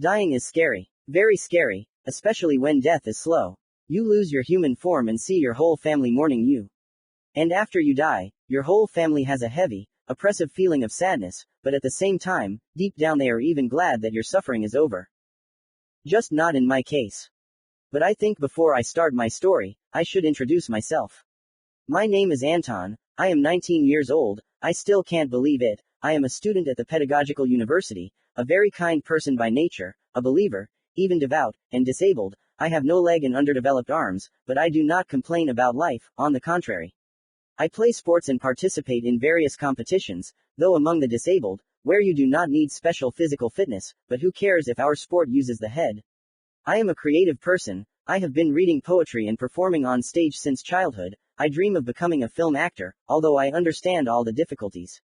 Dying is scary. Very scary, especially when death is slow. You lose your human form and see your whole family mourning you. And after you die, your whole family has a heavy, oppressive feeling of sadness, but at the same time, deep down they are even glad that your suffering is over. Just not in my case. But I think before I start my story, I should introduce myself. My name is Anton, I am 19 years old, I still can't believe it, I am a student at the Pedagogical University, a very kind person by nature, a believer, even devout, and disabled. I have no leg and underdeveloped arms, but I do not complain about life, on the contrary. I play sports and participate in various competitions, though among the disabled, where you do not need special physical fitness, but who cares if our sport uses the head? I am a creative person, I have been reading poetry and performing on stage since childhood. I dream of becoming a film actor, although I understand all the difficulties.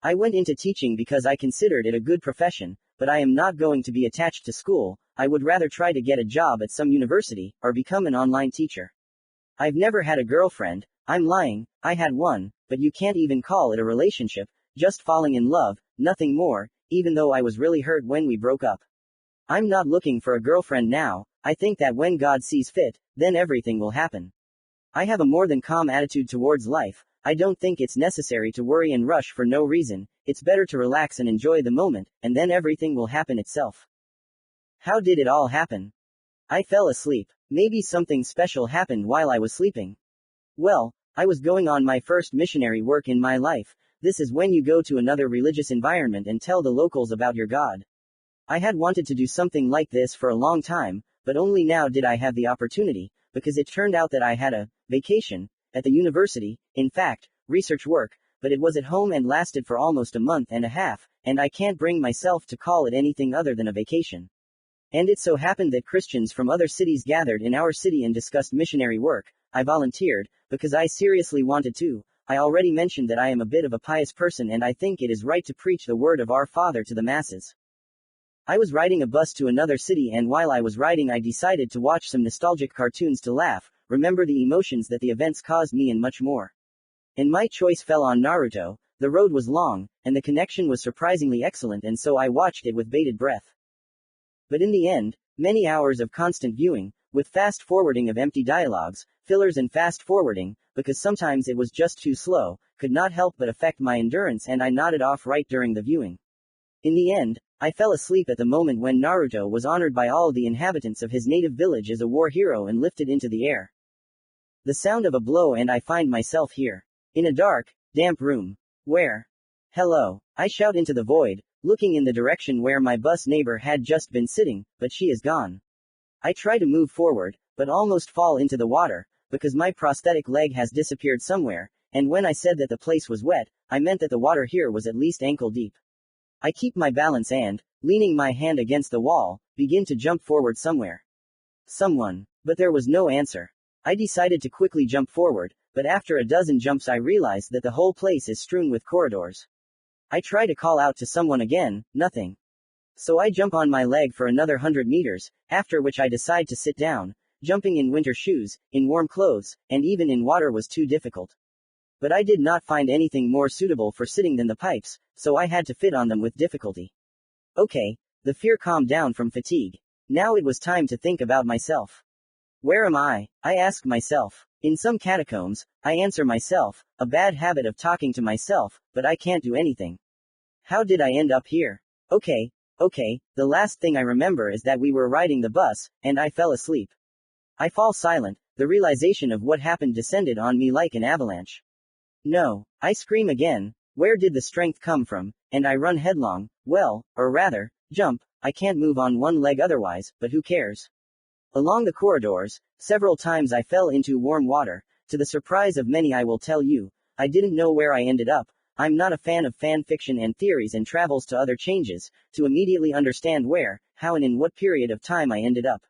I went into teaching because I considered it a good profession, but I am not going to be attached to school. I would rather try to get a job at some university, or become an online teacher. I've never had a girlfriend. I'm lying, I had one, but you can't even call it a relationship, just falling in love, nothing more, even though I was really hurt when we broke up. I'm not looking for a girlfriend now. I think that when God sees fit, then everything will happen. I have a more than calm attitude towards life. I don't think it's necessary to worry and rush for no reason. It's better to relax and enjoy the moment, and then everything will happen itself. How did it all happen? I fell asleep. Maybe something special happened while I was sleeping. Well, I was going on my first missionary work in my life. This is when you go to another religious environment and tell the locals about your God. I had wanted to do something like this for a long time, but only now did I have the opportunity, because it turned out that I had a vacation at the university, in fact, research work, but it was at home and lasted for almost a month and a half, and I can't bring myself to call it anything other than a vacation. And it so happened that Christians from other cities gathered in our city and discussed missionary work. I volunteered, because I seriously wanted to. I already mentioned that I am a bit of a pious person and I think it is right to preach the word of our Father to the masses. I was riding a bus to another city, and while I was riding I decided to watch some nostalgic cartoons to laugh, remember the emotions that the events caused me, and much more. And my choice fell on Naruto. The road was long, and the connection was surprisingly excellent, and so I watched it with bated breath. But in the end, many hours of constant viewing, with fast forwarding of empty dialogues, fillers and fast forwarding, because sometimes it was just too slow, could not help but affect my endurance, and I nodded off right during the viewing. In the end, I fell asleep at the moment when Naruto was honored by all the inhabitants of his native village as a war hero and lifted into the air. The sound of a blow, and I find myself here. In a dark, damp room. Where? Hello. I shout into the void, looking in the direction where my bus neighbor had just been sitting, but she is gone. I try to move forward, but almost fall into the water, because my prosthetic leg has disappeared somewhere, and when I said that the place was wet, I meant that the water here was at least ankle deep. I keep my balance and, leaning my hand against the wall, begin to jump forward somewhere. Someone. But there was no answer. I decided to quickly jump forward, but after a dozen jumps I realized that the whole place is strewn with corridors. I try to call out to someone again, nothing. So I jump on my leg for another 100 meters, after which I decide to sit down. Jumping in winter shoes, in warm clothes, and even in water was too difficult. But I did not find anything more suitable for sitting than the pipes, so I had to fit on them with difficulty. Okay, the fear calmed down from fatigue. Now it was time to think about myself. Where am I? I ask myself. In some catacombs, I answer myself, a bad habit of talking to myself, but I can't do anything. How did I end up here? Okay, the last thing I remember is that we were riding the bus, and I fell asleep. I fall silent, the realization of what happened descended on me like an avalanche. No, I scream again, where did the strength come from, and I run headlong, or rather, jump, I can't move on one leg otherwise, but who cares? Along the corridors, several times I fell into warm water. To the surprise of many I will tell you, I didn't know where I ended up. I'm not a fan of fan fiction and theories and travels to other changes, to immediately understand where, how and in what period of time I ended up.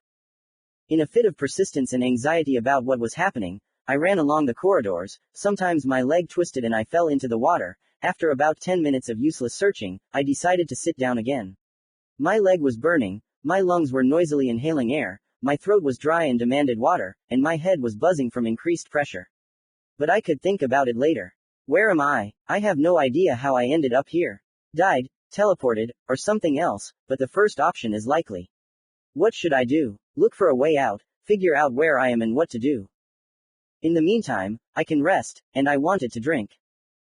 In a fit of persistence and anxiety about what was happening, I ran along the corridors. Sometimes my leg twisted and I fell into the water. After about 10 minutes of useless searching, I decided to sit down again. My leg was burning, my lungs were noisily inhaling air, my throat was dry and demanded water, and my head was buzzing from increased pressure. But I could think about it later. Where am I? I have no idea how I ended up here. Died, teleported, or something else, but the first option is likely. What should I do? Look for a way out, figure out where I am and what to do. In the meantime, I can rest, and I wanted to drink.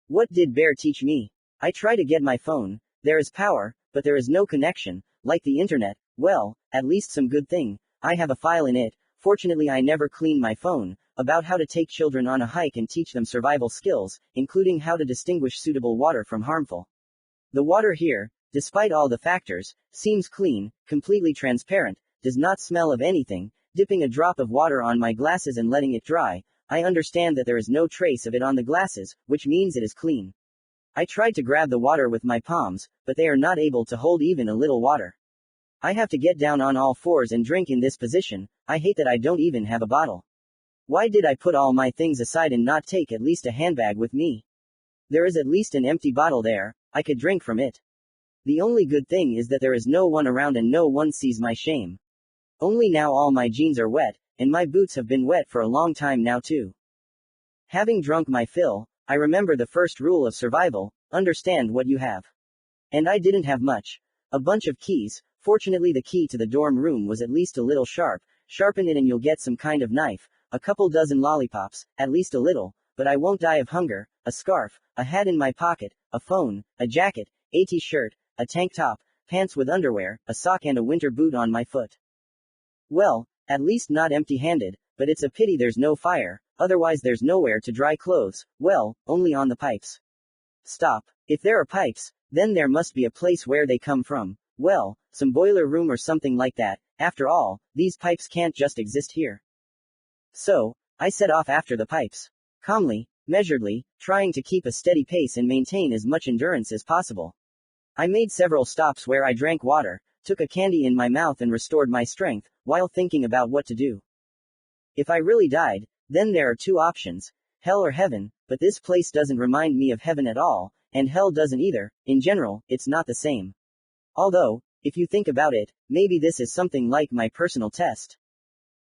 What did Bear teach me? I try to get my phone, there is power, but there is no connection, like the internet. Well, at least some good thing, I have a file in it. Fortunately I never clean my phone, about how to take children on a hike and teach them survival skills, including how to distinguish suitable water from harmful. The water here, despite all the factors, seems clean, completely transparent, does not smell of anything. Dipping a drop of water on my glasses and letting it dry, I understand that there is no trace of it on the glasses, which means it is clean. I tried to grab the water with my palms, but they are not able to hold even a little water. I have to get down on all fours and drink in this position. I hate that I don't even have a bottle. Why did I put all my things aside and not take at least a handbag with me? There is at least an empty bottle there, I could drink from it. The only good thing is that there is no one around and no one sees my shame. Only now all my jeans are wet, and my boots have been wet for a long time now too. Having drunk my fill, I remember the first rule of survival, understand what you have. And I didn't have much. A bunch of keys, fortunately the key to the dorm room was at least a little sharp, sharpen it and you'll get some kind of knife, a couple dozen lollipops, at least a little, but I won't die of hunger, a scarf, a hat in my pocket, a phone, a jacket, a t-shirt, a tank top, pants with underwear, a sock and a winter boot on my foot. Well, at least not empty-handed, but it's a pity there's no fire, otherwise there's nowhere to dry clothes, well, only on the pipes. Stop. If there are pipes, then there must be a place where they come from. Well, some boiler room or something like that. After all, these pipes can't just exist here. So, I set off after the pipes. Calmly, measuredly, trying to keep a steady pace and maintain as much endurance as possible. I made several stops where I drank water, took a candy in my mouth and restored my strength, while thinking about what to do. If I really died, then there are two options, hell or heaven, but this place doesn't remind me of heaven at all, and hell doesn't either. In general, it's not the same. Although, if you think about it, maybe this is something like my personal test.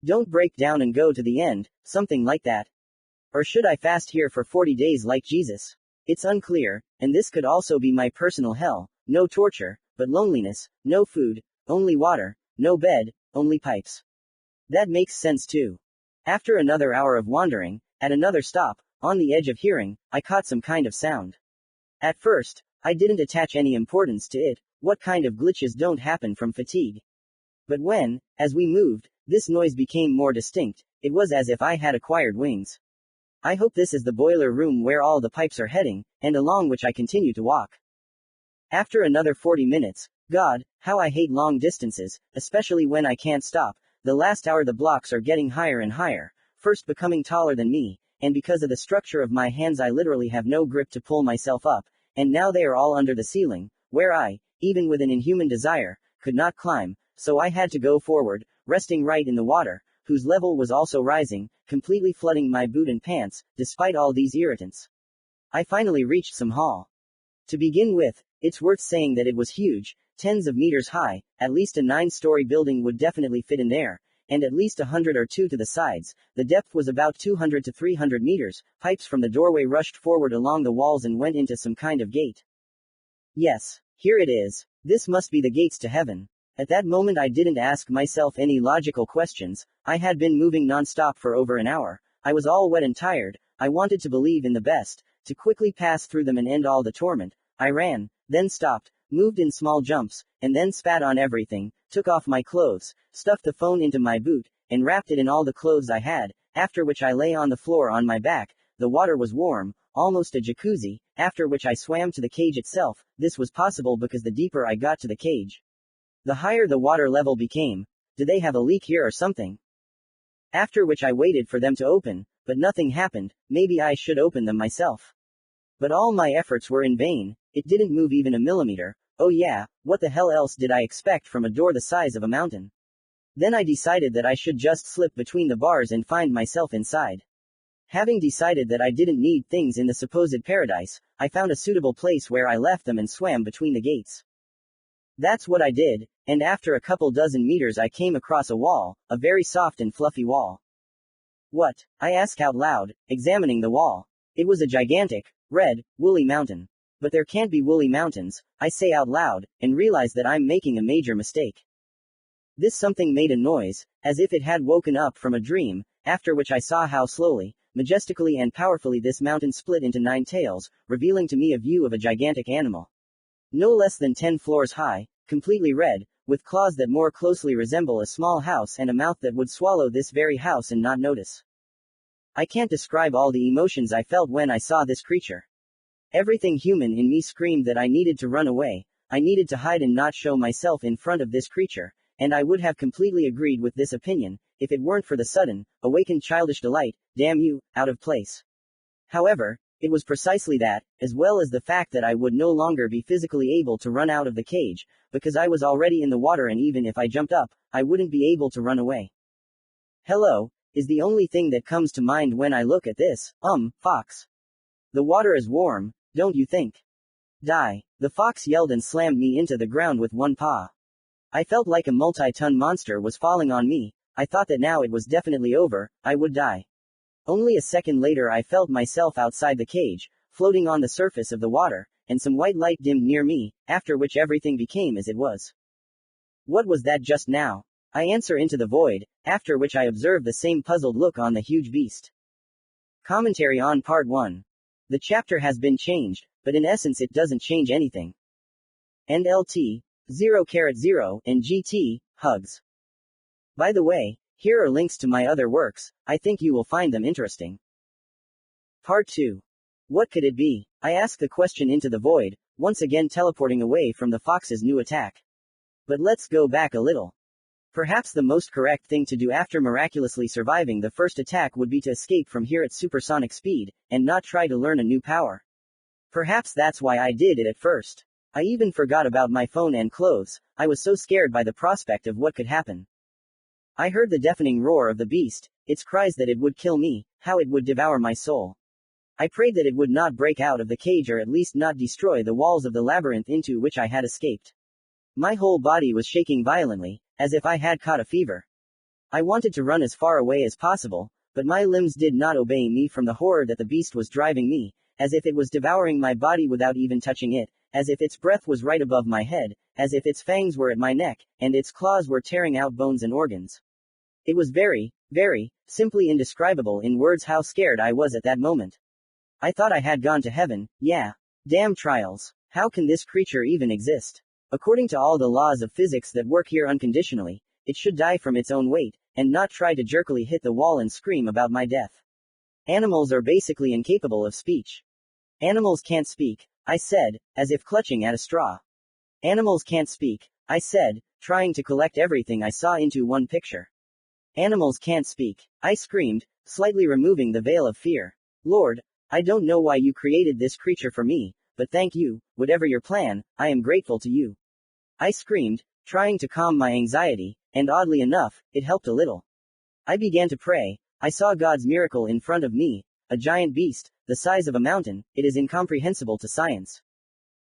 Don't break down and go to the end, something like that. Or should I fast here for 40 days like Jesus? It's unclear, and this could also be my personal hell, no torture, but loneliness, no food, only water, no bed, only pipes. That makes sense too. After another hour of wandering, at another stop, on the edge of hearing, I caught some kind of sound. At first, I didn't attach any importance to it. What kind of glitches don't happen from fatigue? But when, as we moved, this noise became more distinct, it was as if I had acquired wings. I hope this is the boiler room where all the pipes are heading, and along which I continue to walk. After another 40 minutes, God, how I hate long distances, especially when I can't stop. The last hour the blocks are getting higher and higher, first becoming taller than me, and because of the structure of my hands I literally have no grip to pull myself up, and now they are all under the ceiling, where I, even with an inhuman desire, could not climb, so I had to go forward, resting right in the water, whose level was also rising, completely flooding my boot and pants, despite all these irritants. I finally reached some hall. To begin with, it's worth saying that it was huge, tens of meters high, at least a 9-story building would definitely fit in there, and at least 100 or two to the sides. The depth was about 200 to 300 meters, pipes from the doorway rushed forward along the walls and went into some kind of gate. Yes, here it is. This must be the gates to heaven. At that moment I didn't ask myself any logical questions. I had been moving non-stop for over an hour. I was all wet and tired. I wanted to believe in the best, to quickly pass through them and end all the torment. I ran, then stopped, moved in small jumps, and then spat on everything, took off my clothes, stuffed the phone into my boot, and wrapped it in all the clothes I had, after which I lay on the floor on my back. The water was warm, almost a jacuzzi, after which I swam to the cage itself. This was possible because the deeper I got to the cage, the higher the water level became. Did they have a leak here or something? After which I waited for them to open, but nothing happened. Maybe I should open them myself. But all my efforts were in vain. It didn't move even a millimeter. Oh yeah, what the hell else did I expect from a door the size of a mountain? Then I decided that I should just slip between the bars and find myself inside. Having decided that I didn't need things in the supposed paradise, I found a suitable place where I left them and swam between the gates. That's what I did, and after a couple dozen meters I came across a wall, a very soft and fluffy wall. What? I asked out loud, examining the wall. It was a gigantic, red, woolly mountain. But there can't be woolly mountains, I say out loud, and realize that I'm making a major mistake. This something made a noise, as if it had woken up from a dream, after which I saw how slowly, majestically and powerfully this mountain split into 9 tails, revealing to me a view of a gigantic animal. No less than 10 floors high, completely red, with claws that more closely resemble a small house and a mouth that would swallow this very house and not notice. I can't describe all the emotions I felt when I saw this creature. Everything human in me screamed that I needed to run away, I needed to hide and not show myself in front of this creature, and I would have completely agreed with this opinion, if it weren't for the sudden, awakened childish delight, damn you, out of place. However, it was precisely that, as well as the fact that I would no longer be physically able to run out of the cage, because I was already in the water and even if I jumped up, I wouldn't be able to run away. Hello, is the only thing that comes to mind when I look at this, fox. The water is warm, don't you think? Die. The fox yelled and slammed me into the ground with one paw. I felt like a multi-ton monster was falling on me, I thought that now it was definitely over, I would die. Only a second later I felt myself outside the cage, floating on the surface of the water, and some white light dimmed near me, after which everything became as it was. What was that just now? I answer into the void, after which I observed the same puzzled look on the huge beast. Commentary on Part 1. The chapter has been changed, but in essence it doesn't change anything. And LT, 0,0, and GT, hugs. By the way, here are links to my other works, I think you will find them interesting. Part 2. What could it be? I ask the question into the void, once again teleporting away from the fox's new attack. But let's go back a little. Perhaps the most correct thing to do after miraculously surviving the first attack would be to escape from here at supersonic speed, and not try to learn a new power. Perhaps that's why I did it at first. I even forgot about my phone and clothes, I was so scared by the prospect of what could happen. I heard the deafening roar of the beast, its cries that it would kill me, how it would devour my soul. I prayed that it would not break out of the cage or at least not destroy the walls of the labyrinth into which I had escaped. My whole body was shaking violently, as if I had caught a fever. I wanted to run as far away as possible, but my limbs did not obey me from the horror that the beast was driving me, as if it was devouring my body without even touching it, as if its breath was right above my head, as if its fangs were at my neck, and its claws were tearing out bones and organs. It was very, very, simply indescribable in words how scared I was at that moment. I thought I had gone to heaven, yeah. Damn trials. How can this creature even exist? According to all the laws of physics that work here unconditionally, it should die from its own weight, and not try to jerkily hit the wall and scream about my death. Animals are basically incapable of speech. Animals can't speak, I said, as if clutching at a straw. Animals can't speak, I said, trying to collect everything I saw into one picture. Animals can't speak, I screamed, slightly removing the veil of fear. Lord, I don't know why you created this creature for me, but thank you, whatever your plan, I am grateful to you. I screamed, trying to calm my anxiety, and oddly enough, it helped a little. I began to pray, I saw God's miracle in front of me, a giant beast, the size of a mountain, it is incomprehensible to science.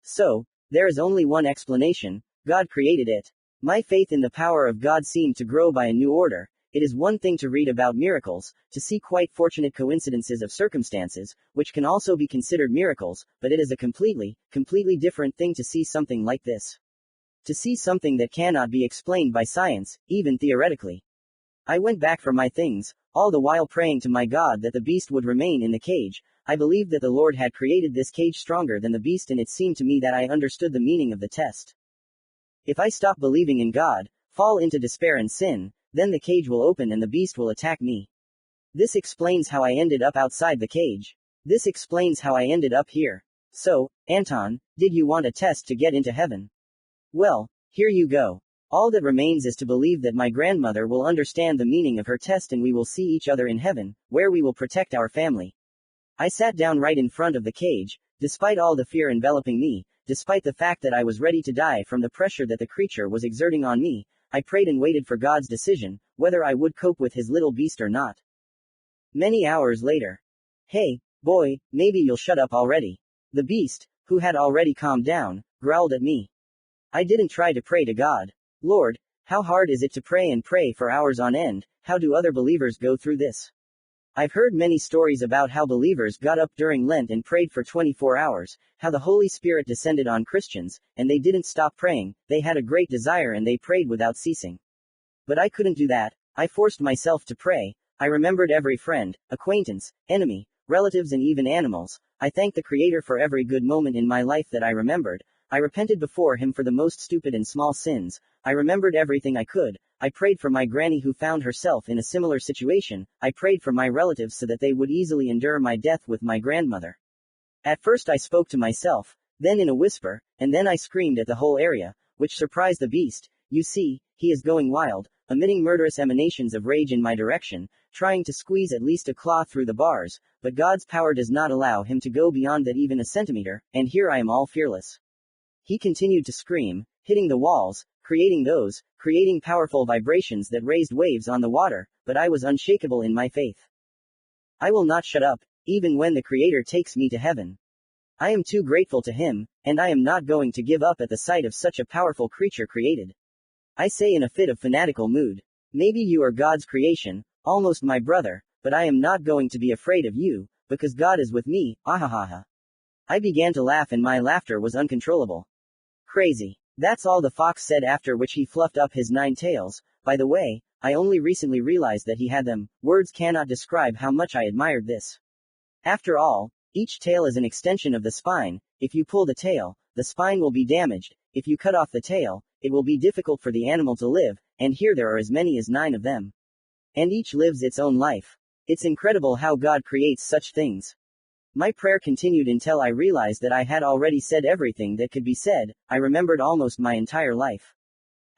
So, there is only one explanation, God created it. My faith in the power of God seemed to grow by a new order. It is one thing to read about miracles, to see quite fortunate coincidences of circumstances, which can also be considered miracles, but it is a completely different thing to see something like this. To see something that cannot be explained by science, even theoretically. I went back for my things, all the while praying to my God that the beast would remain in the cage. I believed that the Lord had created this cage stronger than the beast, and it seemed to me that I understood the meaning of the test. If I stop believing in God, fall into despair and sin, then the cage will open and the beast will attack me. This explains how I ended up outside the cage. This explains how I ended up here. So, Anton, did you want a test to get into heaven? Well, here you go. All that remains is to believe that my grandmother will understand the meaning of her test and we will see each other in heaven, where we will protect our family. I sat down right in front of the cage, despite all the fear enveloping me, despite the fact that I was ready to die from the pressure that the creature was exerting on me. I prayed and waited for God's decision, whether I would cope with his little beast or not. Many hours later. Hey, boy, maybe you'll shut up already. The beast, who had already calmed down, growled at me. I didn't try to pray to God. Lord, how hard is it to pray and pray for hours on end? How do other believers go through this? I've heard many stories about how believers got up during Lent and prayed for 24 hours, how the Holy Spirit descended on Christians, and they didn't stop praying, they had a great desire and they prayed without ceasing. But I couldn't do that. I forced myself to pray. I remembered every friend, acquaintance, enemy, relatives and even animals. I thanked the Creator for every good moment in my life that I remembered. I repented before Him for the most stupid and small sins. I remembered everything I could. I prayed for my granny who found herself in a similar situation. I prayed for my relatives so that they would easily endure my death with my grandmother. At first I spoke to myself, then in a whisper, and then I screamed at the whole area, which surprised the beast. You see, he is going wild, emitting murderous emanations of rage in my direction, trying to squeeze at least a claw through the bars, but God's power does not allow him to go beyond that even a centimeter, and here I am all fearless. He continued to scream, hitting the walls, creating powerful vibrations that raised waves on the water, but I was unshakable in my faith. I will not shut up, even when the Creator takes me to heaven. I am too grateful to Him, and I am not going to give up at the sight of such a powerful creature created. I say in a fit of fanatical mood, maybe you are God's creation, almost my brother, but I am not going to be afraid of you, because God is with me, ahahaha. I began to laugh and my laughter was uncontrollable. Crazy. That's all the fox said, after which he fluffed up his 9 tails. By the way, I only recently realized that he had them. Words cannot describe how much I admired this. After all, each tail is an extension of the spine. If you pull the tail, the spine will be damaged. If you cut off the tail, it will be difficult for the animal to live, and here there are as many as 9 of them. And each lives its own life. It's incredible how God creates such things. My prayer continued until I realized that I had already said everything that could be said. I remembered almost my entire life.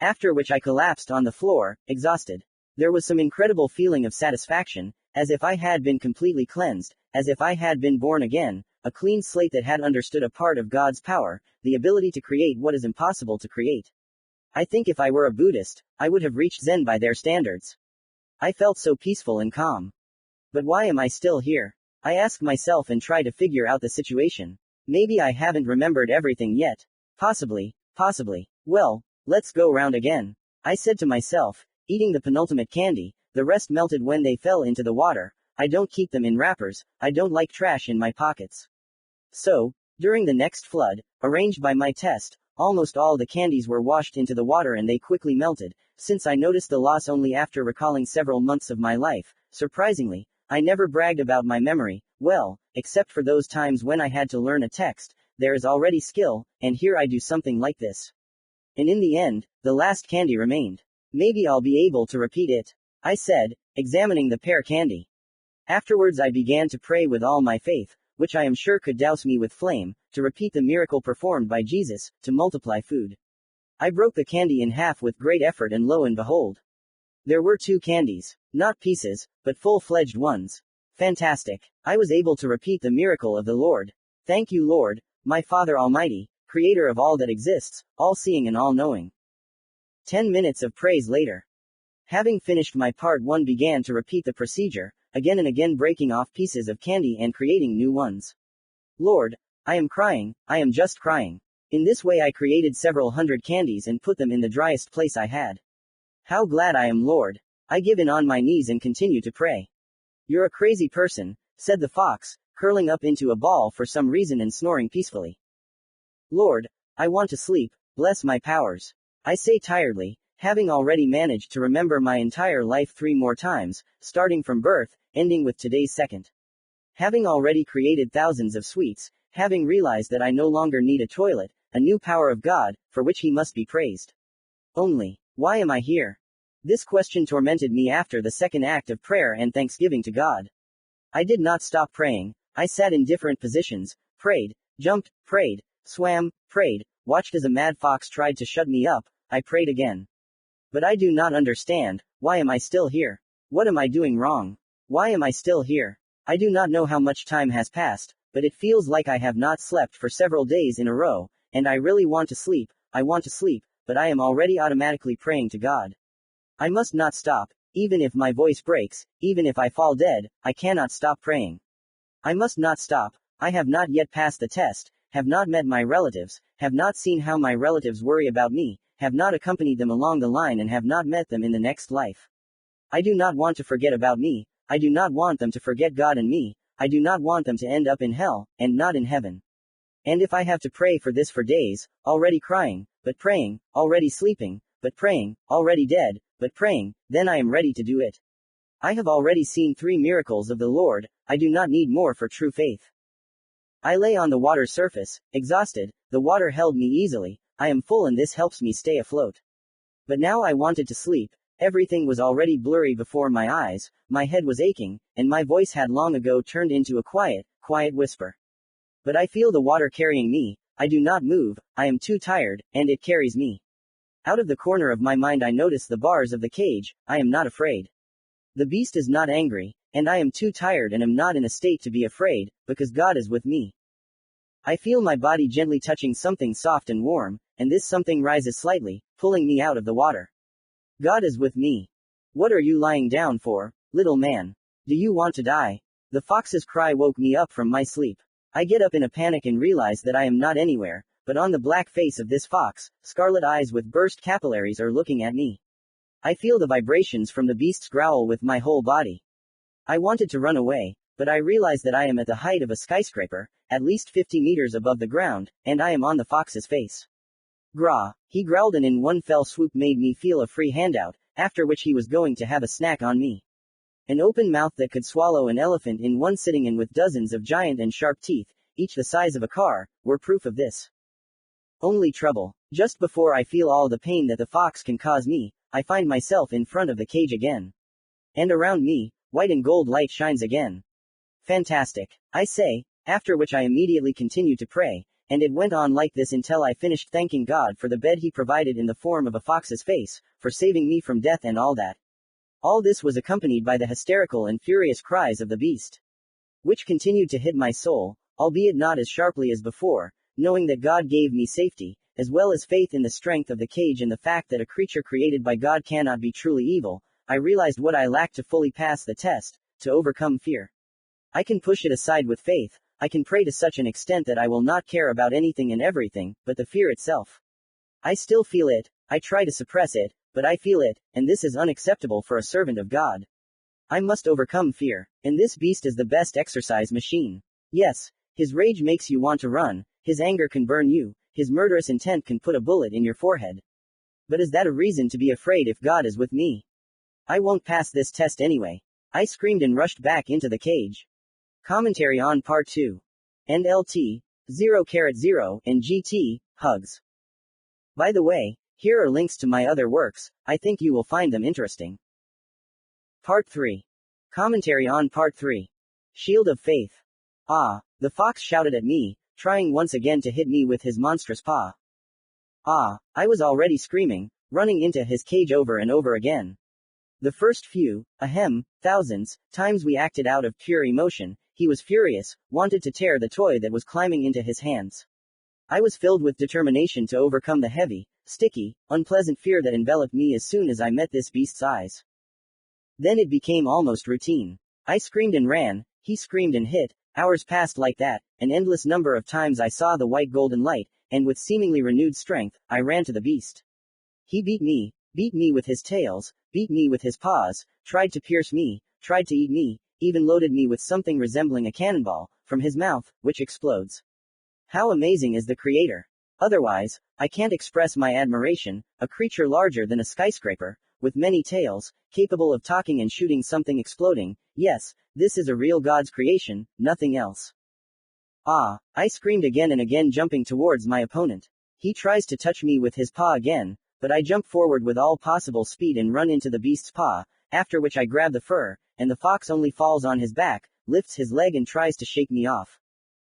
After which I collapsed on the floor, exhausted. There was some incredible feeling of satisfaction, as if I had been completely cleansed, as if I had been born again, a clean slate that had understood a part of God's power, the ability to create what is impossible to create. I think if I were a Buddhist, I would have reached Zen by their standards. I felt so peaceful and calm. But why am I still here? I ask myself and try to figure out the situation. Maybe I haven't remembered everything yet. Possibly. Well, let's go round again. I said to myself, eating the penultimate candy. The rest melted when they fell into the water. I don't keep them in wrappers. I don't like trash in my pockets. So, during the next flood, arranged by my test, almost all the candies were washed into the water and they quickly melted. Since I noticed the loss only after recalling several months of my life, surprisingly, I never bragged about my memory, well, except for those times when I had to learn a text. There is already skill, and here I do something like this. And in the end, the last candy remained. Maybe I'll be able to repeat it, I said, examining the pear candy. Afterwards I began to pray with all my faith, which I am sure could douse me with flame, to repeat the miracle performed by Jesus, to multiply food. I broke the candy in half with great effort and lo and behold. There were 2 candies. Not pieces, but full-fledged ones. Fantastic. I was able to repeat the miracle of the Lord. Thank you, Lord, my Father Almighty, Creator of all that exists, all-seeing and all-knowing. 10 minutes of praise later. Having finished my part 1, began to repeat the procedure, again and again, breaking off pieces of candy and creating new ones. Lord, I am crying, I am just crying. In this way I created several hundred candies and put them in the driest place I had. How glad I am, Lord. I give in on my knees and continue to pray. You're a crazy person, said the fox, curling up into a ball for some reason and snoring peacefully. Lord, I want to sleep, bless my powers. I say tiredly, having already managed to remember my entire life 3 more times, starting from birth, ending with today's second. Having already created thousands of sweets, having realized that I no longer need a toilet, a new power of God, for which He must be praised. Only, why am I here? This question tormented me after the second act of prayer and thanksgiving to God. I did not stop praying. I sat in different positions, prayed, jumped, prayed, swam, prayed, watched as a mad fox tried to shut me up. I prayed again. But I do not understand. Why am I still here? What am I doing wrong? Why am I still here? I do not know how much time has passed, but it feels like I have not slept for several days in a row, and I really want to sleep. I want to sleep, but I am already automatically praying to God. I must not stop, even if my voice breaks, even if I fall dead, I cannot stop praying. I must not stop. I have not yet passed the test, have not met my relatives, have not seen how my relatives worry about me, have not accompanied them along the line and have not met them in the next life. I do not want to forget about me. I do not want them to forget God and me, I do not want them to end up in hell, and not in heaven. And if I have to pray for this for days, already crying, but praying, already sleeping, but praying, already dead, but praying, then I am ready to do it. I have already seen 3 miracles of the Lord, I do not need more for true faith. I lay on the water's surface, exhausted, the water held me easily, I am full and this helps me stay afloat. But now I wanted to sleep, everything was already blurry before my eyes, my head was aching, and my voice had long ago turned into a quiet whisper. But I feel the water carrying me, I do not move, I am too tired, and it carries me. Out of the corner of my mind I notice the bars of the cage, I am not afraid. The beast is not angry, and I am too tired and am not in a state to be afraid, because God is with me. I feel my body gently touching something soft and warm, and this something rises slightly, pulling me out of the water. God is with me. What are you lying down for, little man? Do you want to die? The fox's cry woke me up from my sleep. I get up in a panic and realize that I am not anywhere, but on the black face of this fox, scarlet eyes with burst capillaries are looking at me. I feel the vibrations from the beast's growl with my whole body. I wanted to run away, but I realize that I am at the height of a skyscraper, at least 50 meters above the ground, and I am on the fox's face. Grah, he growled and in one fell swoop made me feel a free handout, after which he was going to have a snack on me. An open mouth that could swallow an elephant in one sitting and with dozens of giant and sharp teeth, each the size of a car, were proof of this. Only trouble. Just before I feel all the pain that the fox can cause me, I find myself in front of the cage again. And around me, white and gold light shines again. Fantastic, I say, after which I immediately continue to pray, and it went on like this until I finished thanking God for the bed he provided in the form of a fox's face, for saving me from death and all that. All this was accompanied by the hysterical and furious cries of the beast, which continued to hit my soul, albeit not as sharply as before, knowing that God gave me safety, as well as faith in the strength of the cage and the fact that a creature created by God cannot be truly evil. I realized what I lacked to fully pass the test, to overcome fear. I can push it aside with faith, I can pray to such an extent that I will not care about anything and everything, but the fear itself. I still feel it, I try to suppress it, but I feel it, and this is unacceptable for a servant of God. I must overcome fear, and this beast is the best exercise machine. Yes, his rage makes you want to run, his anger can burn you, his murderous intent can put a bullet in your forehead. But is that a reason to be afraid if God is with me? I won't pass this test anyway. I screamed and rushed back into the cage. Commentary on Part 2. And LT, 0,0, and GT, hugs. By the way, here are links to my other works, I think you will find them interesting. Part 3. Commentary on Part 3. Shield of Faith. Ah, the fox shouted at me, trying once again to hit me with his monstrous paw. Ah, I was already screaming, running into his cage over and over again. The first few, thousands, times we acted out of pure emotion, he was furious, wanted to tear the toy that was climbing into his hands. I was filled with determination to overcome the heavy, sticky, unpleasant fear that enveloped me as soon as I met this beast's eyes. Then it became almost routine. I screamed and ran, he screamed and hit, hours passed like that, an endless number of times I saw the white golden light, and with seemingly renewed strength, I ran to the beast. He beat me with his tails, beat me with his paws, tried to pierce me, tried to eat me, even loaded me with something resembling a cannonball, from his mouth, which explodes. How amazing is the Creator! Otherwise, I can't express my admiration, a creature larger than a skyscraper, with many tails, capable of talking and shooting something exploding. Yes, this is a real God's creation, nothing else. Ah, I screamed again and again, jumping towards my opponent. He tries to touch me with his paw again, but I jump forward with all possible speed and run into the beast's paw, after which I grab the fur, and the fox only falls on his back, lifts his leg and tries to shake me off.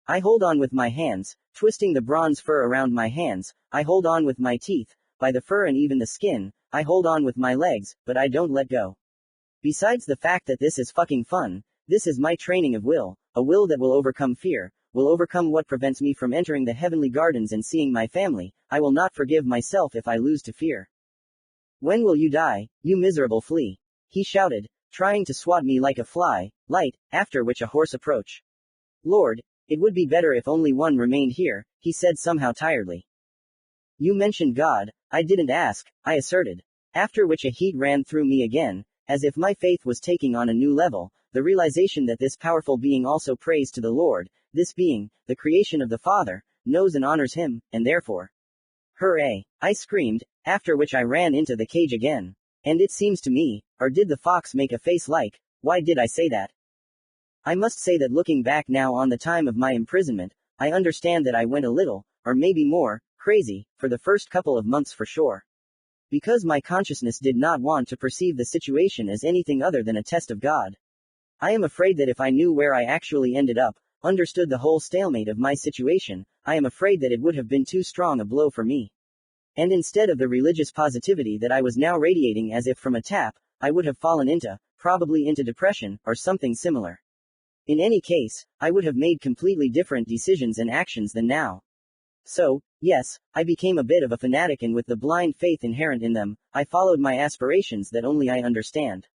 I hold on with my hands, twisting the bronze fur around my hands, I hold on with my teeth, by the fur and even the skin, I hold on with my legs, but I don't let go. Besides the fact that this is fucking fun, this is my training of will, a will that will overcome fear, will overcome what prevents me from entering the heavenly gardens and seeing my family. I will not forgive myself if I lose to fear. When will you die, you miserable flea? He shouted, trying to swat me like a fly, light, after which a horse approached. Lord, it would be better if only one remained here, he said somehow tiredly. You mentioned God, I didn't ask, I asserted. After which a heat ran through me again, as if my faith was taking on a new level, the realization that this powerful being also prays to the Lord, this being, the creation of the Father, knows and honors him, and therefore. Hooray! I screamed, after which I ran into the cage again. And it seems to me, or did the fox make a face like, why did I say that? I must say that looking back now on the time of my imprisonment, I understand that I went a little, or maybe more, crazy, for the first couple of months for sure. Because my consciousness did not want to perceive the situation as anything other than a test of God. I am afraid that if I knew where I actually ended up, understood the whole stalemate of my situation, I am afraid that it would have been too strong a blow for me. And instead of the religious positivity that I was now radiating as if from a tap, I would have fallen probably into depression, or something similar. In any case, I would have made completely different decisions and actions than now. So, yes, I became a bit of a fanatic, and with the blind faith inherent in them, I followed my aspirations that only I understand.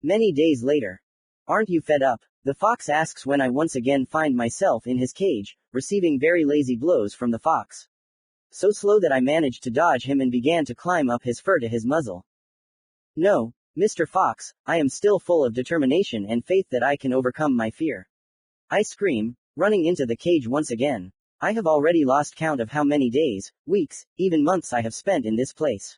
Many days later. Aren't you fed up? The fox asks when I once again find myself in his cage, receiving very lazy blows from the fox. So slow that I managed to dodge him and began to climb up his fur to his muzzle. No, Mr. Fox, I am still full of determination and faith that I can overcome my fear. I scream, running into the cage once again. I have already lost count of how many days, weeks, even months I have spent in this place.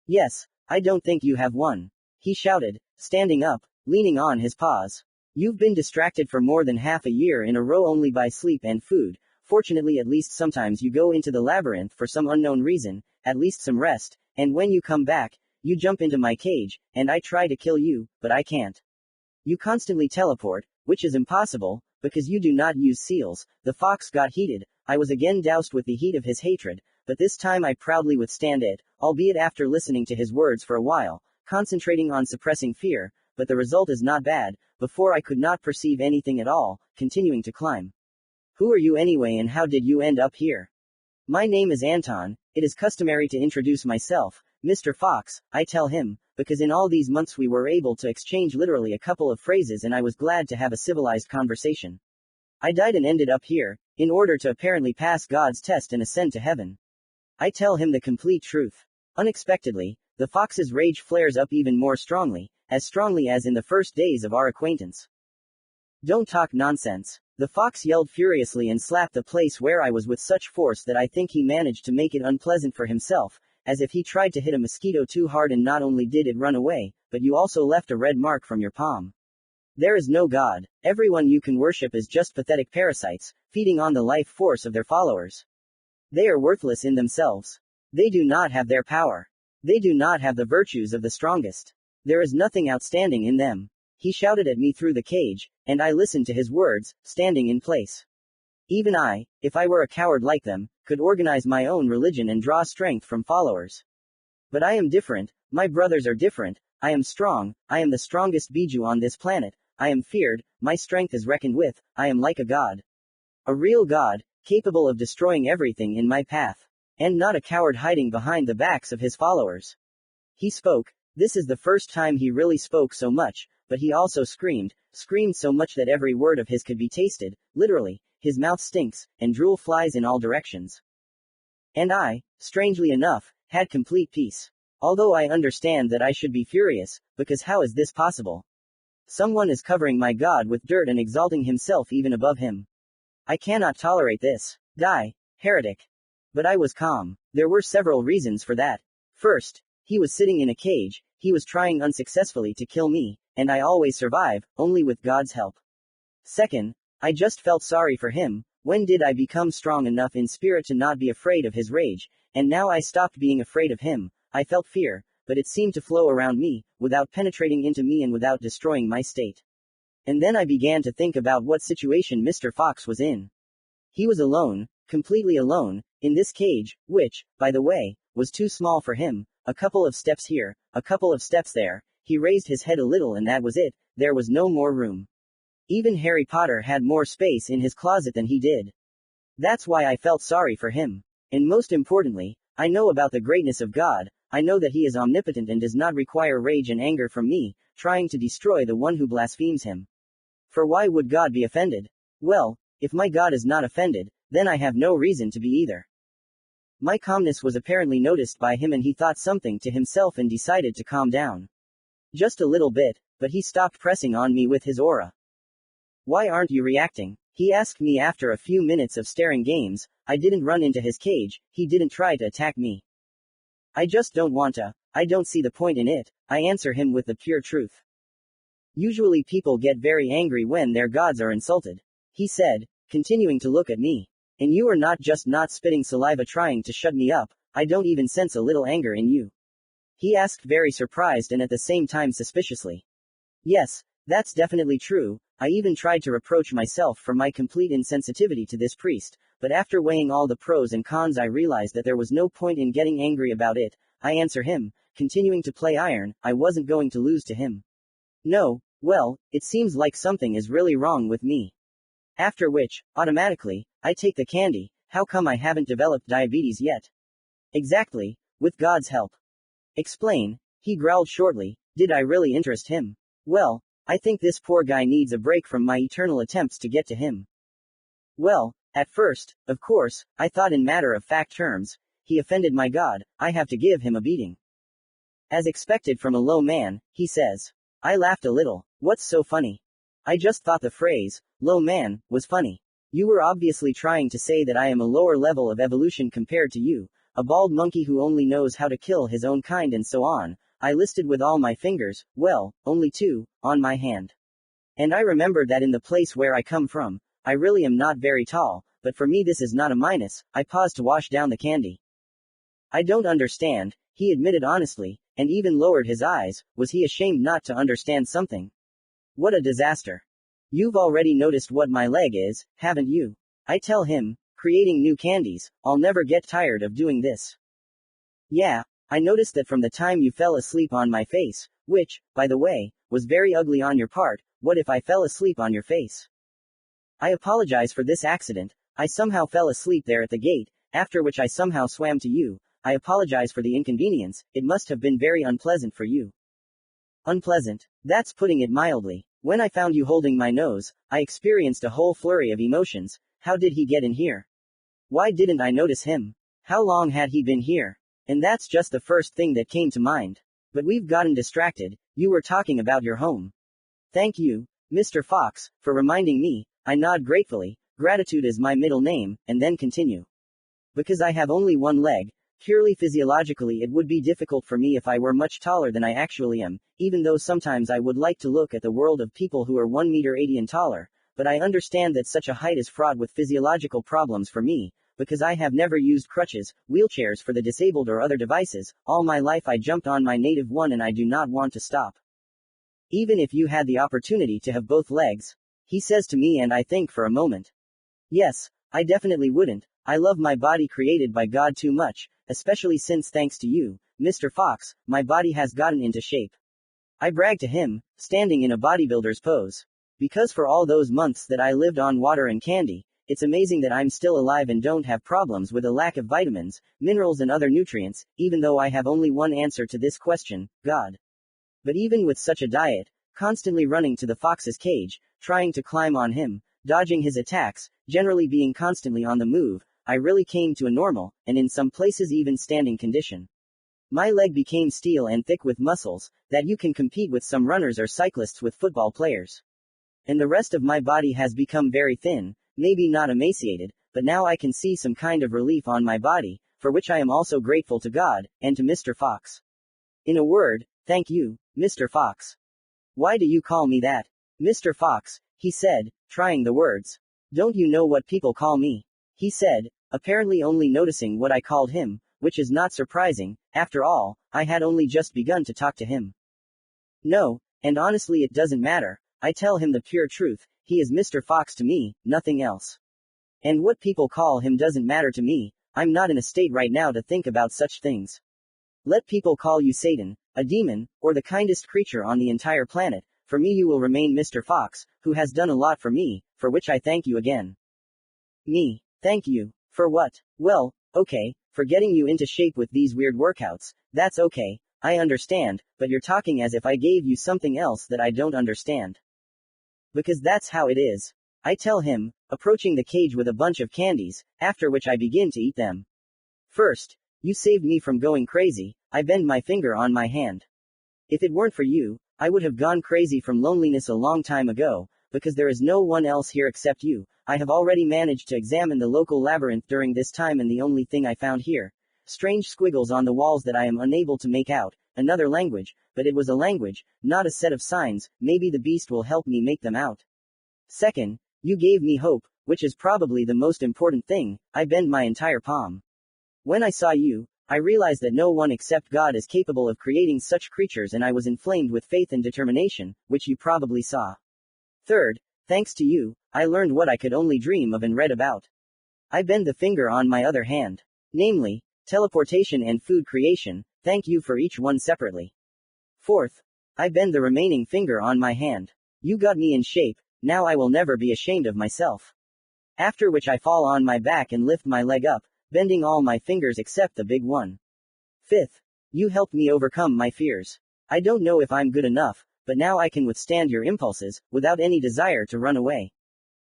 Yes, I don't think you have won. He shouted, standing up, leaning on his paws. You've been distracted for more than half a year in a row only by sleep and food. Fortunately, at least sometimes you go into the labyrinth for some unknown reason, at least some rest, and when you come back, you jump into my cage, and I try to kill you, but I can't. You constantly teleport, which is impossible, because you do not use seals. The fox got heated. I was again doused with the heat of his hatred, but this time I proudly withstand it, albeit after listening to his words for a while, concentrating on suppressing fear, but the result is not bad. Before I could not perceive anything at all, continuing to climb. Who are you anyway, and how did you end up here? My name is Anton. It is customary to introduce myself, Mr. Fox, I tell him, because in all these months we were able to exchange literally a couple of phrases and I was glad to have a civilized conversation. I died and ended up here, in order to apparently pass God's test and ascend to heaven. I tell him the complete truth. Unexpectedly, the fox's rage flares up even more strongly, as in the first days of our acquaintance. Don't talk nonsense. The fox yelled furiously and slapped the place where I was with such force that I think he managed to make it unpleasant for himself, as if he tried to hit a mosquito too hard, and not only did it run away, but you also left a red mark from your palm. There is no God. Everyone you can worship is just pathetic parasites, feeding on the life force of their followers. They are worthless in themselves. They do not have their power. They do not have the virtues of the strongest. There is nothing outstanding in them. He shouted at me through the cage, and I listened to his words, standing in place. Even I, if I were a coward like them, could organize my own religion and draw strength from followers. But I am different, my brothers are different, I am strong, I am the strongest Biju on this planet, I am feared, my strength is reckoned with, I am like a god. A real god, capable of destroying everything in my path. And not a coward hiding behind the backs of his followers. He spoke. This is the first time he really spoke so much, but he also screamed so much that every word of his could be tasted, literally, his mouth stinks, and drool flies in all directions. And I, strangely enough, had complete peace. Although I understand that I should be furious, because how is this possible? Someone is covering my God with dirt and exalting himself even above him. I cannot tolerate this. Die, heretic. But I was calm. There were several reasons for that. First, he was sitting in a cage, he was trying unsuccessfully to kill me, and I always survive, only with God's help. Second, I just felt sorry for him. When did I become strong enough in spirit to not be afraid of his rage? And now I stopped being afraid of him. I felt fear, but it seemed to flow around me, without penetrating into me and without destroying my state. And then I began to think about what situation Mr. Fox was in. He was alone, completely alone, in this cage, which, by the way, was too small for him. A couple of steps here, a couple of steps there. He raised his head a little and that was it. There was no more room. Even Harry Potter had more space in his closet than he did. That's why I felt sorry for him. And most importantly, I know about the greatness of God. I know that he is omnipotent and does not require rage and anger from me, trying to destroy the one who blasphemes him. For why would God be offended? Well, if my God is not offended, then I have no reason to be either. My calmness was apparently noticed by him and he thought something to himself and decided to calm down. Just a little bit. but he stopped pressing on me with his aura. Why aren't you reacting? He asked me after a few minutes of staring games. I didn't run into his cage, he didn't try to attack me. I just don't want to. I don't see the point in it, I answer him with the pure truth. Usually people get very angry when their gods are insulted. He said, continuing to look at me. And you are not just not spitting saliva trying to shut me up, I don't even sense a little anger in you. He asked, very surprised and at the same time suspiciously. Yes, that's definitely true. I even tried to reproach myself for my complete insensitivity to this priest, but after weighing all the pros and cons I realized that there was no point in getting angry about it. I answer him, continuing to play iron, I wasn't going to lose to him. No, well, it seems like something is really wrong with me. After which, automatically, I take the candy. How come I haven't developed diabetes yet? Exactly, with God's help. Explain, he growled shortly. Did I really interest him? Well, I think this poor guy needs a break from my eternal attempts to get to him. Well, at first, of course, I thought in matter-of-fact terms, he offended my God, I have to give him a beating. As expected from a low man, he says. I laughed a little. What's so funny? I just thought the phrase, low man, was funny. You were obviously trying to say that I am a lower level of evolution compared to you, a bald monkey who only knows how to kill his own kind and so on. I listed with all my fingers, well, only 2, on my hand. And I remembered that in the place where I come from, I really am not very tall, but for me this is not a minus. I paused to wash down the candy. I don't understand, he admitted honestly, and even lowered his eyes. Was he ashamed not to understand something? What a disaster. You've already noticed what my leg is, haven't you? I tell him, creating new candies. I'll never get tired of doing this. Yeah, I noticed that from the time you fell asleep on my face, which, by the way, was very ugly on your part. What if I fell asleep on your face? I apologize for this accident. I somehow fell asleep there at the gate, after which I somehow swam to you. I apologize for the inconvenience. It must have been very unpleasant for you. Unpleasant? That's putting it mildly. When I found you holding my nose, I experienced a whole flurry of emotions. How did he get in here? Why didn't I notice him? How long had he been here? And that's just the first thing that came to mind. But we've gotten distracted. You were talking about your home. Thank you, Mr. Fox, for reminding me. I nod gratefully. Gratitude is my middle name, and then continue. Because I have only one leg, purely physiologically it would be difficult for me if I were much taller than I actually am, even though sometimes I would like to look at the world of people who are 1 meter 80 and taller, but I understand that such a height is fraught with physiological problems for me, because I have never used crutches, wheelchairs for the disabled or other devices. All my life I jumped on my native one and I do not want to stop. Even if you had the opportunity to have both legs, he says to me, and I think for a moment. Yes, I definitely wouldn't. I love my body created by God too much, especially since thanks to you, Mr. Fox, my body has gotten into shape. I brag to him, standing in a bodybuilder's pose. Because for all those months that I lived on water and candy, it's amazing that I'm still alive and don't have problems with a lack of vitamins, minerals and other nutrients, even though I have only one answer to this question, God. But even with such a diet, constantly running to the fox's cage, trying to climb on him, dodging his attacks, generally being constantly on the move, I really came to a normal, and in some places even standing condition. My leg became steel and thick with muscles, that you can compete with some runners or cyclists with football players. And the rest of my body has become very thin, maybe not emaciated, but now I can see some kind of relief on my body, for which I am also grateful to God, and to Mr. Fox. In a word, thank you, Mr. Fox. Why do you call me that? Mr. Fox, he said, trying the words. Don't you know what people call me? He said, apparently only noticing what I called him, which is not surprising. After all, I had only just begun to talk to him. No, and honestly it doesn't matter. I tell him the pure truth. He is Mr. Fox to me, nothing else. And what people call him doesn't matter to me. I'm not in a state right now to think about such things. Let people call you Satan, a demon, or the kindest creature on the entire planet. For me you will remain Mr. Fox, who has done a lot for me, for which I thank you again. Me. Thank you. For what? Well, okay, for getting you into shape with these weird workouts. That's okay, I understand, but you're talking as if I gave you something else that I don't understand. Because that's how it is. I tell him, approaching the cage with a bunch of candies, after which I begin to eat them. First, you saved me from going crazy. I bend my finger on my hand. If it weren't for you, I would have gone crazy from loneliness a long time ago, because there is no one else here except you. I have already managed to examine the local labyrinth during this time, and the only thing I found here, strange squiggles on the walls that I am unable to make out, another language, but it was a language, not a set of signs. Maybe the beast will help me make them out. Second, you gave me hope, which is probably the most important thing. I bend my entire palm. When I saw you, I realized that no one except God is capable of creating such creatures, and I was inflamed with faith and determination, which you probably saw. Third, thanks to you, I learned what I could only dream of and read about. I bend the finger on my other hand. Namely, teleportation and food creation. Thank you for each one separately. Fourth, I bend the remaining finger on my hand. You got me in shape, now I will never be ashamed of myself. After which I fall on my back and lift my leg up, bending all my fingers except the big one. Fifth, you helped me overcome my fears. I don't know if I'm good enough, but now I can withstand your impulses, without any desire to run away.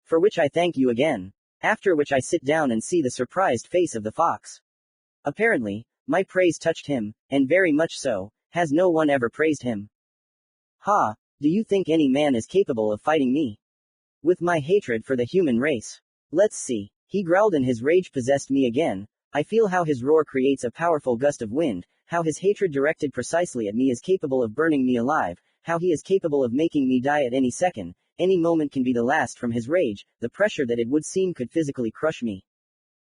For which I thank you again. After which I sit down and see the surprised face of the fox. Apparently, my praise touched him, and very much so. Has no one ever praised him? Ha, do you think any man is capable of fighting me? With my hatred for the human race. Let's see. He growled and his rage possessed me again. I feel how his roar creates a powerful gust of wind, how his hatred directed precisely at me is capable of burning me alive, how he is capable of making me die at any second. Any moment can be the last from his rage, the pressure that it would seem could physically crush me.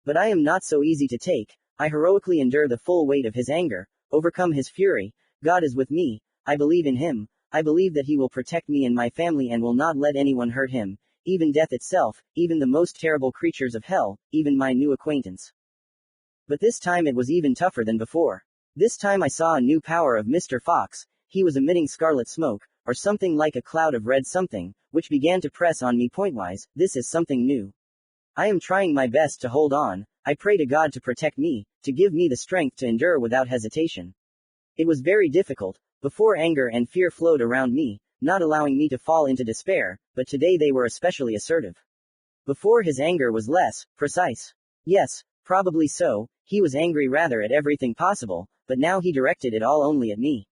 But I am not so easy to take. I heroically endure the full weight of his anger, overcome his fury. God is with me. I believe in him. I believe that he will protect me and my family and will not let anyone hurt him. Even death itself, even the most terrible creatures of hell, even my new acquaintance. But this time it was even tougher than before. This time I saw a new power of Mr. Fox. He was emitting scarlet smoke, or something like a cloud of red something, which began to press on me pointwise. This is something new. I am trying my best to hold on. I pray to God to protect me, to give me the strength to endure without hesitation. It was very difficult. Before, anger and fear flowed around me, not allowing me to fall into despair, but today they were especially assertive. Before, his anger was less precise. Yes, probably so, he was angry rather at everything possible, but now he directed it all only at me.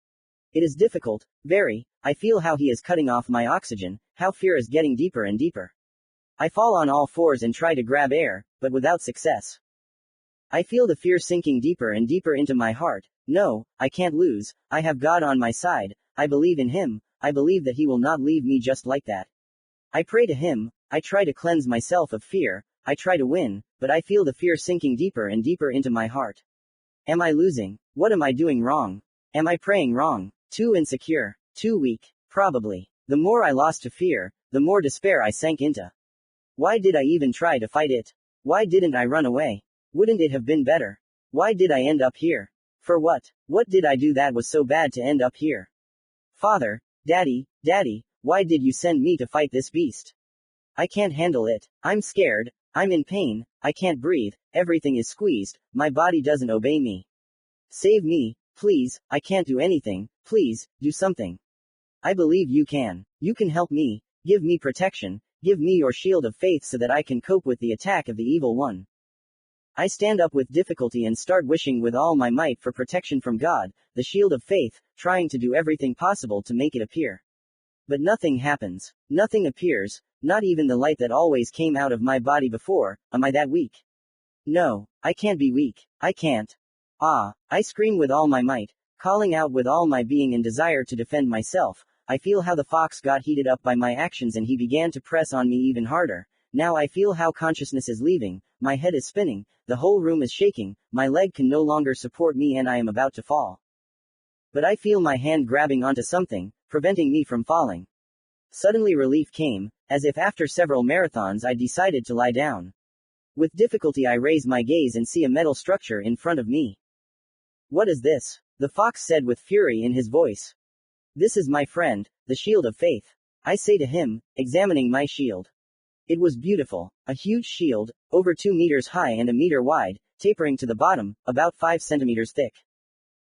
It is difficult, very. I feel how he is cutting off my oxygen, how fear is getting deeper and deeper. I fall on all fours and try to grab air, but without success. I feel the fear sinking deeper and deeper into my heart. No, I can't lose. I have God on my side. I believe in him. I believe that he will not leave me just like that. I pray to him. I try to cleanse myself of fear. I try to win, but I feel the fear sinking deeper and deeper into my heart. Am I losing? What am I doing wrong? Am I praying wrong? Too insecure. Too weak. Probably. The more I lost to fear, the more despair I sank into. Why did I even try to fight it? Why didn't I run away? Wouldn't it have been better? Why did I end up here? For what? What did I do that was so bad to end up here? Father, Daddy, why did you send me to fight this beast? I can't handle it. I'm scared. I'm in pain. I can't breathe. Everything is squeezed. My body doesn't obey me. Save me, please. I can't do anything. Please, do something. I believe you can. You can help me. Give me protection. Give me your shield of faith so that I can cope with the attack of the evil one. I stand up with difficulty and start wishing with all my might for protection from God, the shield of faith, trying to do everything possible to make it appear. But nothing happens. Nothing appears, not even the light that always came out of my body before. Am I that weak? No, I can't be weak. I can't. I scream with all my might, calling out with all my being in desire to defend myself. I feel how the fox got heated up by my actions and he began to press on me even harder. Now I feel how consciousness is leaving, my head is spinning, the whole room is shaking, my leg can no longer support me and I am about to fall. But I feel my hand grabbing onto something, preventing me from falling. Suddenly relief came, as if after several marathons I decided to lie down. With difficulty I raise my gaze and see a metal structure in front of me. What is this? The fox said with fury in his voice. This is my friend, the shield of faith. I say to him, examining my shield. It was beautiful, a huge shield, over 2 meters high and a meter wide, tapering to the bottom, about 5 centimeters thick.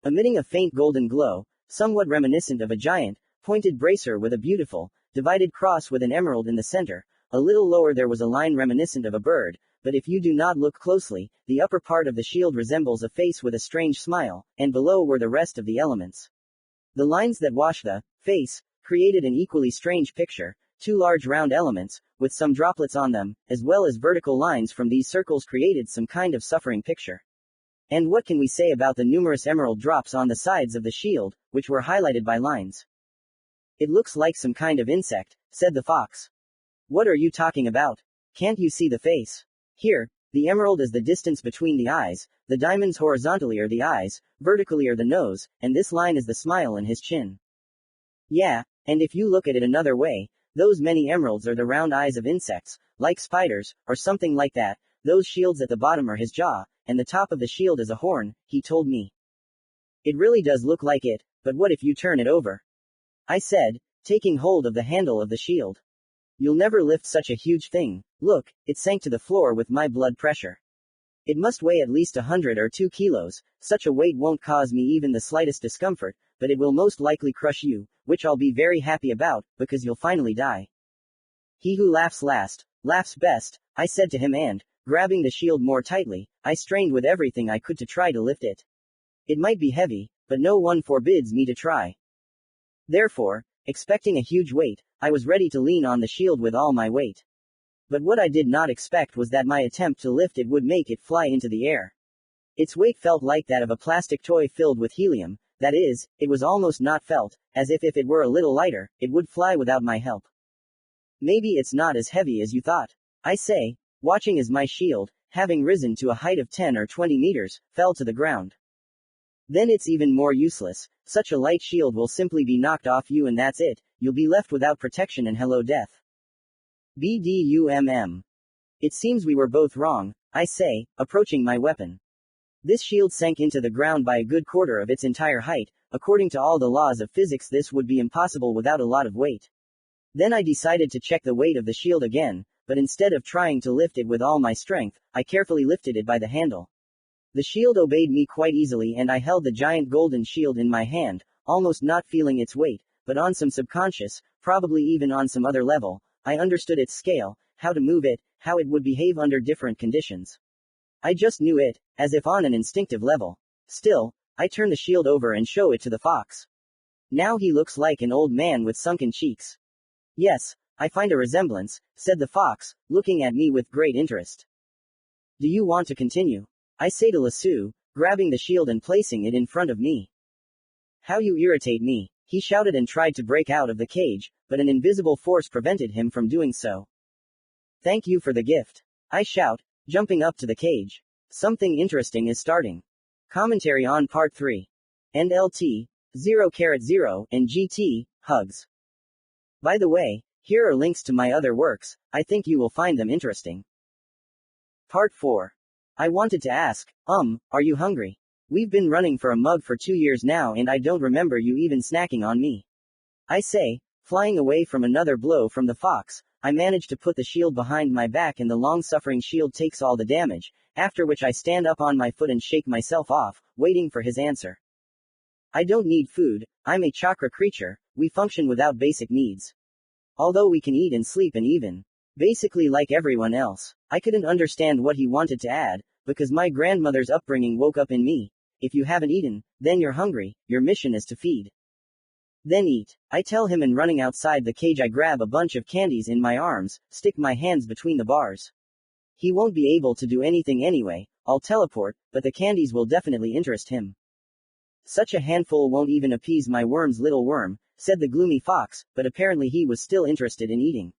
Emitting a faint golden glow, somewhat reminiscent of a giant, pointed bracer with a beautiful, divided cross with an emerald in the center. A little lower there was a line reminiscent of a bird, but if you do not look closely, the upper part of the shield resembles a face with a strange smile, and below were the rest of the elements. The lines that wash the face created an equally strange picture, two large round elements, with some droplets on them, as well as vertical lines from these circles created some kind of suffering picture. And what can we say about the numerous emerald drops on the sides of the shield, which were highlighted by lines? It looks like some kind of insect, said the fox. What are you talking about? Can't you see the face? Here, the emerald is the distance between the eyes, the diamonds horizontally are the eyes, vertically are the nose, and this line is the smile in his chin. Yeah, and if you look at it another way, those many emeralds are the round eyes of insects, like spiders, or something like that. Those shields at the bottom are his jaw, and the top of the shield is a horn, he told me. It really does look like it, but what if you turn it over? I said, taking hold of the handle of the shield. You'll never lift such a huge thing. Look, it sank to the floor with my blood pressure. It must weigh at least 100 or 2 kilos, such a weight won't cause me even the slightest discomfort, but it will most likely crush you, which I'll be very happy about, because you'll finally die. He who laughs last, laughs best, I said to him and, grabbing the shield more tightly, I strained with everything I could to try to lift it. It might be heavy, but no one forbids me to try. Therefore, expecting a huge weight, I was ready to lean on the shield with all my weight. But what I did not expect was that my attempt to lift it would make it fly into the air. Its weight felt like that of a plastic toy filled with helium, that is, it was almost not felt, as if it were a little lighter, it would fly without my help. Maybe it's not as heavy as you thought. I say, watching as my shield, having risen to a height of 10 or 20 meters, fell to the ground. Then it's even more useless, such a light shield will simply be knocked off you and that's it, you'll be left without protection and hello death. BDUMM. It seems we were both wrong, I say, approaching my weapon. This shield sank into the ground by a good quarter of its entire height. According to all the laws of physics, this would be impossible without a lot of weight. Then I decided to check the weight of the shield again, but instead of trying to lift it with all my strength, I carefully lifted it by the handle. The shield obeyed me quite easily and I held the giant golden shield in my hand, almost not feeling its weight, but on some subconscious, probably even on some other level, I understood its scale, how to move it, how it would behave under different conditions. I just knew it, as if on an instinctive level. Still, I turn the shield over and show it to the fox. Now he looks like an old man with sunken cheeks. Yes, I find a resemblance, said the fox, looking at me with great interest. Do you want to continue? I say to Lasso, grabbing the shield and placing it in front of me. How you irritate me, he shouted and tried to break out of the cage, but an invisible force prevented him from doing so. Thank you for the gift. I shout, jumping up to the cage. Something interesting is starting. Commentary on Part 3. And LT, 0,0, and GT, hugs. By the way, here are links to my other works, I think you will find them interesting. Part 4. I wanted to ask, are you hungry? We've been running for a mug for 2 years now and I don't remember you even snacking on me. I say, flying away from another blow from the fox, I manage to put the shield behind my back and the long-suffering shield takes all the damage, after which I stand up on my foot and shake myself off, waiting for his answer. I don't need food, I'm a chakra creature, we function without basic needs. Although we can eat and sleep and even, basically like everyone else, I couldn't understand what he wanted to add, because my grandmother's upbringing woke up in me. If you haven't eaten, then you're hungry, your mission is to feed. Then eat, I tell him, and running outside the cage I grab a bunch of candies in my arms, stick my hands between the bars. He won't be able to do anything anyway, I'll teleport, but the candies will definitely interest him. Such a handful won't even appease my worm's little worm, said the gloomy fox, but apparently he was still interested in eating.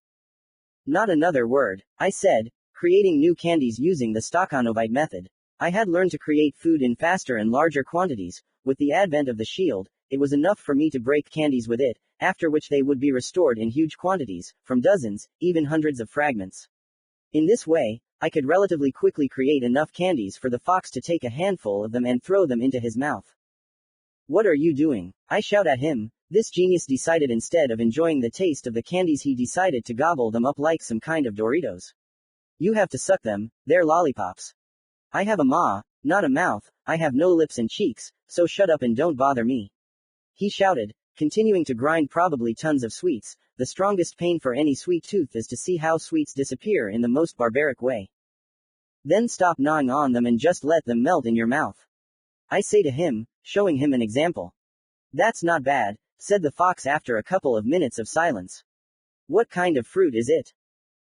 Not another word, I said, creating new candies using the Stakhanovite method. I had learned to create food in faster and larger quantities. With the advent of the shield, it was enough for me to break candies with it, after which they would be restored in huge quantities, from dozens, even hundreds of fragments. In this way, I could relatively quickly create enough candies for the fox to take a handful of them and throw them into his mouth. What are you doing? I shout at him. This genius decided instead of enjoying the taste of the candies he decided to gobble them up like some kind of Doritos. You have to suck them, they're lollipops. I have a maw, not a mouth, I have no lips and cheeks, so shut up and don't bother me. He shouted, continuing to grind probably tons of sweets. The strongest pain for any sweet tooth is to see how sweets disappear in the most barbaric way. Then stop gnawing on them and just let them melt in your mouth. I say to him, showing him an example. That's not bad, said the fox after a couple of minutes of silence. What kind of fruit is it?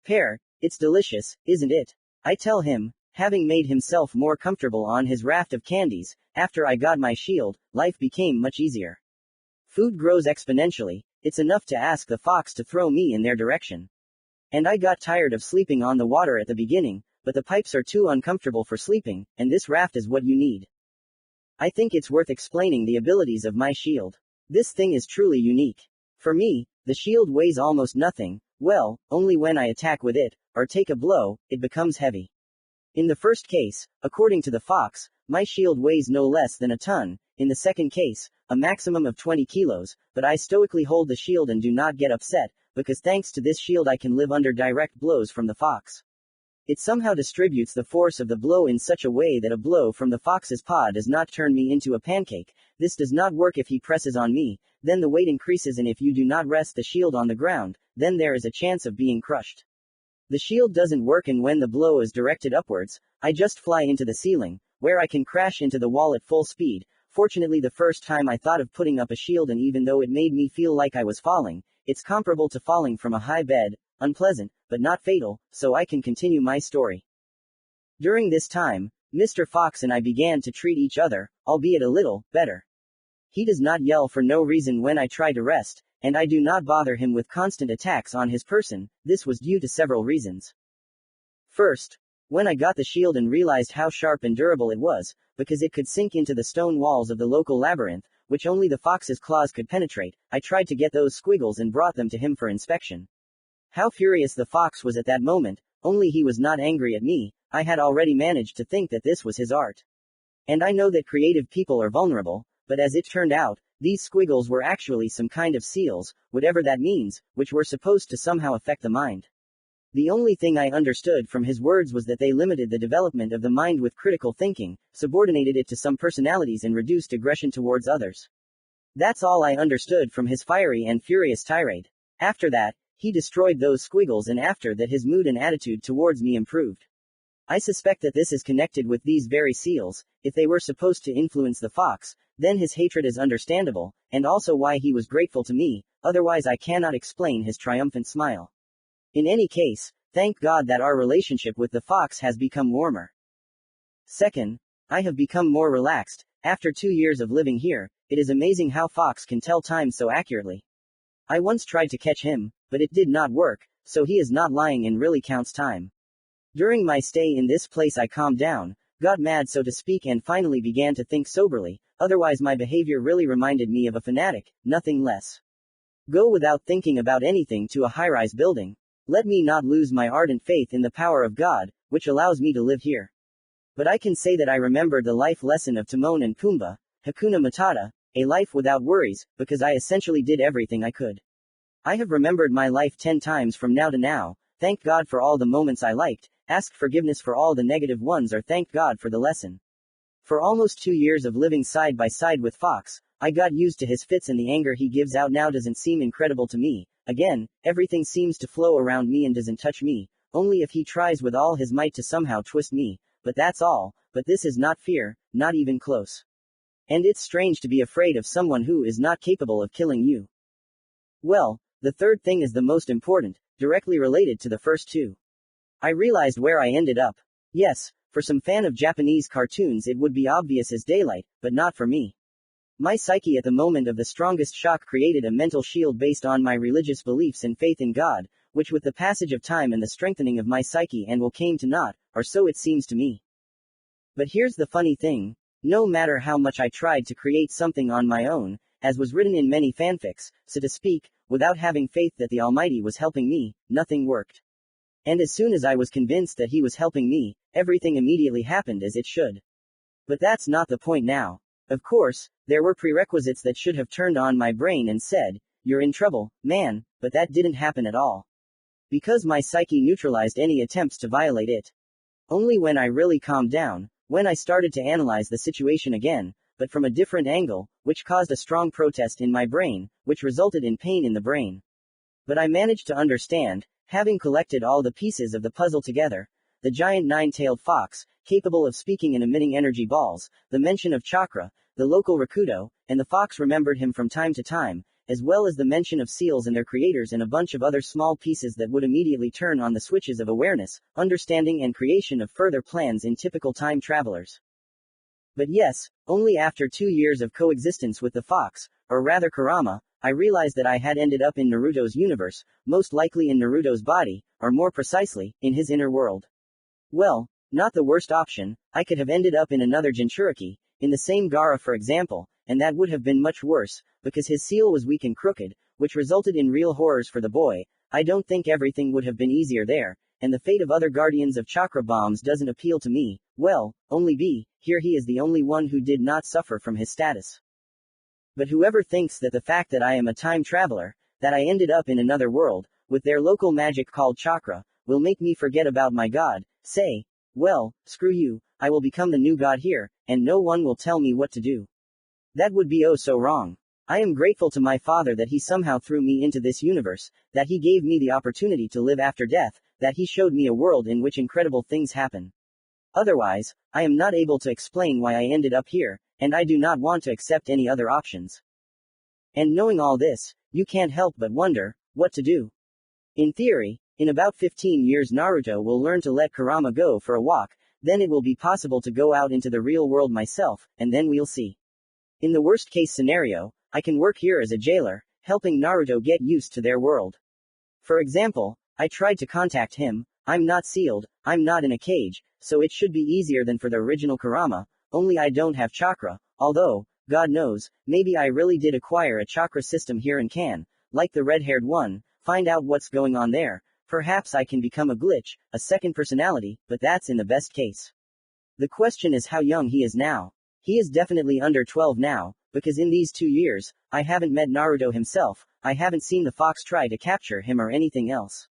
Pear. It's delicious, isn't it? I tell him, having made himself more comfortable on his raft of candies. After I got my shield, life became much easier. Food grows exponentially, it's enough to ask the fox to throw me in their direction. And I got tired of sleeping on the water at the beginning, but the pipes are too uncomfortable for sleeping, and this raft is what you need. I think it's worth explaining the abilities of my shield. This thing is truly unique. For me, the shield weighs almost nothing, well, only when I attack with it, or take a blow, it becomes heavy. In the first case, according to the fox, my shield weighs no less than a ton, in the second case, a maximum of 20 kilos, but I stoically hold the shield and do not get upset, because thanks to this shield I can live under direct blows from the fox. It somehow distributes the force of the blow in such a way that a blow from the fox's paw does not turn me into a pancake. This does not work if he presses on me, then the weight increases, and if you do not rest the shield on the ground, then there is a chance of being crushed. The shield doesn't work, and when the blow is directed upwards, I just fly into the ceiling, where I can crash into the wall at full speed. Fortunately, the first time I thought of putting up a shield, and even though it made me feel like I was falling, it's comparable to falling from a high bed, unpleasant, but not fatal, so I can continue my story. During this time, Mr. Fox and I began to treat each other, albeit a little, better. He does not yell for no reason when I try to rest, and I do not bother him with constant attacks on his person. This was due to several reasons. First, when I got the shield and realized how sharp and durable it was, because it could sink into the stone walls of the local labyrinth, which only the fox's claws could penetrate, I tried to get those squiggles and brought them to him for inspection. How furious the fox was at that moment, only he was not angry at me. I had already managed to think that this was his art. And I know that creative people are vulnerable, but as it turned out, these squiggles were actually some kind of seals, whatever that means, which were supposed to somehow affect the mind. The only thing I understood from his words was that they limited the development of the mind with critical thinking, subordinated it to some personalities, and reduced aggression towards others. That's all I understood from his fiery and furious tirade. After that, he destroyed those squiggles, and after that his mood and attitude towards me improved. I suspect that this is connected with these very seals. If they were supposed to influence the fox, then his hatred is understandable, and also why he was grateful to me, otherwise I cannot explain his triumphant smile. In any case, thank God that our relationship with the fox has become warmer. Second, I have become more relaxed. After 2 years of living here, it is amazing how fox can tell time so accurately. I once tried to catch him, but it did not work, so he is not lying and really counts time. During my stay in this place I calmed down, got mad so to speak, and finally began to think soberly. Otherwise my behavior really reminded me of a fanatic, nothing less. Go without thinking about anything to a high-rise building. Let me not lose my ardent faith in the power of God, which allows me to live here. But I can say that I remembered the life lesson of Timon and Pumbaa, Hakuna Matata, a life without worries, because I essentially did everything I could. I have remembered my life 10 times from now to now, thanked God for all the moments I liked, asked forgiveness for all the negative ones, or thanked God for the lesson. For almost 2 years of living side by side with Fox, I got used to his fits, and the anger he gives out now doesn't seem incredible to me. Again, everything seems to flow around me and doesn't touch me, only if he tries with all his might to somehow twist me, but that's all. But this is not fear, not even close. And it's strange to be afraid of someone who is not capable of killing you. Well, the third thing is the most important, directly related to the first two. I realized where I ended up. Yes, for some fan of Japanese cartoons it would be obvious as daylight, but not for me. My psyche at the moment of the strongest shock created a mental shield based on my religious beliefs and faith in God, which with the passage of time and the strengthening of my psyche and will came to naught, or so it seems to me. But here's the funny thing. No matter how much I tried to create something on my own, as was written in many fanfics, so to speak, without having faith that the Almighty was helping me, nothing worked. And as soon as I was convinced that He was helping me, everything immediately happened as it should. But that's not the point now. Of course, there were prerequisites that should have turned on my brain and said, "You're in trouble, man," but that didn't happen at all. Because my psyche neutralized any attempts to violate it. Only when I really calmed down, when I started to analyze the situation again, but from a different angle, which caused a strong protest in my brain, which resulted in pain in the brain. But I managed to understand, having collected all the pieces of the puzzle together, the giant 9-tailed fox, capable of speaking and emitting energy balls, the mention of chakra, the local Rakuto, and the fox remembered him from time to time, as well as the mention of seals and their creators and a bunch of other small pieces that would immediately turn on the switches of awareness, understanding and creation of further plans in typical time travelers. But yes, only after 2 years of coexistence with the fox, or rather Kurama, I realized that I had ended up in Naruto's universe, most likely in Naruto's body, or more precisely, in his inner world. Well, not the worst option. I could have ended up in another Jinchuriki, in the same Gaara for example, and that would have been much worse, because his seal was weak and crooked, which resulted in real horrors for the boy. I don't think everything would have been easier there, and the fate of other guardians of chakra bombs doesn't appeal to me. Well, only B, here he is the only one who did not suffer from his status. But whoever thinks that the fact that I am a time traveler, that I ended up in another world, with their local magic called chakra, will make me forget about my god, say, well, screw you, I will become the new god here, and no one will tell me what to do. That would be oh so wrong. I am grateful to my father that he somehow threw me into this universe, that he gave me the opportunity to live after death, that he showed me a world in which incredible things happen. Otherwise, I am not able to explain why I ended up here, and I do not want to accept any other options. And knowing all this, you can't help but wonder, what to do. In theory, in about 15 years Naruto will learn to let Kurama go for a walk, then it will be possible to go out into the real world myself, and then we'll see. In the worst case scenario, I can work here as a jailer, helping Naruto get used to their world. For example, I tried to contact him. I'm not sealed, I'm not in a cage, so it should be easier than for the original Kurama, only I don't have chakra, although, God knows, maybe I really did acquire a chakra system here and can, like the red-haired one, find out what's going on there. Perhaps I can become a glitch, a second personality, but that's in the best case. The question is how young he is now. He is definitely under 12 now, because in these 2 years, I haven't met Naruto himself, I haven't seen the fox try to capture him or anything else.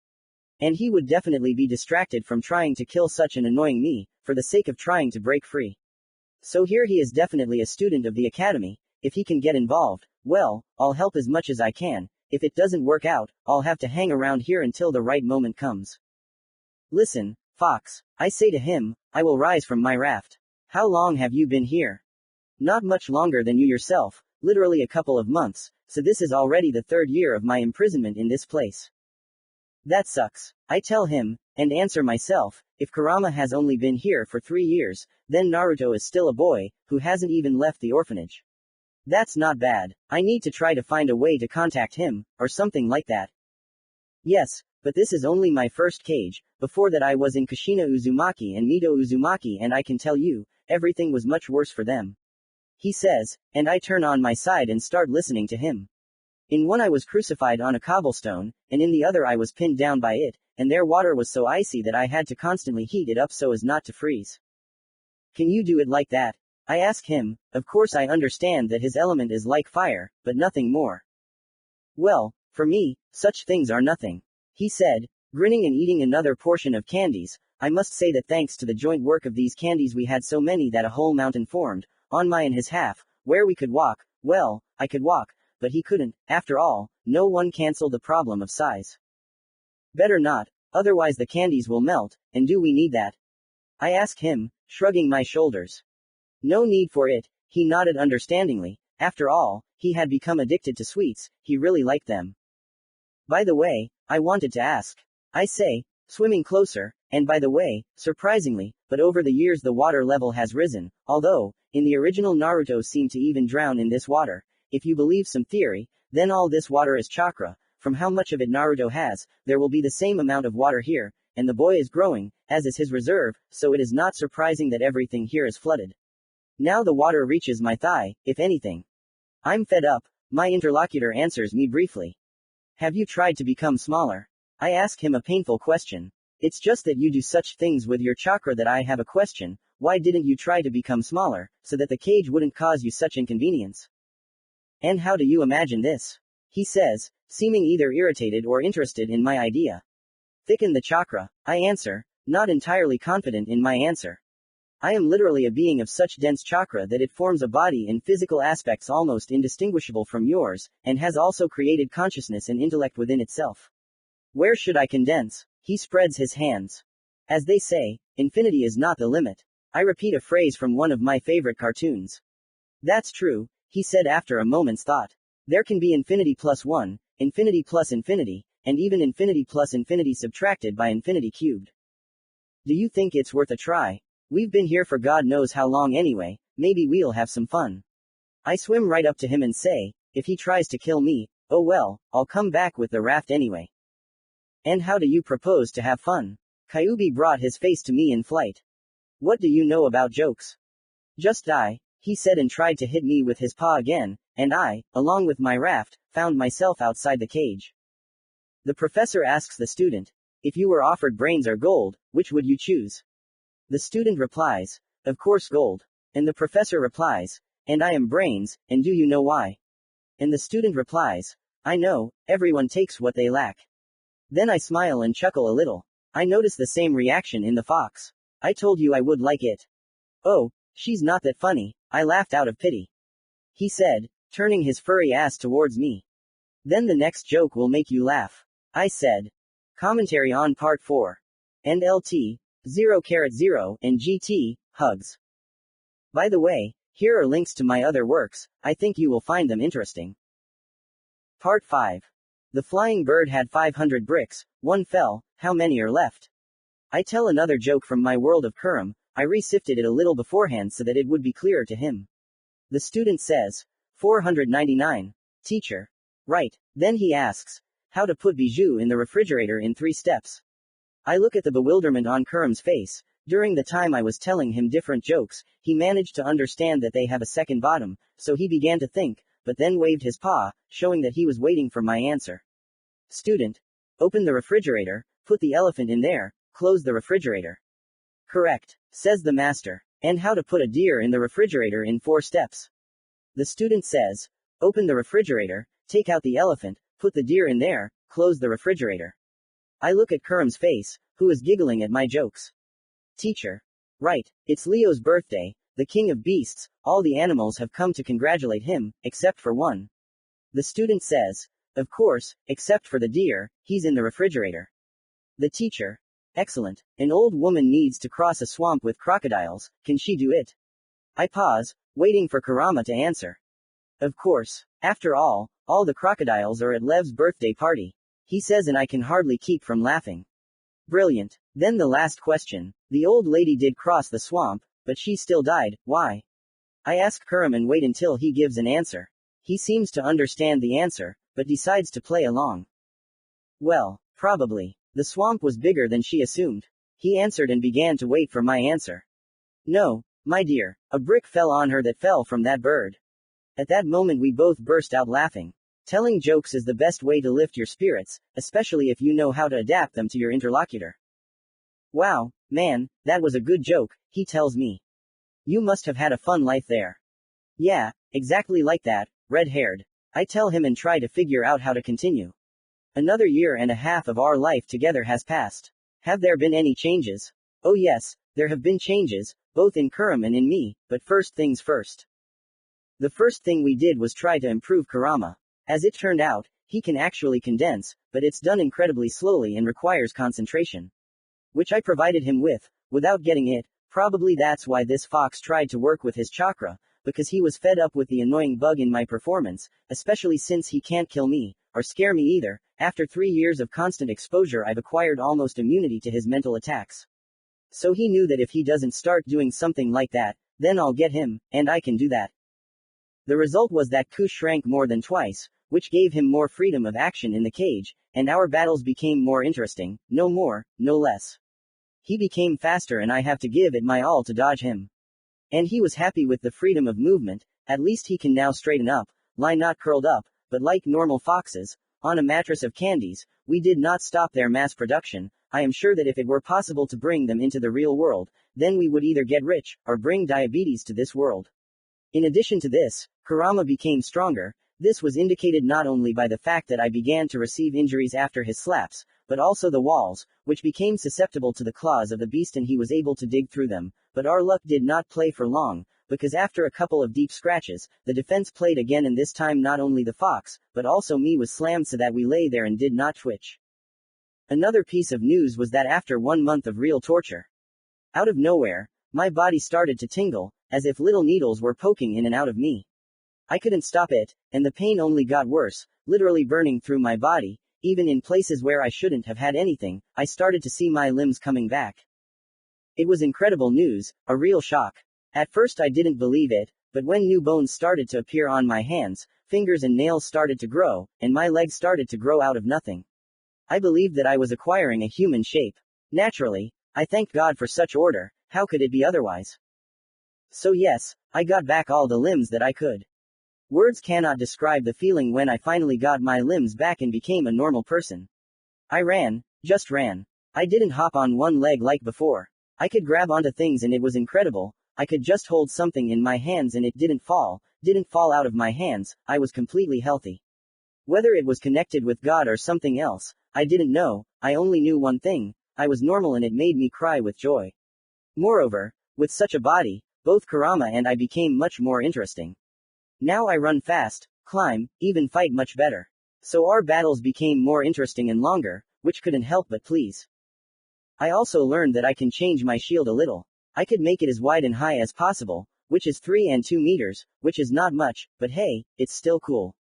And he would definitely be distracted from trying to kill such an annoying me, for the sake of trying to break free. So here he is definitely a student of the academy. If he can get involved, well, I'll help as much as I can. If it doesn't work out, I'll have to hang around here until the right moment comes. Listen, Fox, I say to him, I will rise from my raft. How long have you been here? Not much longer than you yourself, literally a couple of months, so this is already the 3rd year of my imprisonment in this place. That sucks, I tell him, and answer myself, if Kurama has only been here for 3 years, then Naruto is still a boy, who hasn't even left the orphanage. That's not bad. I need to try to find a way to contact him, or something like that. Yes, but this is only my first cage. Before that I was in Kushina Uzumaki and Mito Uzumaki, and I can tell you, everything was much worse for them. He says, and I turn on my side and start listening to him. In one I was crucified on a cobblestone, and in the other I was pinned down by it, and their water was so icy that I had to constantly heat it up so as not to freeze. Can you do it like that? I ask him. Of course I understand that his element is like fire, but nothing more. Well, for me, such things are nothing. He said, grinning and eating another portion of candies. I must say that thanks to the joint work of these candies we had so many that a whole mountain formed, on my and his half, where we could walk. Well, I could walk, but he couldn't. After all, no one canceled the problem of size. Better not, otherwise the candies will melt, and do we need that? I ask him, shrugging my shoulders. No need for it, he nodded understandingly. After all, he had become addicted to sweets, he really liked them. By the way, I wanted to ask. I say, swimming closer, and by the way, surprisingly, but over the years the water level has risen, although, in the original Naruto seemed to even drown in this water. If you believe some theory, then all this water is chakra. From how much of it Naruto has, there will be the same amount of water here, and the boy is growing, as is his reserve, so it is not surprising that everything here is flooded. Now the water reaches my thigh, if anything. I'm fed up, my interlocutor answers me briefly. Have you tried to become smaller? I ask him a painful question. It's just that you do such things with your chakra that I have a question. Why didn't you try to become smaller, so that the cage wouldn't cause you such inconvenience? And how do you imagine this? He says, seeming either irritated or interested in my idea. Thicken the chakra, I answer, not entirely confident in my answer. I am literally a being of such dense chakra that it forms a body in physical aspects almost indistinguishable from yours, and has also created consciousness and intellect within itself. Where should I condense? He spreads his hands. As they say, infinity is not the limit. I repeat a phrase from one of my favorite cartoons. That's true, he said after a moment's thought. There can be infinity plus 1, infinity plus infinity, and even infinity plus infinity subtracted by infinity cubed. Do you think it's worth a try? We've been here for God knows how long anyway, maybe we'll have some fun. I swim right up to him and say, if he tries to kill me, oh well, I'll come back with the raft anyway. And how do you propose to have fun? Kyuubi brought his face to me in flight. What do you know about jokes? Just die, he said and tried to hit me with his paw again, and I, along with my raft, found myself outside the cage. The professor asks the student, if you were offered brains or gold, which would you choose? The student replies, of course gold. And the professor replies, and I am brains, and do you know why? And the student replies, I know, everyone takes what they lack. Then I smile and chuckle a little. I notice the same reaction in the fox. I told you I would like it. Oh, she's not that funny, I laughed out of pity. He said, turning his furry ass towards me. Then the next joke will make you laugh. I said. Commentary on Part 4. And LT, 0,0, and GT, hugs. By the way, here are links to my other works, I think you will find them interesting. Part 5. The flying bird had 500 bricks, one fell, how many are left? I tell another joke from my world of Kurum, I re-sifted it a little beforehand so that it would be clearer to him. The student says, 499. Teacher. Right. Then he asks, how to put bijou in the refrigerator in 3 steps. I look at the bewilderment on Kurum's face. During the time I was telling him different jokes, he managed to understand that they have a second bottom, so he began to think, but then waved his paw, showing that he was waiting for my answer. Student. Open the refrigerator, put the elephant in there, close the refrigerator. Correct, says the master. And how to put a deer in the refrigerator in 4 steps. The student says, open the refrigerator, take out the elephant, put the deer in there, close the refrigerator. I look at Kurum's face, who is giggling at my jokes. Teacher. Right, it's Leo's birthday, the king of beasts, all the animals have come to congratulate him, except for one. The student says, of course, except for the deer, he's in the refrigerator. The teacher. Excellent, an old woman needs to cross a swamp with crocodiles, can she do it? I pause, waiting for Kurama to answer. Of course, after all the crocodiles are at Lev's birthday party. He says and I can hardly keep from laughing. Brilliant. Then the last question. The old lady did cross the swamp, but she still died, why? I ask Kurum and wait until he gives an answer. He seems to understand the answer, but decides to play along. Well, probably. The swamp was bigger than she assumed. He answered and began to wait for my answer. No, my dear, a brick fell on her that fell from that bird. At that moment we both burst out laughing. Telling jokes is the best way to lift your spirits, especially if you know how to adapt them to your interlocutor. Wow, man, that was a good joke, he tells me. You must have had a fun life there. Yeah, exactly like that, red-haired. I tell him and try to figure out how to continue. Another year and a half of our life together has passed. Have there been any changes? Oh yes, there have been changes, both in Kurum and in me, but first things first. The first thing we did was try to improve Kurama. As it turned out, he can actually condense, but it's done incredibly slowly and requires concentration. Which I provided him with, without getting it, probably that's why this fox tried to work with his chakra, because he was fed up with the annoying bug in my performance, especially since he can't kill me, or scare me either. After 3 years of constant exposure I've acquired almost immunity to his mental attacks. So he knew that if he doesn't start doing something like that, then I'll get him, and I can do that. The result was that Ku shrank more than twice, which gave him more freedom of action in the cage, and our battles became more interesting, no more, no less. He became faster and I have to give it my all to dodge him. And he was happy with the freedom of movement, at least he can now straighten up, lie not curled up, but like normal foxes, on a mattress of candies. We did not stop their mass production. I am sure that if it were possible to bring them into the real world, then we would either get rich, or bring diabetes to this world. In addition to this, Kurama became stronger. This was indicated not only by the fact that I began to receive injuries after his slaps, but also the walls, which became susceptible to the claws of the beast and he was able to dig through them. But our luck did not play for long, because after a couple of deep scratches, the defense played again and this time not only the fox, but also me was slammed so that we lay there and did not twitch. Another piece of news was that after 1 month of real torture, out of nowhere, my body started to tingle, as if little needles were poking in and out of me. I couldn't stop it, and the pain only got worse, literally burning through my body. Even in places where I shouldn't have had anything, I started to see my limbs coming back. It was incredible news, a real shock. At first I didn't believe it, but when new bones started to appear on my hands, fingers and nails started to grow, and my legs started to grow out of nothing. I believed that I was acquiring a human shape. Naturally, I thanked God for such order. How could it be otherwise? So yes, I got back all the limbs that I could. Words cannot describe the feeling when I finally got my limbs back and became a normal person. I ran, just ran. I didn't hop on one leg like before. I could grab onto things and it was incredible. I could just hold something in my hands and it didn't fall out of my hands. I was completely healthy. Whether it was connected with God or something else, I didn't know. I only knew one thing. I was normal and it made me cry with joy. Moreover, with such a body, both Kurama and I became much more interesting. Now I run fast, climb, even fight much better. So our battles became more interesting and longer, which couldn't help but please. I also learned that I can change my shield a little. I could make it as wide and high as possible, which is 3 and 2 meters, which is not much, but hey, it's still cool.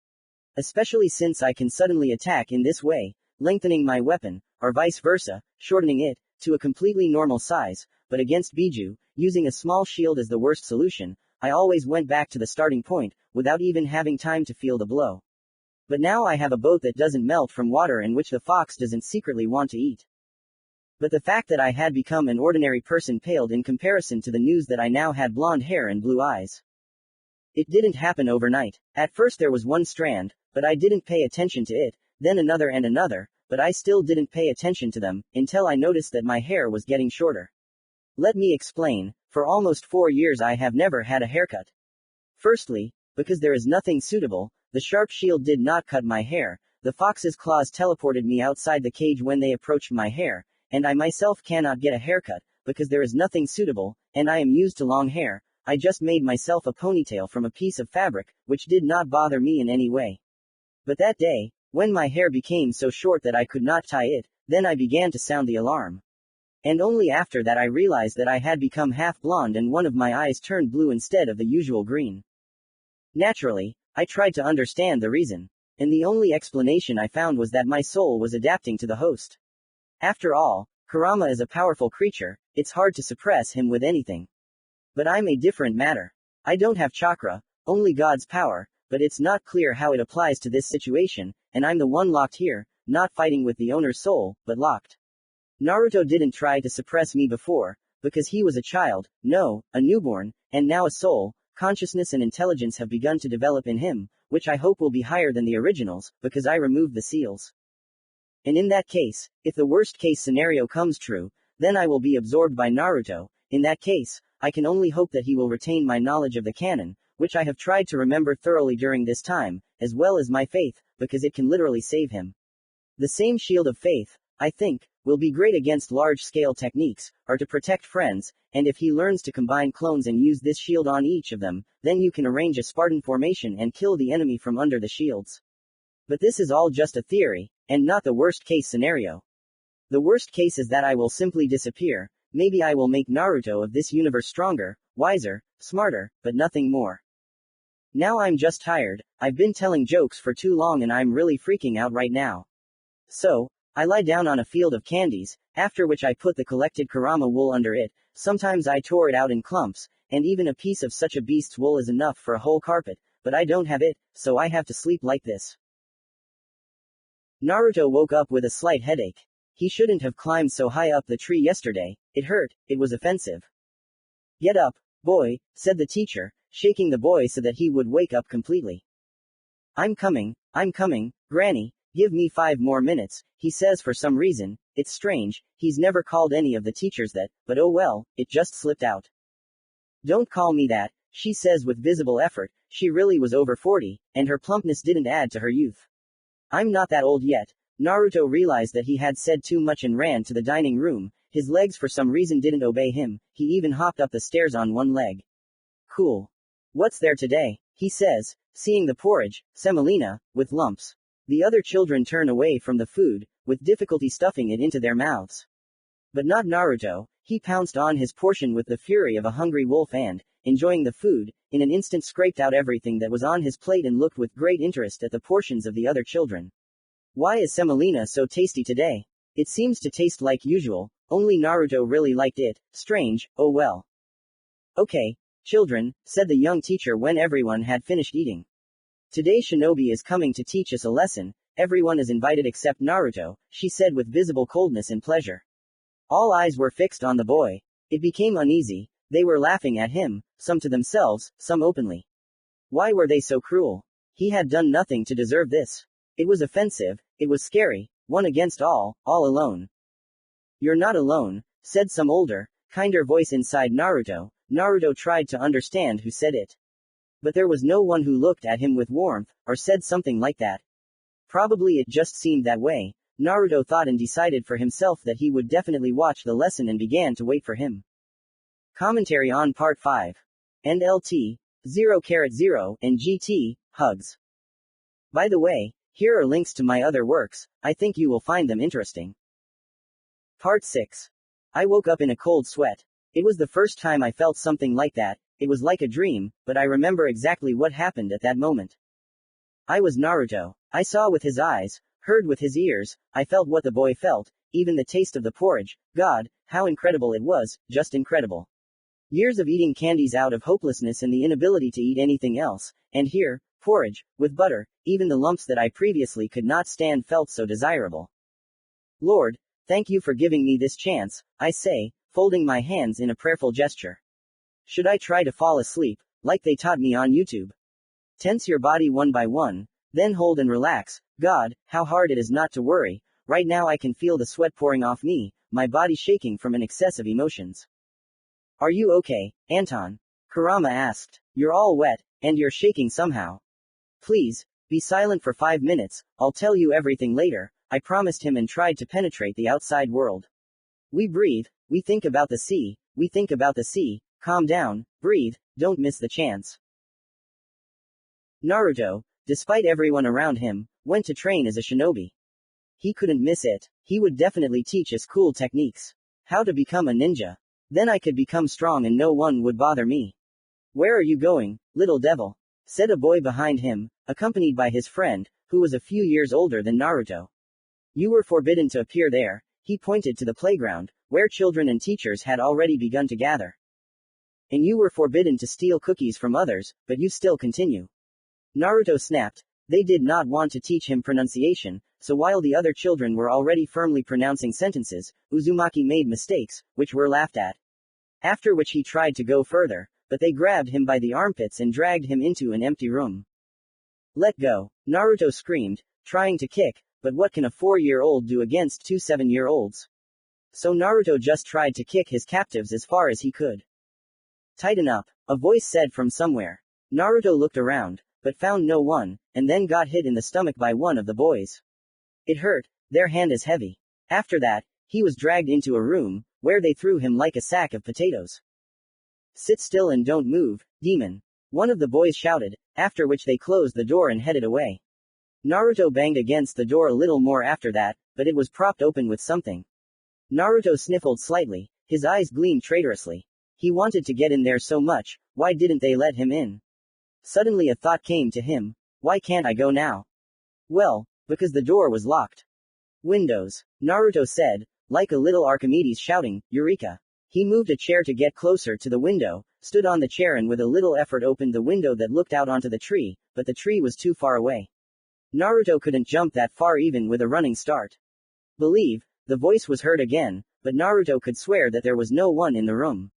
Especially since I can suddenly attack in this way, lengthening my weapon, or vice versa, shortening it, to a completely normal size, but against Biju, using a small shield as the worst solution, I always went back to the starting point, without even having time to feel the blow. But now I have a boat that doesn't melt from water and which the fox doesn't secretly want to eat. But the fact that I had become an ordinary person paled in comparison to the news that I now had blonde hair and blue eyes. It didn't happen overnight. At first there was one strand, but I didn't pay attention to it, then another and another, but I still didn't pay attention to them, until I noticed that my hair was getting shorter. Let me explain. For almost 4 years I have never had a haircut. Firstly, because there is nothing suitable, the sharp shield did not cut my hair, the fox's claws teleported me outside the cage when they approached my hair, and I myself cannot get a haircut, because there is nothing suitable, and I am used to long hair. I just made myself a ponytail from a piece of fabric, which did not bother me in any way. But that day, when my hair became so short that I could not tie it, then I began to sound the alarm. And only after that I realized that I had become half blonde and one of my eyes turned blue instead of the usual green. Naturally, I tried to understand the reason. And the only explanation I found was that my soul was adapting to the host. After all, Kurama is a powerful creature, it's hard to suppress him with anything. But I'm a different matter. I don't have chakra, only God's power, but it's not clear how it applies to this situation, and I'm the one locked here, not fighting with the owner's soul, but locked. Naruto didn't try to suppress me before, because he was a child, no, a newborn, and now a soul, consciousness and intelligence have begun to develop in him, which I hope will be higher than the originals, because I removed the seals. And in that case, if the worst case scenario comes true, then I will be absorbed by Naruto. In that case, I can only hope that he will retain my knowledge of the canon, which I have tried to remember thoroughly during this time, as well as my faith, because it can literally save him. The same shield of faith, I think, will be great against large-scale techniques, or to protect friends, and if he learns to combine clones and use this shield on each of them, then you can arrange a Spartan formation and kill the enemy from under the shields. But this is all just a theory, and not the worst-case scenario. The worst case is that I will simply disappear. Maybe I will make Naruto of this universe stronger, wiser, smarter, but nothing more. Now I'm just tired. I've been telling jokes for too long and I'm really freaking out right now. So, I lie down on a field of candies, after which I put the collected Kurama wool under it. Sometimes I tore it out in clumps, and even a piece of such a beast's wool is enough for a whole carpet, but I don't have it, so I have to sleep like this. Naruto woke up with a slight headache. He shouldn't have climbed so high up the tree yesterday. It hurt, it was offensive. Get up, boy, said the teacher, shaking the boy so that he would wake up completely. I'm coming, Granny, give me 5 more minutes, he says for some reason. It's strange, he's never called any of the teachers that, but oh well, it just slipped out. Don't call me that, she says with visible effort. She really was over 40, and her plumpness didn't add to her youth. I'm not that old yet. Naruto realized that he had said too much and ran to the dining room. His legs for some reason didn't obey him. He even hopped up the stairs on one leg. Cool. What's there today? He says, seeing the porridge, semolina, with lumps. The other children turn away from the food, with difficulty stuffing it into their mouths. But not Naruto. He pounced on his portion with the fury of a hungry wolf and, enjoying the food, in an instant scraped out everything that was on his plate and looked with great interest at the portions of the other children. Why is semolina so tasty today? It seems to taste like usual, only Naruto really liked it. Strange, oh well. Okay, children, said the young teacher when everyone had finished eating. Today Shinobi is coming to teach us a lesson. Everyone is invited except Naruto, she said with visible coldness and pleasure. All eyes were fixed on the boy. It became uneasy. They were laughing at him, some to themselves, some openly. Why were they so cruel? He had done nothing to deserve this. It was offensive, it was scary, one against all alone. You're not alone, said some older, kinder voice inside Naruto. Naruto tried to understand who said it. But there was no one who looked at him with warmth, or said something like that. Probably it just seemed that way. Naruto thought and decided for himself that he would definitely watch the lesson and began to wait for him. Commentary on Part 5. And LT, 0,0, and GT, hugs. By the way, here are links to my other works, I think you will find them interesting. Part 6. I woke up in a cold sweat. It was the first time I felt something like that. It was like a dream, but I remember exactly what happened at that moment. I was Naruto. I saw with his eyes, heard with his ears, I felt what the boy felt, even the taste of the porridge. God, how incredible it was, just incredible. Years of eating candies out of hopelessness and the inability to eat anything else, and here, porridge, with butter, even the lumps that I previously could not stand felt so desirable. Lord, thank you for giving me this chance, I say, folding my hands in a prayerful gesture. Should I try to fall asleep, like they taught me on YouTube? Tense your body one by one, then hold and relax. God, how hard it is not to worry. Right now I can feel the sweat pouring off me, my body shaking from an excess of emotions. Are you okay, Anton? Kurama asked. You're all wet, and you're shaking somehow. Please, be silent for 5 minutes, I'll tell you everything later, I promised him and tried to penetrate the outside world. We breathe, we think about the sea, we think about the sea, calm down, breathe, don't miss the chance. Naruto, despite everyone around him, went to train as a shinobi. He couldn't miss it. He would definitely teach us cool techniques. How to become a ninja. Then I could become strong and no one would bother me. Where are you going, little devil? Said a boy behind him, accompanied by his friend, who was a few years older than Naruto. You were forbidden to appear there. He pointed to the playground, where children and teachers had already begun to gather. And you were forbidden to steal cookies from others, but you still continue. Naruto snapped. They did not want to teach him pronunciation, so while the other children were already firmly pronouncing sentences, Uzumaki made mistakes, which were laughed at. After which he tried to go further, but they grabbed him by the armpits and dragged him into an empty room. Let go, Naruto screamed, trying to kick, but what can a 4-year-old do against 2 7-year-olds? So Naruto just tried to kick his captives as far as he could. Tighten up, a voice said from somewhere. Naruto looked around, but found no one, and then got hit in the stomach by one of the boys. It hurt, their hand is heavy. After that, he was dragged into a room, where they threw him like a sack of potatoes. Sit still and don't move, demon. One of the boys shouted, after which they closed the door and headed away. Naruto banged against the door a little more after that, but it was propped open with something. Naruto sniffled slightly, his eyes gleamed traitorously. He wanted to get in there so much, why didn't they let him in? Suddenly a thought came to him. Why can't I go now? Well, because the door was locked. Windows, Naruto said, like a little Archimedes shouting, Eureka! He moved a chair to get closer to the window, stood on the chair and with a little effort opened the window that looked out onto the tree, but the tree was too far away. Naruto couldn't jump that far even with a running start. Believe, the voice was heard again, but Naruto could swear that there was no one in the room.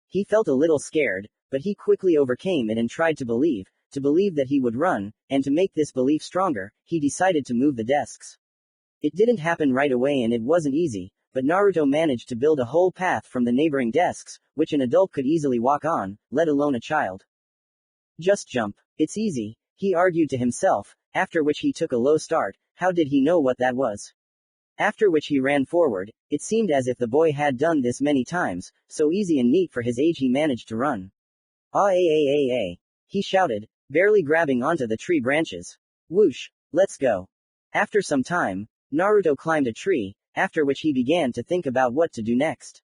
He felt a little scared, but he quickly overcame it and tried to believe that he would run, and to make this belief stronger, he decided to move the desks. It didn't happen right away and it wasn't easy, but Naruto managed to build a whole path from the neighboring desks, which an adult could easily walk on, let alone a child. Just jump. It's easy, he argued to himself, after which he took a low start. How did he know what that was? After which he ran forward. It seemed as if the boy had done this many times, so easy and neat for his age he managed to run. He shouted, barely grabbing onto the tree branches. Whoosh, let's go. After some time, Naruto climbed a tree, after which he began to think about what to do next.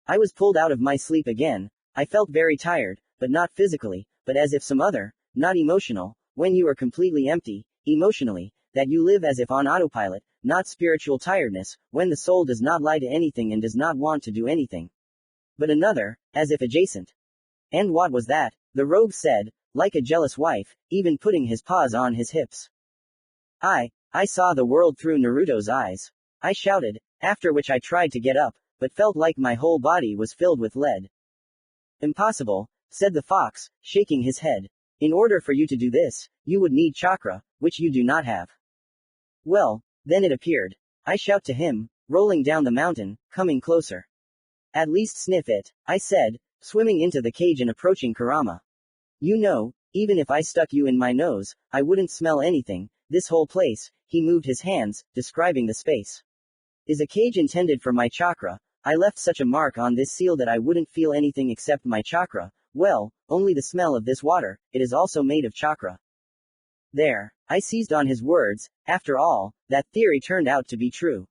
I was pulled out of my sleep again. I felt very tired, but not physically, but as if some other, not emotional, when you are completely empty, emotionally, that you live as if on autopilot, not spiritual tiredness, when the soul does not lie to anything and does not want to do anything. But another, as if adjacent. And what was that? The rogue said, like a jealous wife, even putting his paws on his hips. I saw the world through Naruto's eyes. I shouted, after which I tried to get up, but felt like my whole body was filled with lead. Impossible, said the fox, shaking his head. In order for you to do this, you would need chakra, which you do not have. Well, then it appeared. I shout to him, rolling down the mountain, coming closer. At least sniff it, I said, swimming into the cage and approaching Kurama. You know, even if I stuck you in my nose, I wouldn't smell anything. This whole place, he moved his hands, describing the space. Is a cage intended for my chakra? I left such a mark on this seal that I wouldn't feel anything except my chakra. Well, only the smell of this water, it is also made of chakra. There, I seized on his words. After all, that theory turned out to be true.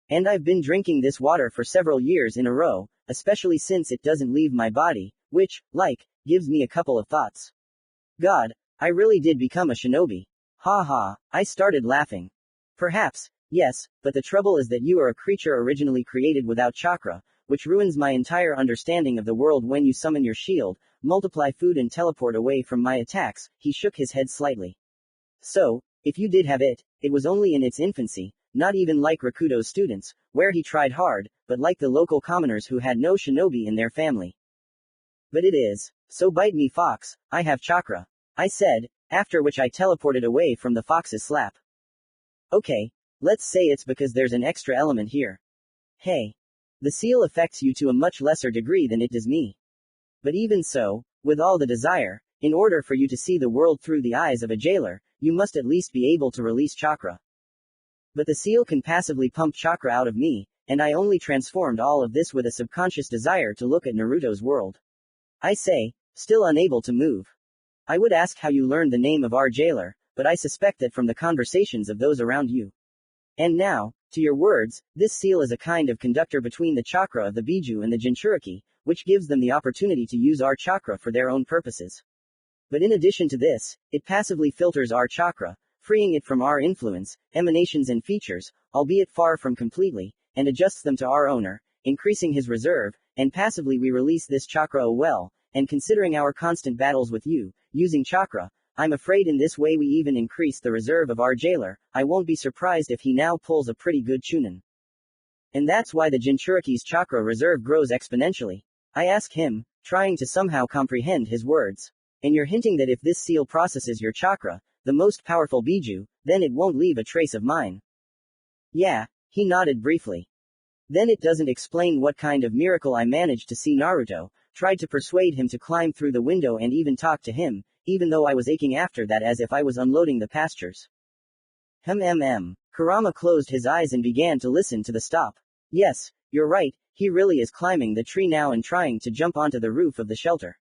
And I've been drinking this water for several years in a row, especially since it doesn't leave my body, which, gives me a couple of thoughts. God, I really did become a shinobi. Ha ha, I started laughing. Perhaps, yes, but the trouble is that you are a creature originally created without chakra, which ruins my entire understanding of the world. When you summon your shield, multiply food and teleport away from my attacks, he shook his head slightly. So, if you did have it, it was only in its infancy, not even like Rakudo's students, where he tried hard, but like the local commoners who had no shinobi in their family. But it is. So bite me, fox, I have chakra, I said, after which I teleported away from the fox's slap. Okay, let's say it's because there's an extra element here. Hey. The seal affects you to a much lesser degree than it does me. But even so, with all the desire, in order for you to see the world through the eyes of a jailer, you must at least be able to release chakra. But the seal can passively pump chakra out of me, and I only transformed all of this with a subconscious desire to look at Naruto's world. I say, still unable to move. I would ask how you learned the name of our jailer, but I suspect that from the conversations of those around you. And now, to your words, this seal is a kind of conductor between the chakra of the Biju and the Jinchuriki, which gives them the opportunity to use our chakra for their own purposes. But in addition to this, it passively filters our chakra, freeing it from our influence, emanations and features, albeit far from completely, and adjusts them to our owner, increasing his reserve, and passively we release this chakra. Oh well, and considering our constant battles with you, using chakra, I'm afraid in this way we even increase the reserve of our jailer. I won't be surprised if he now pulls a pretty good chunin. And that's why the Jinchuriki's chakra reserve grows exponentially. I ask him, trying to somehow comprehend his words. And you're hinting that if this seal processes your chakra, the most powerful Biju, then it won't leave a trace of mine. Yeah, he nodded briefly. Then it doesn't explain what kind of miracle I managed to see Naruto, tried to persuade him to climb through the window and even talk to him, even though I was aching after that as if I was unloading the pastures. Kurama closed his eyes and began to listen to the stop. Yes, you're right, he really is climbing the tree now and trying to jump onto the roof of the shelter.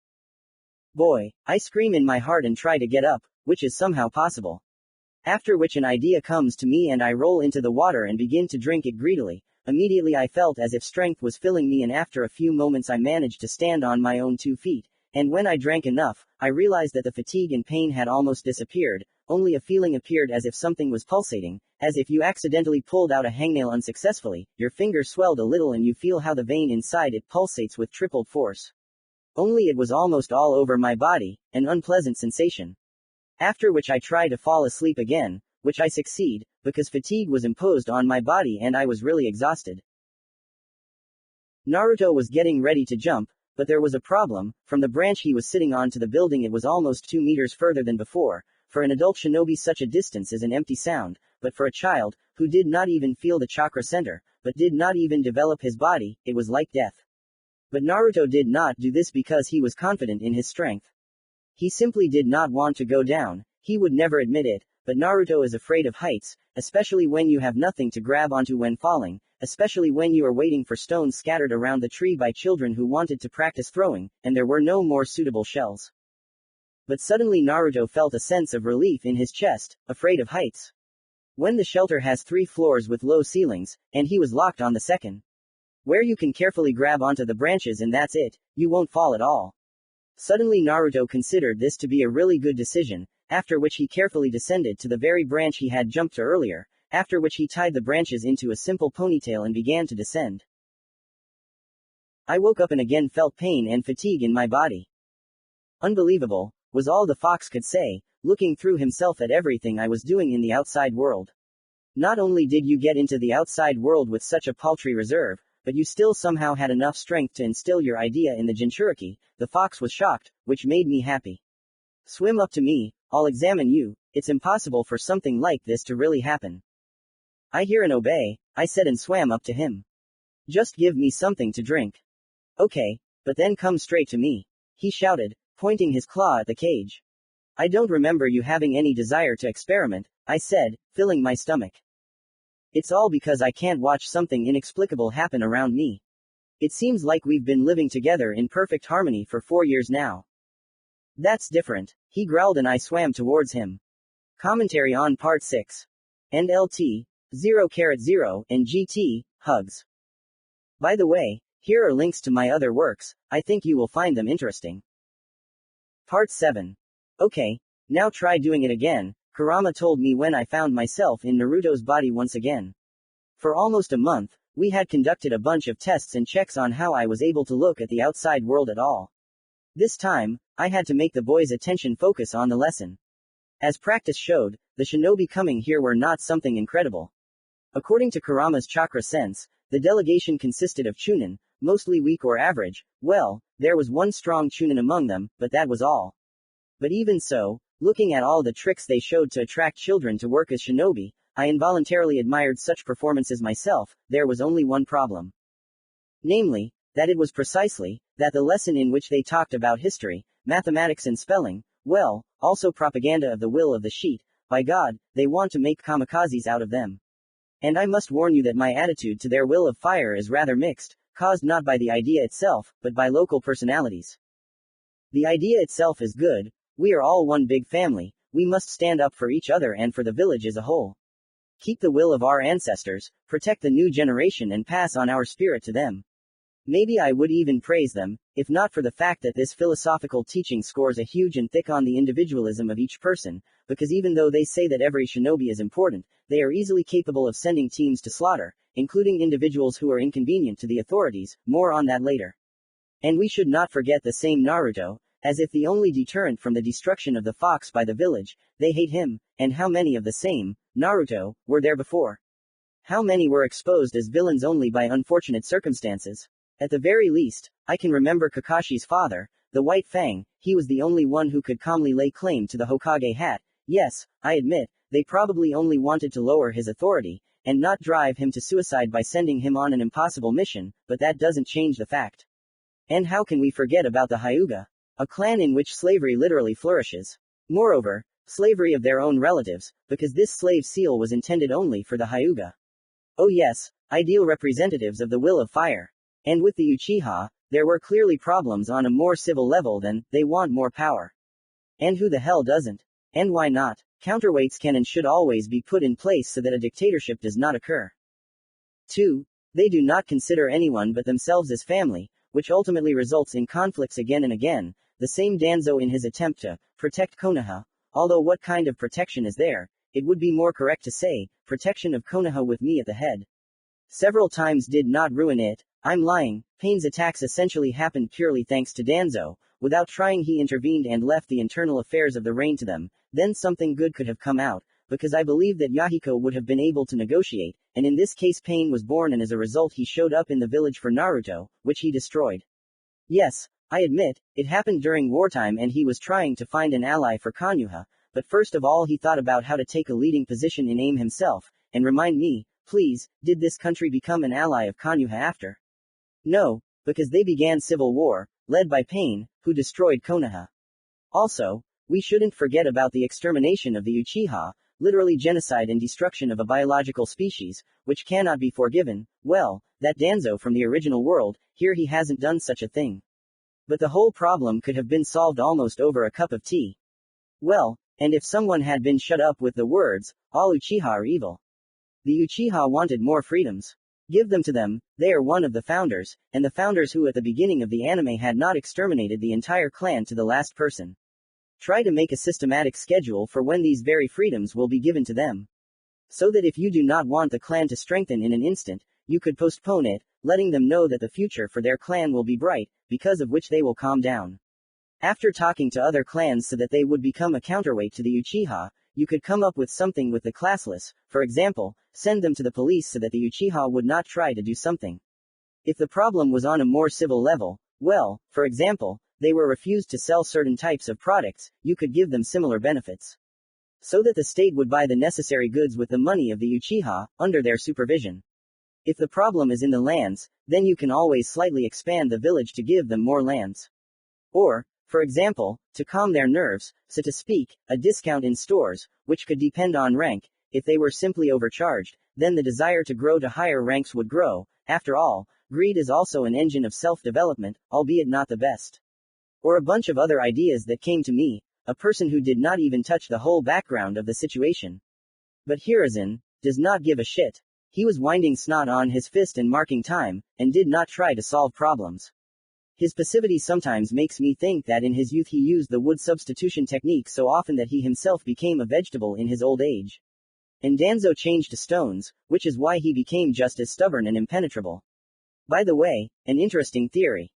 Boy, I scream in my heart and try to get up, which is somehow possible. After which an idea comes to me and I roll into the water and begin to drink it greedily. Immediately I felt as if strength was filling me, and after a few moments I managed to stand on my own 2 feet, and when I drank enough, I realized that the fatigue and pain had almost disappeared, only a feeling appeared as if something was pulsating, as if you accidentally pulled out a hangnail unsuccessfully, your finger swelled a little and you feel how the vein inside it pulsates with tripled force. Only it was almost all over my body, an unpleasant sensation. After which I try to fall asleep again, which I succeed, because fatigue was imposed on my body and I was really exhausted. Naruto was getting ready to jump, but there was a problem. From the branch he was sitting on to the building it was almost 2 meters further than before. For an adult shinobi such a distance is an empty sound, but for a child, who did not even feel the chakra center, but did not even develop his body, it was like death. But Naruto did not do this because he was confident in his strength. He simply did not want to go down. He would never admit it, but Naruto is afraid of heights, especially when you have nothing to grab onto when falling, especially when you are waiting for stones scattered around the tree by children who wanted to practice throwing, and there were no more suitable shells. But suddenly Naruto felt a sense of relief in his chest, afraid of heights. When the shelter has 3 floors with low ceilings, and he was locked on the second. where you can carefully grab onto the branches and that's it, you won't fall at all. Suddenly Naruto considered this to be a really good decision, after which he carefully descended to the very branch he had jumped to earlier, after which he tied the branches into a simple ponytail and began to descend. I woke up and again felt pain and fatigue in my body. Unbelievable, was all the fox could say, looking through himself at everything I was doing in the outside world. Not only did you get into the outside world with such a paltry reserve, but you still somehow had enough strength to instill your idea in the Jinchuriki. The fox was shocked, which made me happy. Swim up to me, I'll examine you, it's impossible for something like this to really happen. I hear and obey, I said and swam up to him. Just give me something to drink. Okay, but then come straight to me, he shouted, pointing his claw at the cage. I don't remember you having any desire to experiment, I said, filling my stomach. It's all because I can't watch something inexplicable happen around me. It seems like we've been living together in perfect harmony for 4 years now. That's different, he growled and I swam towards him. Commentary on Part 6. And LT, 0,0, and GT, hugs. By the way, here are links to my other works, I think you will find them interesting. Part 7. Okay, now try doing it again, Kurama told me when I found myself in Naruto's body once again. For almost a month, we had conducted a bunch of tests and checks on how I was able to look at the outside world at all. This time, I had to make the boys' attention focus on the lesson. As practice showed, the shinobi coming here were not something incredible. According to Kurama's chakra sense, the delegation consisted of chunin, mostly weak or average. Well, there was one strong chunin among them, but that was all. But even so, looking at all the tricks they showed to attract children to work as shinobi, I involuntarily admired such performances myself. There was only one problem. Namely, that it was precisely that the lesson in which they talked about history, mathematics and spelling, well, also propaganda of the will of the sheet, by God, they want to make kamikazes out of them. And I must warn you that my attitude to their will of fire is rather mixed, caused not by the idea itself, but by local personalities. The idea itself is good, we are all one big family, we must stand up for each other and for the village as a whole. Keep the will of our ancestors, protect the new generation and pass on our spirit to them. Maybe I would even praise them, if not for the fact that this philosophical teaching scores a huge and thick on the individualism of each person, because even though they say that every shinobi is important, they are easily capable of sending teams to slaughter, including individuals who are inconvenient to the authorities, more on that later. And we should not forget the same Naruto, as if the only deterrent from the destruction of the fox by the village, they hate him, and how many of the same, Naruto, were there before? How many were exposed as villains only by unfortunate circumstances? At the very least, I can remember Kakashi's father, the White Fang, he was the only one who could calmly lay claim to the Hokage hat. Yes, I admit, they probably only wanted to lower his authority, and not drive him to suicide by sending him on an impossible mission, but that doesn't change the fact. And how can we forget about the Hyuga? A clan in which slavery literally flourishes. Moreover, slavery of their own relatives, because this slave seal was intended only for the Hyuga. Oh yes, ideal representatives of the will of fire. And with the Uchiha, there were clearly problems on a more civil level than, they want more power. And who the hell doesn't? And why not? Counterweights can and should always be put in place so that a dictatorship does not occur. 2. They do not consider anyone but themselves as family, which ultimately results in conflicts again and again. The same Danzo in his attempt to protect Konoha, although what kind of protection is there? It would be more correct to say, protection of Konoha with me at the head. Several times did not ruin it. I'm lying. Pain's attacks essentially happened purely thanks to Danzo. Without trying he intervened and left the internal affairs of the reign to them. Then something good could have come out, because I believe that Yahiko would have been able to negotiate, and in this case Pain was born and as a result he showed up in the village for Naruto, which he destroyed. Yes, I admit, it happened during wartime and he was trying to find an ally for Konoha, but first of all he thought about how to take a leading position in AIM himself, and remind me, please, did this country become an ally of Konoha after? No, because they began civil war, led by Pain, who destroyed Konoha. Also, we shouldn't forget about the extermination of the Uchiha, literally genocide and destruction of a biological species, which cannot be forgiven. Well, that Danzo from the original world, here he hasn't done such a thing. But the whole problem could have been solved almost over a cup of tea. Well, and if someone had been shut up with the words, all Uchiha are evil. The Uchiha wanted more freedoms. Give them to them, they are one of the founders, and the founders who at the beginning of the anime had not exterminated the entire clan to the last person. Try to make a systematic schedule for when these very freedoms will be given to them. So that if you do not want the clan to strengthen in an instant, you could postpone it, letting them know that the future for their clan will be bright, because of which they will calm down. After talking to other clans so that they would become a counterweight to the Uchiha, you could come up with something with the classless, for example, send them to the police so that the Uchiha would not try to do something. If the problem was on a more civil level, well, for example, they were refused to sell certain types of products, you could give them similar benefits. So that the state would buy the necessary goods with the money of the Uchiha, under their supervision. If the problem is in the lands, then you can always slightly expand the village to give them more lands. Or, for example, to calm their nerves, so to speak, a discount in stores, which could depend on rank. If they were simply overcharged, then the desire to grow to higher ranks would grow. After all, greed is also an engine of self-development, albeit not the best. Or a bunch of other ideas that came to me, a person who did not even touch the whole background of the situation. But Hiruzen does not give a shit. He was winding snot on his fist and marking time, and did not try to solve problems. His passivity sometimes makes me think that in his youth he used the wood substitution technique so often that he himself became a vegetable in his old age. And Danzo changed to stones, which is why he became just as stubborn and impenetrable. By the way, an interesting theory.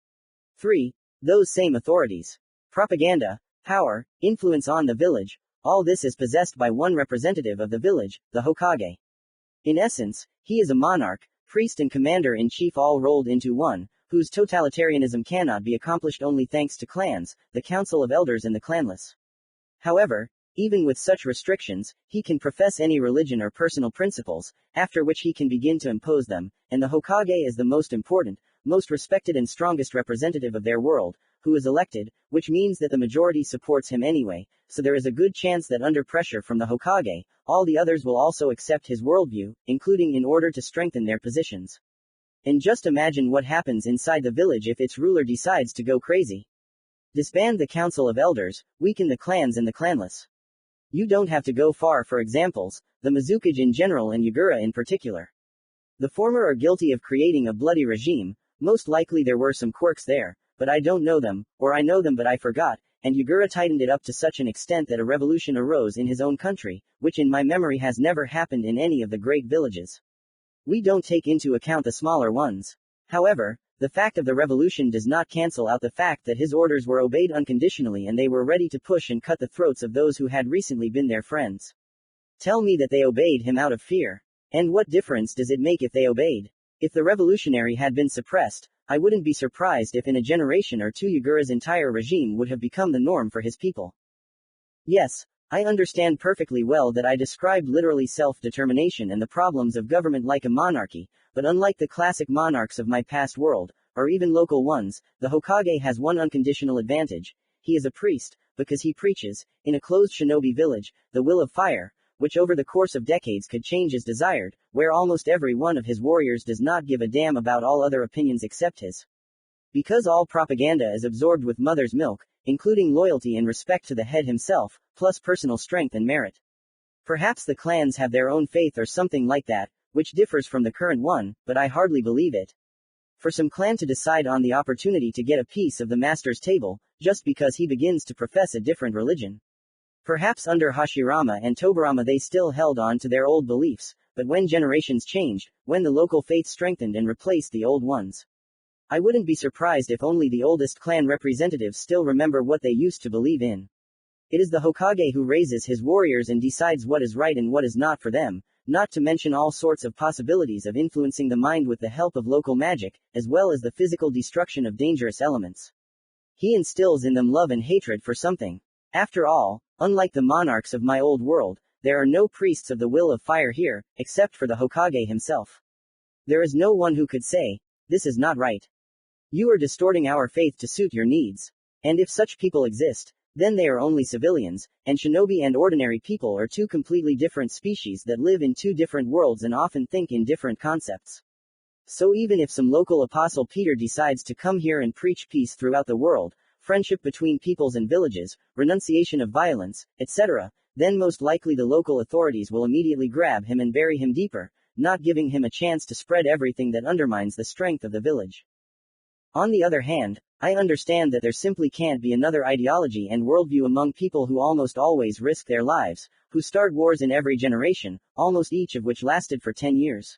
3. Those same authorities. Propaganda, power, influence on the village, all this is possessed by one representative of the village, the Hokage. In essence, he is a monarch, priest and commander-in-chief all rolled into one, whose totalitarianism cannot be accomplished only thanks to clans, the council of elders and the clanless. However, even with such restrictions, he can profess any religion or personal principles, after which he can begin to impose them, and the Hokage is the most important, most respected and strongest representative of their world, who is elected, which means that the majority supports him anyway, so there is a good chance that under pressure from the Hokage, all the others will also accept his worldview, including in order to strengthen their positions. And just imagine what happens inside the village if its ruler decides to go crazy. Disband the council of elders, weaken the clans and the clanless. You don't have to go far for examples, the Mizukage in general and Yagura in particular. The former are guilty of creating a bloody regime, most likely there were some quirks there, but I don't know them, or I know them but I forgot, and Yagura tightened it up to such an extent that a revolution arose in his own country, which in my memory has never happened in any of the great villages. We don't take into account the smaller ones. However, the fact of the revolution does not cancel out the fact that his orders were obeyed unconditionally and they were ready to push and cut the throats of those who had recently been their friends. Tell me that they obeyed him out of fear. And what difference does it make if they obeyed? If the revolutionary had been suppressed, I wouldn't be surprised if in a generation or two Yagura's entire regime would have become the norm for his people. Yes, I understand perfectly well that I described literally self-determination and the problems of government like a monarchy, but unlike the classic monarchs of my past world, or even local ones, the Hokage has one unconditional advantage. He is a priest, because he preaches, in a closed shinobi village, the will of fire, which over the course of decades could change as desired, where almost every one of his warriors does not give a damn about all other opinions except his. Because all propaganda is absorbed with mother's milk, including loyalty and respect to the head himself, plus personal strength and merit. Perhaps the clans have their own faith or something like that, which differs from the current one, but I hardly believe it. For some clan to decide on the opportunity to get a piece of the master's table, just because he begins to profess a different religion. Perhaps under Hashirama and Tobirama they still held on to their old beliefs, but when generations changed, when the local faith strengthened and replaced the old ones, I wouldn't be surprised if only the oldest clan representatives still remember what they used to believe in. It is the Hokage who raises his warriors and decides what is right and what is not for them, not to mention all sorts of possibilities of influencing the mind with the help of local magic, as well as the physical destruction of dangerous elements. He instills in them love and hatred for something. After all, unlike the monarchs of my old world, there are no priests of the will of fire here, except for the Hokage himself. There is no one who could say, "This is not right. You are distorting our faith to suit your needs." And if such people exist, then they are only civilians, and shinobi and ordinary people are two completely different species that live in two different worlds and often think in different concepts. So even if some local apostle Peter decides to come here and preach peace throughout the world, friendship between peoples and villages, renunciation of violence, etc., then most likely the local authorities will immediately grab him and bury him deeper, not giving him a chance to spread everything that undermines the strength of the village. On the other hand, I understand that there simply can't be another ideology and worldview among people who almost always risk their lives, who start wars in every generation, almost each of which lasted for 10 years.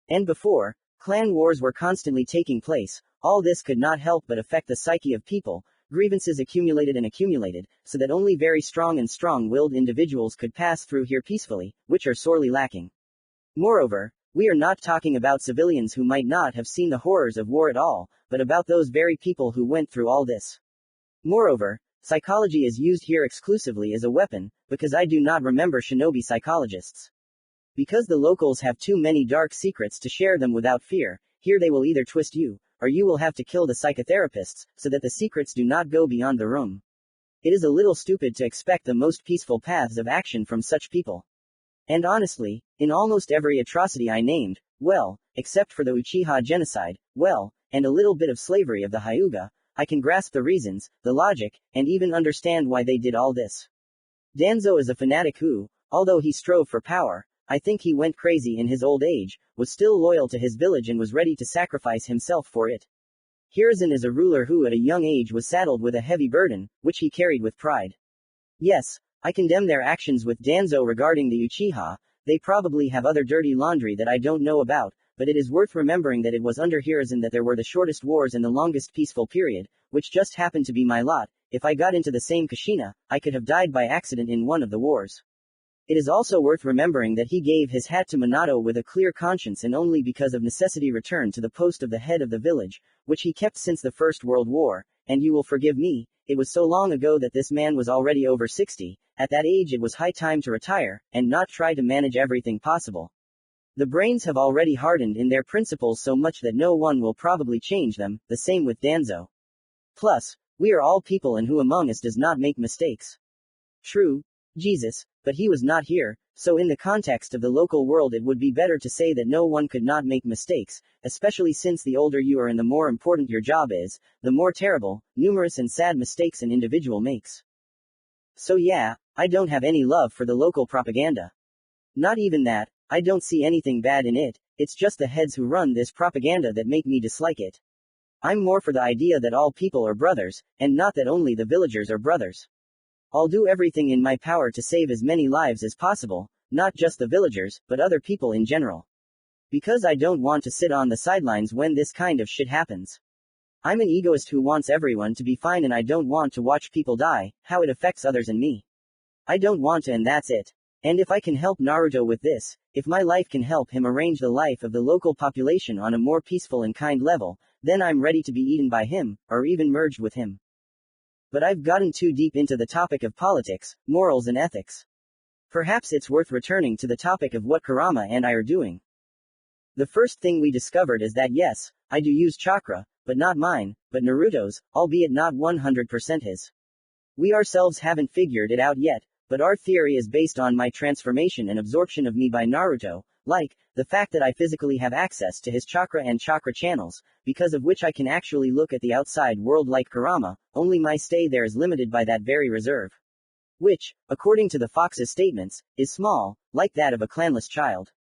And before, clan wars were constantly taking place. All this could not help but affect the psyche of people. Grievances accumulated and accumulated, so that only very strong and strong-willed individuals could pass through here peacefully, which are sorely lacking. Moreover, we are not talking about civilians who might not have seen the horrors of war at all, but about those very people who went through all this. Moreover, psychology is used here exclusively as a weapon, because I do not remember shinobi psychologists. Because the locals have too many dark secrets to share them without fear, here they will either twist you, or you will have to kill the psychotherapists, so that the secrets do not go beyond the room. It is a little stupid to expect the most peaceful paths of action from such people. And honestly, in almost every atrocity I named, well, except for the Uchiha genocide, well, and a little bit of slavery of the Hyuga, I can grasp the reasons, the logic, and even understand why they did all this. Danzo is a fanatic who, although he strove for power, I think he went crazy in his old age, was still loyal to his village and was ready to sacrifice himself for it. Hiruzen is a ruler who at a young age was saddled with a heavy burden, which he carried with pride. Yes, I condemn their actions with Danzo regarding the Uchiha. They probably have other dirty laundry that I don't know about, but it is worth remembering that it was under Hiruzen that there were the shortest wars and the longest peaceful period, which just happened to be my lot. If I got into the same Kushina, I could have died by accident in one of the wars. It is also worth remembering that he gave his hat to Minato with a clear conscience and only because of necessity returned to the post of the head of the village, which he kept since the First World War, and you will forgive me, it was so long ago that this man was already over 60, at that age it was high time to retire, and not try to manage everything possible. The brains have already hardened in their principles so much that no one will probably change them, the same with Danzo. Plus, we are all people and who among us does not make mistakes? True, Jesus, but he was not here, so in the context of the local world it would be better to say that no one could not make mistakes, especially since the older you are and the more important your job is, the more terrible, numerous and sad mistakes an individual makes. So yeah, I don't have any love for the local propaganda. Not even that, I don't see anything bad in it, it's just the heads who run this propaganda that make me dislike it. I'm more for the idea that all people are brothers, and not that only the villagers are brothers. I'll do everything in my power to save as many lives as possible, not just the villagers, but other people in general. Because I don't want to sit on the sidelines when this kind of shit happens. I'm an egoist who wants everyone to be fine and I don't want to watch people die, how it affects others and me. I don't want to and that's it. And if I can help Naruto with this, if my life can help him arrange the life of the local population on a more peaceful and kind level, then I'm ready to be eaten by him, or even merged with him. But I've gotten too deep into the topic of politics, morals and ethics. Perhaps it's worth returning to the topic of what Kurama and I are doing. The first thing we discovered is that yes, I do use chakra, but not mine, but Naruto's, albeit not 100% his. We ourselves haven't figured it out yet, but our theory is based on my transformation and absorption of me by Naruto, like, the fact that I physically have access to his chakra and chakra channels, because of which I can actually look at the outside world like Kurama, only my stay there is limited by that very reserve. Which, according to the fox's statements, is small, like that of a clanless child.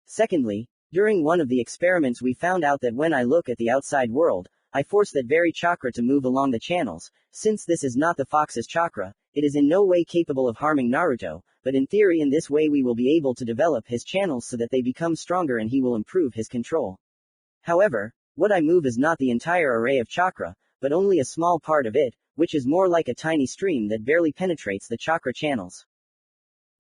Secondly, during one of the experiments we found out that when I look at the outside world, I force that very chakra to move along the channels. Since this is not the fox's chakra, it is in no way capable of harming Naruto, but in theory in this way we will be able to develop his channels so that they become stronger and he will improve his control. However, what I move is not the entire array of chakra, but only a small part of it, which is more like a tiny stream that barely penetrates the chakra channels.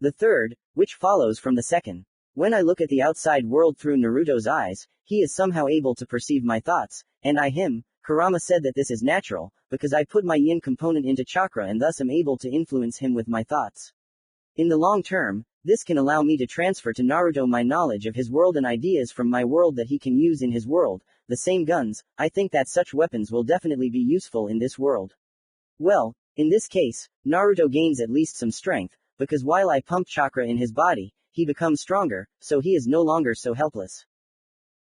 The third, which follows from the second. When I look at the outside world through Naruto's eyes, he is somehow able to perceive my thoughts, and I him. Kurama said that this is natural, because I put my yin component into chakra and thus am able to influence him with my thoughts. In the long term, this can allow me to transfer to Naruto my knowledge of his world and ideas from my world that he can use in his world, the same guns. I think that such weapons will definitely be useful in this world. Well, in this case, Naruto gains at least some strength, because while I pump chakra in his body, he becomes stronger, so he is no longer so helpless.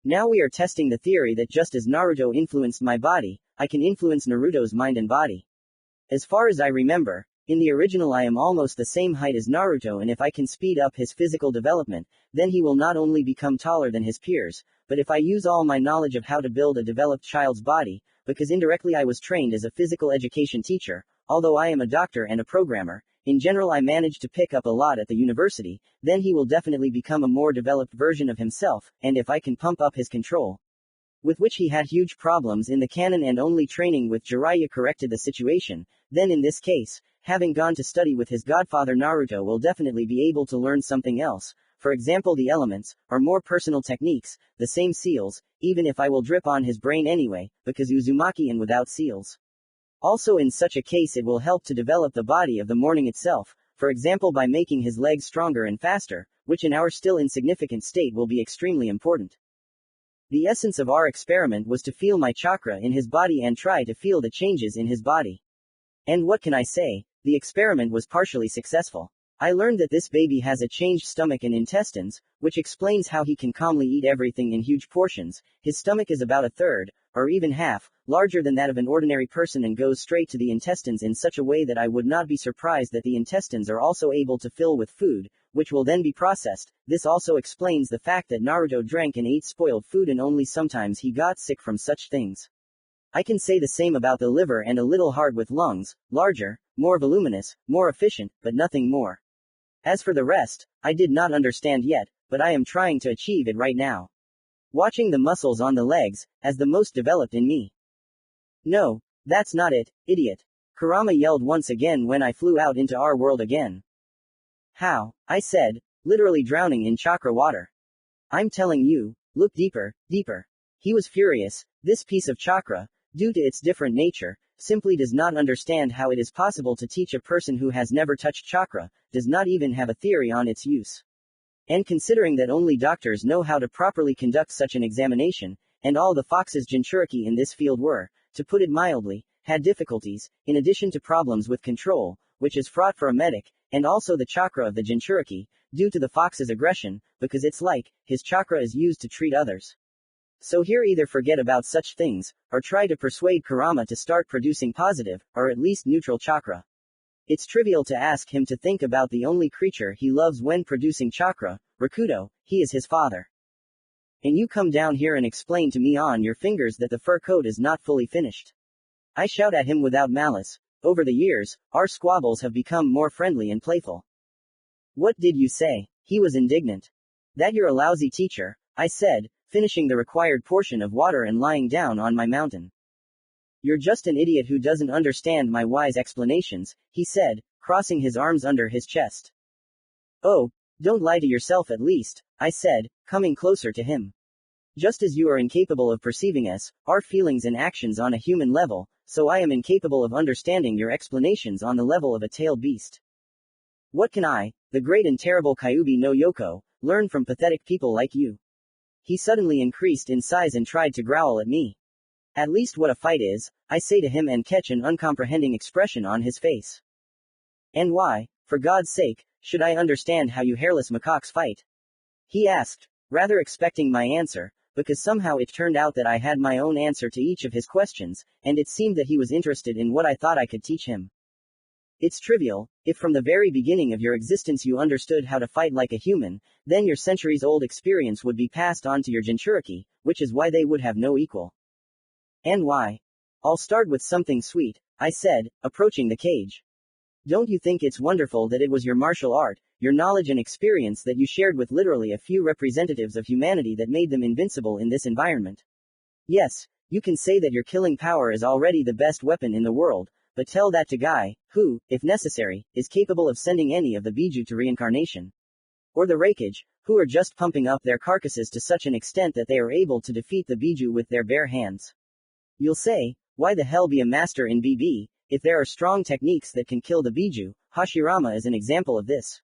Now we are testing the theory that just as Naruto influenced my body, I can influence Naruto's mind and body. As far as I remember, In the original I am almost the same height as Naruto, and if I can speed up his physical development, then he will not only become taller than his peers, but if I use all my knowledge of how to build a developed child's body, because indirectly I was trained as a physical education teacher, although I am a doctor and a programmer, in general I managed to pick up a lot at the university, then he will definitely become a more developed version of himself, and if I can pump up his control, with which he had huge problems in the canon and only training with Jiraiya corrected the situation, then in this case, having gone to study with his godfather Naruto will definitely be able to learn something else, for example the elements, or more personal techniques, the same seals, even if I will drip on his brain anyway, because Uzumaki and without seals. Also in such a case it will help to develop the body of the morning itself, for example by making his legs stronger and faster, which in our still insignificant state will be extremely important. The essence of our experiment was to feel my chakra in his body and try to feel the changes in his body. And what can I say? The experiment was partially successful. I learned that this baby has a changed stomach and intestines, which explains how he can calmly eat everything in huge portions. His stomach is about a third, or even half, larger than that of an ordinary person and goes straight to the intestines in such a way that I would not be surprised that the intestines are also able to fill with food, which will then be processed. This also explains the fact that Naruto drank and ate spoiled food and only sometimes he got sick from such things. I can say the same about the liver and a little heart with lungs, larger, more voluminous, more efficient, but nothing more. As for the rest, I did not understand yet, but I am trying to achieve it right now. Watching the muscles on the legs, as the most developed in me. No, that's not it, idiot. Kurama yelled once again when I flew out into our world again. How? I said, literally drowning in chakra water. I'm telling you, look deeper, deeper. He was furious. This piece of chakra, due to its different nature, simply does not understand how it is possible to teach a person who has never touched chakra, does not even have a theory on its use. And considering that only doctors know how to properly conduct such an examination, and all the foxes Jinchuriki in this field were, to put it mildly, had difficulties, in addition to problems with control, which is fraught for a medic, and also the chakra of the Jinchuriki, due to the fox's aggression, because it's like, his chakra is used to treat others. So here either forget about such things, or try to persuade Kurama to start producing positive, or at least neutral chakra. It's trivial to ask him to think about the only creature he loves when producing chakra, Rakuto, he is his father. And you come down here and explain to me on your fingers that the fur coat is not fully finished. I shout at him without malice. Over the years, our squabbles have become more friendly and playful. What did you say? He was indignant. That you're a lousy teacher, I said, finishing the required portion of water and lying down on my mountain. You're just an idiot who doesn't understand my wise explanations, he said, crossing his arms under his chest. Oh, don't lie to yourself at least, I said, coming closer to him. Just as you are incapable of perceiving us, our feelings and actions on a human level, so I am incapable of understanding your explanations on the level of a tailed beast. What can I, the great and terrible Kyuubi no Yoko, learn from pathetic people like you? He suddenly increased in size and tried to growl at me. At least what a fight is, I say to him and catch an uncomprehending expression on his face. And why, for God's sake, should I understand how you hairless macaques fight? He asked, rather expecting my answer, because somehow it turned out that I had my own answer to each of his questions, and it seemed that he was interested in what I thought I could teach him. It's trivial. If from the very beginning of your existence you understood how to fight like a human, then your centuries-old experience would be passed on to your Jinchuriki, which is why they would have no equal. And why? I'll start with something sweet, I said, approaching the cage. Don't you think it's wonderful that it was your martial art, your knowledge and experience that you shared with literally a few representatives of humanity that made them invincible in this environment? Yes, you can say that your killing power is already the best weapon in the world, but tell that to Guy, who, if necessary, is capable of sending any of the Biju to reincarnation. Or the Raikage, who are just pumping up their carcasses to such an extent that they are able to defeat the Biju with their bare hands. You'll say, why the hell be a master in BB, if there are strong techniques that can kill the Biju? Hashirama is an example of this.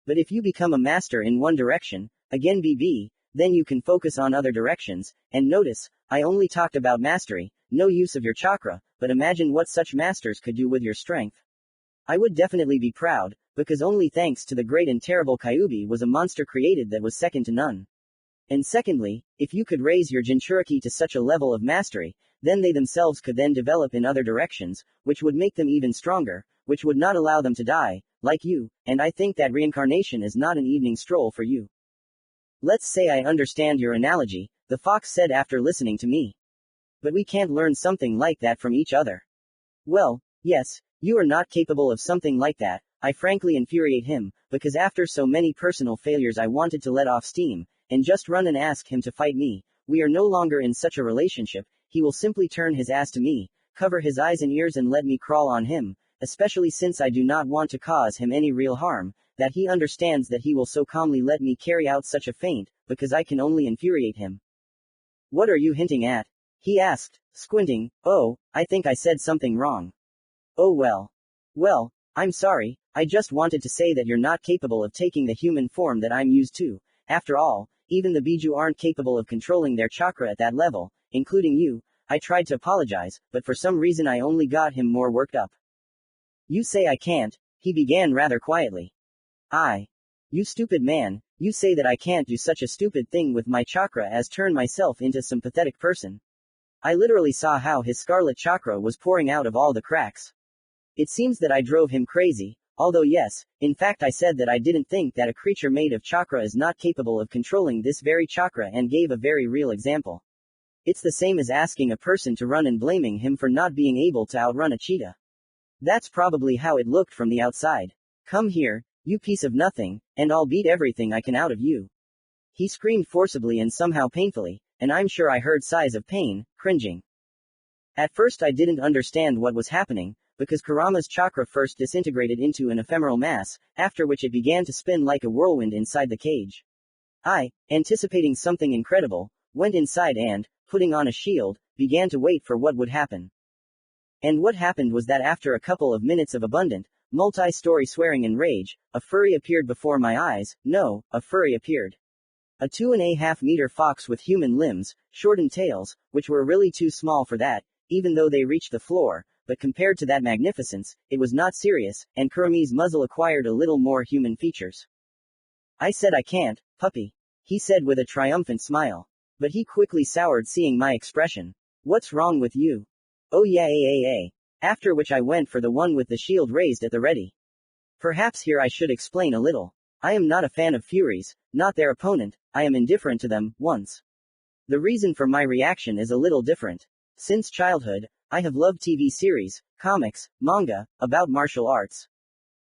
But if you become a master in one direction, again BB, then you can focus on other directions, and notice, I only talked about mastery, no use of your chakra, but imagine what such masters could do with your strength. I would definitely be proud, because only thanks to the great and terrible Kyuubi was a monster created that was second to none. And secondly, if you could raise your Jinchuriki to such a level of mastery, then they themselves could then develop in other directions, which would make them even stronger, which would not allow them to die, like you, and I think that reincarnation is not an evening stroll for you. Let's say I understand your analogy, the fox said after listening to me. But we can't learn something like that from each other. Well, yes, you are not capable of something like that. I frankly infuriate him, because after so many personal failures I wanted to let off steam, and just run and ask him to fight me. We are no longer in such a relationship, he will simply turn his ass to me, cover his eyes and ears and let me crawl on him, especially since I do not want to cause him any real harm, that he understands that he will so calmly let me carry out such a feint, because I can only infuriate him. What are you hinting at? He asked, squinting. Oh, I think I said something wrong. Oh well. Well, I'm sorry, I just wanted to say that you're not capable of taking the human form that I'm used to. After all, even the Biju aren't capable of controlling their chakra at that level, including you. I tried to apologize, but for some reason I only got him more worked up. You say I can't, he began rather quietly. You stupid man, you say that I can't do such a stupid thing with my chakra as turn myself into some pathetic person. I literally saw how his scarlet chakra was pouring out of all the cracks. It seems that I drove him crazy, although yes, in fact I said that I didn't think that a creature made of chakra is not capable of controlling this very chakra and gave a very real example. It's the same as asking a person to run and blaming him for not being able to outrun a cheetah. That's probably how it looked from the outside. Come here, you piece of nothing, and I'll beat everything I can out of you. He screamed forcibly and somehow painfully, and I'm sure I heard sighs of pain, cringing. At first I didn't understand what was happening, because Kurama's chakra first disintegrated into an ephemeral mass, after which it began to spin like a whirlwind inside the cage. I, anticipating something incredible, went inside and, putting on a shield, began to wait for what would happen. And what happened was that after a couple of minutes of abundant, multi-story swearing and rage, a furry appeared before my eyes. No, a furry appeared. A 2.5-meter fox with human limbs, shortened tails, which were really too small for that, even though they reached the floor, but compared to that magnificence, it was not serious, and Kurami's muzzle acquired a little more human features. I said I can't, puppy. He said with a triumphant smile. But he quickly soured seeing my expression. What's wrong with you? Oh yeah. After which I went for the one with the shield raised at the ready. Perhaps here I should explain a little. I am not a fan of Furies, not their opponent, I am indifferent to them, once. The reason for my reaction is a little different. Since childhood, I have loved TV series, comics, manga, about martial arts.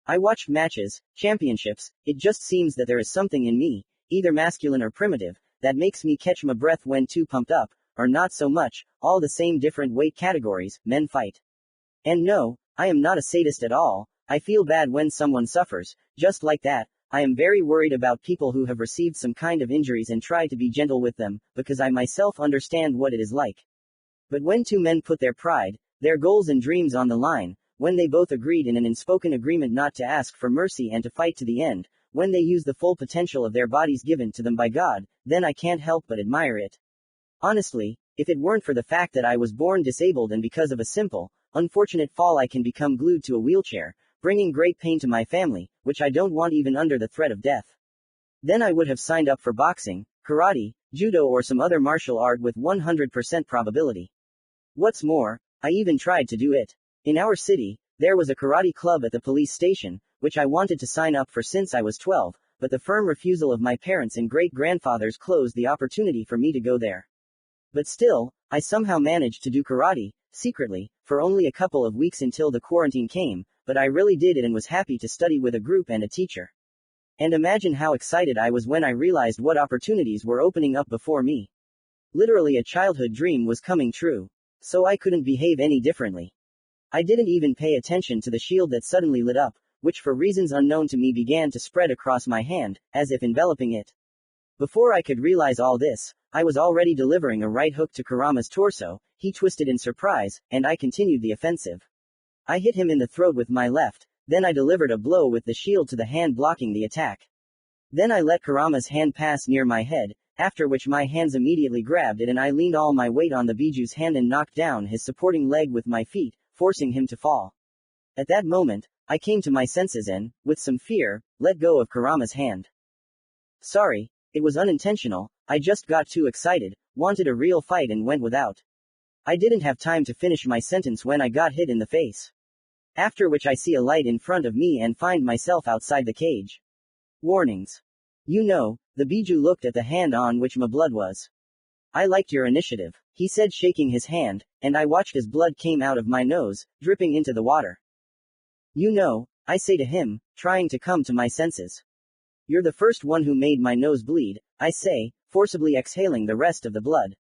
I watched matches, championships, it just seems that there is something in me, either masculine or primitive, that makes me catch my breath when too pumped up, or not so much, all the same different weight categories, men fight. And no, I am not a sadist at all, I feel bad when someone suffers, just like that. I am very worried about people who have received some kind of injuries and try to be gentle with them, because I myself understand what it is like. But when two men put their pride, their goals and dreams on the line, when they both agreed in an unspoken agreement not to ask for mercy and to fight to the end, when they use the full potential of their bodies given to them by God, then I can't help but admire it. Honestly, if it weren't for the fact that I was born disabled and because of a simple, unfortunate fall I can become glued to a wheelchair, bringing great pain to my family, which I don't want even under the threat of death. Then I would have signed up for boxing, karate, judo or some other martial art with 100% probability. What's more, I even tried to do it. In our city, there was a karate club at the police station, which I wanted to sign up for since I was 12, but the firm refusal of my parents and great-grandfathers closed the opportunity for me to go there. But still, I somehow managed to do karate, secretly, for only a couple of weeks until the quarantine came, but I really did it and was happy to study with a group and a teacher. And imagine how excited I was when I realized what opportunities were opening up before me. Literally a childhood dream was coming true. So I couldn't behave any differently. I didn't even pay attention to the shield that suddenly lit up, which for reasons unknown to me began to spread across my hand, as if enveloping it. Before I could realize all this, I was already delivering a right hook to Kurama's torso. He twisted in surprise, and I continued the offensive. I hit him in the throat with my left, then I delivered a blow with the shield to the hand blocking the attack. Then I let Kurama's hand pass near my head, after which my hands immediately grabbed it and I leaned all my weight on the Biju's hand and knocked down his supporting leg with my feet, forcing him to fall. At that moment, I came to my senses and, with some fear, let go of Kurama's hand. Sorry, it was unintentional, I just got too excited, wanted a real fight and went without. I didn't have time to finish my sentence when I got hit in the face. After which I see a light in front of me and find myself outside the cage. Warnings. The Biju looked at the hand on which my blood was. I liked your initiative, he said, shaking his hand, and I watched as blood came out of my nose, dripping into the water. I say to him, trying to come to my senses. You're the first one who made my nose bleed, I say, forcibly exhaling the rest of the blood.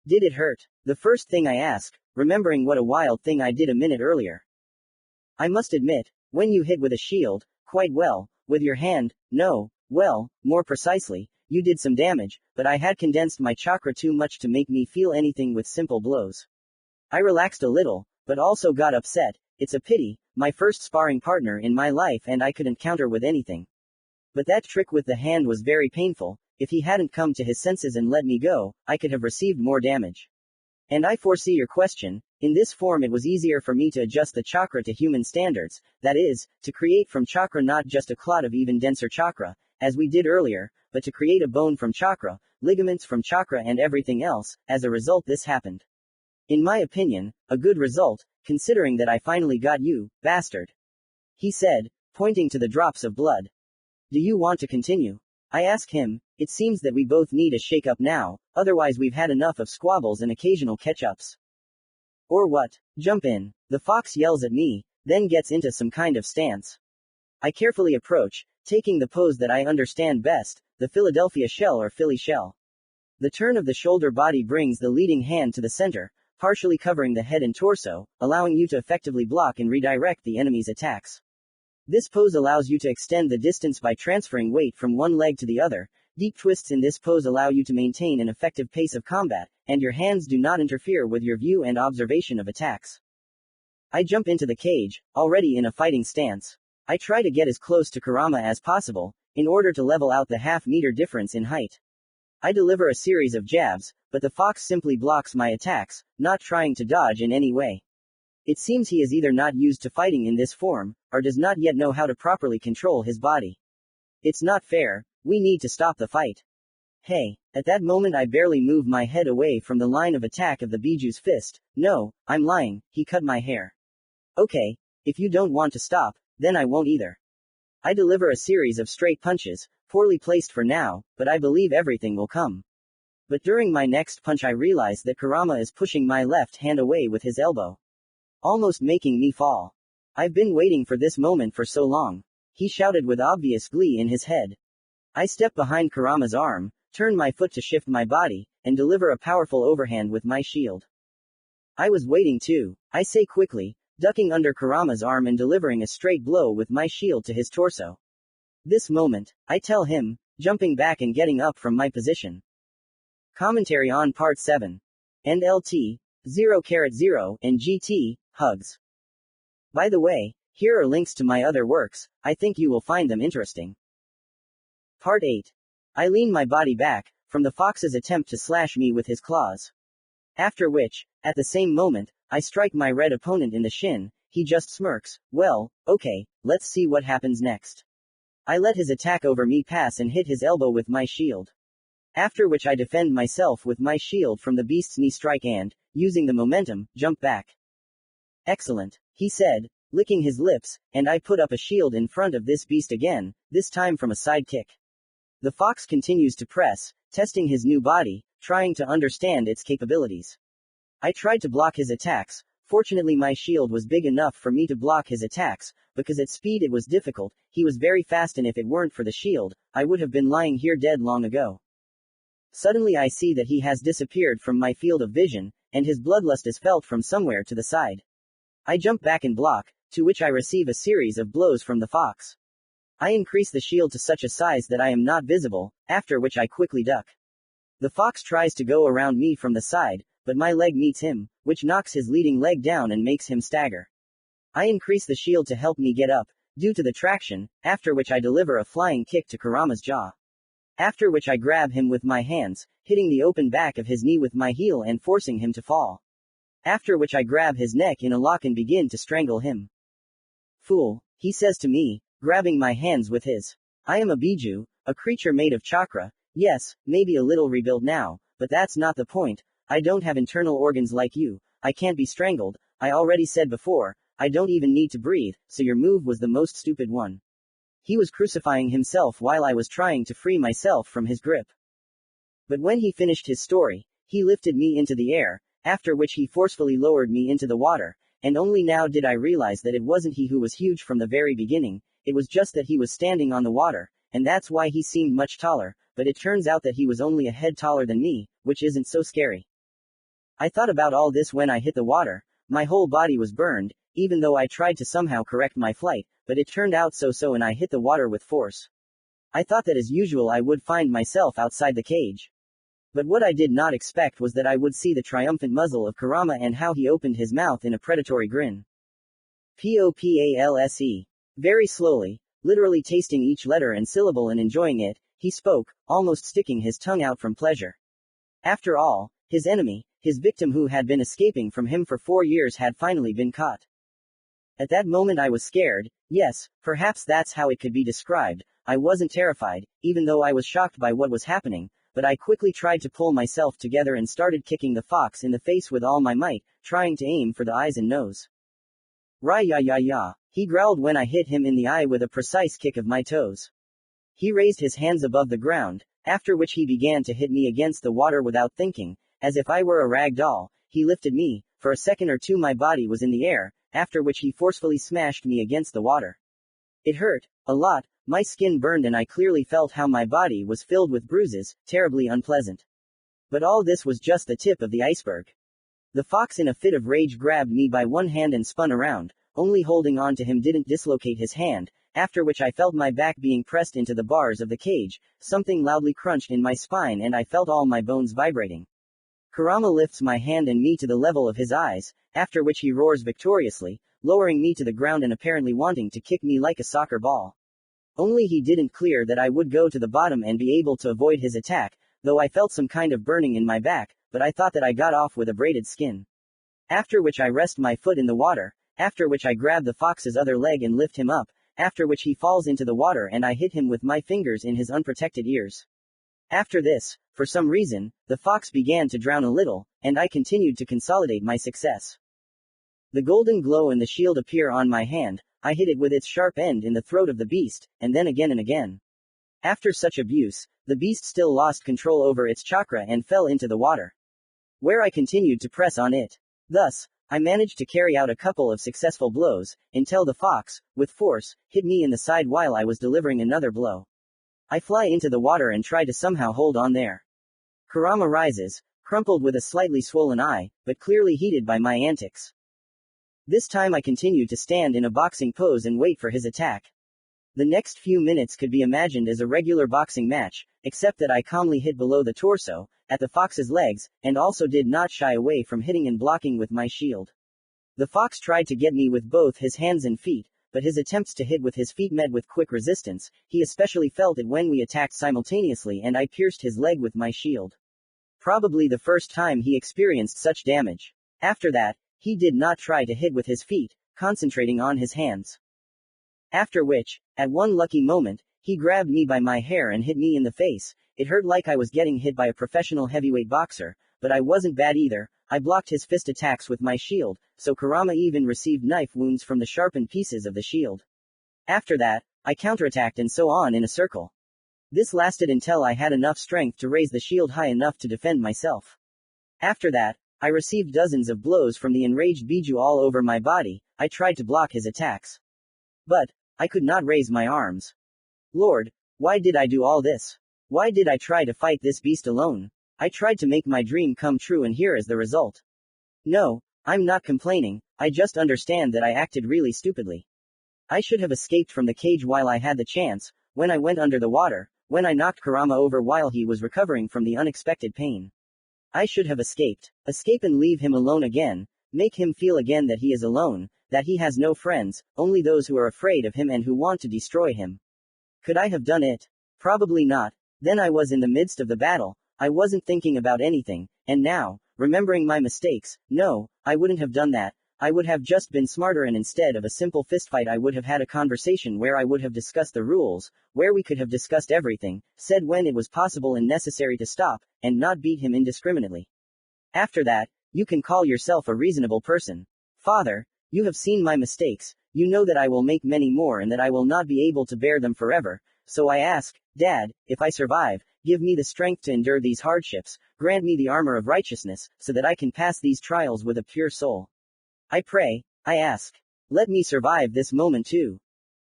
Did it hurt? The first thing I ask, remembering what a wild thing I did a minute earlier. I must admit, when you hit with a shield, quite well, with your hand, no, well, more precisely, you did some damage, but I had condensed my chakra too much to make me feel anything with simple blows. I relaxed a little, but also got upset. It's a pity, my first sparring partner in my life and I couldn't counter with anything. But that trick with the hand was very painful. If he hadn't come to his senses and let me go, I could have received more damage. And I foresee your question. In this form it was easier for me to adjust the chakra to human standards, that is, to create from chakra not just a clot of even denser chakra, as we did earlier, but to create a bone from chakra, ligaments from chakra and everything else. As a result this happened. In my opinion, a good result, considering that I finally got you, bastard. He said, pointing to the drops of blood. Do you want to continue? I ask him. It seems that we both need a shake-up now, otherwise we've had enough of squabbles and occasional catch-ups. Or what? Jump in. The fox yells at me, then gets into some kind of stance. I carefully approach, taking the pose that I understand best, the Philadelphia shell or Philly shell. The turn of the shoulder body brings the leading hand to the center, partially covering the head and torso, allowing you to effectively block and redirect the enemy's attacks. This pose allows you to extend the distance by transferring weight from one leg to the other. Deep twists in this pose allow you to maintain an effective pace of combat, and your hands do not interfere with your view and observation of attacks. I jump into the cage, already in a fighting stance. I try to get as close to Kurama as possible, in order to level out the half-meter difference in height. I deliver a series of jabs, but the fox simply blocks my attacks, not trying to dodge in any way. It seems he is either not used to fighting in this form, or does not yet know how to properly control his body. It's not fair. We need to stop the fight. Hey. At that moment I barely move my head away from the line of attack of the Biju's fist. No, I'm lying, he cut my hair. Okay. If you don't want to stop, then I won't either. I deliver a series of straight punches, poorly placed for now, but I believe everything will come. But during my next punch I realize that Kurama is pushing my left hand away with his elbow. Almost making me fall. I've been waiting for this moment for so long. He shouted with obvious glee in his head. I step behind Kurama's arm, turn my foot to shift my body, and deliver a powerful overhand with my shield. I was waiting too, I say quickly, ducking under Kurama's arm and delivering a straight blow with my shield to his torso. This moment, I tell him, jumping back and getting up from my position. Commentary on Part 7. And LT, 0:0, and GT, hugs. By the way, here are links to my other works, I think you will find them interesting. Part 8. I lean my body back, from the fox's attempt to slash me with his claws. After which, at the same moment, I strike my red opponent in the shin. He just smirks. Well, okay, let's see what happens next. I let his attack over me pass and hit his elbow with my shield. After which I defend myself with my shield from the beast's knee strike and, using the momentum, jump back. Excellent, he said, licking his lips, and I put up a shield in front of this beast again, this time from a side kick. The fox continues to press, testing his new body, trying to understand its capabilities. I tried to block his attacks. Fortunately my shield was big enough for me to block his attacks, because at speed it was difficult. He was very fast and if it weren't for the shield, I would have been lying here dead long ago. Suddenly I see that he has disappeared from my field of vision, and his bloodlust is felt from somewhere to the side. I jump back and block, to which I receive a series of blows from the fox. I increase the shield to such a size that I am not visible, after which I quickly duck. The fox tries to go around me from the side, but my leg meets him, which knocks his leading leg down and makes him stagger. I increase the shield to help me get up, due to the traction, after which I deliver a flying kick to Kurama's jaw. After which I grab him with my hands, hitting the open back of his knee with my heel and forcing him to fall. After which I grab his neck in a lock and begin to strangle him. Fool, he says to me, grabbing my hands with his. I am a Biju, a creature made of chakra, yes, maybe a little rebuilt now, but that's not the point. I don't have internal organs like you, I can't be strangled. I already said before, I don't even need to breathe, so your move was the most stupid one. He was crucifying himself while I was trying to free myself from his grip. But when he finished his story, he lifted me into the air, after which he forcefully lowered me into the water, and only now did I realize that it wasn't he who was huge from the very beginning, it was just that he was standing on the water, and that's why he seemed much taller, but it turns out that he was only a head taller than me, which isn't so scary. I thought about all this when I hit the water. My whole body was burned, even though I tried to somehow correct my flight, but it turned out so and I hit the water with force. I thought that as usual I would find myself outside the cage. But what I did not expect was that I would see the triumphant muzzle of Kurama and how he opened his mouth in a predatory grin. Popalse. Very slowly, literally tasting each letter and syllable and enjoying it, he spoke, almost sticking his tongue out from pleasure. After all, his enemy, his victim who had been escaping from him for 4 years had finally been caught. At that moment I was scared, yes, perhaps that's how it could be described. I wasn't terrified, even though I was shocked by what was happening, but I quickly tried to pull myself together and started kicking the fox in the face with all my might, trying to aim for the eyes and nose. Rah-ya-ya-ya, he growled when I hit him in the eye with a precise kick of my toes. He raised his hands above the ground, after which he began to hit me against the water without thinking, as if I were a rag doll. He lifted me, for a second or two my body was in the air, after which he forcefully smashed me against the water. It hurt, a lot, my skin burned and I clearly felt how my body was filled with bruises, terribly unpleasant. But all this was just the tip of the iceberg. The fox in a fit of rage grabbed me by one hand and spun around, only holding on to him didn't dislocate his hand, after which I felt my back being pressed into the bars of the cage, something loudly crunched in my spine and I felt all my bones vibrating. Kurama lifts my hand and me to the level of his eyes, after which he roars victoriously, lowering me to the ground and apparently wanting to kick me like a soccer ball. Only he didn't clear that I would go to the bottom and be able to avoid his attack, though I felt some kind of burning in my back, but I thought that I got off with a braided skin. After which I rest my foot in the water, after which I grab the fox's other leg and lift him up, after which he falls into the water and I hit him with my fingers in his unprotected ears. After this, for some reason, the fox began to drown a little, and I continued to consolidate my success. The golden glow and the shield appear on my hand, I hit it with its sharp end in the throat of the beast, and then again and again. After such abuse, the beast still lost control over its chakra and fell into the water, where I continued to press on it. Thus, I managed to carry out a couple of successful blows, until the fox, with force, hit me in the side while I was delivering another blow. I fly into the water and try to somehow hold on there. Kurama rises, crumpled with a slightly swollen eye, but clearly heated by my antics. This time I continued to stand in a boxing pose and wait for his attack. The next few minutes could be imagined as a regular boxing match, except that I calmly hit below the torso, at the fox's legs, and also did not shy away from hitting and blocking with my shield. The fox tried to get me with both his hands and feet, but his attempts to hit with his feet met with quick resistance. He especially felt it when we attacked simultaneously and I pierced his leg with my shield. Probably the first time he experienced such damage. After that, he did not try to hit with his feet, concentrating on his hands. After which, at one lucky moment, he grabbed me by my hair and hit me in the face. It hurt like I was getting hit by a professional heavyweight boxer, but I wasn't bad either. I blocked his fist attacks with my shield, so Kurama even received knife wounds from the sharpened pieces of the shield. After that, I counterattacked and so on in a circle. This lasted until I had enough strength to raise the shield high enough to defend myself. After that, I received dozens of blows from the enraged Biju all over my body. I tried to block his attacks, but I could not raise my arms. Lord, why did I do all this? Why did I try to fight this beast alone? I tried to make my dream come true and here is the result. No, I'm not complaining, I just understand that I acted really stupidly. I should have escaped from the cage while I had the chance, when I went under the water, when I knocked Kurama over while he was recovering from the unexpected pain. I should have escaped. Escape and leave him alone again, make him feel again that he is alone, that he has no friends, only those who are afraid of him and who want to destroy him. Could I have done it? Probably not. Then I was in the midst of the battle, I wasn't thinking about anything, and now, remembering my mistakes, no, I wouldn't have done that. I would have just been smarter and instead of a simple fistfight I would have had a conversation where I would have discussed the rules, where we could have discussed everything, said when it was possible and necessary to stop, and not beat him indiscriminately. After that, you can call yourself a reasonable person. Father, You have seen my mistakes, you know that I will make many more and that I will not be able to bear them forever, so I ask, Dad, if I survive, give me the strength to endure these hardships, grant me the armor of righteousness, so that I can pass these trials with a pure soul. I pray, I ask. Let me survive this moment too.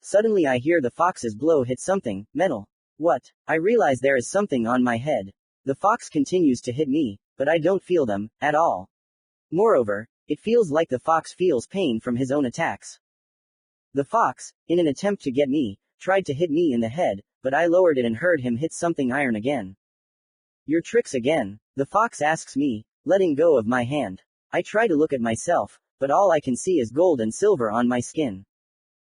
Suddenly I hear the fox's blow hit something, metal. What? I realize there is something on my head. The fox continues to hit me, but I don't feel them, at all. Moreover, it feels like the fox feels pain from his own attacks. The fox, in an attempt to get me, tried to hit me in the head, but I lowered it and heard him hit something iron again. Your tricks again, the fox asks me, letting go of my hand. I try to look at myself, but all I can see is gold and silver on my skin.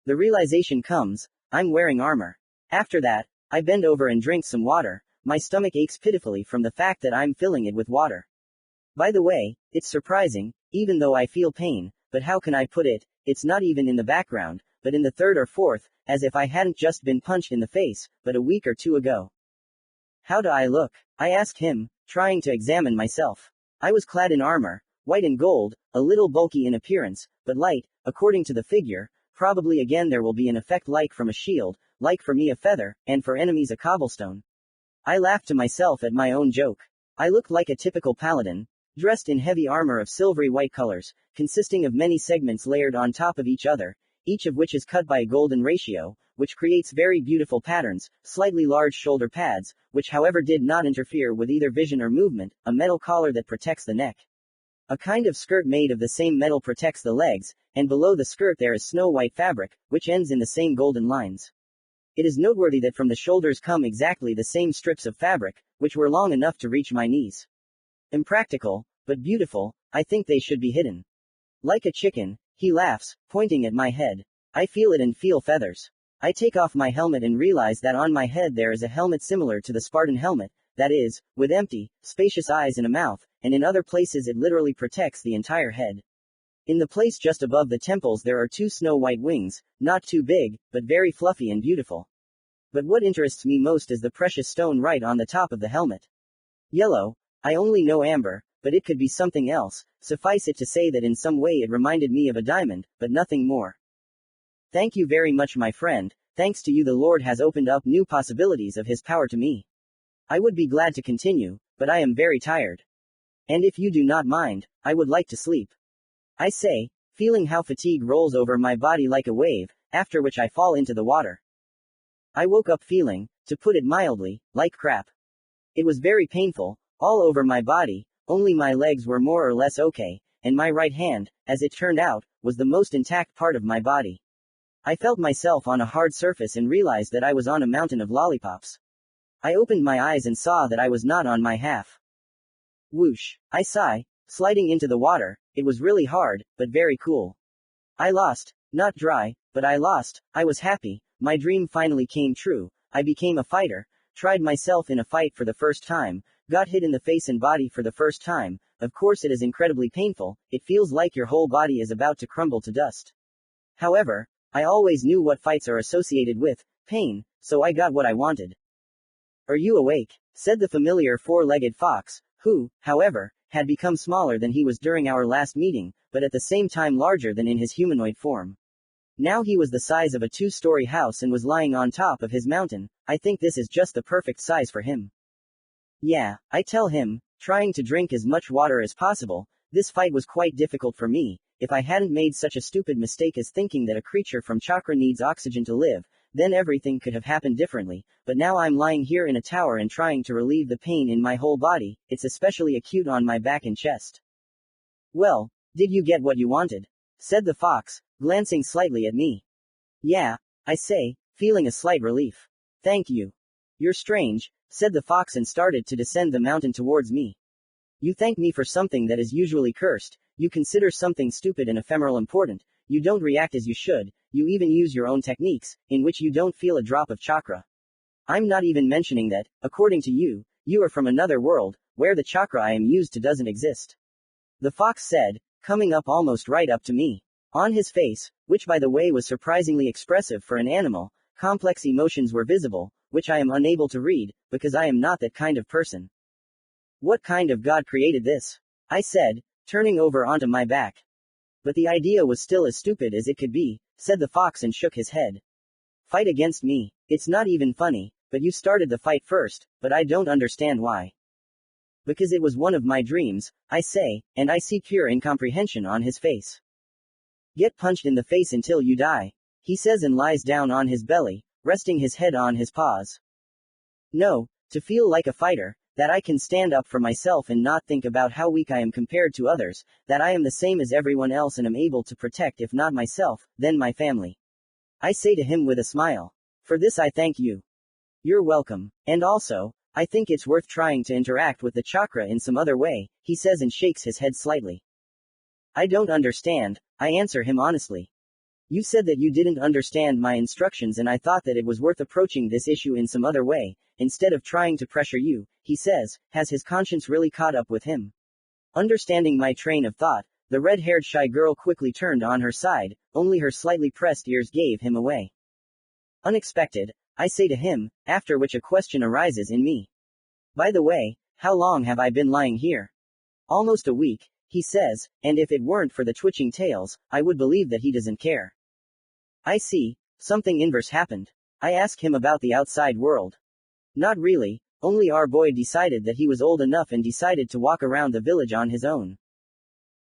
The realization comes, I'm wearing armor. After that, I bend over and drink some water, my stomach aches pitifully from the fact that I'm filling it with water. By the way, it's surprising, even though I feel pain, but how can I put it, it's not even in the background, but in the third or fourth, as if I hadn't just been punched in the face, but a week or two ago. How do I look? I asked him, trying to examine myself. I was clad in armor, white and gold, a little bulky in appearance, but light, according to the figure, probably again there will be an effect like from a shield, like for me a feather, and for enemies a cobblestone. I laughed to myself at my own joke. I looked like a typical paladin, dressed in heavy armor of silvery white colors, consisting of many segments layered on top of each other, each of which is cut by a golden ratio, which creates very beautiful patterns, slightly large shoulder pads, which however did not interfere with either vision or movement, a metal collar that protects the neck. A kind of skirt made of the same metal protects the legs, and below the skirt there is snow-white fabric, which ends in the same golden lines. It is noteworthy that from the shoulders come exactly the same strips of fabric, which were long enough to reach my knees. Impractical, but beautiful, I think they should be hidden. Like a chicken, he laughs, pointing at my head. I feel it and feel feathers. I take off my helmet and realize that on my head there is a helmet similar to the Spartan helmet, that is, with empty, spacious eyes and a mouth, and in other places it literally protects the entire head. In the place just above the temples there are two snow-white wings, not too big, but very fluffy and beautiful. But what interests me most is the precious stone right on the top of the helmet. Yellow, I only know amber, but it could be something else, suffice it to say that in some way it reminded me of a diamond, but nothing more. Thank you very much my friend, thanks to you the Lord has opened up new possibilities of His power to me. I would be glad to continue, but I am very tired. And if you do not mind, I would like to sleep. I say, feeling how fatigue rolls over my body like a wave, after which I fall into the water. I woke up feeling, to put it mildly, like crap. It was very painful, all over my body, only my legs were more or less okay, and my right hand, as it turned out, was the most intact part of my body. I felt myself on a hard surface and realized that I was on a mountain of lollipops. I opened my eyes and saw that I was not on my half. Whoosh! I sigh, sliding into the water, it was really hard, but very cool. I lost, not dry, but I lost, I was happy, my dream finally came true, I became a fighter, tried myself in a fight for the first time, got hit in the face and body for the first time, of course it is incredibly painful, it feels like your whole body is about to crumble to dust. However, I always knew what fights are associated with pain, so I got what I wanted. Are you awake? Said the familiar four-legged fox, who, however, had become smaller than he was during our last meeting, but at the same time larger than in his humanoid form. Now he was the size of a two-story house and was lying on top of his mountain. I think this is just the perfect size for him. Yeah, I tell him, trying to drink as much water as possible. This fight was quite difficult for me. If I hadn't made such a stupid mistake as thinking that a creature from chakra needs oxygen to live, then everything could have happened differently, but now I'm lying here in a tower and trying to relieve the pain in my whole body, it's especially acute on my back and chest. Well, did you get what you wanted? Said the fox, glancing slightly at me. Yeah, I say, feeling a slight relief. Thank you. You're strange, said the fox and started to descend the mountain towards me. You thank me for something that is usually cursed, you consider something stupid and ephemeral important, you don't react as you should, you even use your own techniques, in which you don't feel a drop of chakra. I'm not even mentioning that, according to you, you are from another world, where the chakra I am used to doesn't exist. The fox said, coming up almost right up to me. On his face, which by the way was surprisingly expressive for an animal, complex emotions were visible, which I am unable to read, because I am not that kind of person. What kind of God created this? I said, turning over onto my back. But the idea was still as stupid as it could be, said the fox and shook his head. Fight against me. It's not even funny, but you started the fight first, but I don't understand why. Because it was one of my dreams, I say, and I see pure incomprehension on his face. Get punched in the face until you die, he says and lies down on his belly, resting his head on his paws. No, to feel like a fighter, that I can stand up for myself and not think about how weak I am compared to others, that I am the same as everyone else and am able to protect if not myself, then my family. I say to him with a smile. For this I thank you. You're welcome. And also, I think it's worth trying to interact with the chakra in some other way, he says and shakes his head slightly. I don't understand, I answer him honestly. You said that you didn't understand my instructions and I thought that it was worth approaching this issue in some other way, instead of trying to pressure you, he says, has his conscience really caught up with him? Understanding my train of thought, the red-haired shy girl quickly turned on her side, only her slightly pressed ears gave him away. Unexpected, I say to him, after which a question arises in me. By the way, how long have I been lying here? Almost a week, he says, and if it weren't for the twitching tails, I would believe that he doesn't care. I see, something inverse happened. I ask him about the outside world. Not really, only our boy decided that he was old enough and decided to walk around the village on his own.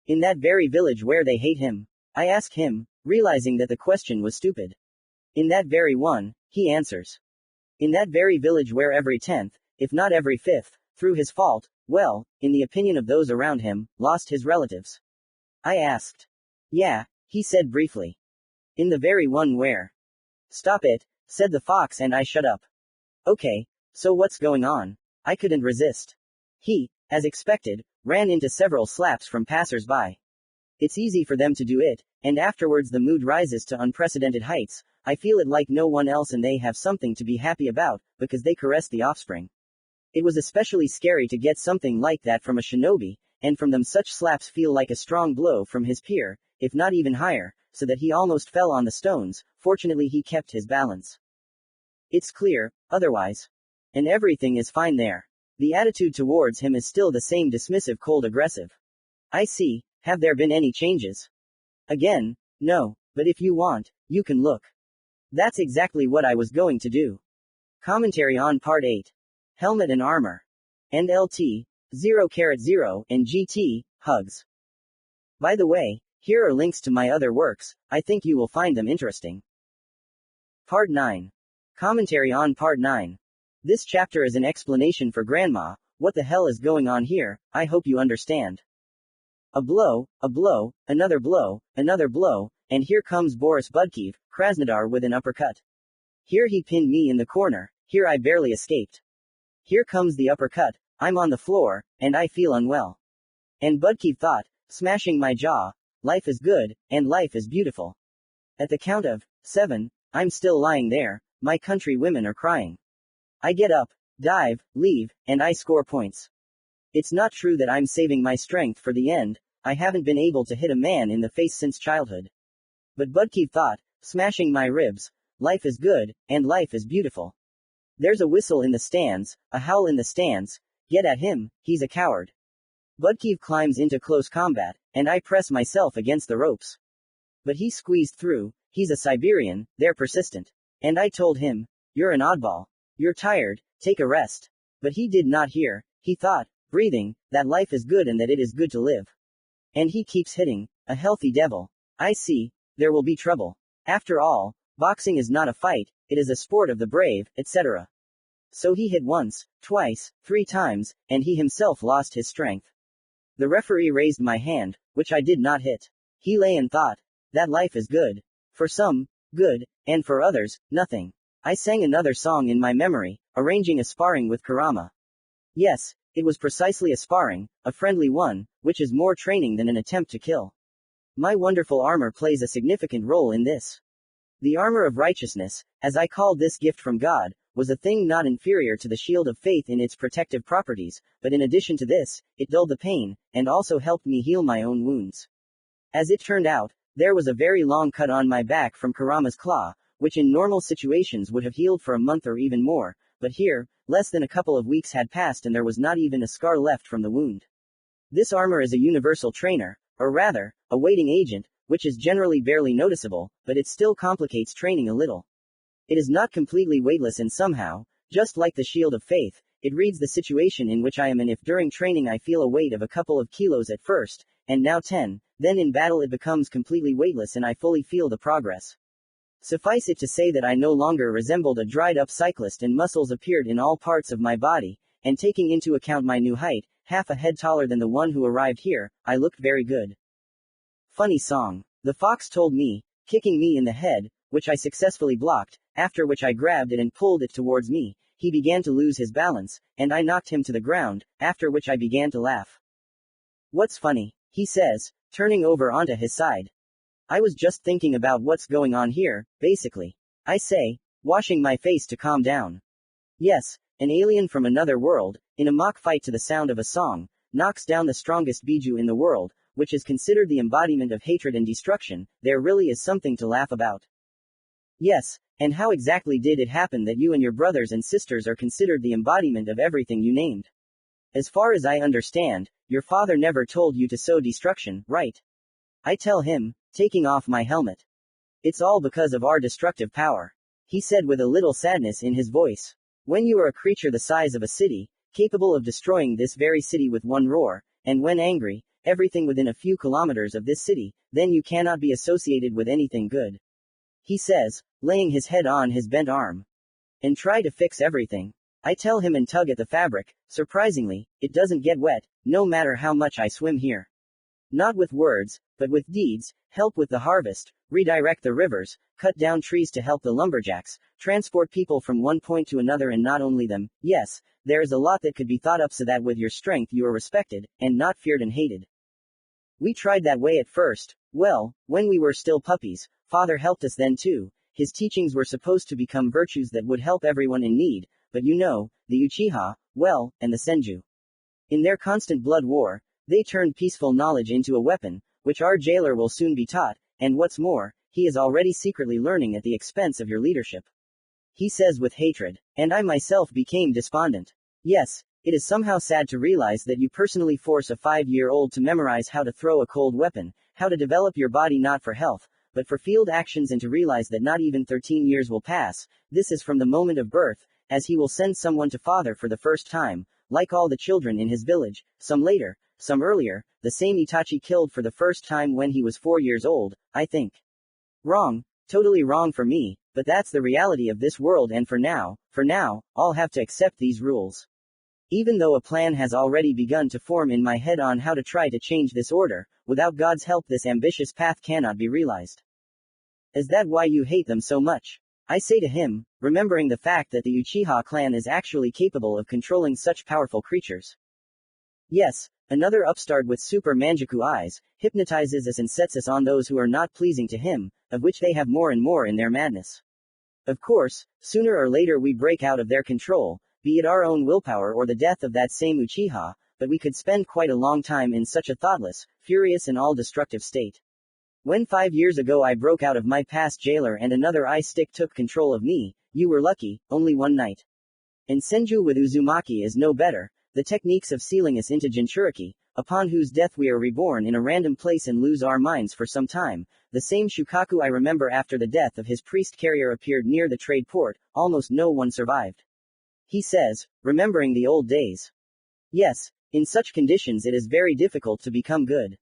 In that very village where they hate him? I ask him, realizing that the question was stupid. In that very one, he answers. In that very village where every 10th, if not every 5th, through his fault, well, in the opinion of those around him, lost his relatives. I asked. Yeah, he said briefly. In the very one where? Stop it, said the fox and I shut up. Okay, so what's going on? I couldn't resist. He, as expected, ran into several slaps from passers-by. It's easy for them to do it, and afterwards the mood rises to unprecedented heights. I feel it like no one else and they have something to be happy about, because they caress the offspring. It was especially scary to get something like that from a shinobi, and from them such slaps feel like a strong blow from his peer, if not even higher, so that he almost fell on the stones. Fortunately he kept his balance. It's clear, otherwise. And everything is fine there. The attitude towards him is still the same dismissive, cold, aggressive. I see, have there been any changes? Again, no, but if you want, you can look. That's exactly what I was going to do. Commentary on Part 8. Helmet and Armor. And LT, 0,0, and GT, Hugs. By the way, here are links to my other works, I think you will find them interesting. Part 9. Commentary on Part 9. This chapter is an explanation for Grandma, what the hell is going on here, I hope you understand. A blow, another blow, and here comes Boris Budkeev, Krasnodar with an uppercut. Here he pinned me in the corner, here I barely escaped. Here comes the uppercut, I'm on the floor, and I feel unwell. And Budkeev thought, smashing my jaw, life is good, and life is beautiful. At the count of 7, I'm still lying there, my country women are crying. I get up, dive, leave, and I score points. It's not true that I'm saving my strength for the end, I haven't been able to hit a man in the face since childhood. But Budkeev thought, smashing my ribs, life is good, and life is beautiful. There's a whistle in the stands, a howl in the stands, get at him, he's a coward. Budkeev climbs into close combat, and I press myself against the ropes. But he squeezed through, he's a Siberian, they're persistent. And I told him, you're an oddball. You're tired, take a rest. But he did not hear, he thought, breathing, that life is good and that it is good to live. And he keeps hitting, a healthy devil. I see, there will be trouble. After all, boxing is not a fight, it is a sport of the brave, etc. So he hit once, twice, 3 times, and he himself lost his strength. The referee raised my hand, which I did not hit. He lay and thought, that life is good. For some, good, and for others, nothing. I sang another song in my memory, arranging a sparring with Kurama. Yes, it was precisely a sparring, a friendly one, which is more training than an attempt to kill. My wonderful armor plays a significant role in this. The armor of righteousness, as I called this gift from God, was a thing not inferior to the shield of faith in its protective properties, but in addition to this, it dulled the pain, and also helped me heal my own wounds. As it turned out, there was a very long cut on my back from Kurama's claw, which in normal situations would have healed for a month or even more, but here, less than a couple of weeks had passed and there was not even a scar left from the wound. This armor is a universal trainer, or rather, a waiting agent, which is generally barely noticeable, but it still complicates training a little. It is not completely weightless and somehow, just like the shield of faith, it reads the situation in which I am in. If during training I feel a weight of a couple of kilos at first, and now 10, then in battle it becomes completely weightless and I fully feel the progress. Suffice it to say that I no longer resembled a dried-up cyclist and muscles appeared in all parts of my body, and taking into account my new height, half a head taller than the one who arrived here, I looked very good. Funny song. The fox told me, kicking me in the head, which I successfully blocked, after which I grabbed it and pulled it towards me. He began to lose his balance, and I knocked him to the ground, after which I began to laugh. What's funny? He says, turning over onto his side. I was just thinking about what's going on here, basically. I say, washing my face to calm down. Yes, an alien from another world, in a mock fight to the sound of a song, knocks down the strongest biju in the world, which is considered the embodiment of hatred and destruction. There really is something to laugh about. Yes, and how exactly did it happen that you and your brothers and sisters are considered the embodiment of everything you named? As far as I understand, your father never told you to sow destruction, right? I tell him, taking off my helmet. It's all because of our destructive power. He said with a little sadness in his voice. When you are a creature the size of a city, capable of destroying this very city with one roar, and when angry, everything within a few kilometers of this city, then you cannot be associated with anything good. He says, laying his head on his bent arm. And try to fix everything. I tell him and tug at the fabric. Surprisingly, it doesn't get wet, no matter how much I swim here. Not with words, but with deeds. Help with the harvest, redirect the rivers, cut down trees to help the lumberjacks, transport people from one point to another, and not only them. Yes, there is a lot that could be thought up so that with your strength you are respected, and not feared and hated. We tried that way at first. Well, when we were still puppies, Father helped us then too. His teachings were supposed to become virtues that would help everyone in need, but you know, the Uchiha, well, and the Senju. In their constant blood war, they turned peaceful knowledge into a weapon, which our jailer will soon be taught, and what's more, he is already secretly learning at the expense of your leadership. He says with hatred. And I myself became despondent. Yes, it is somehow sad to realize that you personally force a 5-year-old to memorize how to throw a cold weapon, how to develop your body not for health, but for field actions, and to realize that not even 13 years will pass. This is from the moment of birth, as he will send someone to father for the first time, like all the children in his village, some later, some earlier, the same Itachi killed for the first time when he was 4 years old, I think. Wrong, totally wrong for me, but that's the reality of this world, and for now, I'll have to accept these rules. Even though a plan has already begun to form in my head on how to try to change this order, without God's help this ambitious path cannot be realized. Is that why you hate them so much? I say to him, remembering the fact that the Uchiha clan is actually capable of controlling such powerful creatures. Yes, another upstart with super manjaku eyes, hypnotizes us and sets us on those who are not pleasing to him, of which they have more and more in their madness. Of course, sooner or later we break out of their control, be it our own willpower or the death of that same Uchiha, but we could spend quite a long time in such a thoughtless, furious and all-destructive state. When 5 years ago I broke out of my past jailer and another ice stick took control of me, you were lucky, only one night. And Senju with Uzumaki is no better, the techniques of sealing us into Jinchuriki, upon whose death we are reborn in a random place and lose our minds for some time. The same Shukaku I remember after the death of his priest carrier appeared near the trade port, almost no one survived. He says, remembering the old days. Yes, in such conditions it is very difficult to become good.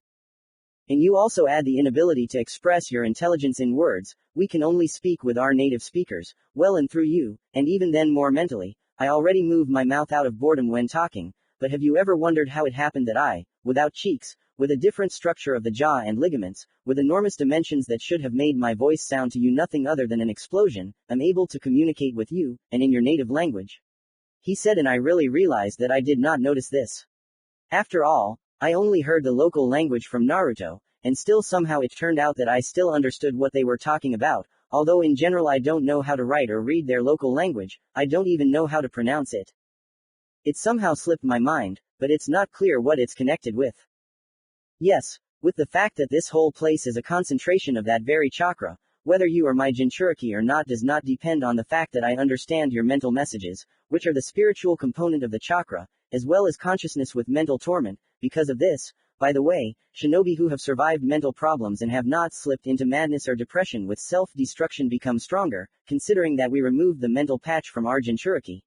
And you also add the inability to express your intelligence in words. We can only speak with our native speakers, well and through you, and even then more mentally. I already move my mouth out of boredom when talking, but have you ever wondered how it happened that I, without cheeks, with a different structure of the jaw and ligaments, with enormous dimensions that should have made my voice sound to you nothing other than an explosion, am able to communicate with you, and in your native language? He said, and I really realized that I did not notice this. After all, I only heard the local language from Naruto, and still somehow it turned out that I still understood what they were talking about, although in general I don't know how to write or read their local language, I don't even know how to pronounce it. It somehow slipped my mind, but it's not clear what it's connected with. Yes, with the fact that this whole place is a concentration of that very chakra. Whether you are my Jinchuriki or not does not depend on the fact that I understand your mental messages, which are the spiritual component of the chakra, as well as consciousness with mental torment. Because of this, by the way, shinobi who have survived mental problems and have not slipped into madness or depression with self-destruction become stronger, considering that we removed the mental patch from our Jinchuriki.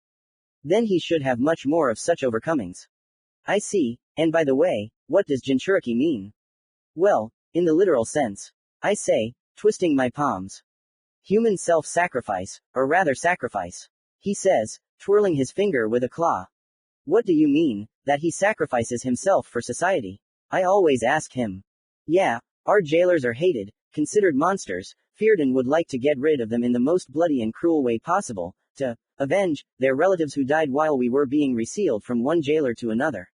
Then he should have much more of such overcomings. I see, and by the way, what does Jinchuriki mean? Well, in the literal sense. I say, twisting my palms. Human self-sacrifice, or rather sacrifice. He says, twirling his finger with a claw. What do you mean, that he sacrifices himself for society? I always ask him. Yeah, our jailers are hated, considered monsters, feared and would like to get rid of them in the most bloody and cruel way possible, to avenge their relatives who died while we were being resealed from one jailer to another.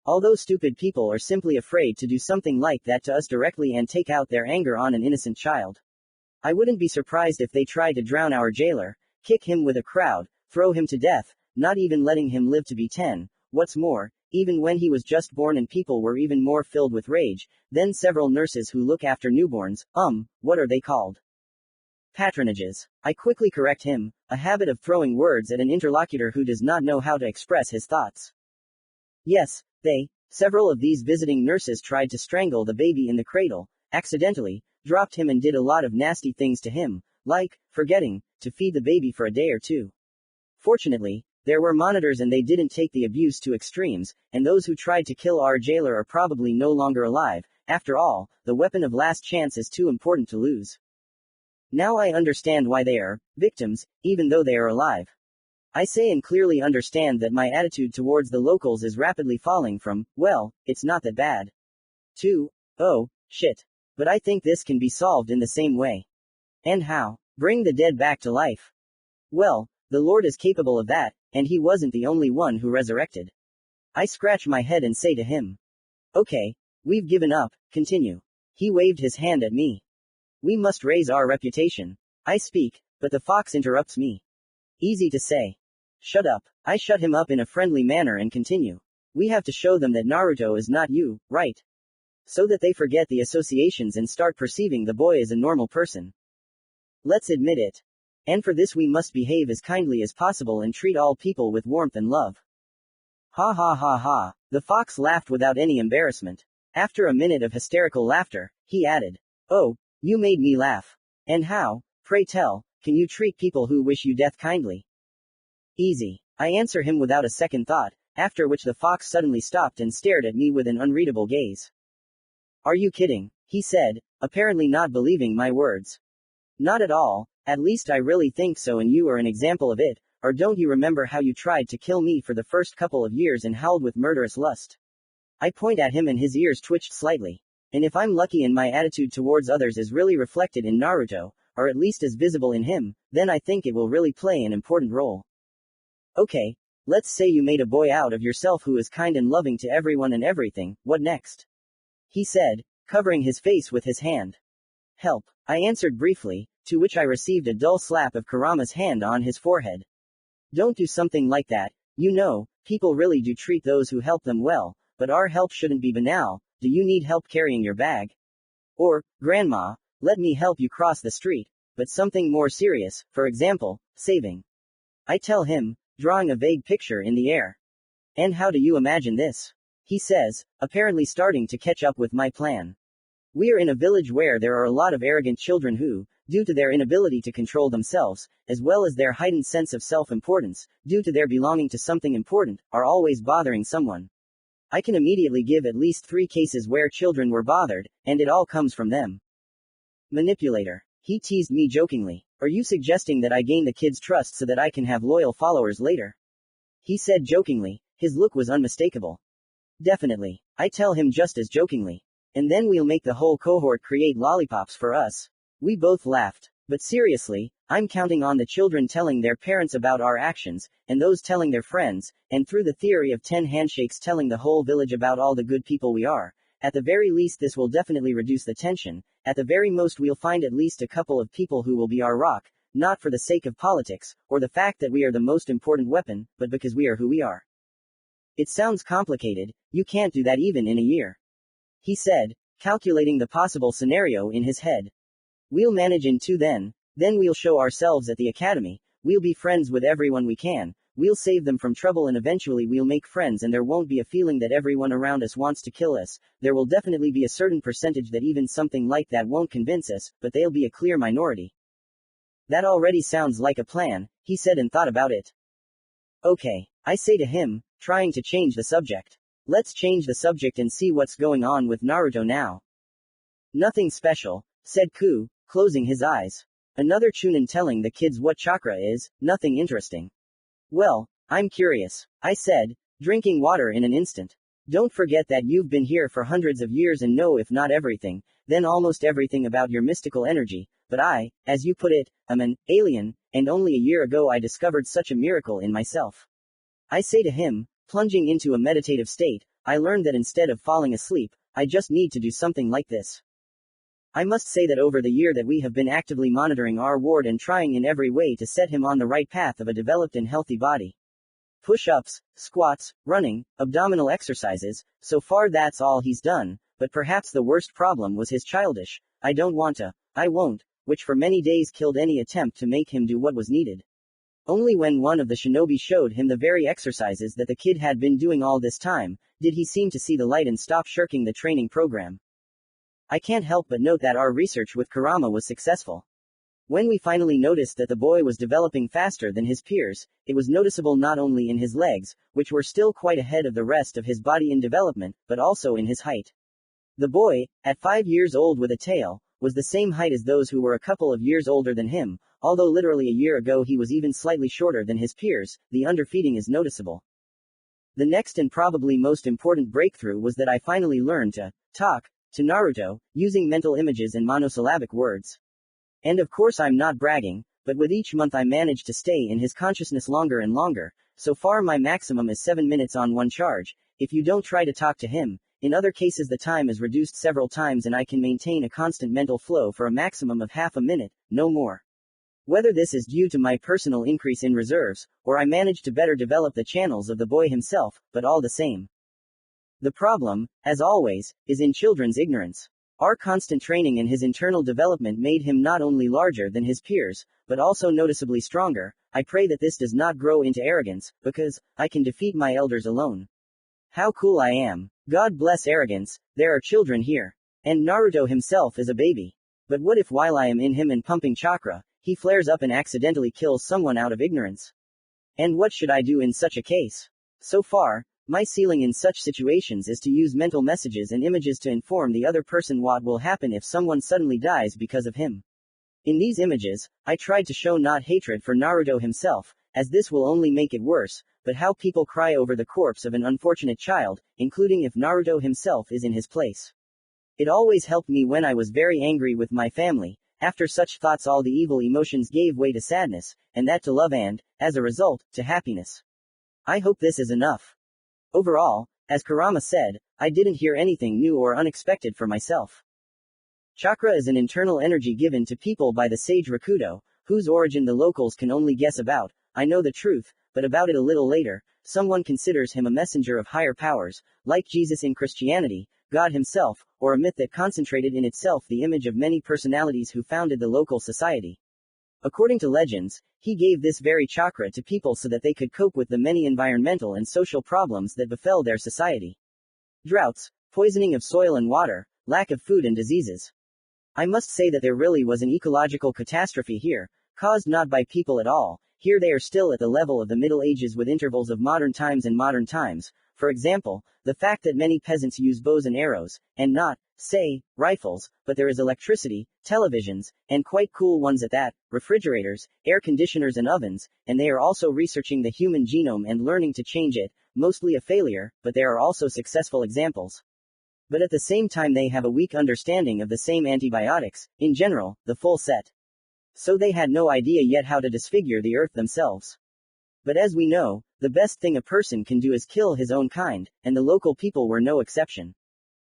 Although stupid people are simply afraid to do something like that to us directly and take out their anger on an innocent child. I wouldn't be surprised if they tried to drown our jailer, kick him with a crowd, throw him to death, not even letting him live to be 10. What's more, even when he was just born and people were even more filled with rage, then several nurses who look after newborns, what are they called? Patronages. I quickly correct him, a habit of throwing words at an interlocutor who does not know how to express his thoughts. Yes, several of these visiting nurses tried to strangle the baby in the cradle, accidentally, dropped him and did a lot of nasty things to him, like, forgetting to feed the baby for a day or two. Fortunately, there were monitors and they didn't take the abuse to extremes, and those who tried to kill our jailer are probably no longer alive. After all, the weapon of last chance is too important to lose. Now I understand why they are victims, even though they are alive. I say and clearly understand that my attitude towards the locals is rapidly falling from, well, it's not that bad, to, oh, shit. But I think this can be solved in the same way. And how? Bring the dead back to life. Well, the Lord is capable of that, and he wasn't the only one who resurrected. I scratch my head and say to him. Okay, we've given up, continue. He waved his hand at me. We must raise our reputation. I speak, but the fox interrupts me. Easy to say. Shut up. I shut him up in a friendly manner and continue. We have to show them that Naruto is not you, right? So that they forget the associations and start perceiving the boy as a normal person. Let's admit it. And for this we must behave as kindly as possible and treat all people with warmth and love. Ha ha ha ha. The fox laughed without any embarrassment. After a minute of hysterical laughter, he added, oh, you made me laugh. And how, pray tell, can you treat people who wish you death kindly? Easy. I answer him without a second thought, after which the fox suddenly stopped and stared at me with an unreadable gaze. Are you kidding? He said, apparently not believing my words. Not at all, at least I really think so and you are an example of it, or don't you remember how you tried to kill me for the first couple of years and howled with murderous lust? I point at him and his ears twitched slightly. And if I'm lucky and my attitude towards others is really reflected in Naruto, or at least is visible in him, then I think it will really play an important role. Okay, let's say you made a boy out of yourself who is kind and loving to everyone and everything, what next? He said, covering his face with his hand. Help, I answered briefly, to which I received a dull slap of Kurama's hand on his forehead. Don't do something like that, you know, people really do treat those who help them well, but our help shouldn't be banal. Do you need help carrying your bag? Or, Grandma, let me help you cross the street, but something more serious, for example, saving. I tell him, drawing a vague picture in the air. And how do you imagine this? He says, apparently starting to catch up with my plan. We're in a village where there are a lot of arrogant children who, due to their inability to control themselves, as well as their heightened sense of self-importance, due to their belonging to something important, are always bothering someone. I can immediately give at least 3 cases where children were bothered, and it all comes from them. Manipulator. He teased me jokingly. Are you suggesting that I gain the kids' trust so that I can have loyal followers later? He said jokingly. His look was unmistakable. Definitely. I tell him just as jokingly. And then we'll make the whole cohort create lollipops for us. We both laughed. But seriously, I'm counting on the children telling their parents about our actions, and those telling their friends, and through the theory of 10 handshakes telling the whole village about all the good people we are. At the very least this will definitely reduce the tension. At the very most we'll find at least a couple of people who will be our rock, not for the sake of politics, or the fact that we are the most important weapon, but because we are who we are. It sounds complicated, you can't do that even in a year. He said, calculating the possible scenario in his head. We'll manage in 2 then we'll show ourselves at the academy, we'll be friends with everyone we can, we'll save them from trouble and eventually we'll make friends and there won't be a feeling that everyone around us wants to kill us. There will definitely be a certain percentage that even something like that won't convince us, but they'll be a clear minority. That already sounds like a plan, he said and thought about it. Okay, I say to him, trying to change the subject. Let's change the subject and see what's going on with Naruto now. Nothing special, said Ku, closing his eyes. Another chunin telling the kids what chakra is, nothing interesting. Well, I'm curious, I said, drinking water in an instant. Don't forget that you've been here for hundreds of years and know if not everything, then almost everything about your mystical energy, but I, as you put it, am an alien, and only a year ago I discovered such a miracle in myself. I say to him, plunging into a meditative state, I learned that instead of falling asleep, I just need to do something like this. I must say that over the year that we have been actively monitoring our ward and trying in every way to set him on the right path of a developed and healthy body. Push-ups, squats, running, abdominal exercises, so far that's all he's done, but perhaps the worst problem was his childish, I don't want to, I won't, which for many days killed any attempt to make him do what was needed. Only when one of the shinobi showed him the very exercises that the kid had been doing all this time, did he seem to see the light and stop shirking the training program. I can't help but note that our research with Kurama was successful. When we finally noticed that the boy was developing faster than his peers, it was noticeable not only in his legs, which were still quite ahead of the rest of his body in development, but also in his height. The boy, at 5 years old with a tail, was the same height as those who were a couple of years older than him, although literally a year ago he was even slightly shorter than his peers. The underfeeding is noticeable. The next and probably most important breakthrough was that I finally learned to talk to Naruto, using mental images and monosyllabic words. And of course I'm not bragging, but with each month I managed to stay in his consciousness longer and longer. So far my maximum is 7 minutes on one charge. If you don't try to talk to him, in other cases the time is reduced several times and I can maintain a constant mental flow for a maximum of half a minute, no more. Whether this is due to my personal increase in reserves, or I managed to better develop the channels of the boy himself, but all the same. The problem, as always, is in children's ignorance. Our constant training in his internal development made him not only larger than his peers, but also noticeably stronger. I pray that this does not grow into arrogance, because I can defeat my elders alone. How cool I am. God bless arrogance, there are children here. And Naruto himself is a baby. But what if while I am in him and pumping chakra, he flares up and accidentally kills someone out of ignorance? And what should I do in such a case? So far, my ceiling in such situations is to use mental messages and images to inform the other person what will happen if someone suddenly dies because of him. In these images, I tried to show not hatred for Naruto himself, as this will only make it worse, but how people cry over the corpse of an unfortunate child, including if Naruto himself is in his place. It always helped me when I was very angry with my family. After such thoughts all the evil emotions gave way to sadness, and that to love and, as a result, to happiness. I hope this is enough. Overall, as Kurama said, I didn't hear anything new or unexpected for myself. Chakra is an internal energy given to people by the sage Rakudo, whose origin the locals can only guess about. I know the truth, but about it a little later. Someone considers him a messenger of higher powers, like Jesus in Christianity, God himself, or a myth that concentrated in itself the image of many personalities who founded the local society. According to legends, he gave this very chakra to people so that they could cope with the many environmental and social problems that befell their society. Droughts, poisoning of soil and water, lack of food and diseases. I must say that there really was an ecological catastrophe here, caused not by people at all. Here they are still at the level of the Middle Ages with intervals of modern times and modern times. For example, the fact that many peasants use bows and arrows, and not, say, rifles, but there is electricity, televisions, and quite cool ones at that, refrigerators, air conditioners and ovens, and they are also researching the human genome and learning to change it, mostly a failure, but there are also successful examples. But at the same time they have a weak understanding of the same antibiotics, in general, the full set. So they had no idea yet how to disfigure the earth themselves. But as we know, the best thing a person can do is kill his own kind, and the local people were no exception.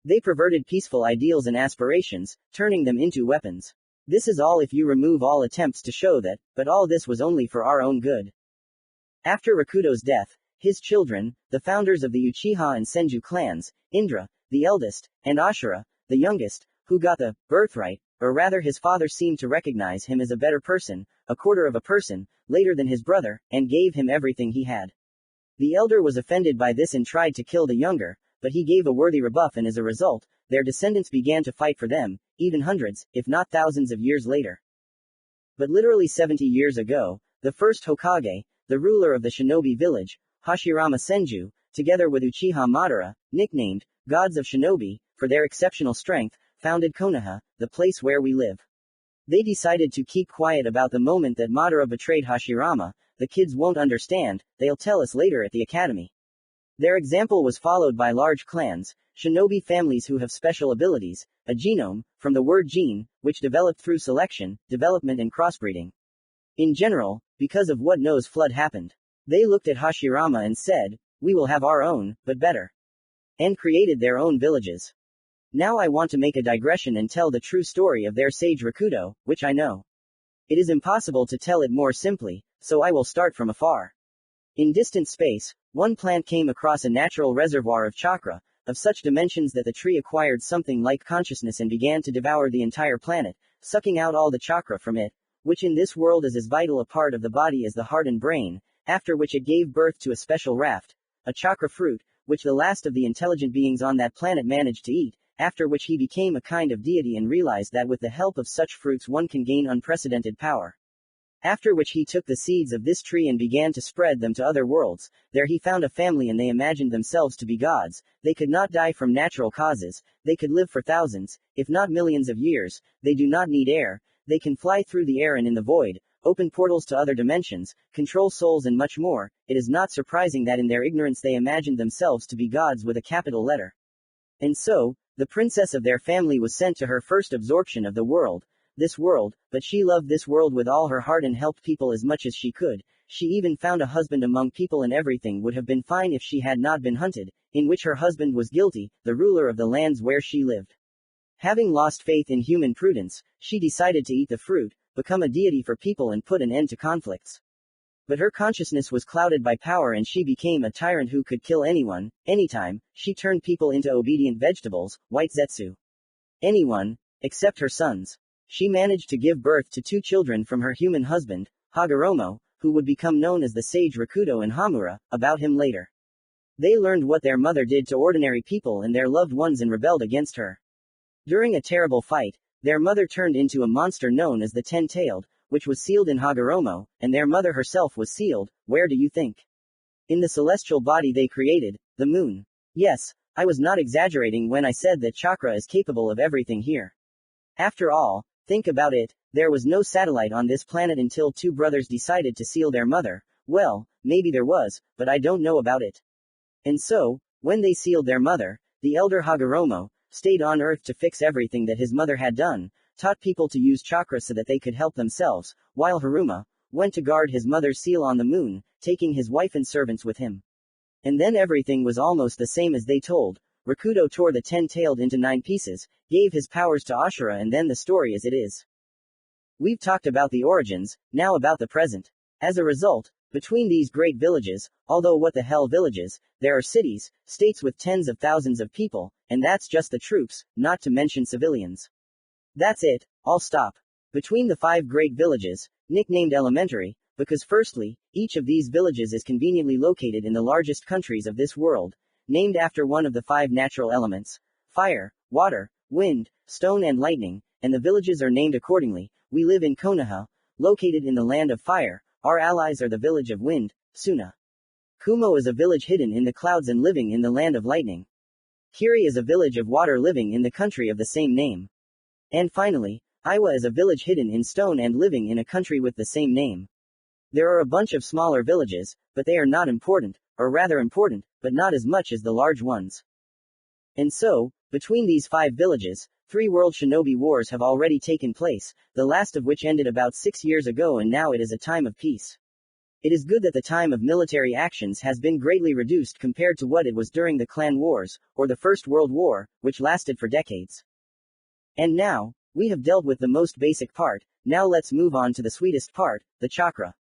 They perverted peaceful ideals and aspirations, turning them into weapons. This is all if you remove all attempts to show that, but all this was only for our own good. After Rakudo's death, his children, the founders of the Uchiha and Senju clans, Indra, the eldest, and Ashura, the youngest, who got the birthright, or rather his father seemed to recognize him as a better person, a quarter of a person, later than his brother, and gave him everything he had. The elder was offended by this and tried to kill the younger, but he gave a worthy rebuff, and as a result, their descendants began to fight for them, even hundreds, if not thousands of years later. But literally 70 years ago, the first Hokage, the ruler of the shinobi village, Hashirama Senju, together with Uchiha Madara, nicknamed gods of shinobi, for their exceptional strength, founded Konoha, the place where we live. They decided to keep quiet about the moment that Madara betrayed Hashirama. The kids won't understand, they'll tell us later at the academy. Their example was followed by large clans, shinobi families who have special abilities, a genome, from the word gene, which developed through selection, development and crossbreeding. In general, because of what knows flood happened. They looked at Hashirama and said, we will have our own, but better. And created their own villages. Now I want to make a digression and tell the true story of their sage Rakudo, which I know. It is impossible to tell it more simply, so I will start from afar. In distant space, one plant came across a natural reservoir of chakra, of such dimensions that the tree acquired something like consciousness and began to devour the entire planet, sucking out all the chakra from it, which in this world is as vital a part of the body as the heart and brain, after which it gave birth to a special raft, a chakra fruit, which the last of the intelligent beings on that planet managed to eat, after which he became a kind of deity and realized that with the help of such fruits one can gain unprecedented power. After which he took the seeds of this tree and began to spread them to other worlds. There he found a family and they imagined themselves to be gods. They could not die from natural causes. They could live for thousands, if not millions of years. They do not need air. They can fly through the air and in the void, open portals to other dimensions, control souls and much more. It is not surprising that in their ignorance they imagined themselves to be gods with a capital letter. And so, the princess of their family was sent to her first absorption of the world. This world, but she loved this world with all her heart and helped people as much as she could. She even found a husband among people, and everything would have been fine if she had not been hunted, in which her husband was guilty, the ruler of the lands where she lived. Having lost faith in human prudence, she decided to eat the fruit, become a deity for people and put an end to conflicts. But her consciousness was clouded by power and she became a tyrant who could kill anyone, anytime. She turned people into obedient vegetables, white zetsu. Anyone, except her sons. She managed to give birth to 2 children from her human husband, Hagoromo, who would become known as the sage Rakudo and Hamura, about him later. They learned what their mother did to ordinary people and their loved ones and rebelled against her. During a terrible fight, their mother turned into a monster known as the 10-tailed, which was sealed in Hagoromo, and their mother herself was sealed. Where do you think? In the celestial body they created, the moon. Yes, I was not exaggerating when I said that chakra is capable of everything here. After all, think about it, there was no satellite on this planet until 2 brothers decided to seal their mother. Well, maybe there was, but I don't know about it. And so, when they sealed their mother, the elder Hagoromo stayed on Earth to fix everything that his mother had done, taught people to use chakra so that they could help themselves, while Haruma went to guard his mother's seal on the moon, taking his wife and servants with him. And then everything was almost the same as they told. Rakudo tore the 10-tailed into 9 pieces, gave his powers to Ashura, and then the story as it is. We've talked about the origins, now about the present. As a result, between these great villages, although what the hell villages, there are cities, states with tens of thousands of people, and that's just the troops, not to mention civilians. That's it, I'll stop. Between the 5 great villages, nicknamed elementary, because firstly, each of these villages is conveniently located in the largest countries of this world, named after one of the 5 natural elements, fire, water, wind, stone and lightning, and the villages are named accordingly. We live in Konoha, located in the land of fire. Our allies are the village of wind, Suna. Kumo is a village hidden in the clouds and living in the land of lightning. Kiri is a village of water living in the country of the same name. And finally, Iwa is a village hidden in stone and living in a country with the same name. There are a bunch of smaller villages, but they are not important, or rather important, but not as much as the large ones. And so, between these 5 villages, 3 world shinobi wars have already taken place, the last of which ended about 6 years ago, and now it is a time of peace. It is good that the time of military actions has been greatly reduced compared to what it was during the Clan Wars, or the First World War, which lasted for decades. And now, we have dealt with the most basic part. Now let's move on to the sweetest part, the chakra.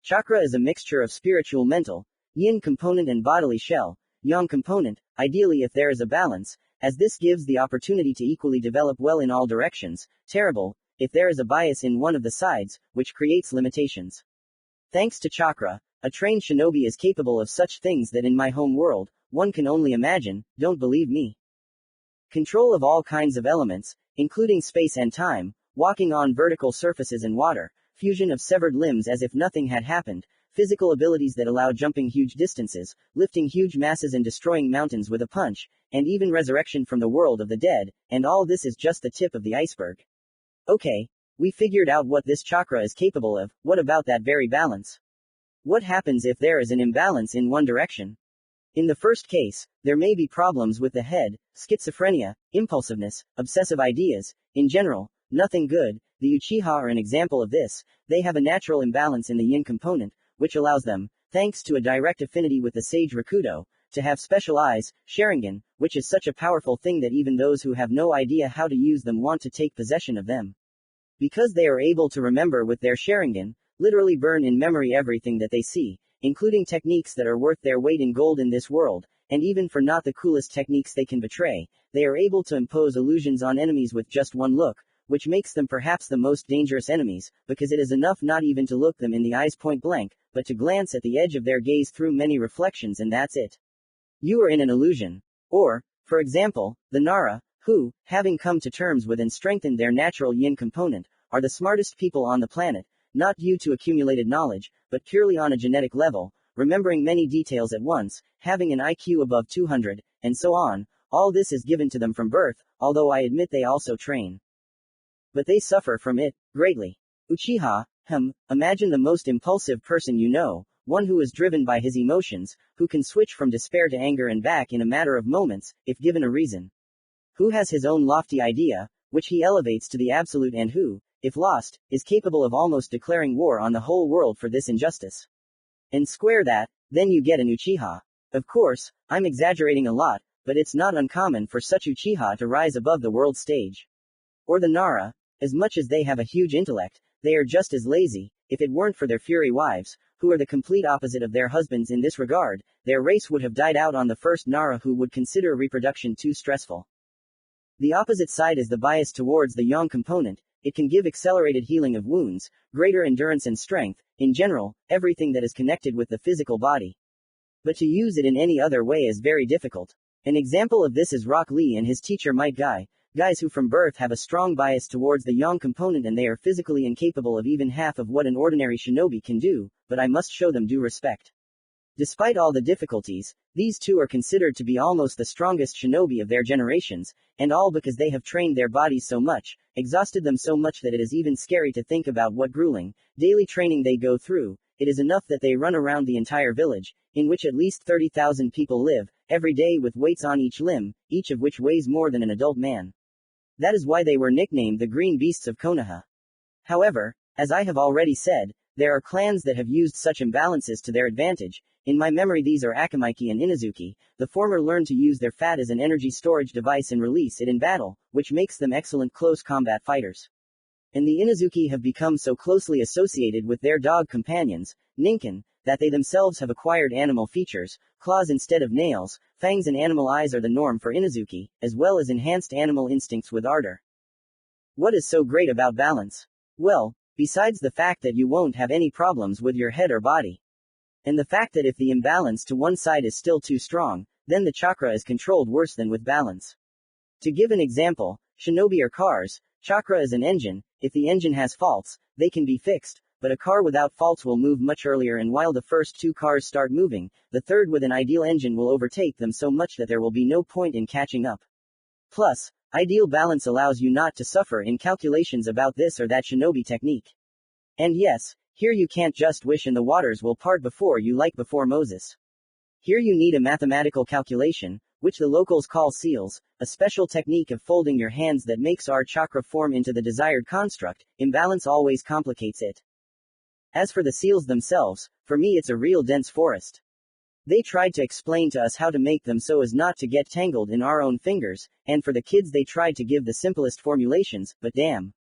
Chakra is a mixture of spiritual, mental, yin component and bodily shell, yang component. Ideally, if there is a balance, as this gives the opportunity to equally develop well in all directions. Terrible, if there is a bias in one of the sides, which creates limitations. Thanks to chakra, a trained shinobi is capable of such things that in my home world, one can only imagine. Don't believe me? Control of all kinds of elements, including space and time, walking on vertical surfaces and water, fusion of severed limbs as if nothing had happened, physical abilities that allow jumping huge distances, lifting huge masses and destroying mountains with a punch, and even resurrection from the world of the dead, and all this is just the tip of the iceberg. Okay, we figured out what this chakra is capable of. What about that very balance? What happens if there is an imbalance in one direction? In the first case, there may be problems with the head, schizophrenia, impulsiveness, obsessive ideas, in general, nothing good. The Uchiha are an example of this. They have a natural imbalance in the yin component, which allows them, thanks to a direct affinity with the sage Rakudo, to have special eyes, Sharingan, which is such a powerful thing that even those who have no idea how to use them want to take possession of them. Because they are able to remember with their Sharingan, literally burn in memory everything that they see, including techniques that are worth their weight in gold in this world, and even for not the coolest techniques they can betray, they are able to impose illusions on enemies with just one look, which makes them perhaps the most dangerous enemies, because it is enough not even to look them in the eyes point blank, but to glance at the edge of their gaze through many reflections and that's it. You are in an illusion. Or, for example, the Nara, who, having come to terms with and strengthened their natural yin component, are the smartest people on the planet, not due to accumulated knowledge, but purely on a genetic level, remembering many details at once, having an IQ above 200, and so on. All this is given to them from birth, although I admit they also train. But they suffer from it, greatly. Uchiha, imagine the most impulsive person you know, one who is driven by his emotions, who can switch from despair to anger and back in a matter of moments, if given a reason. Who has his own lofty idea, which he elevates to the absolute and who, if lost, is capable of almost declaring war on the whole world for this injustice. And square that, then you get an Uchiha. Of course, I'm exaggerating a lot, but it's not uncommon for such Uchiha to rise above the world stage. Or the Nara, as much as they have a huge intellect, they are just as lazy. If it weren't for their fury wives, who are the complete opposite of their husbands in this regard, their race would have died out on the first Nara who would consider reproduction too stressful. The opposite side is the bias towards the yang component. It can give accelerated healing of wounds, greater endurance and strength, in general, everything that is connected with the physical body. But to use it in any other way is very difficult. An example of this is Rock Lee and his teacher Might Guy, guys who from birth have a strong bias towards the yang component and they are physically incapable of even half of what an ordinary shinobi can do, but I must show them due respect. Despite all the difficulties, these two are considered to be almost the strongest shinobi of their generations, and all because they have trained their bodies so much, exhausted them so much that it is even scary to think about what grueling, daily training they go through. It is enough that they run around the entire village, in which at least 30,000 people live, every day with weights on each limb, each of which weighs more than an adult man. That is why they were nicknamed the Green Beasts of Konoha. However, as I have already said, there are clans that have used such imbalances to their advantage. In my memory these are Akamaiki and Inazuki. The former learn to use their fat as an energy storage device and release it in battle, which makes them excellent close combat fighters. And the Inazuki have become so closely associated with their dog companions, Ninken, that they themselves have acquired animal features, claws instead of nails, fangs and animal eyes are the norm for Inazuki, as well as enhanced animal instincts with ardor. What is so great about balance? Well, besides the fact that you won't have any problems with your head or body. And the fact that if the imbalance to one side is still too strong, then the chakra is controlled worse than with balance. To give an example, shinobi are cars, chakra is an engine. If the engine has faults, they can be fixed, but a car without faults will move much earlier, and while the first two cars start moving, the third with an ideal engine will overtake them so much that there will be no point in catching up. Plus, ideal balance allows you not to suffer in calculations about this or that shinobi technique. And yes, here you can't just wish and the waters will part before you like before Moses. Here you need a mathematical calculation, which the locals call seals, a special technique of folding your hands that makes our chakra form into the desired construct. Imbalance always complicates it. As for the seals themselves, for me it's a real dense forest. They tried to explain to us how to make them so as not to get tangled in our own fingers, and for the kids they tried to give the simplest formulations, but damn.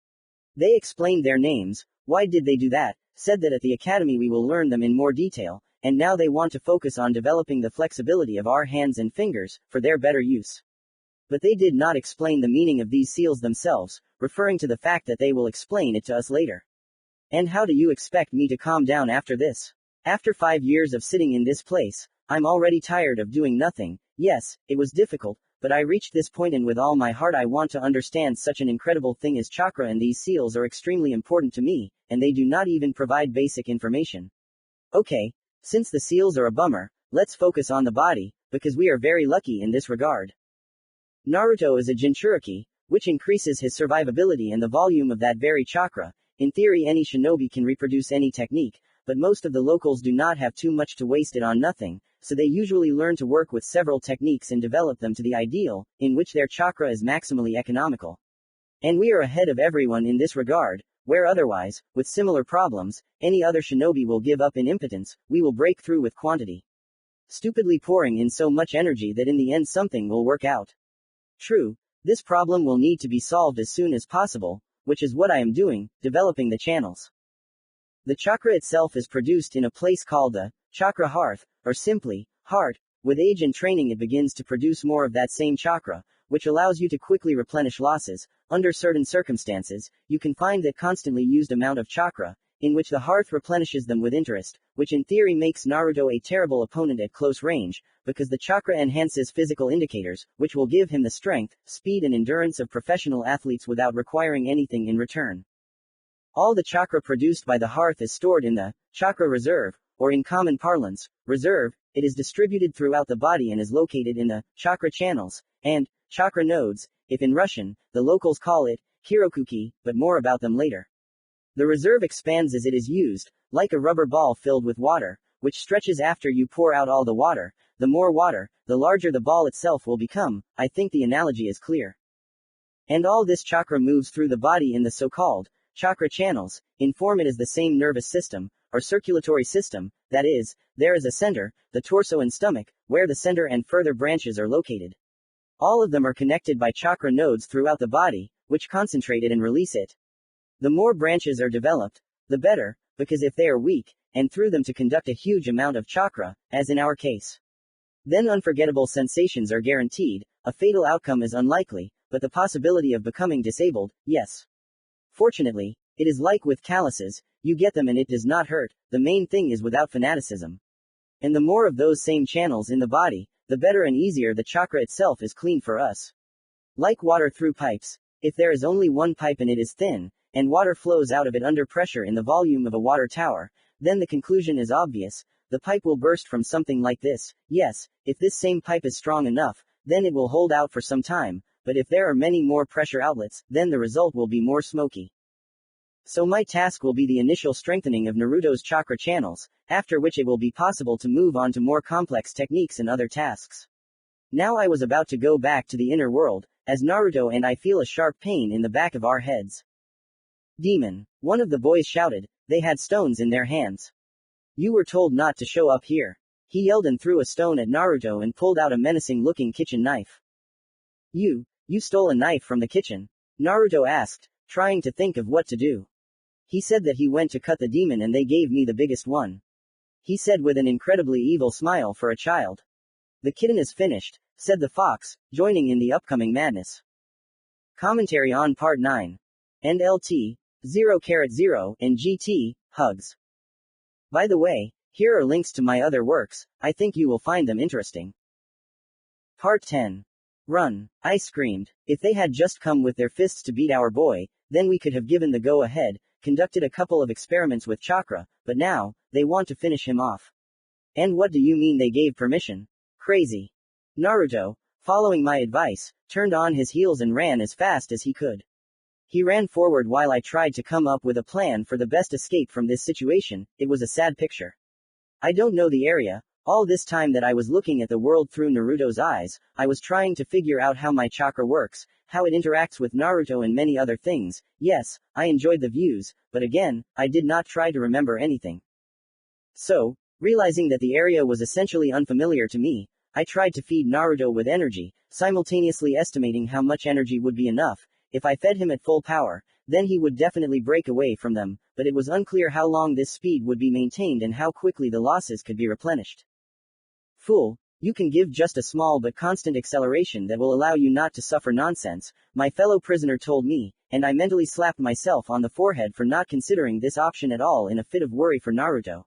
They explained their names. Why did they do that? Said that at the academy we will learn them in more detail, and now they want to focus on developing the flexibility of our hands and fingers, for their better use. But they did not explain the meaning of these seals themselves, referring to the fact that they will explain it to us later. And how do you expect me to calm down after this? After 5 years of sitting in this place, I'm already tired of doing nothing. Yes, it was difficult, but I reached this point and with all my heart I want to understand such an incredible thing as chakra, and these seals are extremely important to me, and they do not even provide basic information. Okay, since the seals are a bummer, let's focus on the body, because we are very lucky in this regard. Naruto is a Jinchuriki, which increases his survivability and the volume of that very chakra. In theory any shinobi can reproduce any technique, but most of the locals do not have too much to waste it on nothing, so they usually learn to work with several techniques and develop them to the ideal, in which their chakra is maximally economical. And we are ahead of everyone in this regard, where otherwise, with similar problems, any other shinobi will give up in impotence, we will break through with quantity. Stupidly pouring in so much energy that in the end something will work out. True, this problem will need to be solved as soon as possible, which is what I am doing, developing the channels. The chakra itself is produced in a place called the chakra hearth, or simply, heart. With age and training it begins to produce more of that same chakra, which allows you to quickly replenish losses. Under certain circumstances, you can find that constantly used amount of chakra, in which the hearth replenishes them with interest, which in theory makes Naruto a terrible opponent at close range, because the chakra enhances physical indicators, which will give him the strength, speed and endurance of professional athletes without requiring anything in return. All the chakra produced by the hearth is stored in the chakra reserve, or in common parlance, reserve. It is distributed throughout the body and is located in the chakra channels, and chakra nodes, if in Russian, the locals call it hirokuki, but more about them later. The reserve expands as it is used, like a rubber ball filled with water, which stretches after you pour out all the water. The more water, the larger the ball itself will become. I think the analogy is clear. And all this chakra moves through the body in the so-called chakra channels. In form it is the same nervous system, or circulatory system, that is, there is a center, the torso and stomach, where the center and further branches are located. All of them are connected by chakra nodes throughout the body, which concentrate it and release it. The more branches are developed, the better, because if they are weak, and through them to conduct a huge amount of chakra, as in our case, then unforgettable sensations are guaranteed. A fatal outcome is unlikely, but the possibility of becoming disabled, yes. Fortunately, it is like with calluses, you get them and it does not hurt. The main thing is without fanaticism. And the more of those same channels in the body, the better and easier the chakra itself is clean for us. Like water through pipes. If there is only one pipe and it is thin, and water flows out of it under pressure in the volume of a water tower, then the conclusion is obvious. The pipe will burst from something like this. Yes, if this same pipe is strong enough, then it will hold out for some time, but if there are many more pressure outlets, then the result will be more smoky. So my task will be the initial strengthening of Naruto's chakra channels, after which it will be possible to move on to more complex techniques and other tasks. Now I was about to go back to the inner world, as Naruto and I feel a sharp pain in the back of our heads. Demon, one of the boys shouted. They had stones in their hands. You were told not to show up here. He yelled and threw a stone at Naruto and pulled out a menacing-looking kitchen knife. You stole a knife from the kitchen? Naruto asked, trying to think of what to do. He said that he went to cut the demon and they gave me the biggest one. He said with an incredibly evil smile for a child. The kitten is finished, said the fox, joining in the upcoming madness. Commentary on Part 9. And LT, 0:0, and GT, hugs. By the way, here are links to my other works, I think you will find them interesting. Part 10. Run, I screamed. If they had just come with their fists to beat our boy, then we could have given the go-ahead, conducted a couple of experiments with chakra, but now, they want to finish him off. And what do you mean they gave permission? Crazy. Naruto, following my advice, turned on his heels and ran as fast as he could. He ran forward while I tried to come up with a plan for the best escape from this situation. It was a sad picture. I don't know the area. All this time that I was looking at the world through Naruto's eyes, I was trying to figure out how my chakra works, how it interacts with Naruto and many other things. Yes, I enjoyed the views, but again, I did not try to remember anything. So, realizing that the area was essentially unfamiliar to me, I tried to feed Naruto with energy, simultaneously estimating how much energy would be enough. If I fed him at full power, then he would definitely break away from them, but it was unclear how long this speed would be maintained and how quickly the losses could be replenished. Fool, You can give just a small but constant acceleration that will allow you not to suffer nonsense, my fellow prisoner told me, and I mentally slapped myself on the forehead for not considering this option at all in a fit of worry for Naruto.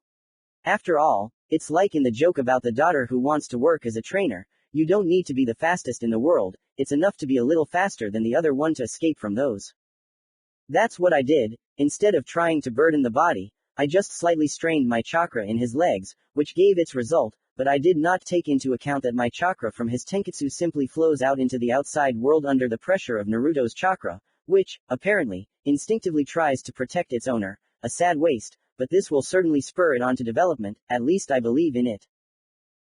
After all, it's like in the joke about the daughter who wants to work as a trainer. You don't need to be the fastest in the world, it's enough to be a little faster than the other one to escape from those. That's what I did. Instead of trying to burden the body, I just slightly strained my chakra in his legs, which gave its result, but I did not take into account that my chakra from his tenketsu simply flows out into the outside world under the pressure of Naruto's chakra, which, apparently, instinctively tries to protect its owner. A sad waste, but this will certainly spur it on to development, at least I believe in it.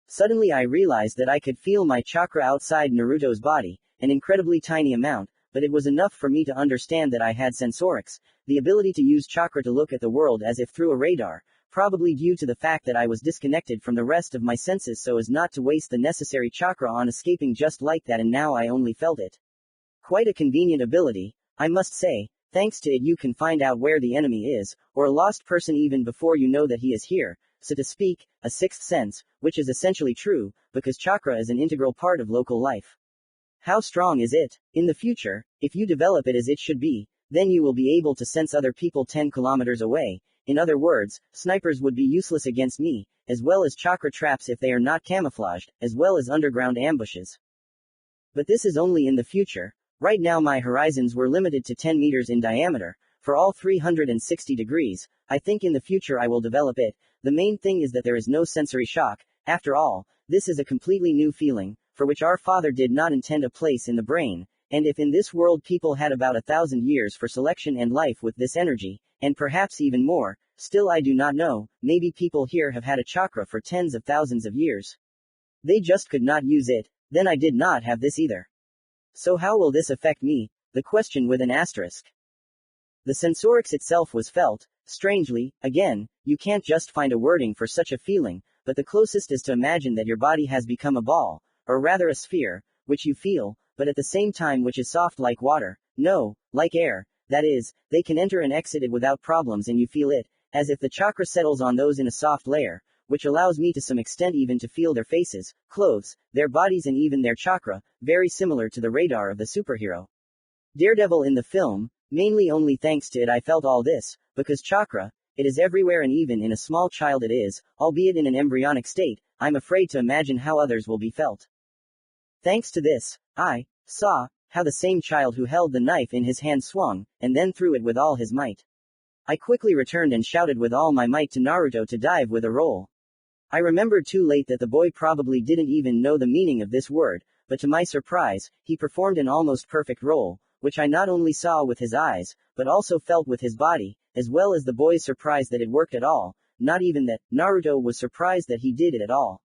Suddenly I realized that I could feel my chakra outside Naruto's body, an incredibly tiny amount, but it was enough for me to understand that I had sensorics, the ability to use chakra to look at the world as if through a radar, probably due to the fact that I was disconnected from the rest of my senses so as not to waste the necessary chakra on escaping just like that, and now I only felt it. Quite a convenient ability, I must say. Thanks to it you can find out where the enemy is, or a lost person even before you know that he is here, so to speak, a sixth sense, which is essentially true, because chakra is an integral part of local life. How strong is it? In the future, if you develop it as it should be, then you will be able to sense other people 10 kilometers away. In other words, snipers would be useless against me, as well as chakra traps if they are not camouflaged, as well as underground ambushes. But this is only in the future. Right now my horizons were limited to 10 meters in diameter, for all 360 degrees, I think in the future I will develop it. The main thing is that there is no sensory shock. After all, this is a completely new feeling, for which our Father did not intend a place in the brain, and if in this world people had about 1,000 years for selection and life with this energy, and perhaps even more, still I do not know, maybe people here have had a chakra for tens of thousands of years. They just could not use it, then I did not have this either. So how will this affect me? The question with an asterisk. The sensorics itself was felt, strangely, again, you can't just find a wording for such a feeling, but the closest is to imagine that your body has become a ball, or rather a sphere, which you feel, but at the same time which is soft like water, no, like air, that is, they can enter and exit it without problems and you feel it, as if the chakra settles on those in a soft layer, which allows me to some extent even to feel their faces, clothes, their bodies and even their chakra, very similar to the radar of the superhero Daredevil in the film. Mainly only thanks to it I felt all this, because chakra, it is everywhere and even in a small child it is, albeit in an embryonic state. I'm afraid to imagine how others will be felt. Thanks to this, I saw how the same child who held the knife in his hand swung, and then threw it with all his might. I quickly returned and shouted with all my might to Naruto to dive with a roll. I remembered too late that the boy probably didn't even know the meaning of this word, but to my surprise, he performed an almost perfect roll, which I not only saw with his eyes, but also felt with his body, as well as the boy's surprise that it worked at all. Not even that, Naruto was surprised that he did it at all.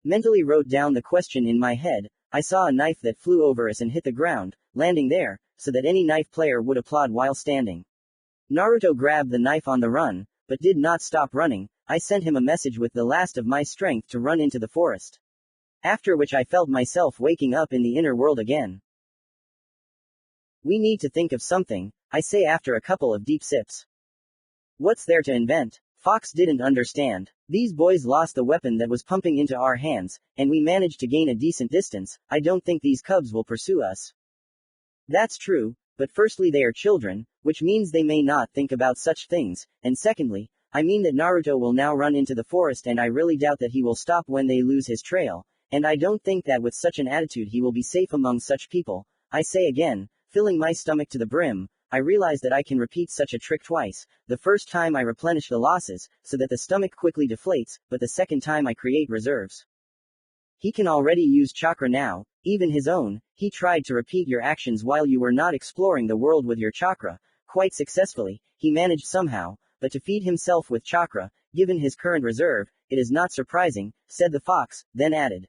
Mentally wrote down the question in my head. I saw a knife that flew over us and hit the ground, landing there, so that any knife player would applaud while standing. Naruto grabbed the knife on the run, but did not stop running. I sent him a message with the last of my strength to run into the forest. After which I felt myself waking up in the inner world again. We need to think of something, I say after a couple of deep sips. What's there to invent? Fox didn't understand. These boys lost the weapon that was pumping into our hands, and we managed to gain a decent distance. I don't think these cubs will pursue us. That's true, but firstly they are children, which means they may not think about such things, and secondly, I mean that Naruto will now run into the forest and I really doubt that he will stop when they lose his trail, and I don't think that with such an attitude he will be safe among such people. I say again, filling my stomach to the brim, I realize that I can repeat such a trick twice. The first time I replenish the losses, so that the stomach quickly deflates, but the second time I create reserves. He can already use chakra now, even his own. He tried to repeat your actions while you were not exploring the world with your chakra, quite successfully. He managed somehow, but to feed himself with chakra, given his current reserve, it is not surprising, said the fox, then added.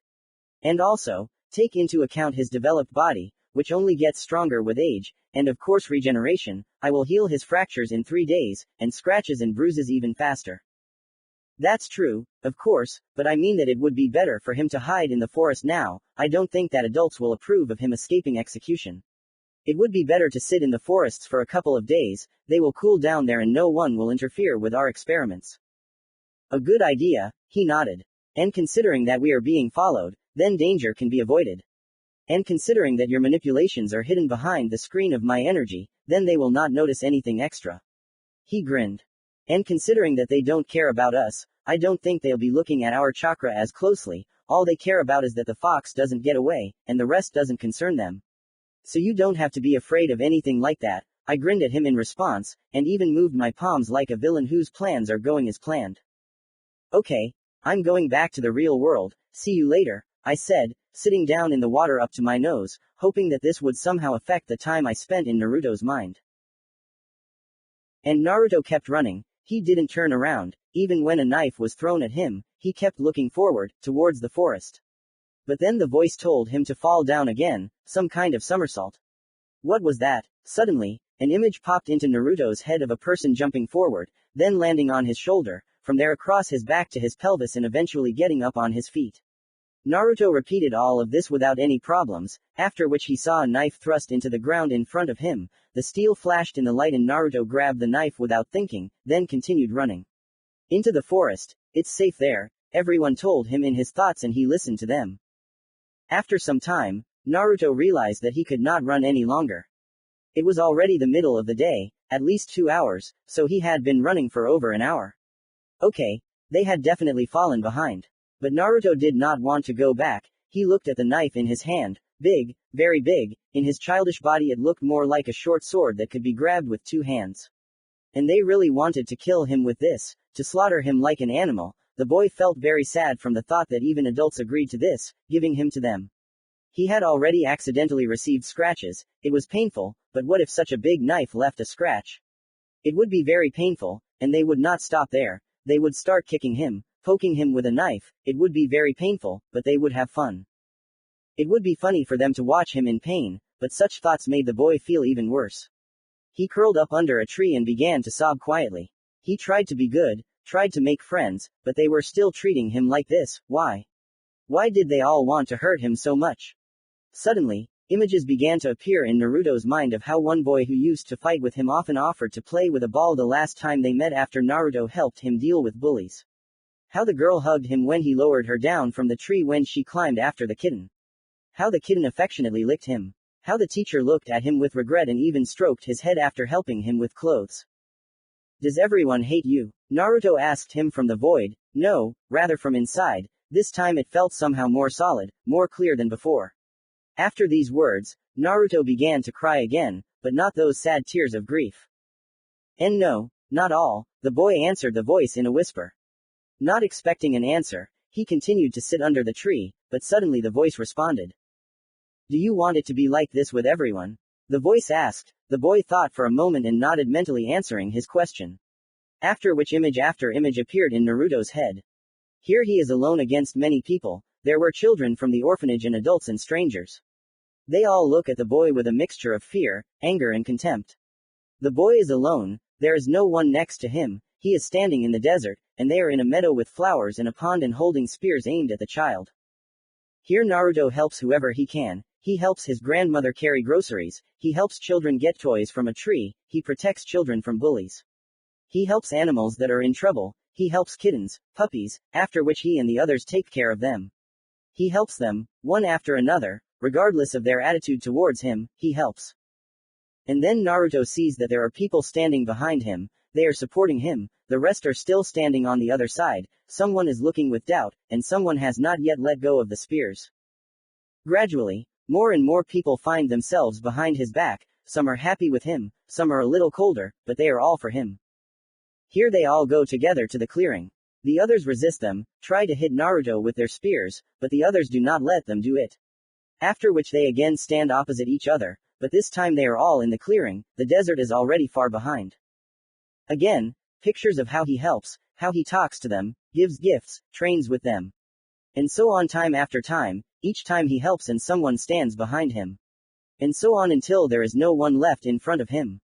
And also, take into account his developed body, which only gets stronger with age, and of course regeneration. I will heal his fractures in 3 days, and scratches and bruises even faster. That's true, of course, but I mean that it would be better for him to hide in the forest now. I don't think that adults will approve of him escaping execution. It would be better to sit in the forests for a couple of days. They will cool down there and no one will interfere with our experiments. A good idea, he nodded. And considering that we are being followed, then danger can be avoided. And considering that your manipulations are hidden behind the screen of my energy, then they will not notice anything extra. He grinned. And considering that they don't care about us, I don't think they'll be looking at our chakra as closely. All they care about is that the fox doesn't get away, and the rest doesn't concern them. So you don't have to be afraid of anything like that. I grinned at him in response, and even moved my palms like a villain whose plans are going as planned. Okay, I'm going back to the real world, see you later, I said, sitting down in the water up to my nose, hoping that this would somehow affect the time I spent in Naruto's mind. And Naruto kept running. He didn't turn around. Even when a knife was thrown at him, he kept looking forward, towards the forest. But then the voice told him to fall down again, some kind of somersault. What was that? Suddenly, an image popped into Naruto's head of a person jumping forward, then landing on his shoulder, from there across his back to his pelvis and eventually getting up on his feet. Naruto repeated all of this without any problems, after which he saw a knife thrust into the ground in front of him. The steel flashed in the light and Naruto grabbed the knife without thinking, then continued running. Into the forest. It's safe there, everyone told him in his thoughts and he listened to them. After some time, Naruto realized that he could not run any longer. It was already the middle of the day, at least 2 hours, so he had been running for over an hour. Okay, they had definitely fallen behind. But Naruto did not want to go back. He looked at the knife in his hand, big, very big. In his childish body it looked more like a short sword that could be grabbed with 2 hands. And they really wanted to kill him with this, to slaughter him like an animal. The boy felt very sad from the thought that even adults agreed to this, giving him to them. He had already accidentally received scratches. It was painful, but what if such a big knife left a scratch? It would be very painful, and they would not stop there. They would start kicking him, poking him with a knife. It would be very painful, but they would have fun. It would be funny for them to watch him in pain, but such thoughts made the boy feel even worse. He curled up under a tree and began to sob quietly. He tried to be good, tried to make friends, but they were still treating him like this. Why? Why did they all want to hurt him so much? Suddenly, images began to appear in Naruto's mind of how one boy who used to fight with him often offered to play with a ball the last time they met after Naruto helped him deal with bullies. How the girl hugged him when he lowered her down from the tree when she climbed after the kitten. How the kitten affectionately licked him. How the teacher looked at him with regret and even stroked his head after helping him with clothes. Does everyone hate you? Naruto asked him from the void. No, rather from inside. This time it felt somehow more solid, more clear than before. After these words, Naruto began to cry again, but not those sad tears of grief. And no, not all, the boy answered the voice in a whisper. Not expecting an answer, he continued to sit under the tree, but suddenly the voice responded. Do you want it to be like this with everyone? The voice asked. The boy thought for a moment and nodded, mentally answering his question. After which image after image appeared in Naruto's head. Here he is alone against many people. There were children from the orphanage and adults and strangers. They all look at the boy with a mixture of fear, anger and contempt. The boy is alone, there is no one next to him, he is standing in the desert, and they are in a meadow with flowers and a pond and holding spears aimed at the child. Here Naruto helps whoever he can. He helps his grandmother carry groceries, he helps children get toys from a tree, he protects children from bullies. He helps animals that are in trouble, he helps kittens, puppies, after which he and the others take care of them. He helps them, one after another, regardless of their attitude towards him, he helps. And then Naruto sees that there are people standing behind him, they are supporting him, the rest are still standing on the other side, someone is looking with doubt, and someone has not yet let go of the spears. Gradually, more and more people find themselves behind his back, some are happy with him, some are a little colder, but they are all for him. Here they all go together to the clearing. The others resist them, try to hit Naruto with their spears, but the others do not let them do it. After which they again stand opposite each other, but this time they are all in the clearing, the desert is already far behind. Again, pictures of how he helps, how he talks to them, gives gifts, trains with them. And so on time after time, each time he helps and someone stands behind him. And so on until there is no one left in front of him.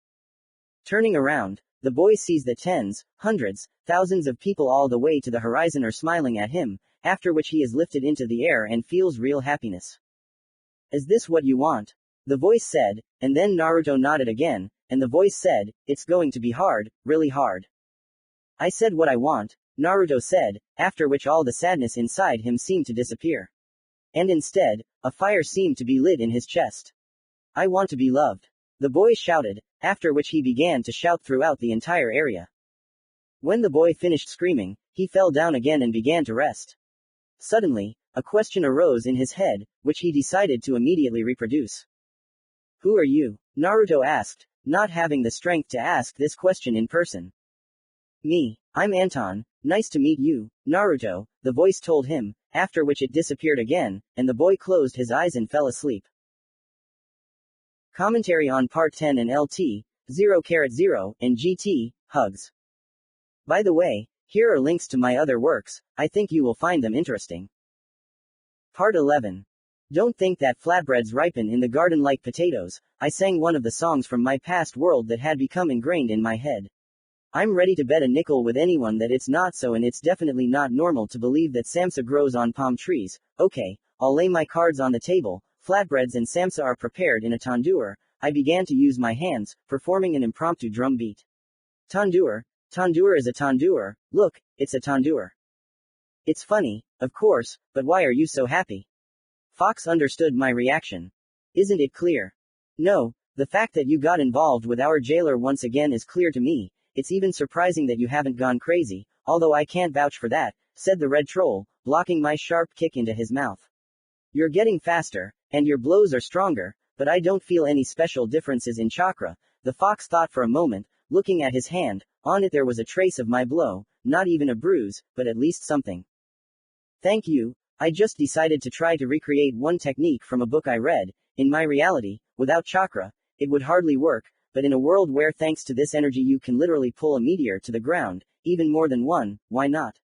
Turning around, the boy sees that tens, hundreds, thousands of people all the way to the horizon are smiling at him, after which he is lifted into the air and feels real happiness. Is this what you want? The voice said, and then Naruto nodded again, and the voice said, it's going to be hard, really hard. I said what I want, Naruto said, after which all the sadness inside him seemed to disappear. And instead, a fire seemed to be lit in his chest. I want to be loved. The boy shouted, after which he began to shout throughout the entire area. When the boy finished screaming, he fell down again and began to rest. Suddenly, a question arose in his head, which he decided to immediately reproduce. Who are you? Naruto asked, not having the strength to ask this question in person. Me. I'm Anton, nice to meet you, Naruto, the voice told him, after which it disappeared again, and the boy closed his eyes and fell asleep. Commentary on Part 10 and LT, 0:0, and GT, Hugs. By the way, here are links to my other works, I think you will find them interesting. Part 11. Don't think that flatbreads ripen in the garden like potatoes. I sang one of the songs from my past world that had become ingrained in my head. I'm ready to bet a nickel with anyone that it's not so, and it's definitely not normal to believe that samsa grows on palm trees. Okay, I'll lay my cards on the table. Flatbreads and samsa are prepared in a tandoor. I began to use my hands, performing an impromptu drum beat. Tandoor. Tandoor is a tandoor. Look, it's a tandoor. It's funny, of course, but why are you so happy? Fox understood my reaction. Isn't it clear? No, the fact that you got involved with our jailer once again is clear to me. It's even surprising that you haven't gone crazy, although I can't vouch for that, said the red troll, blocking my sharp kick into his mouth. You're getting faster, and your blows are stronger, but I don't feel any special differences in chakra. The fox thought for a moment, looking at his hand. On it there was a trace of my blow, not even a bruise, but at least something. Thank you. I just decided to try to recreate one technique from a book I read. In my reality, without chakra, it would hardly work, but in a world where thanks to this energy you can literally pull a meteor to the ground, even more than one, why not?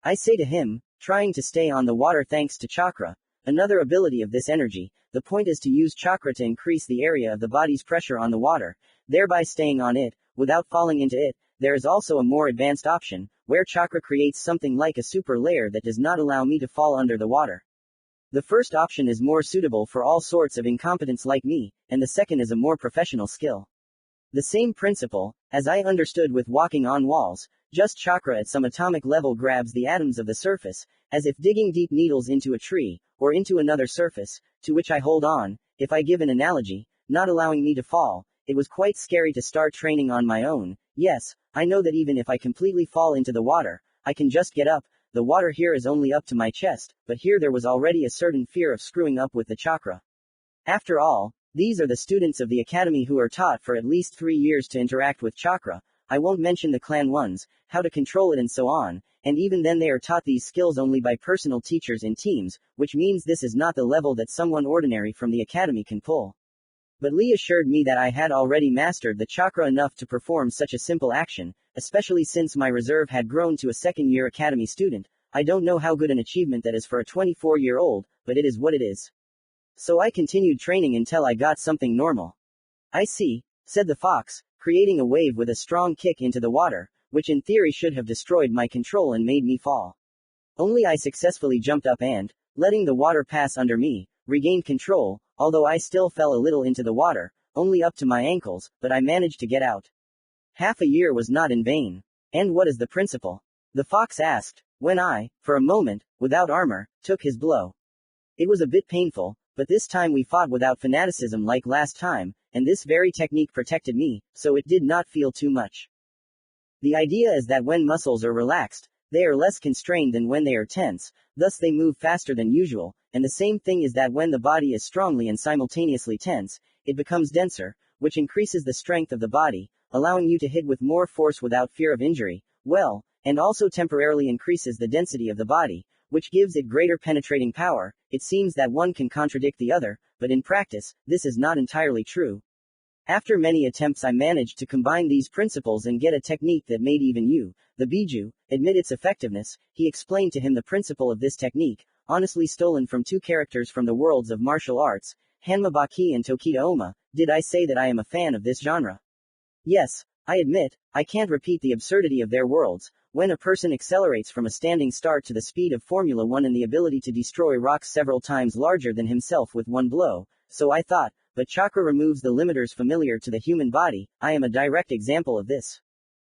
I say to him, trying to stay on the water thanks to chakra, another ability of this energy. The point is to use chakra to increase the area of the body's pressure on the water, thereby staying on it, without falling into it. There is also a more advanced option, where chakra creates something like a super layer that does not allow me to fall under the water. The first option is more suitable for all sorts of incompetents like me, and the second is a more professional skill. The same principle, as I understood with walking on walls, just chakra at some atomic level grabs the atoms of the surface, as if digging deep needles into a tree, or into another surface, to which I hold on, if I give an analogy, not allowing me to fall. It was quite scary to start training on my own. Yes, I know that even if I completely fall into the water, I can just get up. The water here is only up to my chest, but here there was already a certain fear of screwing up with the chakra. After all, these are the students of the academy who are taught for at least 3 years to interact with chakra. I won't mention the clan ones, how to control it and so on, and even then they are taught these skills only by personal teachers in teams, which means this is not the level that someone ordinary from the academy can pull. But Lee assured me that I had already mastered the chakra enough to perform such a simple action, especially since my reserve had grown to a second-year academy student. I don't know how good an achievement that is for a 24-year-old, but it is what it is. So I continued training until I got something normal. I see, said the fox, creating a wave with a strong kick into the water, which in theory should have destroyed my control and made me fall. Only I successfully jumped up and, letting the water pass under me, regained control, although I still fell a little into the water, only up to my ankles, but I managed to get out. Half a year was not in vain. And what is the principle? The fox asked, when I, for a moment, without armor, took his blow. It was a bit painful, but this time we fought without fanaticism like last time, and this very technique protected me, so it did not feel too much. The idea is that when muscles are relaxed, they are less constrained than when they are tense, thus they move faster than usual, and the same thing is that when the body is strongly and simultaneously tense, it becomes denser, which increases the strength of the body, allowing you to hit with more force without fear of injury, and also temporarily increases the density of the body, which gives it greater penetrating power. It seems that one can contradict the other, but in practice, this is not entirely true. After many attempts I managed to combine these principles and get a technique that made even you, the Biju, admit its effectiveness. He explained to him the principle of this technique, honestly stolen from 2 characters from the worlds of martial arts, Hanma Baki and Tokita Oma. Did I say that I am a fan of this genre? Yes, I admit, I can't repeat the absurdity of their worlds. When a person accelerates from a standing start to the speed of Formula 1 and the ability to destroy rocks several times larger than himself with one blow, so I thought, but chakra removes the limiters familiar to the human body. I am a direct example of this.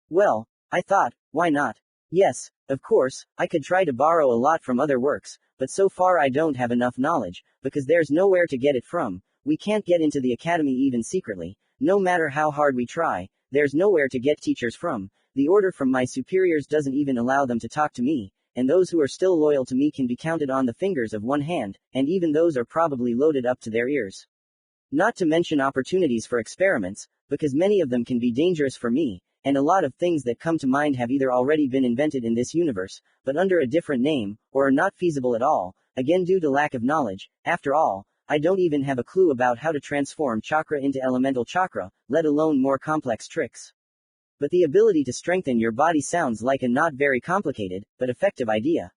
Well, I thought, why not? Yes, of course, I could try to borrow a lot from other works, but so far I don't have enough knowledge, because there's nowhere to get it from. We can't get into the academy even secretly. No matter how hard we try, there's nowhere to get teachers from. The order from my superiors doesn't even allow them to talk to me, and those who are still loyal to me can be counted on the fingers of one hand, and even those are probably loaded up to their ears. Not to mention opportunities for experiments, because many of them can be dangerous for me, and a lot of things that come to mind have either already been invented in this universe, but under a different name, or are not feasible at all, again due to lack of knowledge. After all, I don't even have a clue about how to transform chakra into elemental chakra, let alone more complex tricks. But the ability to strengthen your body sounds like a not very complicated, but effective idea.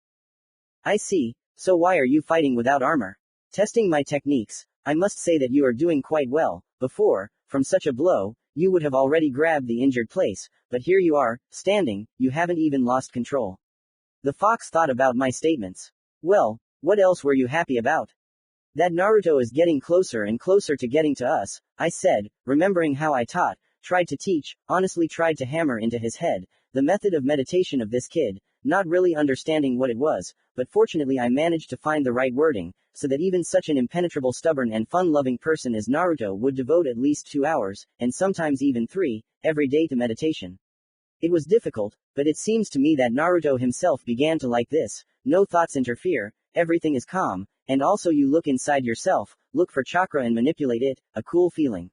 I see, so why are you fighting without armor? Testing my techniques, I must say that you are doing quite well. Before, from such a blow, you would have already grabbed the injured place, but here you are, standing, you haven't even lost control. The fox thought about my statements. Well, what else were you happy about? That Naruto is getting closer and closer to getting to us, I said, remembering how I tried to teach, honestly tried to hammer into his head, the method of meditation of this kid, not really understanding what it was, but fortunately I managed to find the right wording, so that even such an impenetrable, stubborn and fun-loving person as Naruto would devote at least 2 hours, and sometimes even 3, every day to meditation. It was difficult, but it seems to me that Naruto himself began to like this. No thoughts interfere, everything is calm, and also you look inside yourself, look for chakra and manipulate it, a cool feeling.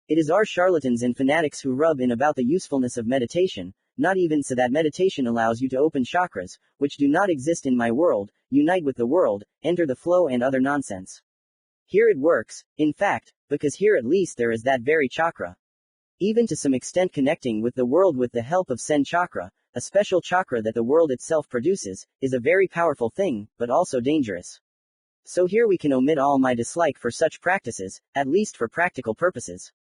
It is our charlatans and fanatics who rub in about the usefulness of meditation, not even so that meditation allows you to open chakras, which do not exist in my world, unite with the world, enter the flow and other nonsense. Here it works, in fact, because here at least there is that very chakra. Even to some extent connecting with the world with the help of Sen chakra, a special chakra that the world itself produces, is a very powerful thing, but also dangerous. So here we can omit all my dislike for such practices, at least for practical purposes.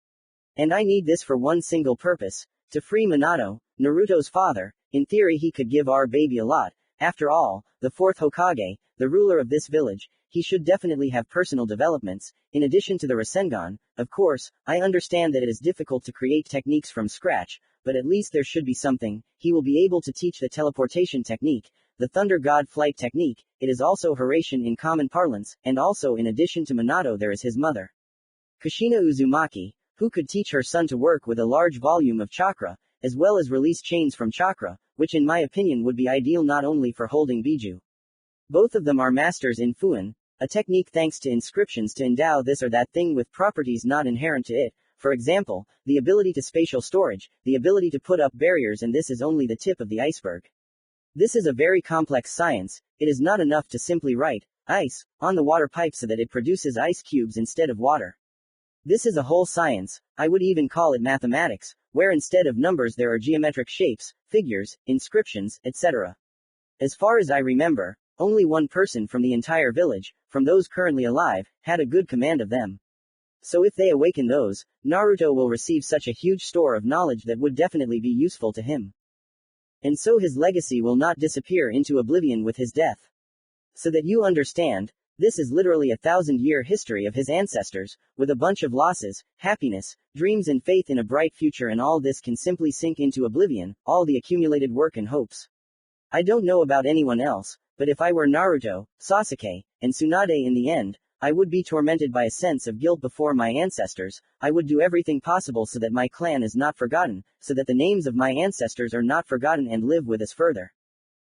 And I need this for one single purpose, to free Minato, Naruto's father. In theory he could give our baby a lot. After all, the fourth Hokage, the ruler of this village, he should definitely have personal developments, in addition to the rasengan. Of course, I understand that it is difficult to create techniques from scratch, but at least there should be something. He will be able to teach the teleportation technique, the thunder god flight technique. It is also Horatian in common parlance, and also in addition to Minato there is his mother, Kushina Uzumaki, who could teach her son to work with a large volume of chakra, as well as release chains from chakra, which in my opinion would be ideal not only for holding biju. Both of them are masters in FUNN, a technique thanks to inscriptions to endow this or that thing with properties not inherent to it. For example, the ability to spatial storage, the ability to put up barriers, and this is only the tip of the iceberg. This is a very complex science. It is not enough to simply write ice on the water pipe so that it produces ice cubes instead of water. This is a whole science. I would even call it mathematics, where instead of numbers there are geometric shapes, figures, inscriptions, etc. As far as I remember, only one person from the entire village, from those currently alive, had a good command of them. So if they awaken those, Naruto will receive such a huge store of knowledge that would definitely be useful to him. And so his legacy will not disappear into oblivion with his death. So that you understand, this is literally a 1,000-year history of his ancestors, with a bunch of losses, happiness, dreams and faith in a bright future, and all this can simply sink into oblivion, all the accumulated work and hopes. I don't know about anyone else, but if I were Naruto, Sasuke, and Tsunade in the end, I would be tormented by a sense of guilt before my ancestors. I would do everything possible so that my clan is not forgotten, so that the names of my ancestors are not forgotten and live with us further.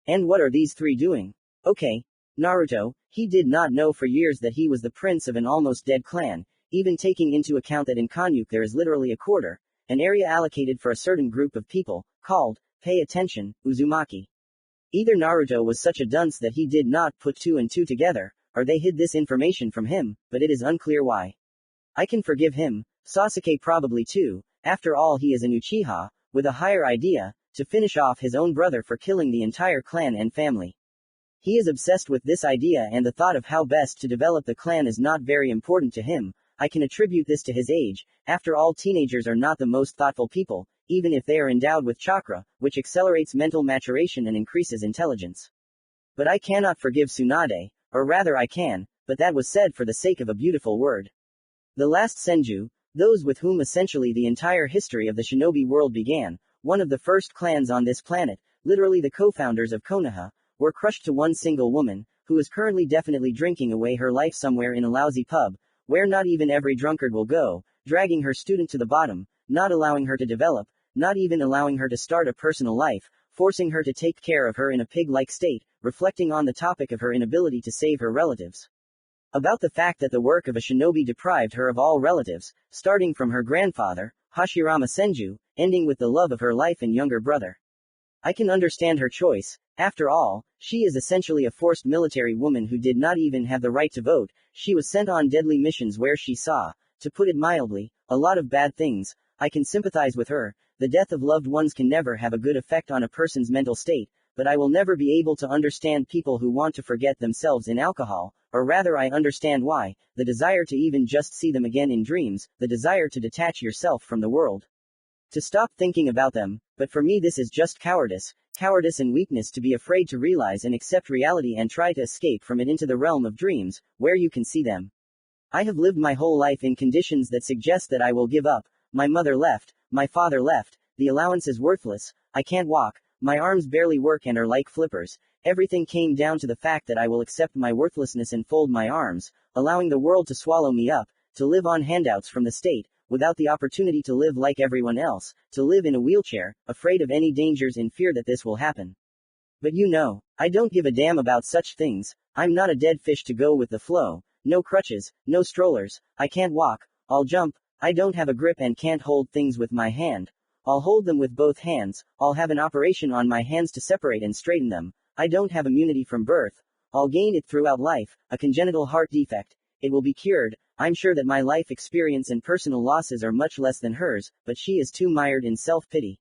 And what are these three doing? Okay. Naruto, he did not know for years that he was the prince of an almost dead clan, even taking into account that in Kanyuk there is literally a quarter, an area allocated for a certain group of people, called, pay attention, Uzumaki. Either Naruto was such a dunce that he did not put 2 and 2 together, or they hid this information from him, but it is unclear why. I can forgive him, Sasuke probably too. After all he is an Uchiha, with a higher idea, to finish off his own brother for killing the entire clan and family. He is obsessed with this idea, and the thought of how best to develop the clan is not very important to him. I can attribute this to his age. After all, teenagers are not the most thoughtful people, even if they are endowed with chakra, which accelerates mental maturation and increases intelligence. But I cannot forgive Tsunade, or rather I can, but that was said for the sake of a beautiful word. The last Senju, those with whom essentially the entire history of the shinobi world began, one of the first clans on this planet, literally the co-founders of Konoha, were crushed to one single woman, who is currently definitely drinking away her life somewhere in a lousy pub, where not even every drunkard will go, dragging her student to the bottom, not allowing her to develop, not even allowing her to start a personal life, forcing her to take care of her in a pig-like state, reflecting on the topic of her inability to save her relatives. About the fact that the work of a shinobi deprived her of all relatives, starting from her grandfather, Hashirama Senju, ending with the love of her life and younger brother. I can understand her choice. After all, she is essentially a forced military woman who did not even have the right to vote. She was sent on deadly missions where she saw, to put it mildly, a lot of bad things. I can sympathize with her. The death of loved ones can never have a good effect on a person's mental state, but I will never be able to understand people who want to forget themselves in alcohol, or rather I understand why, the desire to even just see them again in dreams, the desire to detach yourself from the world. To stop thinking about them, but for me this is just cowardice and weakness to be afraid to realize and accept reality and try to escape from it into the realm of dreams, where you can see them. I have lived my whole life in conditions that suggest that I will give up. My mother left, my father left, the allowance is worthless, I can't walk, my arms barely work and are like flippers. Everything came down to the fact that I will accept my worthlessness and fold my arms, allowing the world to swallow me up, to live on handouts from the state, without the opportunity to live like everyone else, to live in a wheelchair, afraid of any dangers in fear that this will happen. But you know, I don't give a damn about such things. I'm not a dead fish to go with the flow. No crutches, no strollers, I can't walk, I'll jump, I don't have a grip and can't hold things with my hand. I'll hold them with both hands, I'll have an operation on my hands to separate and straighten them. I don't have immunity from birth. I'll gain it throughout life, a congenital heart defect. It will be cured. I'm sure that my life experience and personal losses are much less than hers, but she is too mired in self-pity.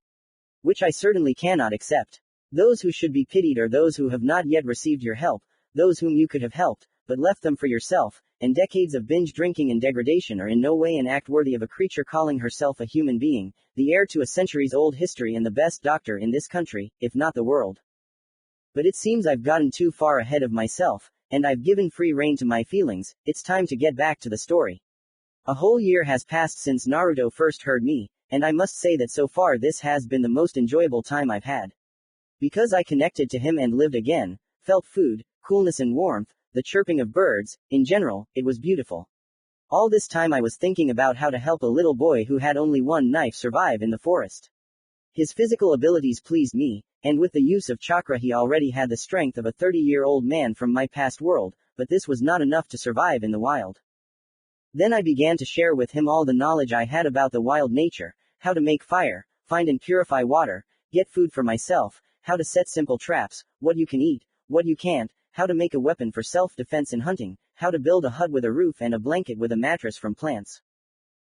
Which I certainly cannot accept. Those who should be pitied are those who have not yet received your help, those whom you could have helped, but left them for yourself, and decades of binge drinking and degradation are in no way an act worthy of a creature calling herself a human being, the heir to a centuries-old history and the best doctor in this country, if not the world. But it seems I've gotten too far ahead of myself, and I've given free rein to my feelings. It's time to get back to the story. A whole year has passed since Naruto first heard me, and I must say that so far this has been the most enjoyable time I've had. Because I connected to him and lived again, felt food, coolness and warmth, the chirping of birds, in general, it was beautiful. All this time I was thinking about how to help a little boy who had only one knife survive in the forest. His physical abilities pleased me, and with the use of chakra he already had the strength of a 30-year-old man from my past world, but this was not enough to survive in the wild. Then I began to share with him all the knowledge I had about the wild nature, how to make fire, find and purify water, get food for myself, how to set simple traps, what you can eat, what you can't, how to make a weapon for self-defense and hunting, how to build a hut with a roof and a blanket with a mattress from plants.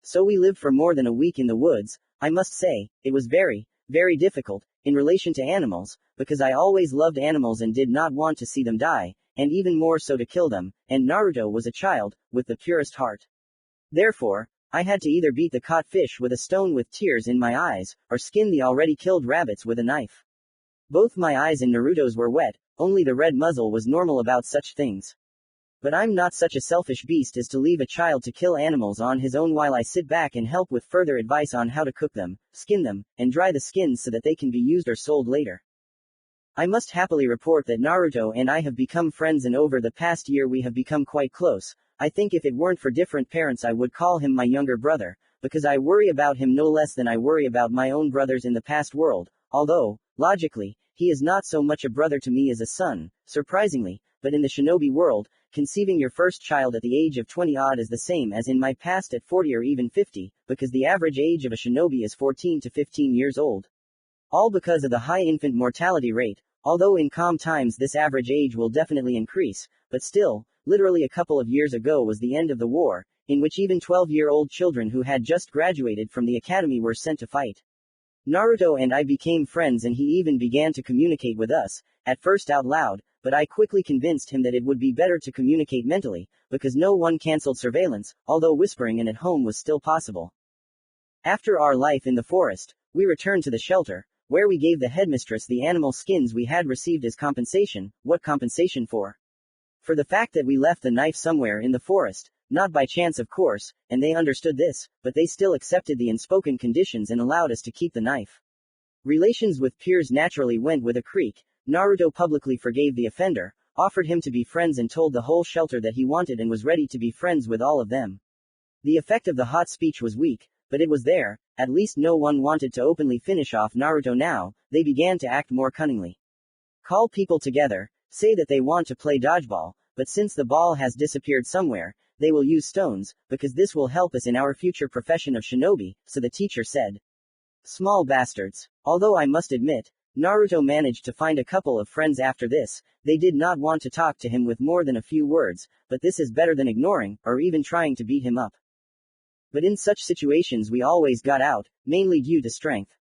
So we lived for more than a week in the woods. I must say, it was very, very difficult, in relation to animals, because I always loved animals and did not want to see them die, and even more so to kill them, and Naruto was a child, with the purest heart. Therefore, I had to either beat the caught fish with a stone with tears in my eyes, or skin the already killed rabbits with a knife. Both my eyes and Naruto's were wet, only the red muzzle was normal about such things. But I'm not such a selfish beast as to leave a child to kill animals on his own while I sit back and help with further advice on how to cook them, skin them, and dry the skins so that they can be used or sold later. I must happily report that Naruto and I have become friends, and over the past year we have become quite close. I think if it weren't for different parents I would call him my younger brother, because I worry about him no less than I worry about my own brothers in the past world, although, logically, he is not so much a brother to me as a son, surprisingly, but in the shinobi world, conceiving your first child at the age of 20-odd is the same as in my past at 40 or even 50, because the average age of a shinobi is 14 to 15 years old. All because of the high infant mortality rate, although in calm times this average age will definitely increase, but still, literally a couple of years ago was the end of the war, in which even 12-year-old children who had just graduated from the academy were sent to fight. Naruto and I became friends and he even began to communicate with us, at first out loud, but I quickly convinced him that it would be better to communicate mentally, because no one cancelled surveillance, although whispering and at home was still possible. After our life in the forest, we returned to the shelter, where we gave the headmistress the animal skins we had received as compensation. What compensation for? For the fact that we left the knife somewhere in the forest, not by chance of course, and they understood this, but they still accepted the unspoken conditions and allowed us to keep the knife. Relations with peers naturally went with a creak. Naruto publicly forgave the offender, offered him to be friends and told the whole shelter that he wanted and was ready to be friends with all of them. The effect of the hot speech was weak, but it was there. At least no one wanted to openly finish off Naruto now. They began to act more cunningly. Call people together, say that they want to play dodgeball, but since the ball has disappeared somewhere, they will use stones, because this will help us in our future profession of shinobi, so the teacher said. Small bastards. Although I must admit, Naruto managed to find a couple of friends after this. They did not want to talk to him with more than a few words, but this is better than ignoring, or even trying to beat him up. But in such situations we always got out, mainly due to strength.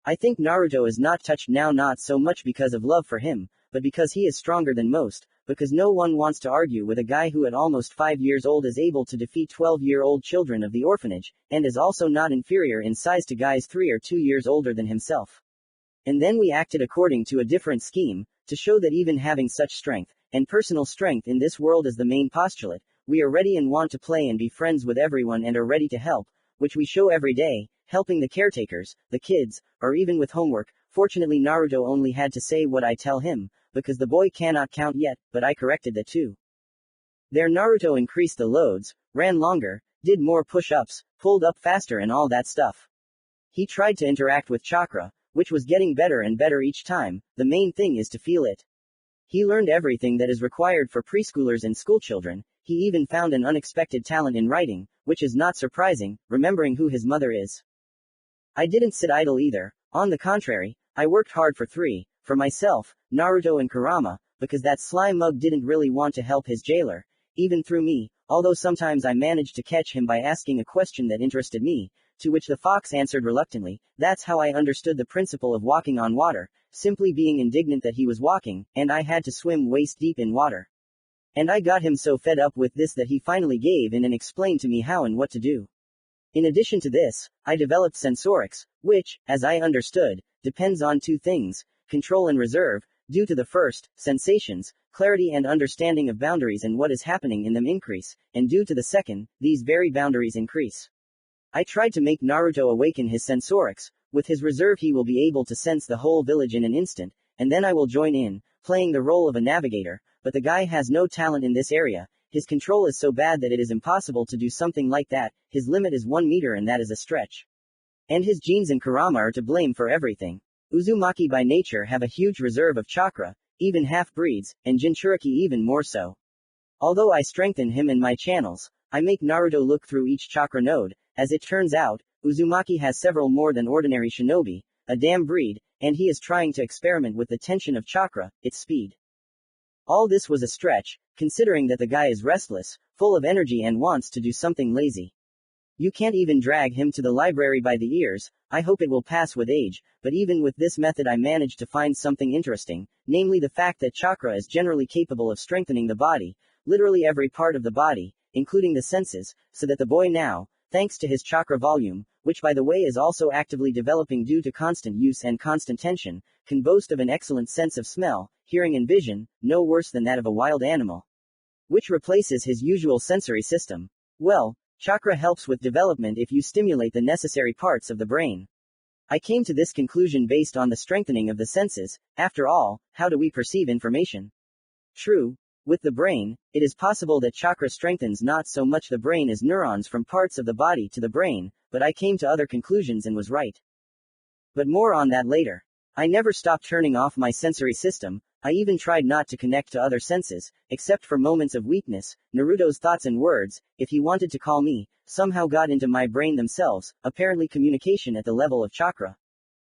I think Naruto is not touched now, not so much because of love for him, but because he is stronger than most, because no one wants to argue with a guy who at almost 5 years old is able to defeat 12-year-old children of the orphanage, and is also not inferior in size to guys 3 or 2 years older than himself. And then we acted according to a different scheme, to show that even having such strength, and personal strength in this world is the main postulate, we are ready and want to play and be friends with everyone and are ready to help, which we show every day, helping the caretakers, the kids, or even with homework. Fortunately Naruto only had to say what I tell him, because the boy cannot count yet, but I corrected that too. There Naruto increased the loads, ran longer, did more push-ups, pulled up faster and all that stuff. He tried to interact with chakra, which was getting better and better each time. The main thing is to feel it. He learned everything that is required for preschoolers and schoolchildren. He even found an unexpected talent in writing, which is not surprising, remembering who his mother is. I didn't sit idle either. On the contrary, I worked hard for myself, Naruto and Kurama, because that sly mug didn't really want to help his jailer, even through me, although sometimes I managed to catch him by asking a question that interested me, to which the fox answered reluctantly. That's how I understood the principle of walking on water, simply being indignant that he was walking, and I had to swim waist deep in water. And I got him so fed up with this that he finally gave in and explained to me how and what to do. In addition to this, I developed sensorics, which, as I understood, depends on two things, control and reserve. Due to the first, sensations, clarity and understanding of boundaries and what is happening in them increase, and due to the second, these very boundaries increase. I tried to make Naruto awaken his sensorics. With his reserve he will be able to sense the whole village in an instant, and then I will join in, playing the role of a navigator, but the guy has no talent in this area. His control is so bad that it is impossible to do something like that. His limit is 1 meter and that is a stretch. And his genes and Kurama are to blame for everything. Uzumaki by nature have a huge reserve of chakra, even half-breeds, and Jinchuriki even more so. Although I strengthen him in my channels, I make Naruto look through each chakra node. As it turns out, Uzumaki has several more than ordinary shinobi, a damn breed, and he is trying to experiment with the tension of chakra, its speed. All this was a stretch, considering that the guy is restless, full of energy and wants to do something lazy. You can't even drag him to the library by the ears. I hope it will pass with age, but even with this method I managed to find something interesting, namely the fact that chakra is generally capable of strengthening the body, literally every part of the body, including the senses, so that the boy now, thanks to his chakra volume, which by the way is also actively developing due to constant use and constant tension, can boast of an excellent sense of smell, hearing and vision, no worse than that of a wild animal. Which replaces his usual sensory system. Well, chakra helps with development if you stimulate the necessary parts of the brain. I came to this conclusion based on the strengthening of the senses. After all, how do we perceive information? True. With the brain, it is possible that chakra strengthens not so much the brain as neurons from parts of the body to the brain, but I came to other conclusions and was right. But more on that later. I never stopped turning off my sensory system. I even tried not to connect to other senses, except for moments of weakness. Naruto's thoughts and words, if he wanted to call me, somehow got into my brain themselves, apparently communication at the level of chakra.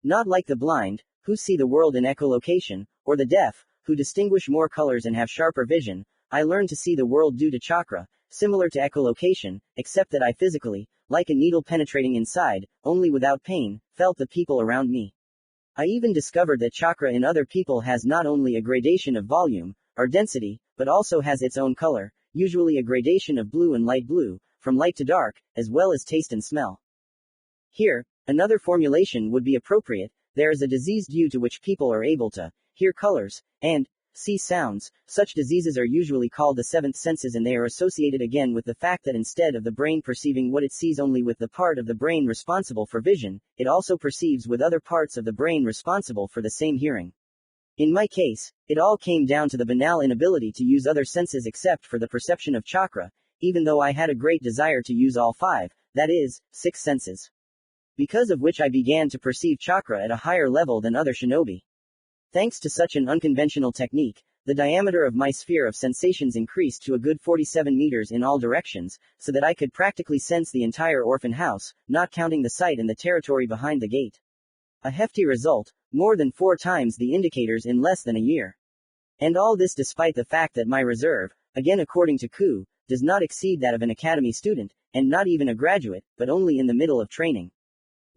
Not like the blind, who see the world in echolocation, or the deaf, who distinguish more colors and have sharper vision. I learned to see the world due to chakra, similar to echolocation, except that I physically, like a needle penetrating inside, only without pain, felt the people around me. I even discovered that chakra in other people has not only a gradation of volume, or density, but also has its own color, usually a gradation of blue and light blue, from light to dark, as well as taste and smell. Here, another formulation would be appropriate. There is a disease due to which people are able to hear colors, and see sounds. Such diseases are usually called the seventh senses, and they are associated again with the fact that instead of the brain perceiving what it sees only with the part of the brain responsible for vision, it also perceives with other parts of the brain responsible for the same hearing. In my case, it all came down to the banal inability to use other senses except for the perception of chakra, even though I had a great desire to use all five, that is, 6 senses. Because of which I began to perceive chakra at a higher level than other shinobi. Thanks to such an unconventional technique, the diameter of my sphere of sensations increased to a good 47 meters in all directions, so that I could practically sense the entire orphan house, not counting the site and the territory behind the gate. A hefty result, more than 4 times the indicators in less than a year. And all this despite the fact that my reserve, again according to Ku, does not exceed that of an academy student, and not even a graduate, but only in the middle of training.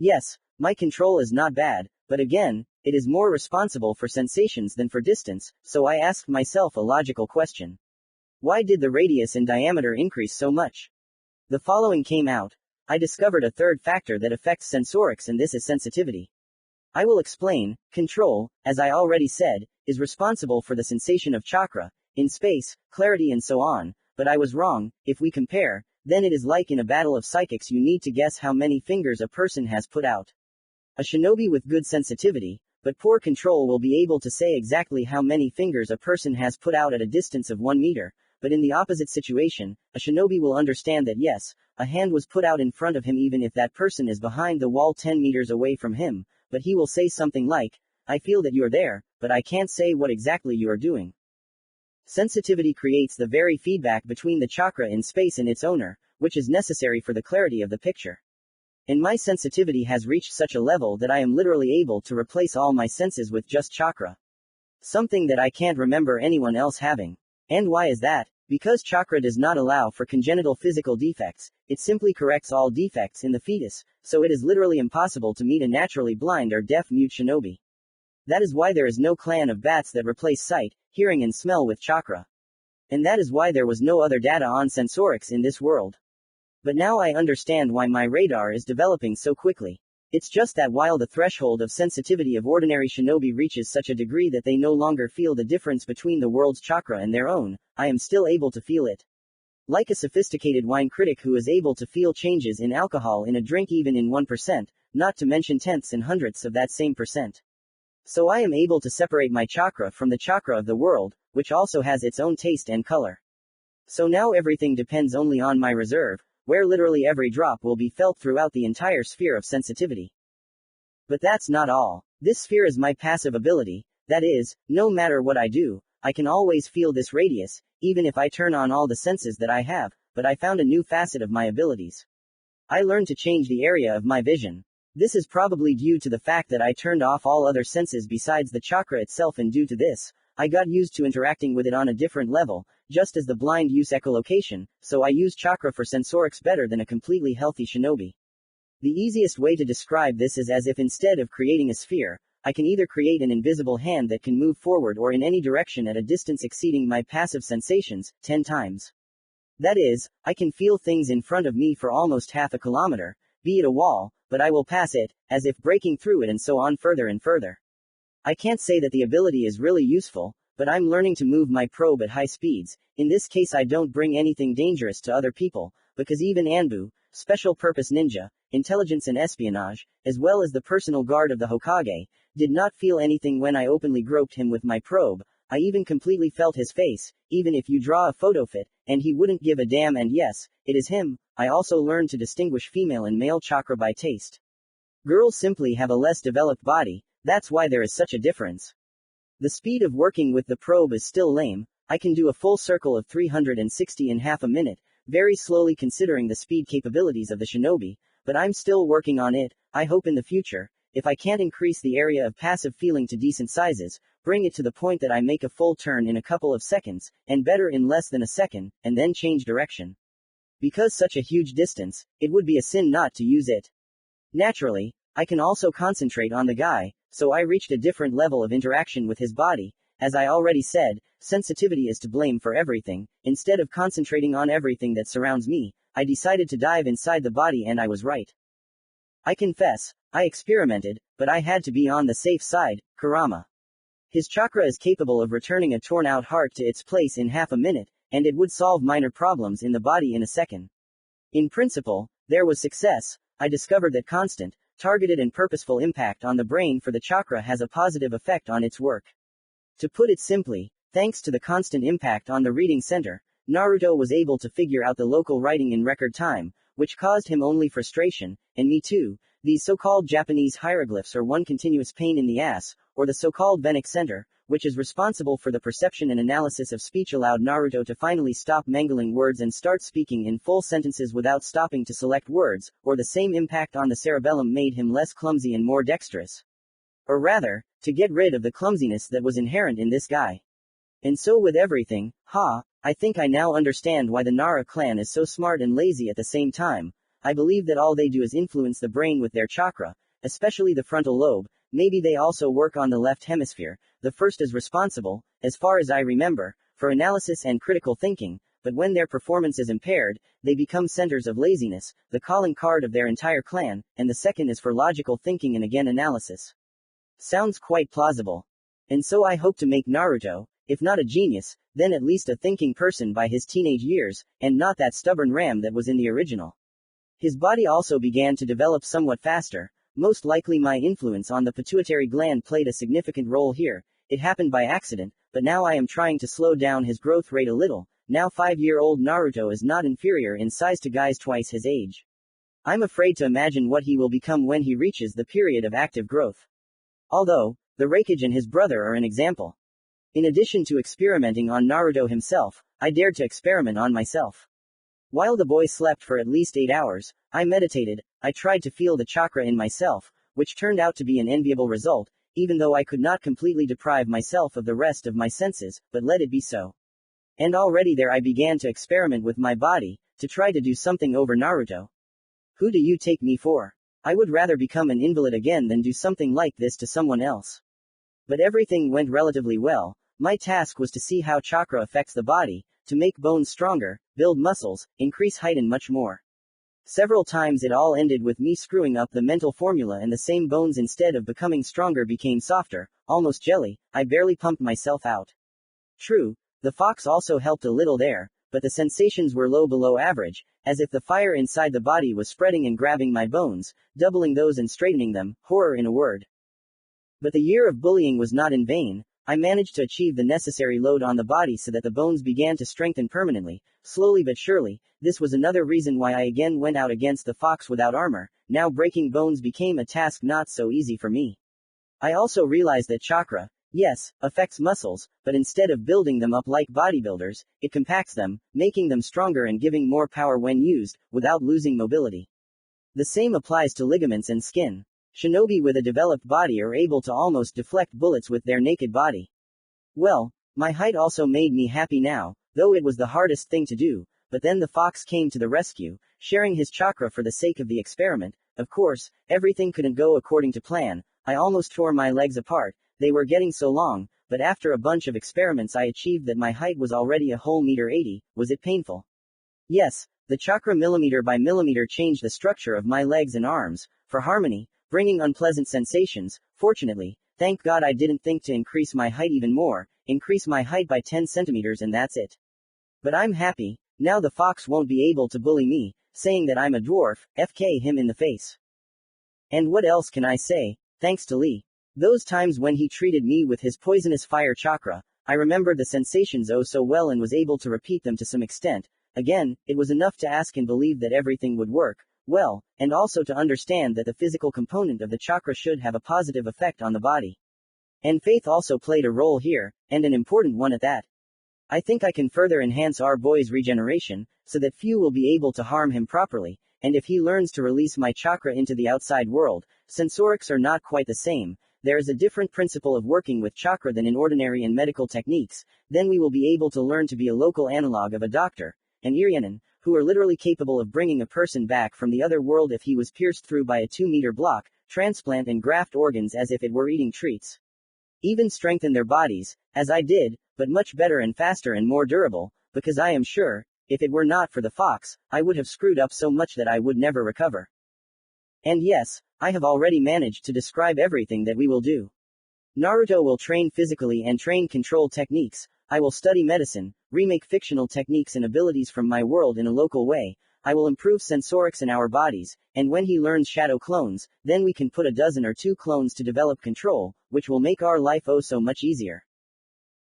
Yes, my control is not bad, but again, it is more responsible for sensations than for distance, so I asked myself a logical question. Why did the radius and diameter increase so much? The following came out. I discovered a third factor that affects sensorics, and this is sensitivity. I will explain. Control, as I already said, is responsible for the sensation of chakra, in space, clarity and so on, but I was wrong. If we compare, then it is like in a battle of psychics, you need to guess how many fingers a person has put out. A shinobi with good sensitivity, but poor control will be able to say exactly how many fingers a person has put out at a distance of 1 meter, but in the opposite situation, a shinobi will understand that yes, a hand was put out in front of him even if that person is behind the wall 10 meters away from him, but he will say something like, I feel that you're there, but I can't say what exactly you are doing. Sensitivity creates the very feedback between the chakra in space and its owner, which is necessary for the clarity of the picture. And my sensitivity has reached such a level that I am literally able to replace all my senses with just chakra. Something that I can't remember anyone else having. And why is that? Because chakra does not allow for congenital physical defects, it simply corrects all defects in the fetus, so it is literally impossible to meet a naturally blind or deaf-mute shinobi. That is why there is no clan of bats that replace sight, hearing and smell with chakra. And that is why there was no other data on sensorics in this world. But now I understand why my radar is developing so quickly. It's just that while the threshold of sensitivity of ordinary shinobi reaches such a degree that they no longer feel the difference between the world's chakra and their own, I am still able to feel it. Like a sophisticated wine critic who is able to feel changes in alcohol in a drink even in 1%, not to mention tenths and hundredths of that same percent. So I am able to separate my chakra from the chakra of the world, which also has its own taste and color. So now everything depends only on my reserve, where literally every drop will be felt throughout the entire sphere of sensitivity. But that's not all. This sphere is my passive ability, that is, no matter what I do, I can always feel this radius, even if I turn on all the senses that I have, but I found a new facet of my abilities. I learned to change the area of my vision. This is probably due to the fact that I turned off all other senses besides the chakra itself, and due to this, I got used to interacting with it on a different level, just as the blind use echolocation, so I use chakra for sensorics better than a completely healthy shinobi. The easiest way to describe this is as if instead of creating a sphere, I can either create an invisible hand that can move forward or in any direction at a distance exceeding my passive sensations, 10 times. That is, I can feel things in front of me for almost half a kilometer, be it a wall, but I will pass it, as if breaking through it and so on further and further. I can't say that the ability is really useful, but I'm learning to move my probe at high speeds. In this case I don't bring anything dangerous to other people, because even Anbu, special purpose ninja, intelligence and espionage, as well as the personal guard of the Hokage, did not feel anything when I openly groped him with my probe. I even completely felt his face, even if you draw a photo fit, and he wouldn't give a damn, and yes, it is him. I also learned to distinguish female and male chakra by taste. Girls simply have a less developed body, that's why there is such a difference. The speed of working with the probe is still lame. I can do a full circle of 360 in half a minute, very slowly considering the speed capabilities of the shinobi, but I'm still working on it. I hope in the future, if I can't increase the area of passive feeling to decent sizes, bring it to the point that I make a full turn in a couple of seconds, and better in less than a second, and then change direction. Because such a huge distance, it would be a sin not to use it. Naturally, I can also concentrate on the guy, so I reached a different level of interaction with his body. As I already said, sensitivity is to blame for everything. Instead of concentrating on everything that surrounds me, I decided to dive inside the body, and I was right. I confess, I experimented, but I had to be on the safe side. Kurama. His chakra is capable of returning a torn-out heart to its place in half a minute, and it would solve minor problems in the body in a second. In principle, there was success. I discovered that constant, targeted and purposeful impact on the brain for the chakra has a positive effect on its work. To put it simply, thanks to the constant impact on the reading center, Naruto was able to figure out the local writing in record time, which caused him only frustration, and me too. These so-called Japanese hieroglyphs are one continuous pain in the ass, or the so-called Venic center, which is responsible for the perception and analysis of speech, allowed Naruto to finally stop mangling words and start speaking in full sentences without stopping to select words, or the same impact on the cerebellum made him less clumsy and more dexterous. Or rather, to get rid of the clumsiness that was inherent in this guy. And so with everything, I think I now understand why the Nara clan is so smart and lazy at the same time. I believe that all they do is influence the brain with their chakra, especially the frontal lobe. Maybe they also work on the left hemisphere. The first is responsible, as far as I remember, for analysis and critical thinking, but when their performance is impaired, they become centers of laziness, the calling card of their entire clan, and the second is for logical thinking and again analysis. Sounds quite plausible. And so I hope to make Naruto, if not a genius, then at least a thinking person by his teenage years, and not that stubborn ram that was in the original. His body also began to develop somewhat faster. Most likely my influence on the pituitary gland played a significant role here. It happened by accident, but now I am trying to slow down his growth rate a little. Now 5-year-old Naruto is not inferior in size to guys twice his age. I'm afraid to imagine what he will become when he reaches the period of active growth. Although, the Raikage and his brother are an example. In addition to experimenting on Naruto himself, I dared to experiment on myself. While the boy slept for at least 8 hours, I meditated. I tried to feel the chakra in myself, which turned out to be an enviable result, even though I could not completely deprive myself of the rest of my senses, but let it be so. And already there I began to experiment with my body, to try to do something over Naruto. Who do you take me for? I would rather become an invalid again than do something like this to someone else. But everything went relatively well. My task was to see how chakra affects the body, to make bones stronger, build muscles, increase height and much more. Several times it all ended with me screwing up the mental formula and the same bones instead of becoming stronger became softer, almost jelly. I barely pumped myself out. True, the fox also helped a little there, but the sensations were low below average, as if the fire inside the body was spreading and grabbing my bones, doubling those and straightening them, horror in a word. But the year of bullying was not in vain. I managed to achieve the necessary load on the body so that the bones began to strengthen permanently, slowly but surely. This was another reason why I again went out against the fox without armor. Now breaking bones became a task not so easy for me. I also realized that chakra, yes, affects muscles, but instead of building them up like bodybuilders, it compacts them, making them stronger and giving more power when used, without losing mobility. The same applies to ligaments and skin. Shinobi with a developed body are able to almost deflect bullets with their naked body. Well, my height also made me happy now, though it was the hardest thing to do, but then the fox came to the rescue, sharing his chakra for the sake of the experiment. Of course, everything couldn't go according to plan. I almost tore my legs apart, they were getting so long, but after a bunch of experiments I achieved that my height was already a whole meter 80. Was it painful? Yes, the chakra millimeter by millimeter changed the structure of my legs and arms, for harmony, bringing unpleasant sensations. Fortunately, thank God I didn't think to increase my height even more, increase my height by 10 centimeters and that's it. But I'm happy, now the fox won't be able to bully me, saying that I'm a dwarf, FK him in the face. And what else can I say? Thanks to Lee. Those times when he treated me with his poisonous fire chakra, I remembered the sensations oh so well and was able to repeat them to some extent. Again, it was enough to ask and believe that everything would work well, and also to understand that the physical component of the chakra should have a positive effect on the body. And faith also played a role here, and an important one at that. I think I can further enhance our boy's regeneration, so that few will be able to harm him properly, and if he learns to release my chakra into the outside world, sensorics are not quite the same. There is a different principle of working with chakra than in ordinary and medical techniques. Then we will be able to learn to be a local analog of a doctor, an Iryanin, who are literally capable of bringing a person back from the other world if he was pierced through by a 2-meter block, transplant and graft organs as if it were eating treats. Even strengthen their bodies, as I did, but much better and faster and more durable, because I am sure, if it were not for the fox, I would have screwed up so much that I would never recover. And yes, I have already managed to describe everything that we will do. Naruto will train physically and train control techniques. I will study medicine, remake fictional techniques and abilities from my world in a local way. I will improve sensorics in our bodies, and when he learns shadow clones, then we can put a dozen or two clones to develop control, which will make our life oh so much easier.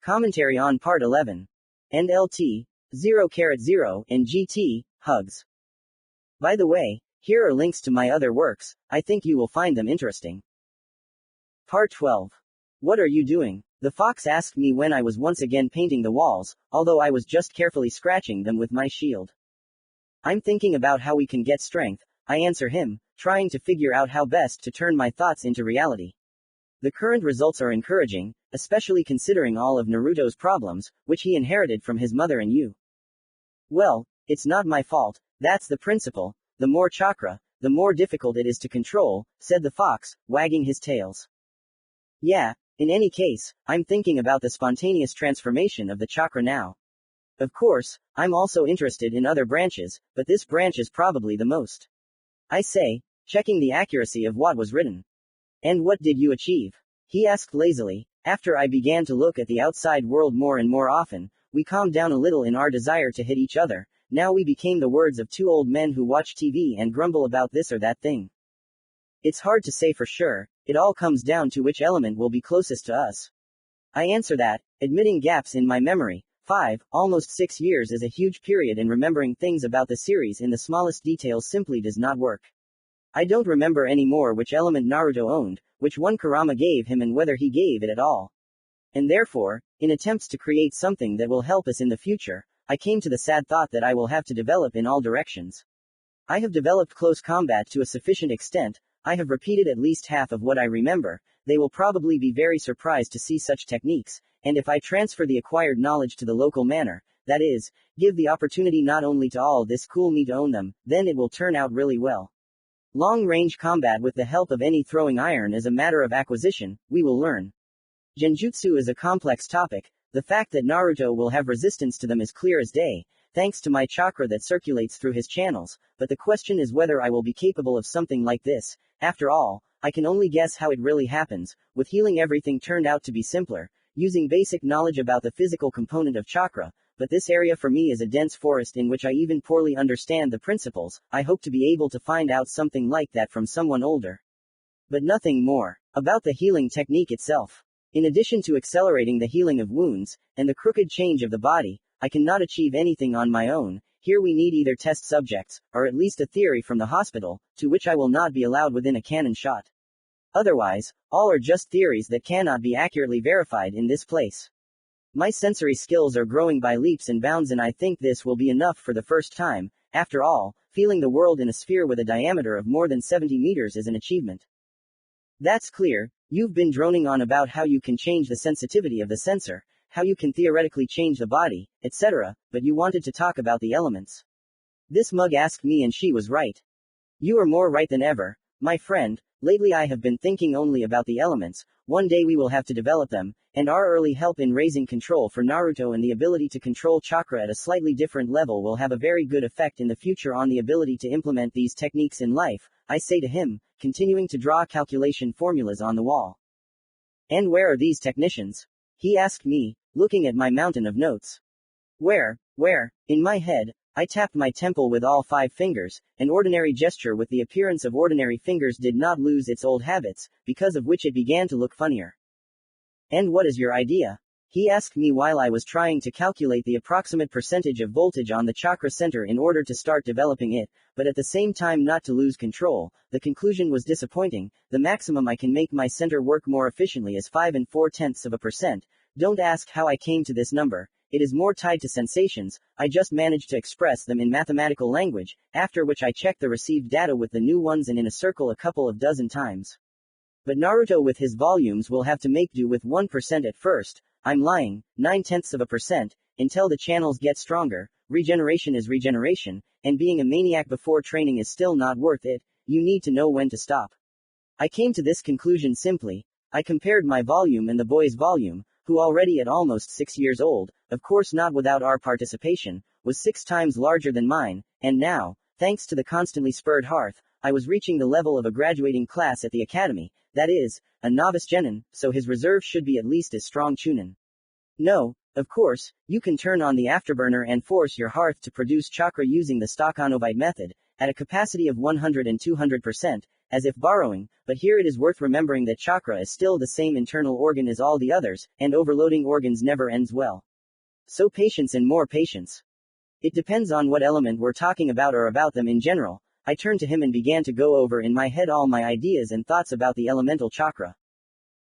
Commentary on Part 11. And LT, 0,0, and GT, hugs. By the way, here are links to my other works, I think you will find them interesting. Part 12. What are you doing? The fox asked me when I was once again painting the walls, although I was just carefully scratching them with my shield. I'm thinking about how we can get strength, I answer him, trying to figure out how best to turn my thoughts into reality. The current results are encouraging, especially considering all of Naruto's problems, which he inherited from his mother and you. Well, it's not my fault, that's the principle. The more chakra, the more difficult it is to control, said the fox, wagging his tails. Yeah, in any case, I'm thinking about the spontaneous transformation of the chakra now. Of course, I'm also interested in other branches, but this branch is probably the most. I say, checking the accuracy of what was written. And what did you achieve? He asked lazily. After I began to look at the outside world more and more often, we calmed down a little in our desire to hit each other. Now we became the words of two old men who watch TV and grumble about this or that thing. It's hard to say for sure, it all comes down to which element will be closest to us. I answer that, admitting gaps in my memory. 5, almost 6 years is a huge period, and remembering things about the series in the smallest details simply does not work. I don't remember anymore which element Naruto owned, which one Kurama gave him, and whether he gave it at all. And therefore, in attempts to create something that will help us in the future, I came to the sad thought that I will have to develop in all directions. I have developed close combat to a sufficient extent, I have repeated at least half of what I remember. They will probably be very surprised to see such techniques, and if I transfer the acquired knowledge to the local manner, that is, give the opportunity not only to all this cool me to own them, then it will turn out really well. Long-range combat with the help of any throwing iron is a matter of acquisition, we will learn. Genjutsu is a complex topic. The fact that Naruto will have resistance to them is clear as day, thanks to my chakra that circulates through his channels, but the question is whether I will be capable of something like this. After all, I can only guess how it really happens. With healing, everything turned out to be simpler, using basic knowledge about the physical component of chakra, but this area for me is a dense forest in which I even poorly understand the principles. I hope to be able to find out something like that from someone older. But nothing more. About the healing technique itself. In addition to accelerating the healing of wounds, and the crooked change of the body, I cannot achieve anything on my own. Here we need either test subjects, or at least a theory from the hospital, to which I will not be allowed within a cannon shot. Otherwise, all are just theories that cannot be accurately verified in this place. My sensory skills are growing by leaps and bounds, and I think this will be enough for the first time. After all, feeling the world in a sphere with a diameter of more than 70 meters is an achievement. That's clear. You've been droning on about how you can change the sensitivity of the sensor, how you can theoretically change the body, etc., but you wanted to talk about the elements. This mug asked me, and she was right. You are more right than ever, my friend. Lately I have been thinking only about the elements. One day we will have to develop them, and our early help in raising control for Naruto and the ability to control chakra at a slightly different level will have a very good effect in the future on the ability to implement these techniques in life, I say to him, continuing to draw calculation formulas on the wall. And where are these technicians? He asked me, looking at my mountain of notes. Where? In my head, I tapped my temple with all 5 fingers. An ordinary gesture with the appearance of ordinary fingers did not lose its old habits, because of which it began to look funnier. And what is your idea? He asked me while I was trying to calculate the approximate percentage of voltage on the chakra center in order to start developing it, but at the same time not to lose control. The conclusion was disappointing. The maximum I can make my center work more efficiently is 5 4/10%. Don't ask how I came to this number. It is more tied to sensations. I just managed to express them in mathematical language, after which I checked the received data with the new ones and in a circle a couple of dozen times. But Naruto with his volumes will have to make do with 1% at first. I'm lying, 0.9%, until the channels get stronger. Regeneration is regeneration, and being a maniac before training is still not worth it. You need to know when to stop. I came to this conclusion simply. I compared my volume and the boy's volume, who already at almost 6 years old, of course not without our participation, was 6 times larger than mine, and now, thanks to the constantly spurred hearth, I was reaching the level of a graduating class at the academy. that is, a novice genin, so his reserve should be at least as strong chunin. No, of course, you can turn on the afterburner and force your hearth to produce chakra using the Stakhanovite method, at a capacity of 100 and 200%, as if borrowing, but here it is worth remembering that chakra is still the same internal organ as all the others, and overloading organs never ends well. So patience and more patience. It depends on what element we're talking about or about them in general. I turned to him and began to go over in my head all my ideas and thoughts about the elemental chakra.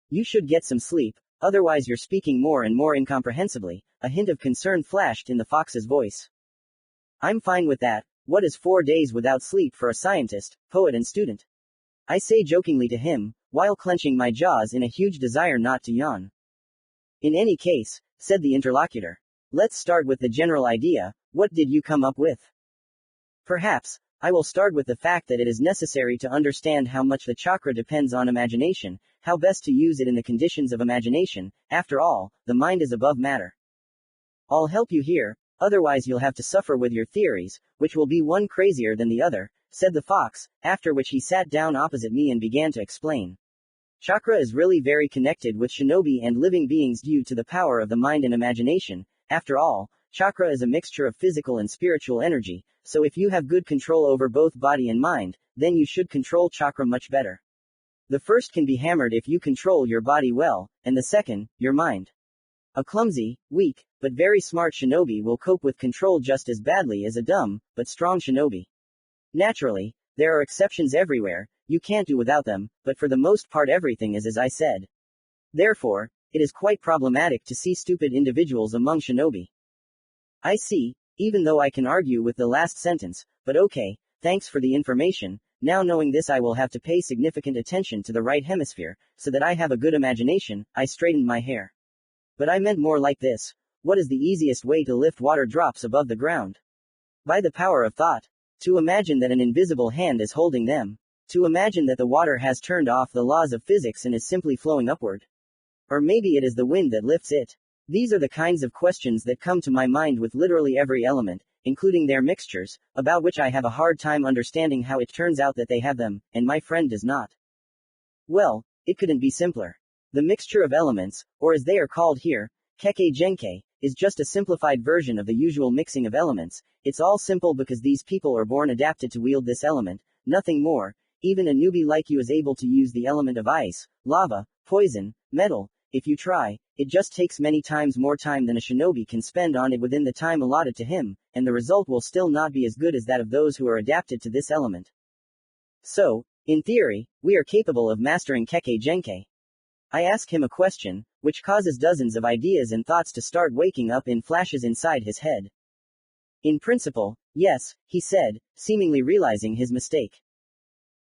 You should get some sleep, otherwise you're speaking more and more incomprehensibly. A hint of concern flashed in the fox's voice. I'm fine with that. What is 4 days without sleep for a scientist, poet and student? I say jokingly to him, while clenching my jaws in a huge desire not to yawn. In any case, said the interlocutor. Let's start with the general idea. What did you come up with? Perhaps, I will start with the fact that it is necessary to understand how much the chakra depends on imagination, how best to use it in the conditions of imagination. After all, the mind is above matter. I'll help you here, otherwise you'll have to suffer with your theories, which will be one crazier than the other, said the fox, after which he sat down opposite me and began to explain. Chakra is really very connected with shinobi and living beings due to the power of the mind and imagination. After all, chakra is a mixture of physical and spiritual energy, so if you have good control over both body and mind, then you should control chakra much better. The first can be hammered if you control your body well, and the second, your mind. A clumsy, weak, but very smart shinobi will cope with control just as badly as a dumb, but strong shinobi. Naturally, there are exceptions everywhere, you can't do without them, but for the most part everything is as I said. Therefore, it is quite problematic to see stupid individuals among shinobi. I see, even though I can argue with the last sentence, but okay, thanks for the information. Now knowing this I will have to pay significant attention to the right hemisphere, so that I have a good imagination. I straightened my hair. But I meant more like this. What is the easiest way to lift water drops above the ground? By the power of thought. To imagine that an invisible hand is holding them. To imagine that the water has turned off the laws of physics and is simply flowing upward. Or maybe it is the wind that lifts it. These are the kinds of questions that come to my mind with literally every element, including their mixtures, about which I have a hard time understanding how it turns out that they have them, and my friend does not. Well, it couldn't be simpler. The mixture of elements, or as they are called here, keke genke, is just a simplified version of the usual mixing of elements. It's all simple because these people are born adapted to wield this element, nothing more. Even a newbie like you is able to use the element of ice, lava, poison, metal. If you try, it just takes many times more time than a shinobi can spend on it within the time allotted to him, and the result will still not be as good as that of those who are adapted to this element. So, in theory, we are capable of mastering keke genke. I ask him a question, which causes dozens of ideas and thoughts to start waking up in flashes inside his head. In principle, yes, he said, seemingly realizing his mistake.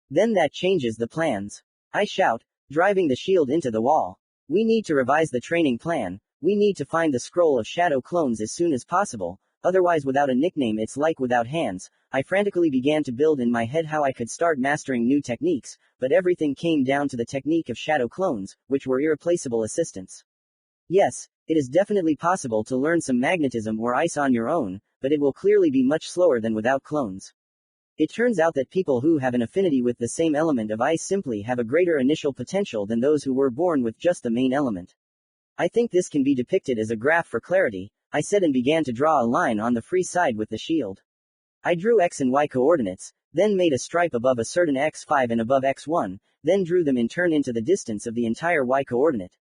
Then that changes the plans. I shout, driving the shield into the wall. We need to revise the training plan. We need to find the scroll of shadow clones as soon as possible, otherwise without a nickname it's like without hands. I frantically began to build in my head how I could start mastering new techniques, but everything came down to the technique of shadow clones, which were irreplaceable assistants. Yes, it is definitely possible to learn some magnetism or ice on your own, but it will clearly be much slower than without clones. It turns out that people who have an affinity with the same element of ice simply have a greater initial potential than those who were born with just the main element. I think this can be depicted as a graph for clarity, I said and began to draw a line on the free side with the shield. I drew x and y coordinates, then made a stripe above a certain x5 and above x1, then drew them in turn into the distance of the entire y coordinate.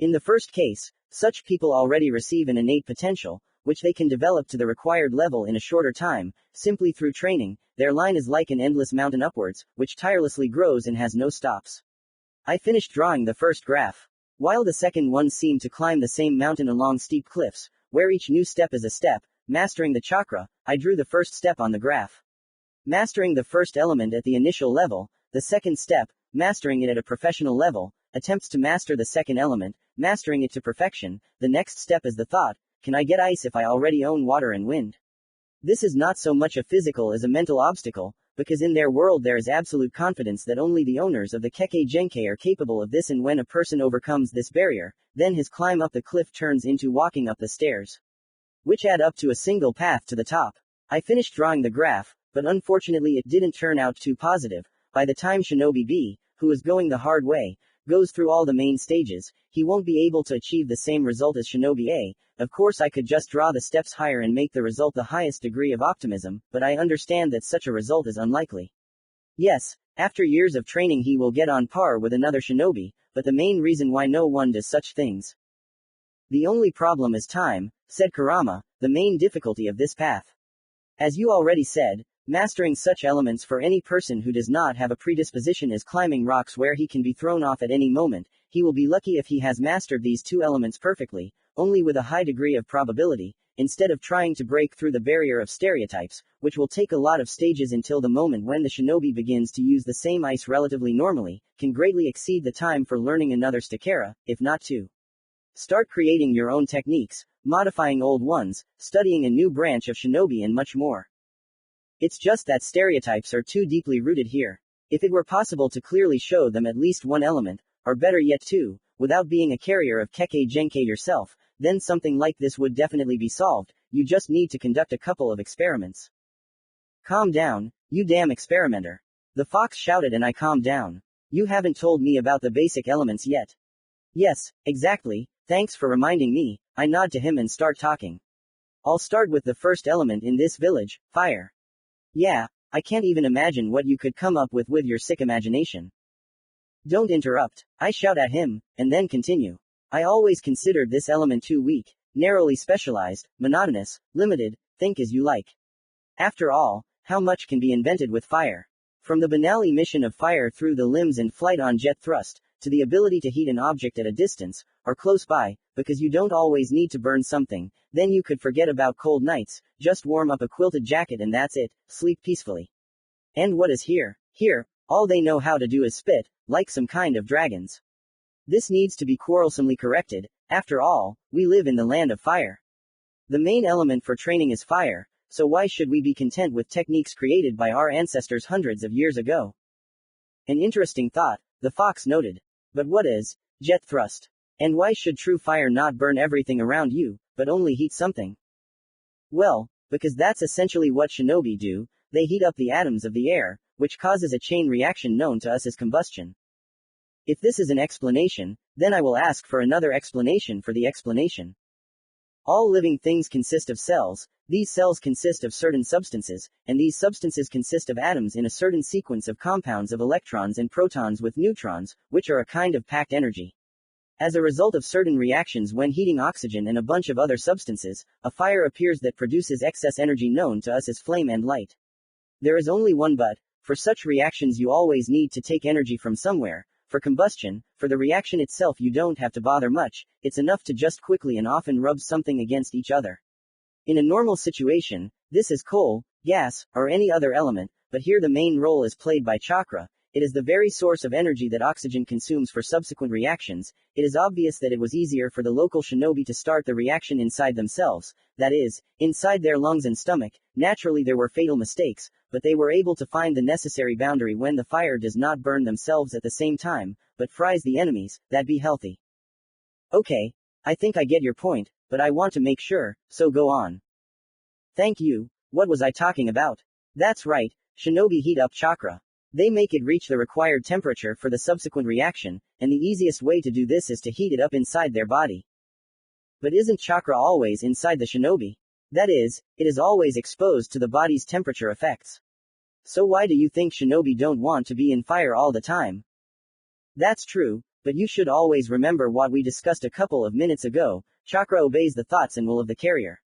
In the first case, such people already receive an innate potential, which they can develop to the required level in a shorter time, simply through training. Their line is like an endless mountain upwards, which tirelessly grows and has no stops. I finished drawing the first graph. While the second one seemed to climb the same mountain along steep cliffs, where each new step is a step, mastering the chakra, I drew the first step on the graph. Mastering the first element at the initial level, the second step, mastering it at a professional level, attempts to master the second element, mastering it to perfection. The next step is the thought, can I get ice if I already own water and wind? This is not so much a physical as a mental obstacle, because in their world there is absolute confidence that only the owners of the keke genke are capable of this, and when a person overcomes this barrier, then his climb up the cliff turns into walking up the stairs, which add up to a single path to the top. I finished drawing the graph, but unfortunately it didn't turn out too positive. By the time Shinobi B, who is going the hard way, goes through all the main stages, he won't be able to achieve the same result as Shinobi A. Of course, I could just draw the steps higher and make the result the highest degree of optimism, but I understand that such a result is unlikely. Yes, after years of training he will get on par with another shinobi, but the main reason why no one does such things. The only problem is time, said Kurama, the main difficulty of this path. As you already said, mastering such elements for any person who does not have a predisposition is climbing rocks where he can be thrown off at any moment. He will be lucky if he has mastered these two elements perfectly, only with a high degree of probability, instead of trying to break through the barrier of stereotypes, which will take a lot of stages until the moment when the shinobi begins to use the same ice relatively normally, can greatly exceed the time for learning another stakara, if not two. Start creating your own techniques, modifying old ones, studying a new branch of shinobi and much more. It's just that stereotypes are too deeply rooted here. If it were possible to clearly show them at least one element, or better yet two, without being a carrier of Kekkei Genkei yourself, then something like this would definitely be solved. You just need to conduct a couple of experiments. Calm down, you damn experimenter. The fox shouted and I calmed down. You haven't told me about the basic elements yet. Yes, exactly, thanks for reminding me. I nod to him and start talking. I'll start with the first element in this village, fire. Yeah, I can't even imagine what you could come up with your sick imagination. Don't interrupt, I shout at him, and then continue. I always considered this element too weak, narrowly specialized, monotonous, limited, think as you like. After all, how much can be invented with fire? From the banal emission of fire through the limbs and flight on jet thrust, to the ability to heat an object at a distance, or close by, because you don't always need to burn something, then you could forget about cold nights, just warm up a quilted jacket and that's it, sleep peacefully. And what is here? Here, all they know how to do is spit, like some kind of dragons. This needs to be quarrelsomely corrected. After all, we live in the land of fire. The main element for training is fire, so why should we be content with techniques created by our ancestors hundreds of years ago? An interesting thought, the fox noted. But what is jet thrust? And why should true fire not burn everything around you, but only heat something? Well, because that's essentially what shinobi do, they heat up the atoms of the air, which causes a chain reaction known to us as combustion. If this is an explanation, then I will ask for another explanation for the explanation. All living things consist of cells, these cells consist of certain substances, and these substances consist of atoms in a certain sequence of compounds of electrons and protons with neutrons, which are a kind of packed energy. As a result of certain reactions when heating oxygen and a bunch of other substances, a fire appears that produces excess energy known to us as flame and light. There is only one but. For such reactions you always need to take energy from somewhere. For combustion, for the reaction itself you don't have to bother much, it's enough to just quickly and often rub something against each other. In a normal situation, this is coal, gas, or any other element, but here the main role is played by chakra. It is the very source of energy that oxygen consumes for subsequent reactions. It is obvious that it was easier for the local shinobi to start the reaction inside themselves, that is, inside their lungs and stomach. Naturally there were fatal mistakes, but they were able to find the necessary boundary when the fire does not burn themselves at the same time, but fries the enemies, that be healthy. Okay, I think I get your point, but I want to make sure, so go on. Thank you, what was I talking about? That's right, shinobi heat up chakra. They make it reach the required temperature for the subsequent reaction, and the easiest way to do this is to heat it up inside their body. But isn't chakra always inside the shinobi? That is, it is always exposed to the body's temperature effects. So why do you think shinobi don't want to be in fire all the time? That's true, but you should always remember what we discussed a couple of minutes ago. Chakra obeys the thoughts and will of the carrier.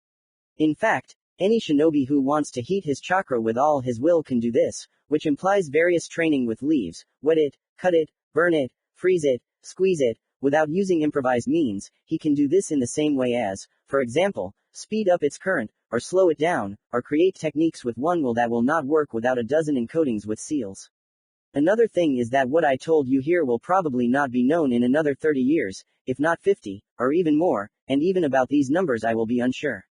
In fact, any shinobi who wants to heat his chakra with all his will can do this, which implies various training with leaves, wet it, cut it, burn it, freeze it, squeeze it, without using improvised means. He can do this in the same way as, for example, speed up its current, or slow it down, or create techniques with one will that will not work without a dozen encodings with seals. Another thing is that what I told you here will probably not be known in another 30 years, if not 50, or even more, and even about these numbers I will be unsure.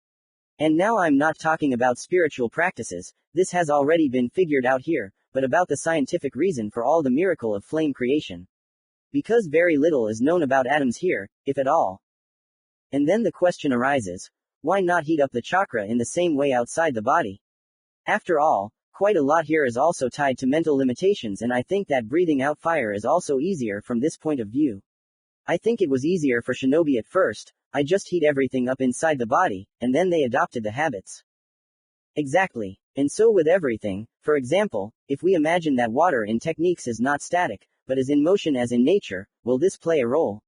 And now I'm not talking about spiritual practices, this has already been figured out here, but about the scientific reason for all the miracle of flame creation. Because very little is known about atoms here, if at all. And then the question arises, why not heat up the chakra in the same way outside the body? After all, Quite a lot here is also tied to mental limitations, and I think that breathing out fire is also easier from this point of view. I think it was easier for shinobi at first. I just heat everything up inside the body, and then they adopted the habits. Exactly. And so with everything, for example, if we imagine that water in techniques is not static, but is in motion as in nature, will this play a role?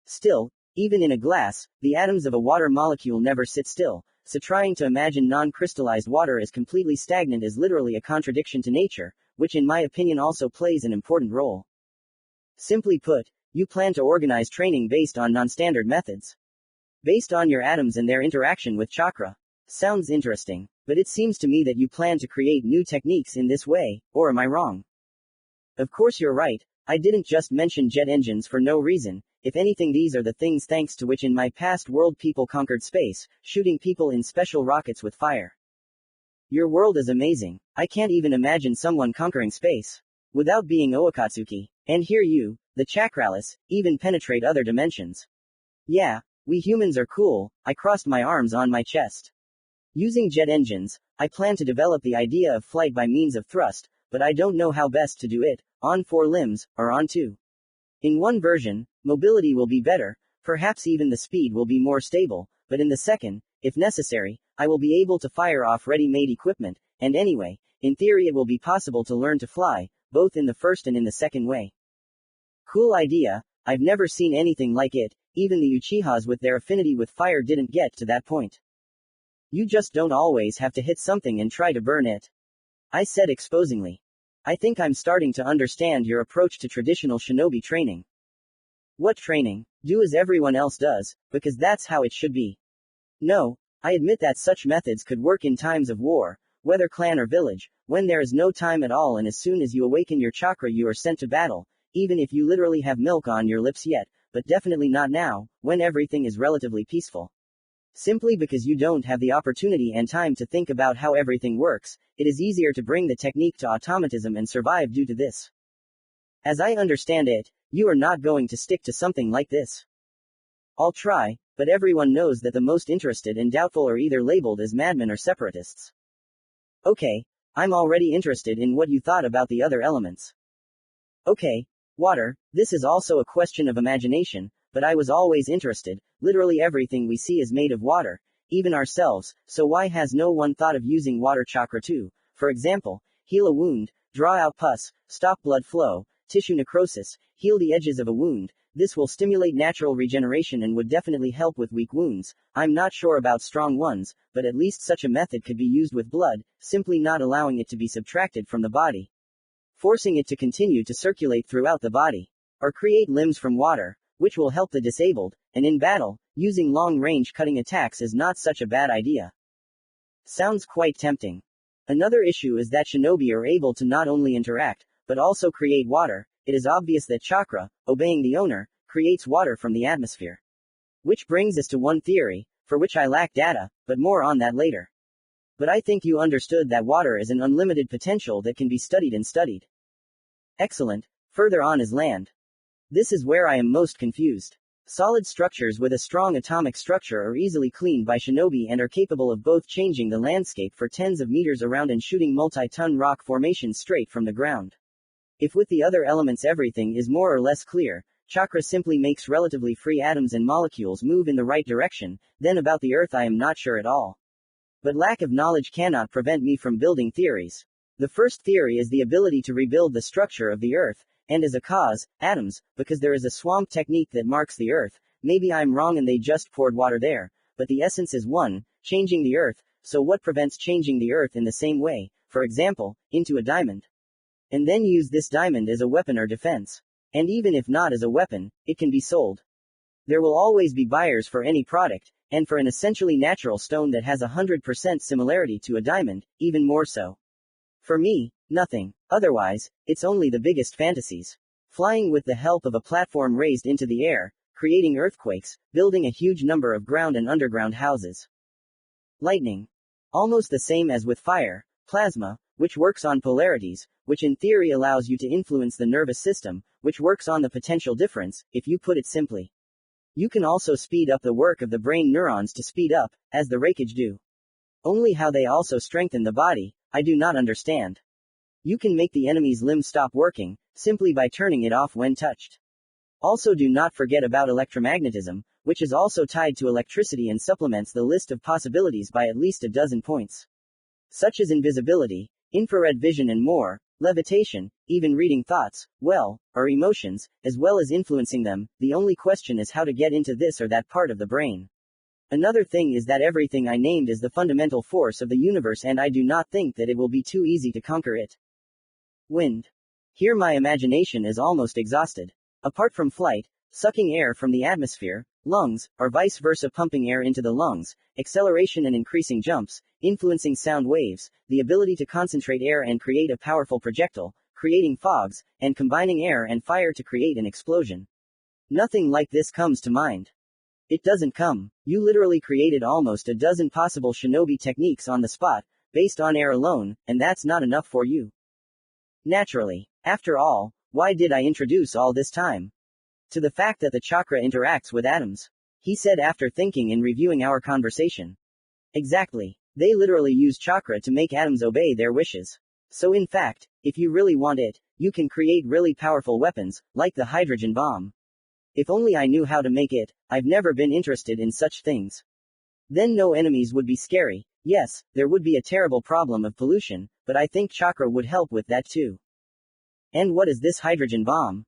Still, even in a glass, the atoms of a water molecule never sit still, so trying to imagine non-crystallized water as completely stagnant is literally a contradiction to nature, which in my opinion also plays an important role. Simply put, you plan to organize training based on non-standard methods. Based on your atoms and their interaction with chakra. Sounds interesting, but it seems to me that you plan to create new techniques in this way, or am I wrong? Of course you're right, I didn't just mention jet engines for no reason. If anything, these are the things thanks to which in my past world people conquered space, shooting people in special rockets with fire. Your world is amazing. I can't even imagine someone conquering space without being Oakatsuki. And here you, the Chakralis, even penetrate other dimensions. Yeah, we humans are cool. I crossed my arms on my chest. Using jet engines, I plan to develop the idea of flight by means of thrust, but I don't know how best to do it, on 4 limbs, or on 2. In one version, mobility will be better, perhaps even the speed will be more stable, but in the second, if necessary, I will be able to fire off ready-made equipment, and anyway, in theory it will be possible to learn to fly, both in the first and in the second way. Cool idea, I've never seen anything like it, even the Uchihas with their affinity with fire didn't get to that point. You just don't always have to hit something and try to burn it. I said exposingly. I think I'm starting to understand your approach to traditional shinobi training. What training? Do as everyone else does, because that's how it should be. No, I admit that such methods could work in times of war, whether clan or village, when there is no time at all and as soon as you awaken your chakra you are sent to battle, even if you literally have milk on your lips yet, but definitely not now, when everything is relatively peaceful. Simply because you don't have the opportunity and time to think about how everything works, it is easier to bring the technique to automatism and survive due to this. As I understand it, you are not going to stick to something like this. I'll try, but everyone knows that the most interested and doubtful are either labeled as madmen or separatists. Okay, I'm already interested in what you thought about the other elements. Okay, water, this is also a question of imagination, but I was always interested. Literally everything we see is made of water, even ourselves, so why has no one thought of using water chakra to, for example, heal a wound, draw out pus, stop blood flow, tissue necrosis, heal the edges of a wound? This will stimulate natural regeneration and would definitely help with weak wounds. I'm not sure about strong ones, but at least such a method could be used with blood, simply not allowing it to be subtracted from the body, forcing it to continue to circulate throughout the body, or create limbs from water, which will help the disabled, and in battle, using long-range cutting attacks is not such a bad idea. Sounds quite tempting. Another issue is that shinobi are able to not only interact, but also create water. It is obvious that chakra, obeying the owner, creates water from the atmosphere. Which brings us to one theory, for which I lack data, but more on that later. But I think you understood that water is an unlimited potential that can be studied and studied. Excellent. Further on is land. This is where I am most confused. Solid structures with a strong atomic structure are easily cleaned by shinobi and are capable of both changing the landscape for tens of meters around and shooting multi-ton rock formations straight from the ground. If with the other elements everything is more or less clear, chakra simply makes relatively free atoms and molecules move in the right direction, then about the earth I am not sure at all. But lack of knowledge cannot prevent me from building theories. The first theory is the ability to rebuild the structure of the earth, and as a cause, atoms, because there is a swamp technique that marks the earth. Maybe I'm wrong and they just poured water there, but the essence is one, changing the earth, so what prevents changing the earth in the same way, for example, into a diamond? And then use this diamond as a weapon or defense. And even if not as a weapon, it can be sold. There will always be buyers for any product, and for an essentially natural stone that has 100% similarity to a diamond, even more so. For me, nothing. Otherwise, it's only the biggest fantasies. Flying with the help of a platform raised into the air, creating earthquakes, building a huge number of ground and underground houses. Lightning. Almost the same as with fire, plasma, which works on polarities, which in theory allows you to influence the nervous system, which works on the potential difference, if you put it simply. You can also speed up the work of the brain neurons to speed up, as the raikage do. Only how they also strengthen the body, I do not understand. You can make the enemy's limb stop working, simply by turning it off when touched. Also do not forget about electromagnetism, which is also tied to electricity and supplements the list of possibilities by at least a dozen points. Such as invisibility, infrared vision and more, levitation, even reading thoughts, or emotions, as well as influencing them. The only question is how to get into this or that part of the brain. Another thing is that everything I named is the fundamental force of the universe and I do not think that it will be too easy to conquer it. Wind. Here my imagination is almost exhausted. Apart from flight, sucking air from the atmosphere, lungs, or vice versa pumping air into the lungs, acceleration and increasing jumps, influencing sound waves, the ability to concentrate air and create a powerful projectile, creating fogs, and combining air and fire to create an explosion. Nothing like this comes to mind. It doesn't come. You literally created almost a dozen possible shinobi techniques on the spot, based on air alone, and that's not enough for you. Naturally. After all, why did I introduce all this time? To the fact that the chakra interacts with atoms. He said after thinking and reviewing our conversation. Exactly. They literally use chakra to make atoms obey their wishes. So in fact, if you really want it, you can create really powerful weapons, like the hydrogen bomb. If only I knew how to make it. I've never been interested in such things. Then no enemies would be scary. Yes, there would be a terrible problem of pollution, but I think chakra would help with that too. And what is this hydrogen bomb?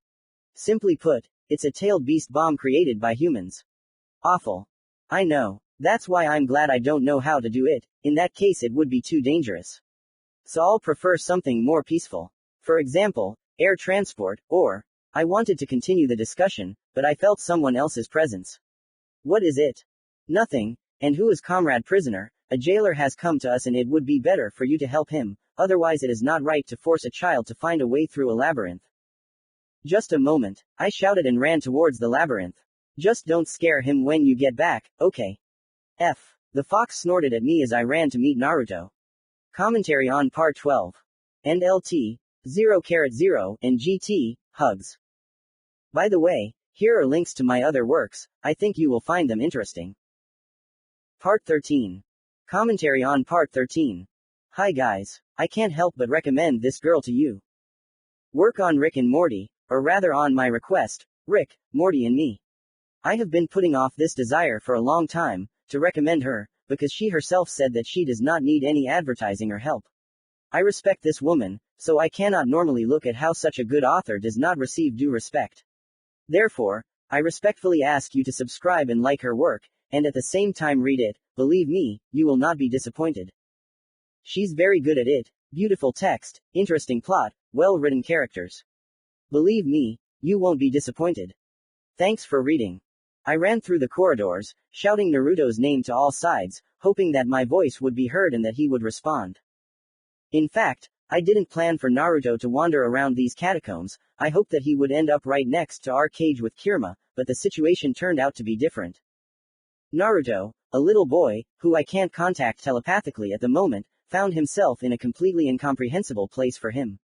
Simply put, it's a tailed beast bomb created by humans. Awful. I know. That's why I'm glad I don't know how to do it. In that case it would be too dangerous. So I'll prefer something more peaceful. For example, air transport, or... I wanted to continue the discussion, but I felt someone else's presence. What is it? Nothing. And who is comrade prisoner? A jailer has come to us and it would be better for you to help him, otherwise it is not right to force a child to find a way through a labyrinth. Just a moment, I shouted and ran towards the labyrinth. Just don't scare him when you get back, okay? The fox snorted at me as I ran to meet Naruto. Commentary on Part 12. And LT, 0,0, and GT, hugs. By the way, here are links to my other works, I think you will find them interesting. Part 13. Commentary on Part 13. Hi guys, I can't help but recommend this girl to you. Work on Rick and Morty, or rather on my request, Rick, Morty and me. I have been putting off this desire for a long time, to recommend her, because she herself said that she does not need any advertising or help. I respect this woman, so I cannot normally look at how such a good author does not receive due respect. Therefore, I respectfully ask you to subscribe and like her work, and at the same time read it. Believe me, you will not be disappointed. She's very good at it. Beautiful text, interesting plot, well-written characters. Believe me, you won't be disappointed. Thanks for reading. I ran through the corridors, shouting Naruto's name to all sides, hoping that my voice would be heard and that he would respond. In fact, I didn't plan for Naruto to wander around these catacombs. I hoped that he would end up right next to our cage with Kirima, but the situation turned out to be different. Naruto, a little boy, who I can't contact telepathically at the moment, found himself in a completely incomprehensible place for him.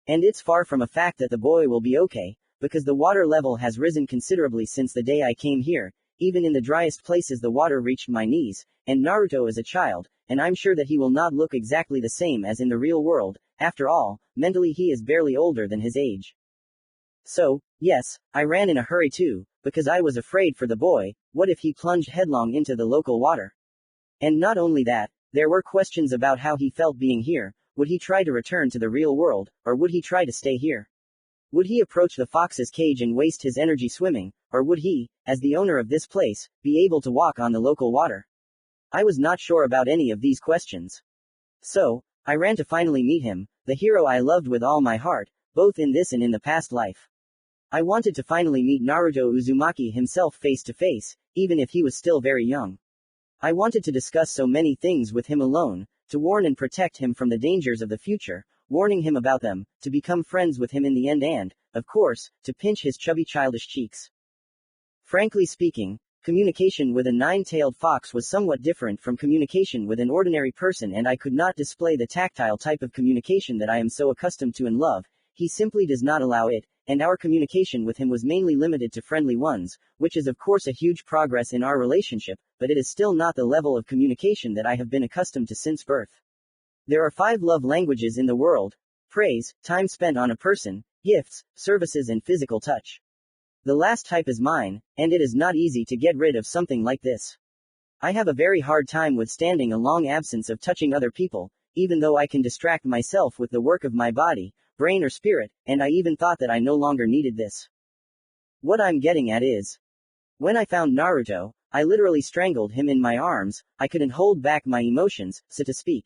And it's far from a fact that the boy will be okay, because the water level has risen considerably since the day I came here. Even in the driest places the water reached my knees, and Naruto is a child, and I'm sure that he will not look exactly the same as in the real world. After all, mentally he is barely older than his age. So, yes, I ran in a hurry too, because I was afraid for the boy. What if he plunged headlong into the local water? And not only that, there were questions about how he felt being here. Would he try to return to the real world, or would he try to stay here? Would he approach the fox's cage and waste his energy swimming, or would he, as the owner of this place, be able to walk on the local water? I was not sure about any of these questions. So, I ran to finally meet him, the hero I loved with all my heart, both in this and in the past life. I wanted to finally meet Naruto Uzumaki himself face to face, even if he was still very young. I wanted to discuss so many things with him alone, to warn and protect him from the dangers of the future, warning him about them, to become friends with him in the end and, of course, to pinch his chubby childish cheeks. Frankly speaking, communication with a nine-tailed fox was somewhat different from communication with an ordinary person, and I could not display the tactile type of communication that I am so accustomed to and love. He simply does not allow it, and our communication with him was mainly limited to friendly ones, which is of course a huge progress in our relationship, but it is still not the level of communication that I have been accustomed to since birth. There are 5 love languages in the world: praise, time spent on a person, gifts, services, and physical touch. The last type is mine, and it is not easy to get rid of something like this. I have a very hard time withstanding a long absence of touching other people, even though I can distract myself with the work of my body, brain, or spirit, and I even thought that I no longer needed this. What I'm getting at is, when I found Naruto, I literally strangled him in my arms. I couldn't hold back my emotions, so to speak.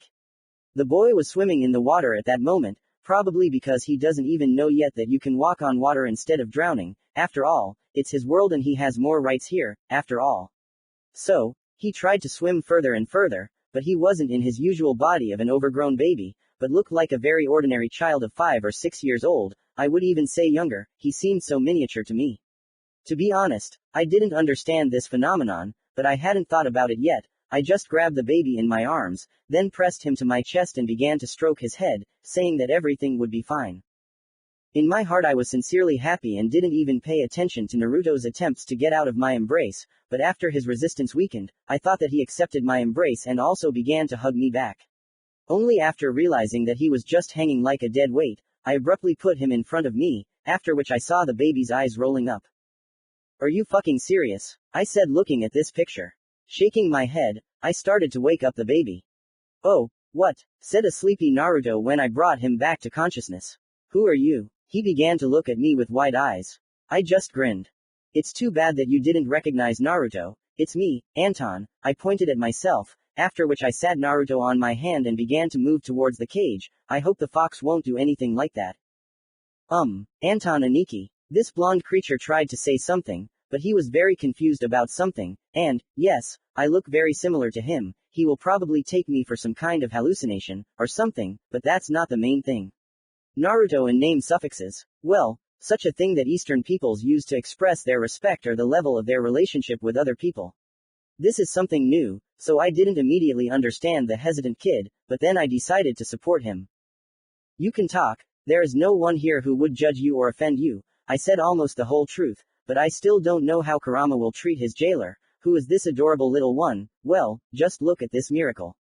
The boy was swimming in the water at that moment, probably because he doesn't even know yet that you can walk on water instead of drowning. After all, it's his world and he has more rights here, after all. So, he tried to swim further and further, but he wasn't in his usual body of an overgrown baby, but looked like a very ordinary child of 5 or 6 years old. I would even say younger. He seemed so miniature to me. To be honest, I didn't understand this phenomenon, but I hadn't thought about it yet. I just grabbed the baby in my arms, then pressed him to my chest and began to stroke his head, saying that everything would be fine. In my heart I was sincerely happy and didn't even pay attention to Naruto's attempts to get out of my embrace, but after his resistance weakened, I thought that he accepted my embrace and also began to hug me back. Only after realizing that he was just hanging like a dead weight, I abruptly put him in front of me, after which I saw the baby's eyes rolling up. "Are you fucking serious?" I said, looking at this picture. Shaking my head, I started to wake up the baby. "Oh, what?" said a sleepy Naruto when I brought him back to consciousness. "Who are you?" He began to look at me with wide eyes. I just grinned. "It's too bad that you didn't recognize Naruto. It's me, Anton." I pointed at myself, after which I sat Naruto on my hand and began to move towards the cage. I hope the fox won't do anything like that. Anton Aniki. This blonde creature tried to say something, but he was very confused about something, and, yes, I look very similar to him. He will probably take me for some kind of hallucination, or something, but that's not the main thing. Naruto and name suffixes. Well, such a thing that Eastern peoples use to express their respect or the level of their relationship with other people. This is something new, so I didn't immediately understand the hesitant kid, but then I decided to support him. "You can talk. There is no one here who would judge you or offend you." I said almost the whole truth, but I still don't know how Kurama will treat his jailer. Who is this adorable little one? Well, just look at this miracle.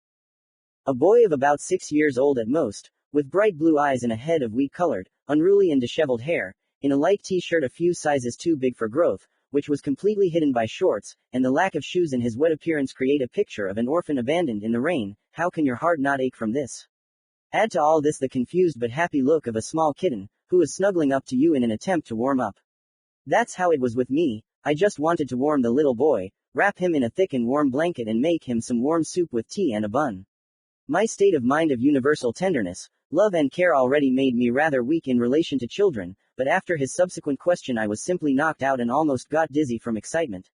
A boy of about 6 years old at most, with bright blue eyes and a head of wheat-colored, unruly and disheveled hair, in a light t-shirt a few sizes too big for growth, which was completely hidden by shorts, and the lack of shoes in his wet appearance create a picture of an orphan abandoned in the rain. How can your heart not ache from this? Add to all this the confused but happy look of a small kitten, who is snuggling up to you in an attempt to warm up. That's how it was with me. I just wanted to warm the little boy, wrap him in a thick and warm blanket and make him some warm soup with tea and a bun. My state of mind of universal tenderness, love and care already made me rather weak in relation to children, but after his subsequent question I was simply knocked out and almost got dizzy from excitement.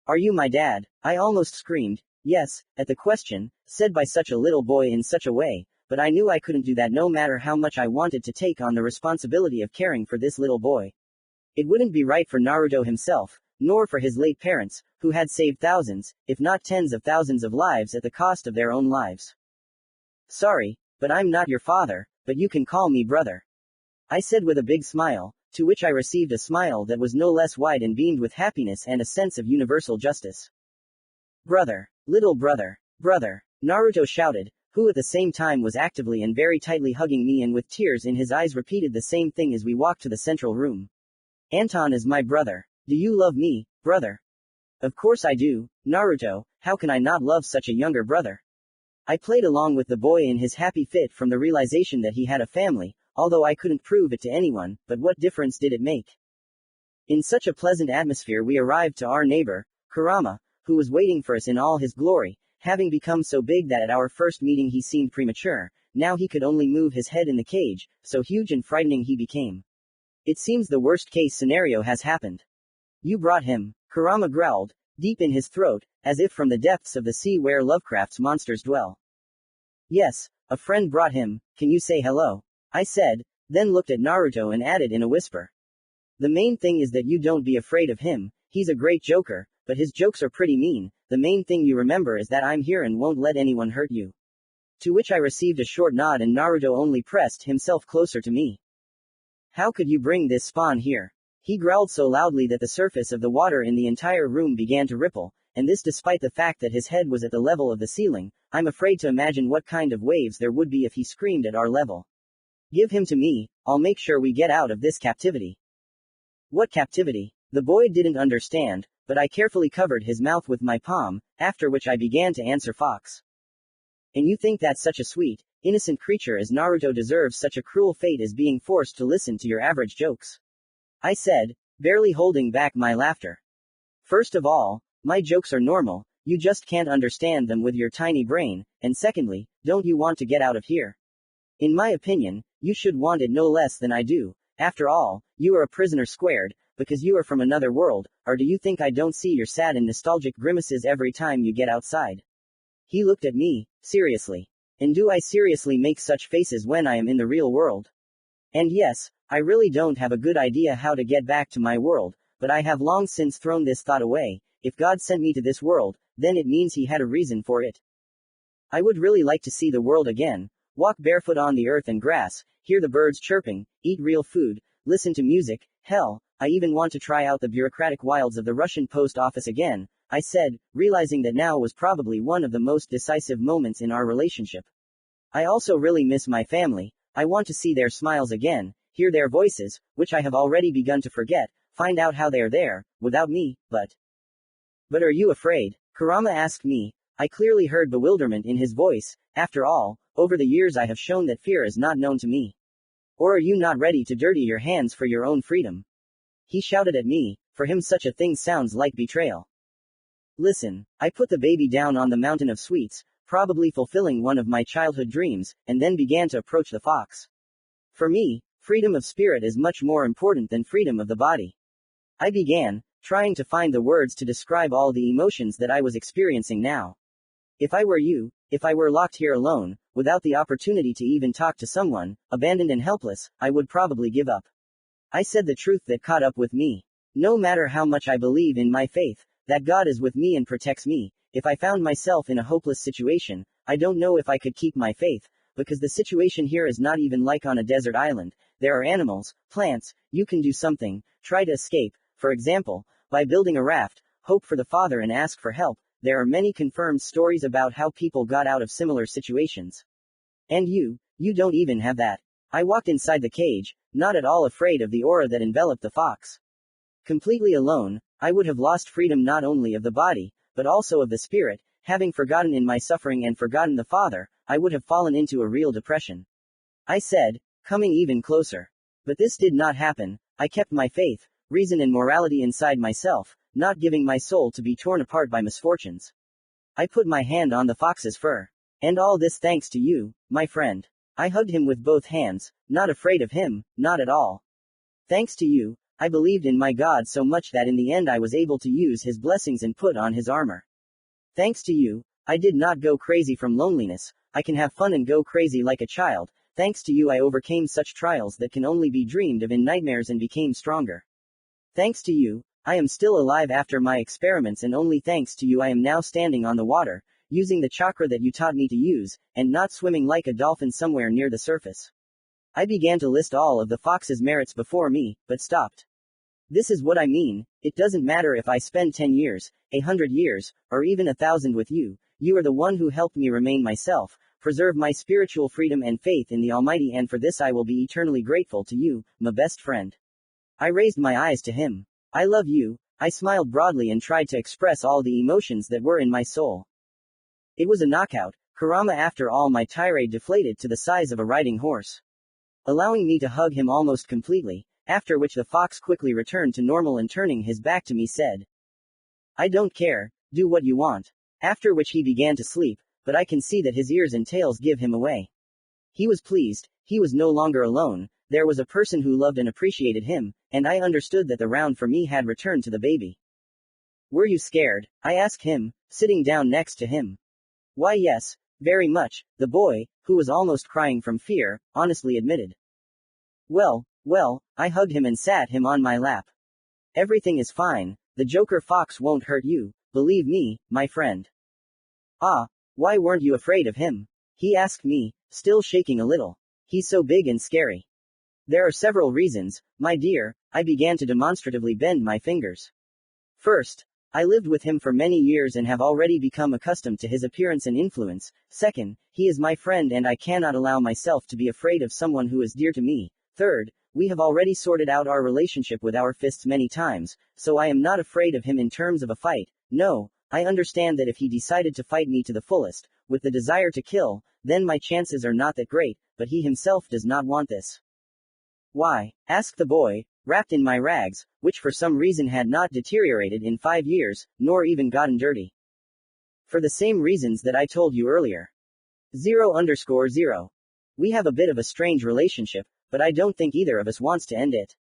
"Are you my dad?" I almost screamed. Yes, at the question, said by such a little boy in such a way, but I knew I couldn't do that no matter how much I wanted to take on the responsibility of caring for this little boy. It wouldn't be right for Naruto himself, nor for his late parents, who had saved thousands, if not tens of thousands of lives at the cost of their own lives. "Sorry, but I'm not your father, but you can call me brother," I said with a big smile, to which I received a smile that was no less wide and beamed with happiness and a sense of universal justice. "Brother, little brother, brother," Naruto shouted, who at the same time was actively and very tightly hugging me and with tears in his eyes repeated the same thing as we walked to the central room. "Anton is my brother. Do you love me, brother?" "Of course I do, Naruto. How can I not love such a younger brother?" I played along with the boy in his happy fit from the realization that he had a family, although I couldn't prove it to anyone, but what difference did it make? In such a pleasant atmosphere we arrived to our neighbor, Kurama, who was waiting for us in all his glory, having become so big that at our first meeting he seemed premature. Now he could only move his head in the cage, so huge and frightening he became. "It seems the worst-case scenario has happened." "You brought him," Kurama growled, deep in his throat, as if from the depths of the sea where Lovecraft's monsters dwell. "Yes, a friend brought him. Can you say hello?" I said, then looked at Naruto and added in a whisper. "The main thing is that you don't be afraid of him. He's a great joker, but his jokes are pretty mean. The main thing you remember is that I'm here and won't let anyone hurt you." To which I received a short nod and Naruto only pressed himself closer to me. "How could you bring this spawn here?" He growled so loudly that the surface of the water in the entire room began to ripple, and this despite the fact that his head was at the level of the ceiling. I'm afraid to imagine what kind of waves there would be if he screamed at our level. Give him to me, I'll make sure we get out of this captivity. What captivity? The boy didn't understand, but I carefully covered his mouth with my palm, after which I began to answer Fox. And you think that such a sweet, innocent creature as Naruto deserves such a cruel fate as being forced to listen to your average jokes? I said, barely holding back my laughter. First of all, my jokes are normal, you just can't understand them with your tiny brain, and secondly, don't you want to get out of here? In my opinion, you should want it no less than I do. After all, you are a prisoner squared, because you are from another world, or do you think I don't see your sad and nostalgic grimaces every time you get outside? He looked at me, seriously. And do I seriously make such faces when I am in the real world? And yes, I really don't have a good idea how to get back to my world, but I have long since thrown this thought away. If God sent me to this world, then it means he had a reason for it. I would really like to see the world again, walk barefoot on the earth and grass, hear the birds chirping, eat real food, listen to music, hell, I even want to try out the bureaucratic wilds of the Russian post office again, I said, realizing that now was probably one of the most decisive moments in our relationship. I also really miss my family. I want to see their smiles again, hear their voices, which I have already begun to forget, find out how they are there, without me, But are you afraid? Kurama asked me. I clearly heard bewilderment in his voice. After all, over the years I have shown that fear is not known to me. Or are you not ready to dirty your hands for your own freedom? He shouted at me. For him such a thing sounds like betrayal. Listen, I put the baby down on the mountain of sweets, probably fulfilling one of my childhood dreams, and then began to approach the fox. For me, freedom of spirit is much more important than freedom of the body. I began, trying to find the words to describe all the emotions that I was experiencing now. If I were you, if I were locked here alone, without the opportunity to even talk to someone, abandoned and helpless, I would probably give up. I said the truth that caught up with me. No matter how much I believe in my faith, that God is with me and protects me, if I found myself in a hopeless situation, I don't know if I could keep my faith, because the situation here is not even like on a desert island. There are animals, plants, you can do something, try to escape, for example, by building a raft, hope for the Father and ask for help. There are many confirmed stories about how people got out of similar situations. And you don't even have that. I walked inside the cage, not at all afraid of the aura that enveloped the fox. Completely alone, I would have lost freedom not only of the body, but also of the spirit. Having forgotten in my suffering and forgotten the Father, I would have fallen into a real depression. I said, coming even closer. But this did not happen. I kept my faith, reason and morality inside myself, not giving my soul to be torn apart by misfortunes. I put my hand on the fox's fur. And all this thanks to you, my friend. I hugged him with both hands, not afraid of him, not at all. Thanks to you, I believed in my God so much that in the end I was able to use his blessings and put on his armor. Thanks to you, I did not go crazy from loneliness. I can have fun and go crazy like a child. Thanks to you I overcame such trials that can only be dreamed of in nightmares and became stronger. Thanks to you, I am still alive after my experiments, and only thanks to you I am now standing on the water, using the chakra that you taught me to use, and not swimming like a dolphin somewhere near the surface. I began to list all of the fox's merits before me, but stopped. This is what I mean. It doesn't matter if I spend 10 years, 100 years, or even 1,000 with you. You are the one who helped me remain myself, preserve my spiritual freedom and faith in the Almighty, and for this I will be eternally grateful to you, my best friend. I raised my eyes to him. I love you. I smiled broadly and tried to express all the emotions that were in my soul. It was a knockout, Kurama. After all, my tirade deflated to the size of a riding horse, allowing me to hug him almost completely, after which the fox quickly returned to normal and turning his back to me said, I don't care, do what you want. After which he began to sleep, but I can see that his ears and tails give him away. He was pleased, he was no longer alone, there was a person who loved and appreciated him, and I understood that the round for me had returned to the baby. Were you scared? I asked him, sitting down next to him. Why yes, very much, the boy, who was almost crying from fear, honestly admitted. Well, I hugged him and sat him on my lap. Everything is fine, the Joker fox won't hurt you, believe me, my friend. Ah, why weren't you afraid of him? He asked me, still shaking a little. He's so big and scary. There are several reasons, my dear. I began to demonstratively bend my fingers. First, I lived with him for many years and have already become accustomed to his appearance and influence. Second, he is my friend and I cannot allow myself to be afraid of someone who is dear to me. Third, we have already sorted out our relationship with our fists many times, so I am not afraid of him in terms of a fight. No, I understand that if he decided to fight me to the fullest, with the desire to kill, then my chances are not that great, but he himself does not want this. Why? Asked the boy, wrapped in my rags, which for some reason had not deteriorated in 5 years, nor even gotten dirty. For the same reasons that I told you earlier. 0_0. We have a bit of a strange relationship, but I don't think either of us wants to end it.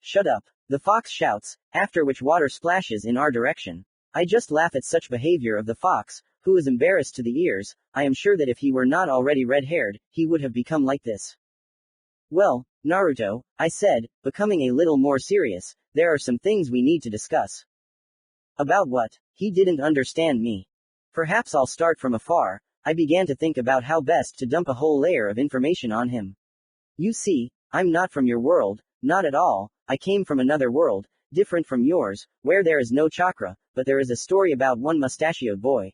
Shut up. The fox shouts, after which water splashes in our direction. I just laugh at such behavior of the fox, who is embarrassed to the ears. I am sure that if he were not already red-haired, he would have become like this. Well, Naruto, I said, becoming a little more serious, there are some things we need to discuss. About what? He didn't understand me. Perhaps I'll start from afar. I began to think about how best to dump a whole layer of information on him. You see, I'm not from your world, not at all. I came from another world, different from yours, where there is no chakra, but there is a story about one mustachioed boy.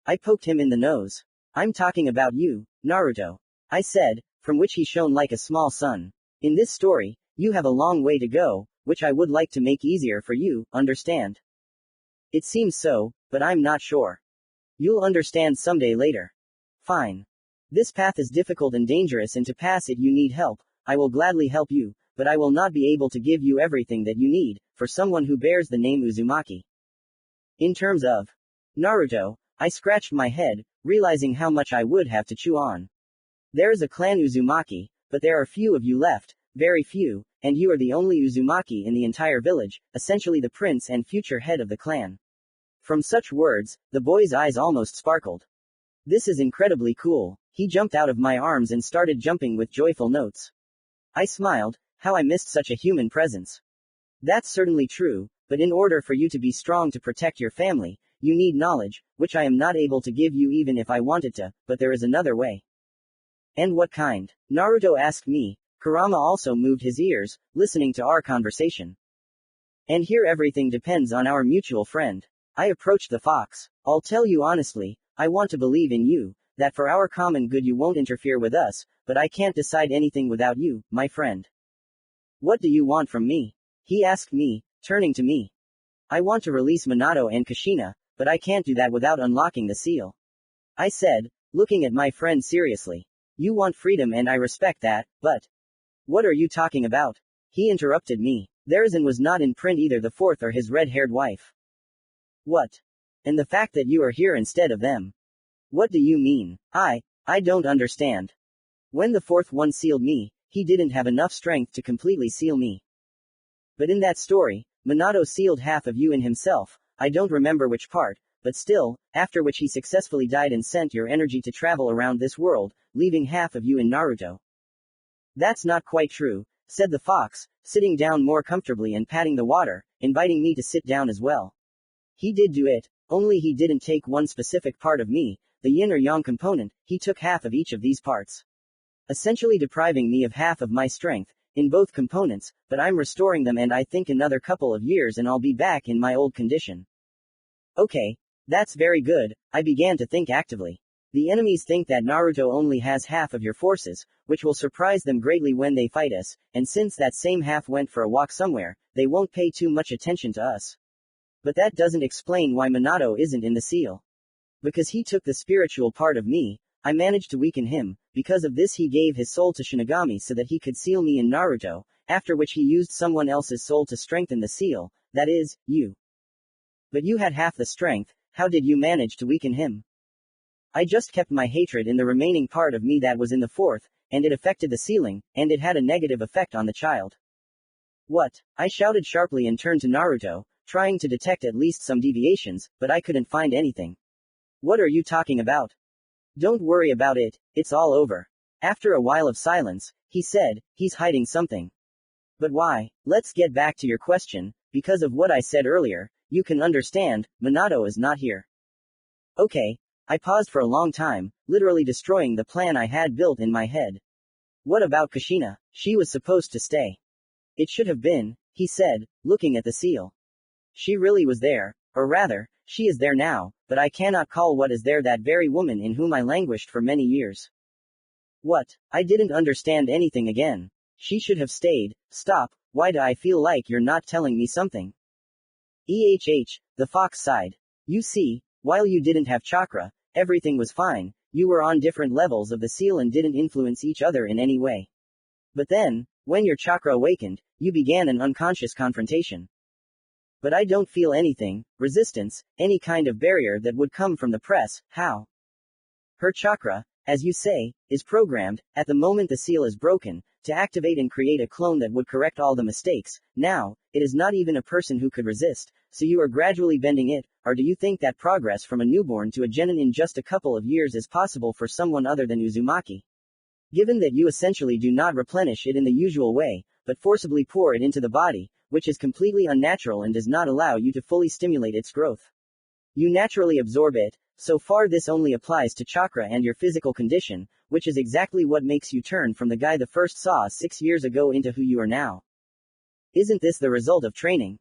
I poked him in the nose. I'm talking about you, Naruto. I said, from which he shone like a small sun. In this story, you have a long way to go, which I would like to make easier for you, understand? It seems so, but I'm not sure. You'll understand someday later. Fine. This path is difficult and dangerous and to pass it you need help. I will gladly help you, but I will not be able to give you everything that you need, for someone who bears the name Uzumaki. In terms of Naruto, I scratched my head, realizing how much I would have to chew on. There is a clan Uzumaki, but there are few of you left, very few, and you are the only Uzumaki in the entire village, essentially the prince and future head of the clan. From such words, the boy's eyes almost sparkled. This is incredibly cool. He jumped out of my arms and started jumping with joyful notes. I smiled, how I missed such a human presence. That's certainly true, but in order for you to be strong to protect your family, you need knowledge, which I am not able to give you even if I wanted to, but there is another way. And what kind? Naruto asked me. Kurama also moved his ears, listening to our conversation. And here everything depends on our mutual friend. I approached the fox. I'll tell you honestly, I want to believe in you, that for our common good you won't interfere with us, but I can't decide anything without you, my friend. What do you want from me? He asked me, turning to me. I want to release Minato and Kushina, but I can't do that without unlocking the seal. I said, looking at my friend seriously. You want freedom and I respect that, but... What are you talking about? He interrupted me. Theirs was not in print either, the fourth or his red-haired wife. What? And the fact that you are here instead of them. What do you mean? I don't understand. When the fourth one sealed me, he didn't have enough strength to completely seal me. But in that story, Minato sealed half of you in himself, I don't remember which part, but still, after which he successfully died and sent your energy to travel around this world, leaving half of you in Naruto. That's not quite true, said the fox, sitting down more comfortably and patting the water, inviting me to sit down as well. He did do it, only he didn't take one specific part of me, the yin or yang component, he took half of each of these parts. Essentially depriving me of half of my strength, in both components, but I'm restoring them and I think another couple of years and I'll be back in my old condition. Okay. That's very good, I began to think actively. The enemies think that Naruto only has half of your forces, which will surprise them greatly when they fight us, and since that same half went for a walk somewhere, they won't pay too much attention to us. But that doesn't explain why Minato isn't in the seal. Because he took the spiritual part of me, I managed to weaken him, because of this he gave his soul to Shinigami so that he could seal me in Naruto, after which he used someone else's soul to strengthen the seal, that is, you. But you had half the strength, how did you manage to weaken him? I just kept my hatred in the remaining part of me that was in the fourth, and it affected the sealing, and it had a negative effect on the child. What? I shouted sharply and turned to Naruto, trying to detect at least some deviations, but I couldn't find anything. What are you talking about? Don't worry about it, it's all over. After a while of silence, he said, he's hiding something. But why? Let's get back to your question, because of what I said earlier, you can understand, Minato is not here. Okay. I paused for a long time, literally destroying the plan I had built in my head. What about Kushina? She was supposed to stay. It should have been, he said, looking at the seal. She really was there, Or rather, she is there now, but I cannot call what is there that very woman in whom I languished for many years. What? I didn't understand anything again. She should have stayed. Stop, why do I feel like you're not telling me something? The fox sighed. You see, while you didn't have chakra, everything was fine, you were on different levels of the seal and didn't influence each other in any way. But then, when your chakra awakened, you began an unconscious confrontation. But I don't feel anything, resistance, any kind of barrier that would come from the press. How? Her chakra, as you say, is programmed, at the moment the seal is broken, to activate and create a clone that would correct all the mistakes. Now, it is not even a person who could resist, so you are gradually bending it, or do you think that progress from a newborn to a genin in just a couple of years is possible for someone other than Uzumaki? Given that you essentially do not replenish it in the usual way, but forcibly pour it into the body, which is completely unnatural and does not allow you to fully stimulate its growth. You naturally absorb it. So far this only applies to chakra and your physical condition, which is exactly what makes you turn from the guy the first saw 6 years ago into who you are now. Isn't this the result of training?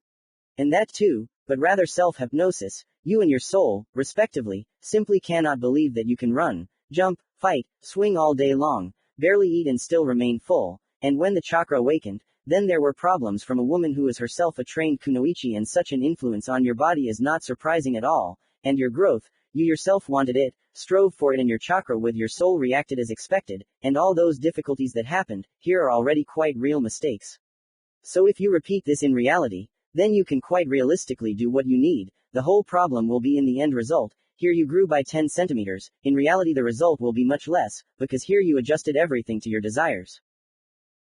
And that too, but rather self-hypnosis, you and your soul, respectively, simply cannot believe that you can run, jump, fight, swing all day long, barely eat and still remain full, and when the chakra awakened, then there were problems from a woman who is herself a trained kunoichi, and such an influence on your body is not surprising at all, and your growth, you yourself wanted it, strove for it, and your chakra with your soul reacted as expected, and all those difficulties that happened, here are already quite real mistakes. So if you repeat this in reality, then you can quite realistically do what you need, the whole problem will be in the end result. Here you grew by 10 centimeters, in reality the result will be much less, because here you adjusted everything to your desires.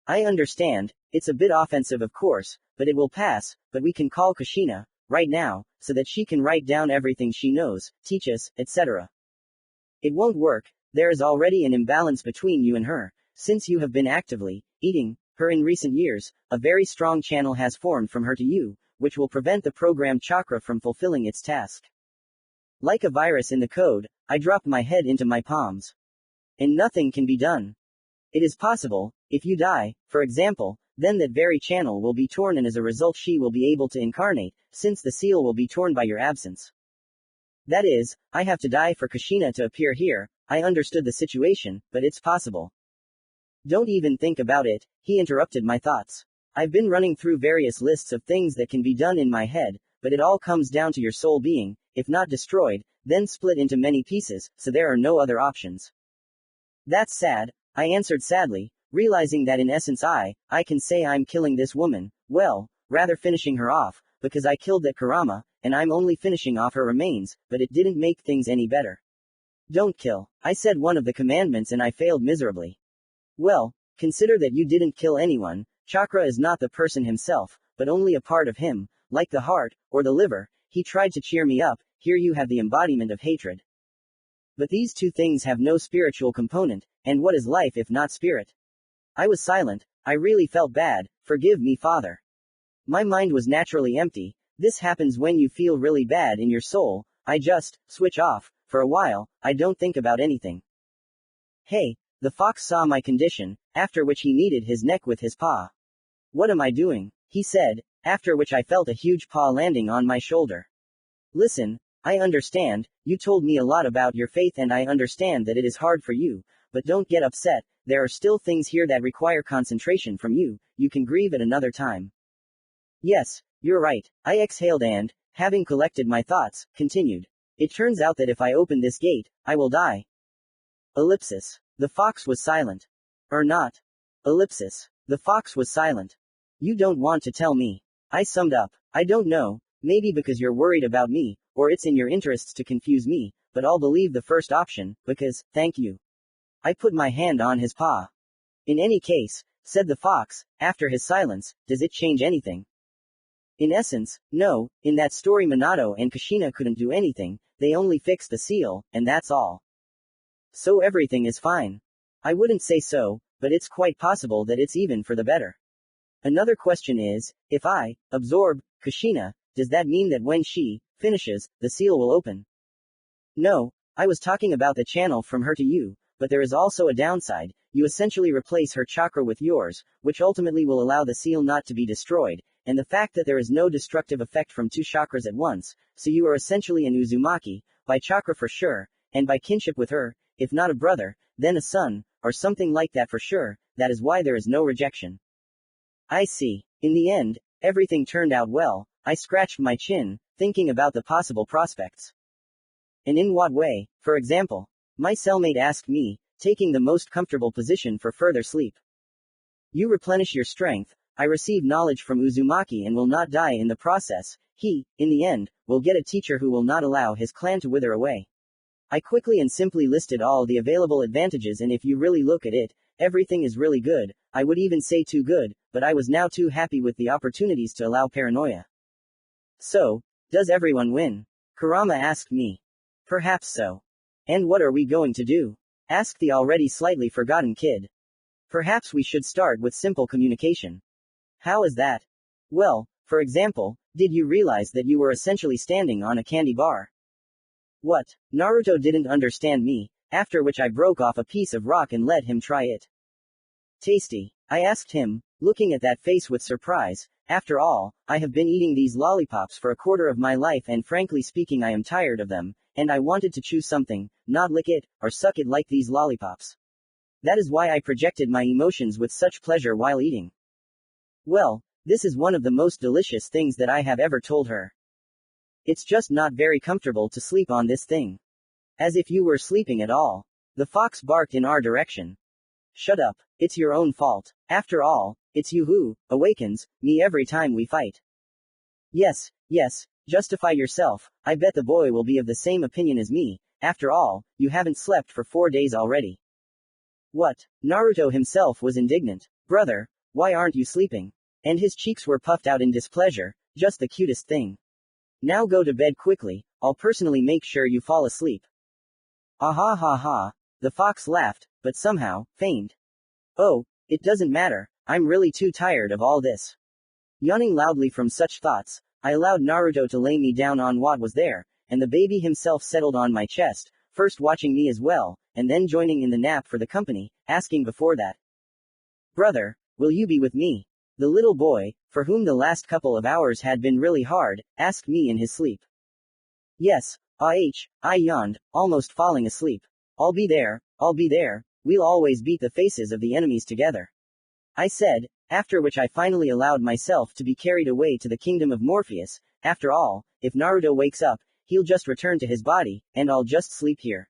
I understand, it's a bit offensive of course, but it will pass, but we can call Kushina, right now, so that she can write down everything she knows, teach us, etc. It won't work, there is already an imbalance between you and her, since you have been actively eating her in recent years, a very strong channel has formed from her to you, which will prevent the programmed chakra from fulfilling its task. Like a virus in the code, I dropped my head into my palms. And nothing can be done. It is possible, if you die, for example, then that very channel will be torn and as a result she will be able to incarnate, since the seal will be torn by your absence. That is, I have to die for Kushina to appear here. I understood the situation, but it's possible. Don't even think about it, he interrupted my thoughts. I've been running through various lists of things that can be done in my head, but it all comes down to your soul being, if not destroyed, then split into many pieces, so there are no other options. That's sad, I answered sadly, realizing that in essence I can say I'm killing this woman, well, rather finishing her off, because I killed that Kurama, and I'm only finishing off her remains, but it didn't make things any better. Don't kill. I said one of the commandments and I failed miserably. Well, consider that you didn't kill anyone. Chakra is not the person himself, but only a part of him, like the heart, or the liver. He tried to cheer me up. Here you have the embodiment of hatred. But these two things have no spiritual component, and what is life if not spirit? I was silent. I really felt bad. Forgive me, Father. My mind was naturally empty. This happens when you feel really bad in your soul. I just switch off. For a while, I don't think about anything. Hey, the fox saw my condition, after which he kneaded his neck with his paw. What am I doing? He said, after which I felt a huge paw landing on my shoulder. Listen, I understand, you told me a lot about your faith and I understand that it is hard for you, but don't get upset, there are still things here that require concentration from you, you can grieve at another time. Yes, you're right, I exhaled and, having collected my thoughts, continued. It turns out that if I open this gate, I will die. Ellipsis. The fox was silent. Or not. Ellipsis. The fox was silent. You don't want to tell me. I summed up. I don't know, maybe because you're worried about me, or it's in your interests to confuse me, but I'll believe the first option, because, thank you. I put my hand on his paw. In any case, said the fox, after his silence, does it change anything? In essence, no, in that story Minato and Kushina couldn't do anything, they only fixed the seal, and that's all. So everything is fine. I wouldn't say so, but it's quite possible that it's even for the better. Another question is, if I absorb Kushina, does that mean that when she finishes, the seal will open? No, I was talking about the channel from her to you, but there is also a downside. You essentially replace her chakra with yours, which ultimately will allow the seal not to be destroyed, and the fact that there is no destructive effect from two chakras at once, so you are essentially an Uzumaki, by chakra for sure, and by kinship with her, if not a brother, then a son, or something like that for sure, that is why there is no rejection. I see. In the end, everything turned out well. I scratched my chin, thinking about the possible prospects. And in what way? For example, my cellmate asked me, taking the most comfortable position for further sleep. You replenish your strength, I receive knowledge from Uzumaki and will not die in the process. He, in the end, will get a teacher who will not allow his clan to wither away. I quickly and simply listed all the available advantages, and if you really look at it, everything is really good. I would even say too good, but I was now too happy with the opportunities to allow paranoia. So, does everyone win? Kurama asked me. Perhaps so. And what are we going to do? Asked the already slightly forgotten kid. Perhaps we should start with simple communication. How is that? Well, for example, did you realize that you were essentially standing on a candy bar? What? Naruto didn't understand me, after which I broke off a piece of rock and let him try it. Tasty? I asked him, looking at that face with surprise. After all, I have been eating these lollipops for a quarter of my life, and frankly speaking I am tired of them, and I wanted to choose something, not lick it, or suck it like these lollipops. That is why I projected my emotions with such pleasure while eating. Well, this is one of the most delicious things that I have ever told her. It's just not very comfortable to sleep on this thing. As if you were sleeping at all. The fox barked in our direction. Shut up, it's your own fault. After all, it's you who awakens me every time we fight. Yes, justify yourself. I bet the boy will be of the same opinion as me. After all, you haven't slept for 4 days already. What? Naruto himself was indignant. Brother, why aren't you sleeping? And his cheeks were puffed out in displeasure. Just the cutest thing. Now go to bed quickly, I'll personally make sure you fall asleep. Ah ha ha ha. The fox laughed, but somehow, feigned. Oh, it doesn't matter, I'm really too tired of all this. Yawning loudly from such thoughts, I allowed Naruto to lay me down on what was there, and the baby himself settled on my chest, first watching me as well, and then joining in the nap for the company, asking before that. Brother, will you be with me? The little boy, for whom the last couple of hours had been really hard, asked me in his sleep. Yes, I yawned, almost falling asleep. I'll be there, we'll always beat the faces of the enemies together. I said, after which I finally allowed myself to be carried away to the kingdom of Morpheus. After all, if Naruto wakes up, he'll just return to his body, and I'll just sleep here.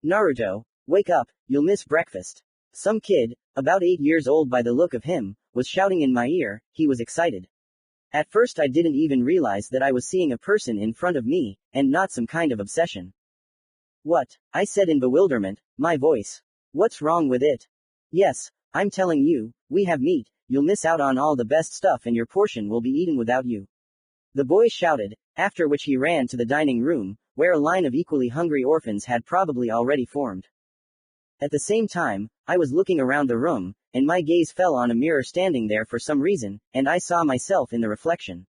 Naruto, wake up, you'll miss breakfast. Some kid, about 8 years old by the look of him, was shouting in my ear. He was excited. At first I didn't even realize that I was seeing a person in front of me, and not some kind of obsession. What? I said in bewilderment, my voice. What's wrong with it? Yes, I'm telling you, we have meat, you'll miss out on all the best stuff and your portion will be eaten without you. The boy shouted, after which he ran to the dining room, where a line of equally hungry orphans had probably already formed. At the same time, I was looking around the room, and my gaze fell on a mirror standing there for some reason, and I saw myself in the reflection.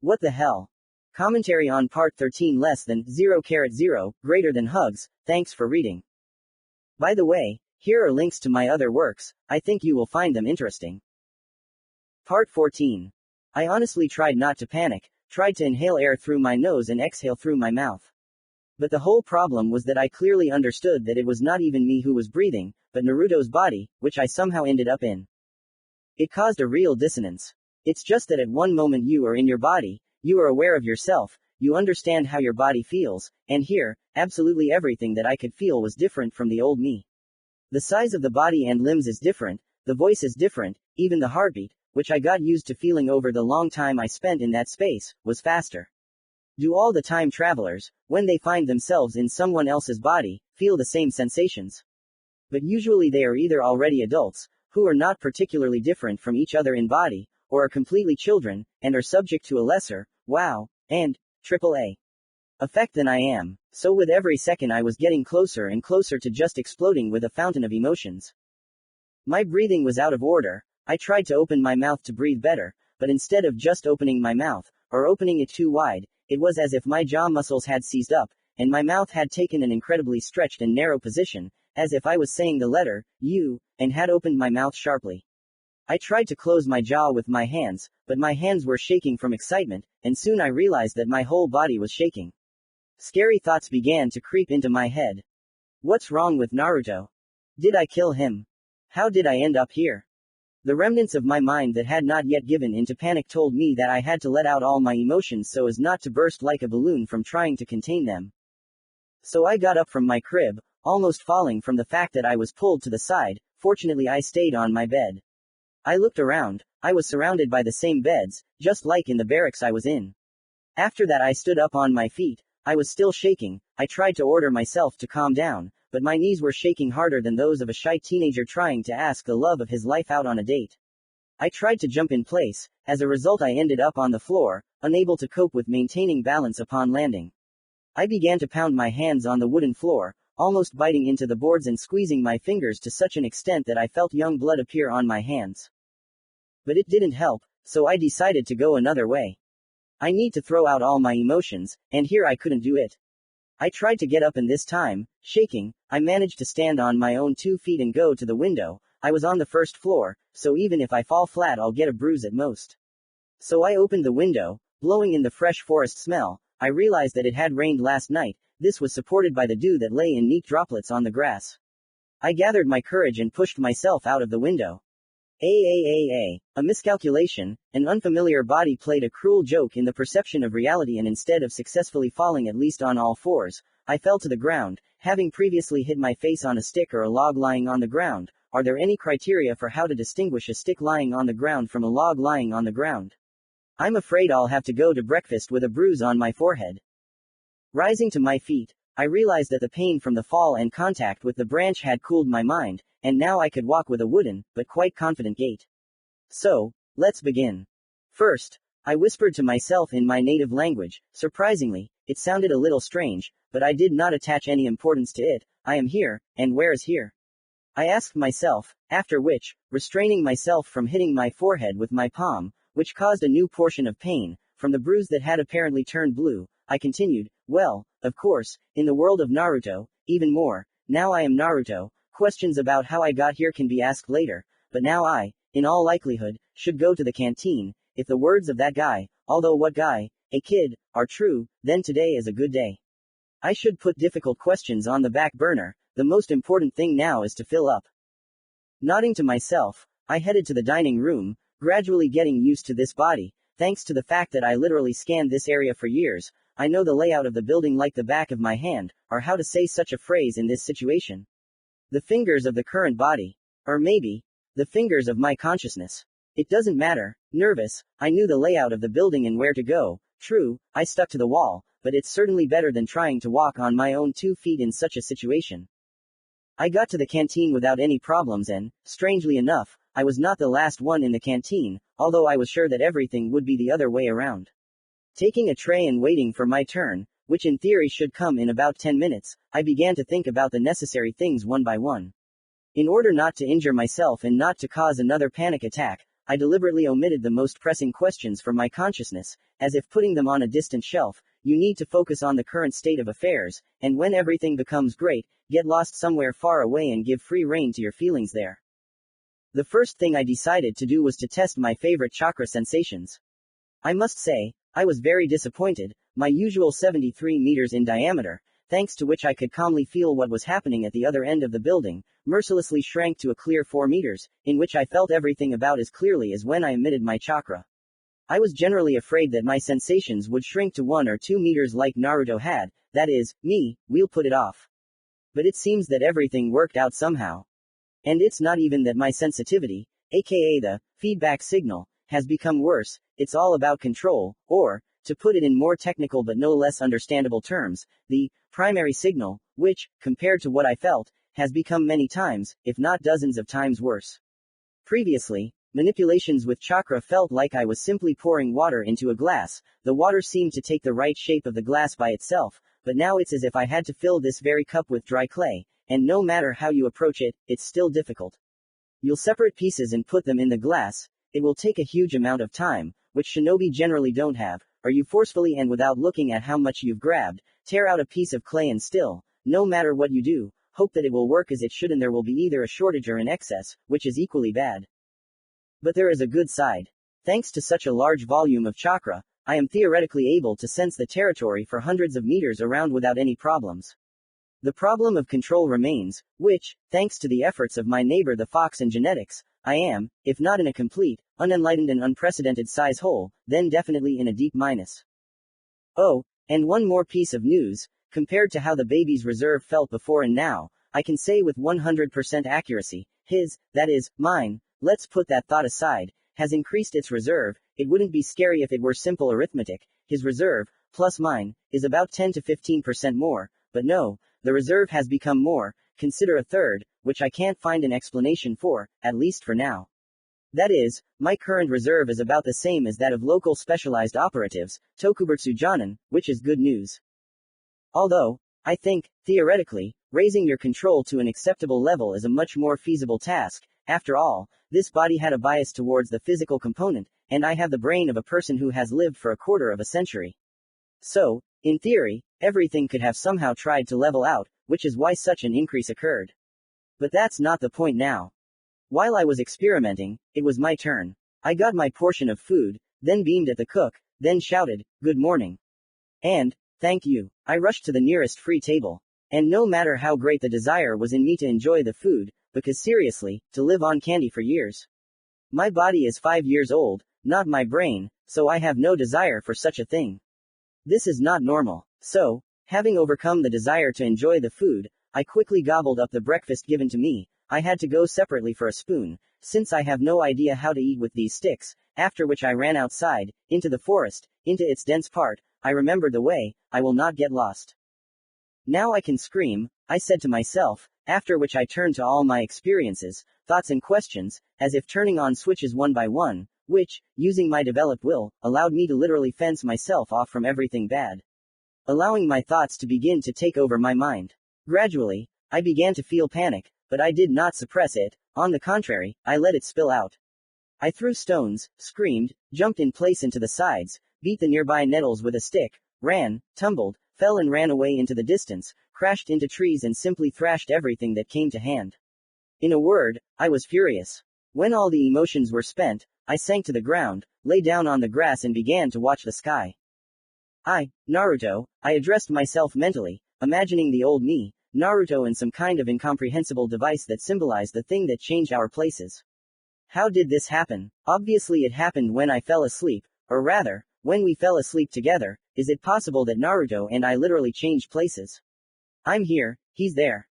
What the hell? Commentary on part 13 less than 0,0 greater than hugs. Thanks for reading. By the way, here are links to my other works, I think you will find them interesting. Part 14. I honestly tried not to panic, tried to inhale air through my nose and exhale through my mouth. But the whole problem was that I clearly understood that it was not even me who was breathing, but Naruto's body, which I somehow ended up in. It caused a real dissonance. It's just that at one moment you are in your body, you are aware of yourself, you understand how your body feels, and here, absolutely everything that I could feel was different from the old me. The size of the body and limbs is different, the voice is different, even the heartbeat, which I got used to feeling over the long time I spent in that space, was faster. Do all the time travelers, when they find themselves in someone else's body, feel the same sensations? But usually they are either already adults, who are not particularly different from each other in body, or are completely children, and are subject to a lesser, wow, and AAA effect than I am. So with every second I was getting closer and closer to just exploding with a fountain of emotions. My breathing was out of order. I tried to open my mouth to breathe better, but instead of just opening my mouth, or opening it too wide, it was as if my jaw muscles had seized up, and my mouth had taken an incredibly stretched and narrow position, as if I was saying the letter U, and had opened my mouth sharply. I tried to close my jaw with my hands, but my hands were shaking from excitement, and soon I realized that my whole body was shaking. Scary thoughts began to creep into my head. What's wrong with Naruto? Did I kill him? How did I end up here? The remnants of my mind that had not yet given into panic told me that I had to let out all my emotions so as not to burst like a balloon from trying to contain them. So I got up from my crib, almost falling from the fact that I was pulled to the side. Fortunately, I stayed on my bed. I looked around. I was surrounded by the same beds, just like in the barracks I was in. After that, I stood up on my feet. I was still shaking. I tried to order myself to calm down, but my knees were shaking harder than those of a shy teenager trying to ask the love of his life out on a date. I tried to jump in place. As a result, I ended up on the floor, unable to cope with maintaining balance upon landing. I began to pound my hands on the wooden floor, almost biting into the boards and squeezing my fingers to such an extent that I felt young blood appear on my hands. But it didn't help, so I decided to go another way. I need to throw out all my emotions, and here I couldn't do it. I tried to get up, and this time, shaking, I managed to stand on my own 2 feet and go to the window. I was on the first floor, so even if I fall flat, I'll get a bruise at most. So I opened the window, blowing in the fresh forest smell. I realized that it had rained last night. This was supported by the dew that lay in neat droplets on the grass. I gathered my courage and pushed myself out of the window. A miscalculation. An unfamiliar body played a cruel joke in the perception of reality, and instead of successfully falling at least on all fours, I fell to the ground, having previously hit my face on a stick or a log lying on the ground. Are there any criteria for how to distinguish a stick lying on the ground from a log lying on the ground? I'm afraid I'll have to go to breakfast with a bruise on my forehead. Rising to my feet, I realized that the pain from the fall and contact with the branch had cooled my mind, and now I could walk with a wooden, but quite confident gait. So, let's begin. First, I whispered to myself in my native language. Surprisingly, it sounded a little strange, but I did not attach any importance to it. I am here, and where is here? I asked myself, after which, restraining myself from hitting my forehead with my palm, which caused a new portion of pain, from the bruise that had apparently turned blue, I continued, well, of course, in the world of Naruto, even more. Now I am Naruto. Questions about how I got here can be asked later, but now I, in all likelihood, should go to the canteen. If the words of that guy, although what guy, a kid, are true, then today is a good day. I should put difficult questions on the back burner. The most important thing now is to fill up. Nodding to myself, I headed to the dining room, gradually getting used to this body. Thanks to the fact that I literally scanned this area for years, I know the layout of the building like the back of my hand, or how to say such a phrase in this situation. The fingers of the current body. Or maybe, the fingers of my consciousness. It doesn't matter. Nervous, I knew the layout of the building and where to go. True, I stuck to the wall, but it's certainly better than trying to walk on my own 2 feet in such a situation. I got to the canteen without any problems, and, strangely enough, I was not the last one in the canteen, although I was sure that everything would be the other way around. Taking a tray and waiting for my turn, which in theory should come in about 10 minutes, I began to think about the necessary things one by one. In order not to injure myself and not to cause another panic attack, I deliberately omitted the most pressing questions from my consciousness, as if putting them on a distant shelf. You need to focus on the current state of affairs, and when everything becomes great, get lost somewhere far away and give free rein to your feelings there. The first thing I decided to do was to test my favorite chakra sensations. I must say, I was very disappointed. My usual 73 meters in diameter, thanks to which I could calmly feel what was happening at the other end of the building, mercilessly shrank to a clear 4 meters, in which I felt everything about as clearly as when I emitted my chakra. I was generally afraid that my sensations would shrink to 1 or 2 meters like Naruto had, that is, me, we'll put it off. But it seems that everything worked out somehow. And it's not even that my sensitivity, aka the feedback signal, has become worse, it's all about control, or, to put it in more technical but no less understandable terms, the primary signal, which, compared to what I felt, has become many times, if not dozens of times worse. Previously, manipulations with chakra felt like I was simply pouring water into a glass. The water seemed to take the right shape of the glass by itself, but now it's as if I had to fill this very cup with dry clay, and no matter how you approach it, it's still difficult. You'll separate pieces and put them in the glass. It will take a huge amount of time, which shinobi generally don't have, or you forcefully and without looking at how much you've grabbed, tear out a piece of clay and still, no matter what you do, hope that it will work as it should and there will be either a shortage or an excess, which is equally bad. But there is a good side. Thanks to such a large volume of chakra, I am theoretically able to sense the territory for hundreds of meters around without any problems. The problem of control remains, which, thanks to the efforts of my neighbor the fox and genetics, I am, if not in a complete, unenlightened and unprecedented size hole, then definitely in a deep minus. Oh, and one more piece of news, compared to how the baby's reserve felt before and now, I can say with 100% accuracy, his, that is, mine, let's put that thought aside, has increased its reserve. It wouldn't be scary if it were simple arithmetic. His reserve, plus mine, is about 10 to 15% more, but no, the reserve has become more, consider a third, which I can't find an explanation for, at least for now. That is, my current reserve is about the same as that of local specialized operatives, Tokuburtsu Jonin, which is good news. Although, I think, theoretically, raising your control to an acceptable level is a much more feasible task. After all, this body had a bias towards the physical component, and I have the brain of a person who has lived for a quarter of a century. So, in theory, everything could have somehow tried to level out, which is why such an increase occurred. But that's not the point now. While I was experimenting, it was my turn. I got my portion of food, then beamed at the cook, then shouted, "Good morning." And, "Thank you." I rushed to the nearest free table. And no matter how great the desire was in me to enjoy the food, because seriously, to live on candy for years. My body is 5 years old, not my brain, so I have no desire for such a thing. This is not normal. So, having overcome the desire to enjoy the food, I quickly gobbled up the breakfast given to me. I had to go separately for a spoon, since I have no idea how to eat with these sticks, after which I ran outside, into the forest, into its dense part. I remembered the way. I will not get lost. Now I can scream, I said to myself, after which I turned to all my experiences, thoughts and questions, as if turning on switches one by one, which, using my developed will, allowed me to literally fence myself off from everything bad. Allowing my thoughts to begin to take over my mind. Gradually, I began to feel panic, but I did not suppress it. On the contrary, I let it spill out. I threw stones, screamed, jumped in place into the sides, beat the nearby nettles with a stick, ran, tumbled, fell and ran away into the distance, crashed into trees and simply thrashed everything that came to hand. In a word, I was furious. When all the emotions were spent, I sank to the ground, lay down on the grass and began to watch the sky. Naruto, I addressed myself mentally, imagining the old me, Naruto and some kind of incomprehensible device that symbolized the thing that changed our places. How did this happen? Obviously it happened when I fell asleep, or rather, when we fell asleep together. Is it possible that Naruto and I literally changed places? I'm here, he's there.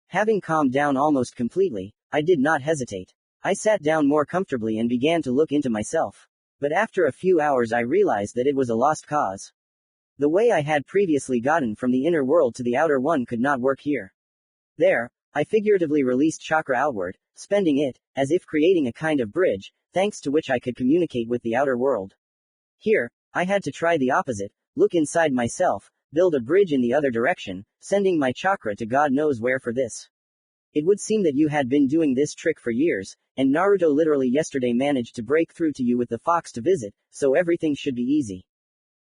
Having calmed down almost completely, I did not hesitate. I sat down more comfortably and began to look into myself. But after a few hours I realized that it was a lost cause. The way I had previously gotten from the inner world to the outer one could not work here. There, I figuratively released chakra outward, spending it, as if creating a kind of bridge, thanks to which I could communicate with the outer world. Here, I had to try the opposite, look inside myself, build a bridge in the other direction, sending my chakra to God knows where for this. It would seem that you had been doing this trick for years, and Naruto literally yesterday managed to break through to you with the fox to visit, so everything should be easy.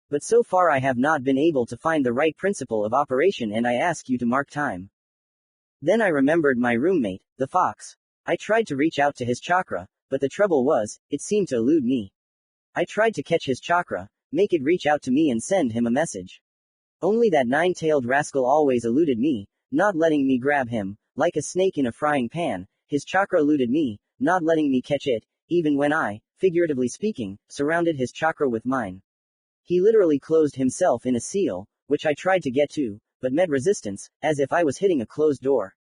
But so far I have not been able to find the right principle of operation and I ask you to mark time. Then I remembered my roommate, the fox. I tried to reach out to his chakra, but the trouble was, it seemed to elude me. I tried to catch his chakra, make it reach out to me and send him a message. Only that nine-tailed rascal always eluded me, not letting me grab him. Like a snake in a frying pan, his chakra eluded me, not letting me catch it, even when I, figuratively speaking, surrounded his chakra with mine. He literally closed himself in a seal, which I tried to get to, but met resistance, as if I was hitting a closed door.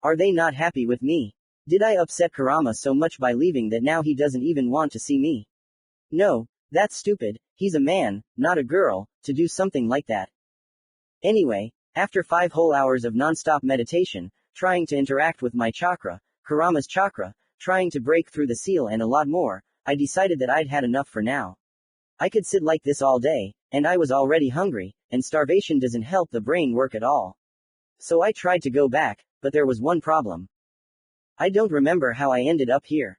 Are they not happy with me? Did I upset Kurama so much by leaving that now he doesn't even want to see me? No, that's stupid. He's a man, not a girl, to do something like that. Anyway, after 5 whole hours of non-stop meditation, trying to interact with my chakra, Kurama's chakra, trying to break through the seal and a lot more, I decided that I'd had enough for now. I could sit like this all day, and I was already hungry, and starvation doesn't help the brain work at all. So I tried to go back, but there was one problem. I don't remember how I ended up here.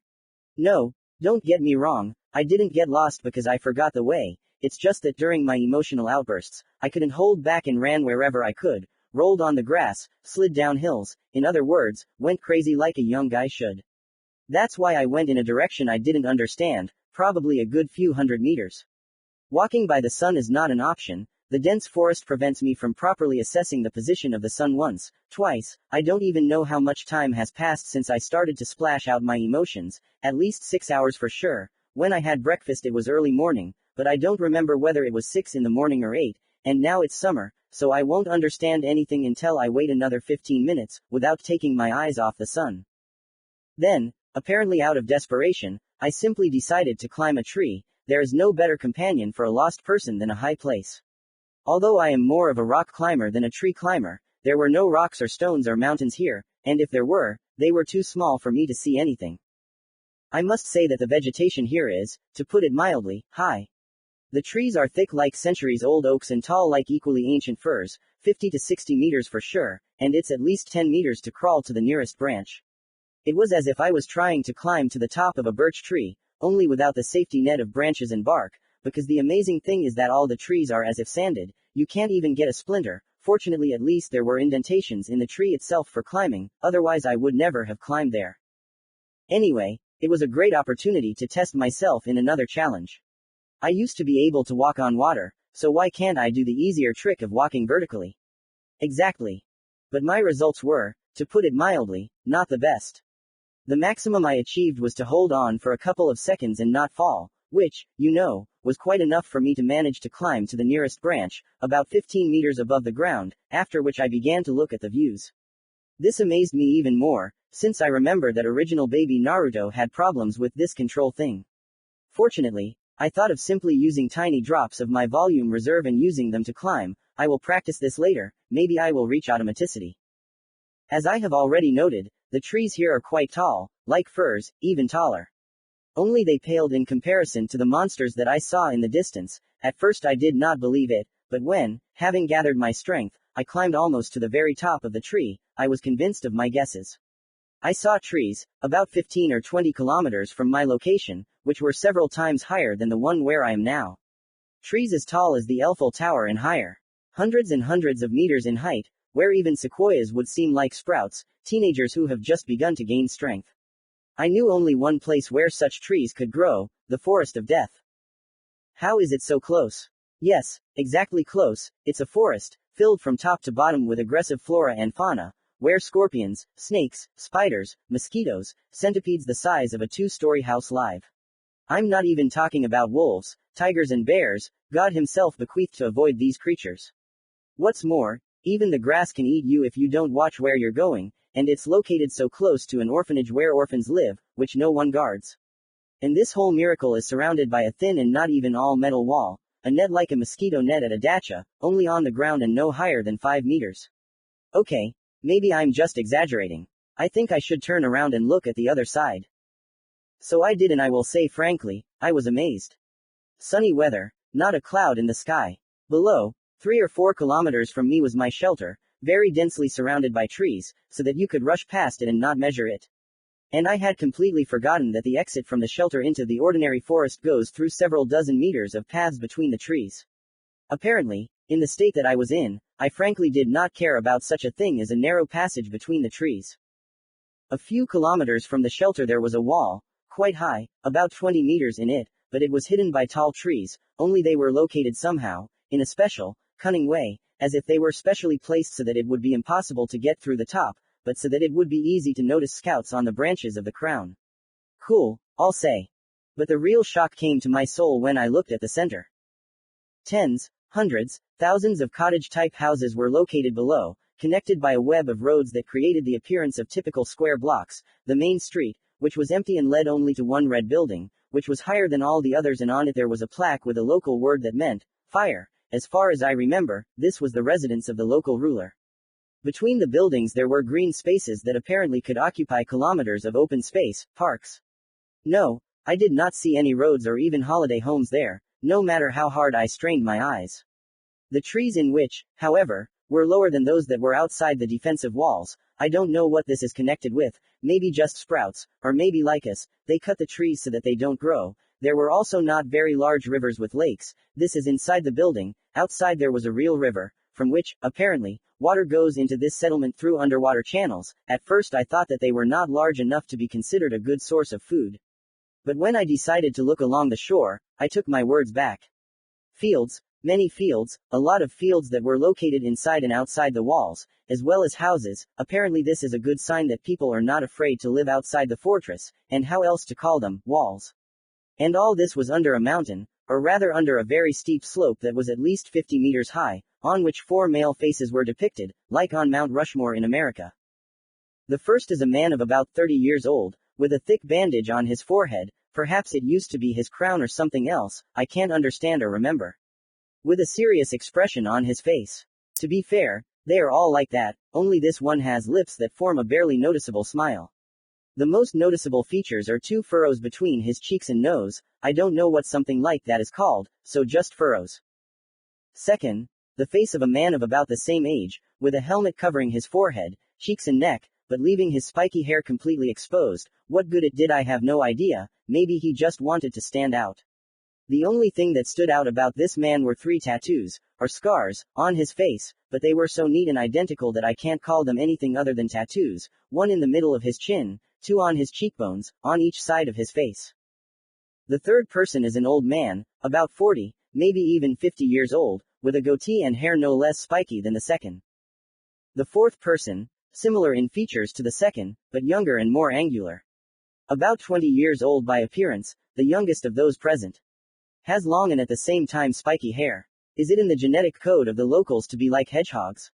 No, don't get me wrong, I didn't get lost because I forgot the way. It's just that during my emotional outbursts, I couldn't hold back and ran wherever I could, rolled on the grass, slid down hills, in other words, went crazy like a young guy should. That's why I went in a direction I didn't understand, probably a good few hundred meters. Walking by the sun is not an option. The dense forest prevents me from properly assessing the position of the sun once, twice. I don't even know how much time has passed since I started to splash out my emotions, at least 6 hours for sure. When I had breakfast it was early morning, but I don't remember whether it was 6 in the morning or 8, and now it's summer, so I won't understand anything until I wait another 15 minutes, without taking my eyes off the sun. Then, apparently out of desperation, I simply decided to climb a tree. There is no better companion for a lost person than a high place. Although I am more of a rock climber than a tree climber, there were no rocks or stones or mountains here, and if there were, they were too small for me to see anything. I must say that the vegetation here is, to put it mildly, high. The trees are thick like centuries-old oaks and tall like equally ancient firs, 50 to 60 meters for sure, and it's at least 10 meters to crawl to the nearest branch. It was as if I was trying to climb to the top of a birch tree, only without the safety net of branches and bark, because the amazing thing is that all the trees are as if sanded, you can't even get a splinter. Fortunately at least there were indentations in the tree itself for climbing, otherwise I would never have climbed there. Anyway, it was a great opportunity to test myself in another challenge. I used to be able to walk on water, so why can't I do the easier trick of walking vertically? Exactly. But my results were, to put it mildly, not the best. The maximum I achieved was to hold on for a couple of seconds and not fall, which, was quite enough for me to manage to climb to the nearest branch, about 15 meters above the ground, after which I began to look at the views. This amazed me even more, since I remember that original baby Naruto had problems with this control thing. Fortunately, I thought of simply using tiny drops of my volume reserve and using them to climb. I will practice this later, maybe I will reach automaticity. As I have already noted, the trees here are quite tall, like firs, even taller. Only they paled in comparison to the monsters that I saw in the distance. At first I did not believe it, but when, having gathered my strength, I climbed almost to the very top of the tree, I was convinced of my guesses. I saw trees, about 15 or 20 kilometers from my location, which were several times higher than the one where I am now. Trees as tall as the Eiffel Tower and higher. Hundreds and hundreds of meters in height, where even sequoias would seem like sprouts, teenagers who have just begun to gain strength. I knew only one place where such trees could grow, the forest of death. How is it so close? Yes, exactly close. It's a forest, filled from top to bottom with aggressive flora and fauna, where scorpions, snakes, spiders, mosquitoes, centipedes the size of a 2-story house live. I'm not even talking about wolves, tigers and bears. God himself bequeathed to avoid these creatures. What's more, even the grass can eat you if you don't watch where you're going, and it's located so close to an orphanage where orphans live, which no one guards. And this whole miracle is surrounded by a thin and not even all metal wall, a net like a mosquito net at a dacha, only on the ground and no higher than 5 meters. Okay, maybe I'm just exaggerating. I think I should turn around and look at the other side. So I did, and I will say frankly, I was amazed. Sunny weather, not a cloud in the sky. Below, 3 or 4 kilometers from me was my shelter, very densely surrounded by trees, so that you could rush past it and not measure it. And I had completely forgotten that the exit from the shelter into the ordinary forest goes through several dozen meters of paths between the trees. Apparently, in the state that I was in, I frankly did not care about such a thing as a narrow passage between the trees. A few kilometers from the shelter there was a wall, quite high, about 20 meters in it, but it was hidden by tall trees, only they were located somehow, in a special, cunning way, as if they were specially placed so that it would be impossible to get through the top, but so that it would be easy to notice scouts on the branches of the crown. Cool, I'll say. But the real shock came to my soul when I looked at the center. Tens, hundreds, thousands of cottage-type houses were located below, connected by a web of roads that created the appearance of typical square blocks. The main street, which was empty and led only to one red building, which was higher than all the others, and on it there was a plaque with a local word that meant fire. As far as I remember, this was the residence of the local ruler. Between the buildings there were green spaces that apparently could occupy kilometers of open space, parks. No, I did not see any roads or even holiday homes there, no matter how hard I strained my eyes. The trees in which, however, were lower than those that were outside the defensive walls. I don't know what this is connected with, maybe just sprouts, or maybe like us, they cut the trees so that they don't grow. There were also not very large rivers with lakes. This is inside the building. Outside there was a real river. from which, apparently, water goes into this settlement through underwater channels. At first I thought that they were not large enough to be considered a good source of food. But when I decided to look along the shore, I took my words back. Fields, many fields, a lot of fields that were located inside and outside the walls, as well as houses. Apparently this is a good sign that people are not afraid to live outside the fortress, and how else to call them, walls. And all this was under a mountain, or rather under a very steep slope that was at least 50 meters high, on which 4 male faces were depicted, like on Mount Rushmore in America. The first is a man of about 30 years old, with a thick bandage on his forehead. Perhaps it used to be his crown or something else, I can't understand or remember. With a serious expression on his face. To be fair, they are all like that, only this one has lips that form a barely noticeable smile. The most noticeable features are 2 furrows between his cheeks and nose. I don't know what something like that is called, so just furrows. Second, the face of a man of about the same age, with a helmet covering his forehead, cheeks and neck, but leaving his spiky hair completely exposed. What good it did I have no idea, maybe he just wanted to stand out. The only thing that stood out about this man were 3 tattoos, or scars, on his face, but they were so neat and identical that I can't call them anything other than tattoos, 1 in the middle of his chin, 2 on his cheekbones, on each side of his face. The third person is an old man, about 40, maybe even 50 years old, with a goatee and hair no less spiky than the second. The fourth person, similar in features to the second, but younger and more angular. About 20 years old by appearance, the youngest of those present. Has long and at the same time spiky hair. Is it in the genetic code of the locals to be like hedgehogs?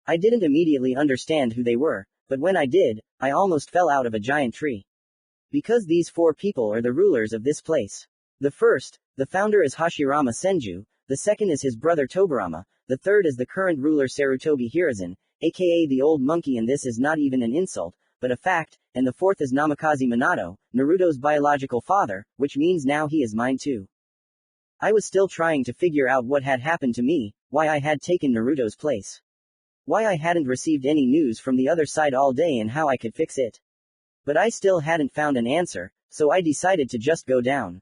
I didn't immediately understand who they were, but when I did, I almost fell out of a giant tree. Because these 4 people are the rulers of this place. The first, the founder is Hashirama Senju, the second is his brother Tobarama, the third is the current ruler Sarutobi Hiruzen, aka the old monkey, and this is not even an insult, but a fact, and the fourth is Namikaze Minato, Naruto's biological father, which means now he is mine too. I was still trying to figure out what had happened to me, why I had taken Naruto's place. Why I hadn't received any news from the other side all day and how I could fix it. But I still hadn't found an answer, so I decided to just go down.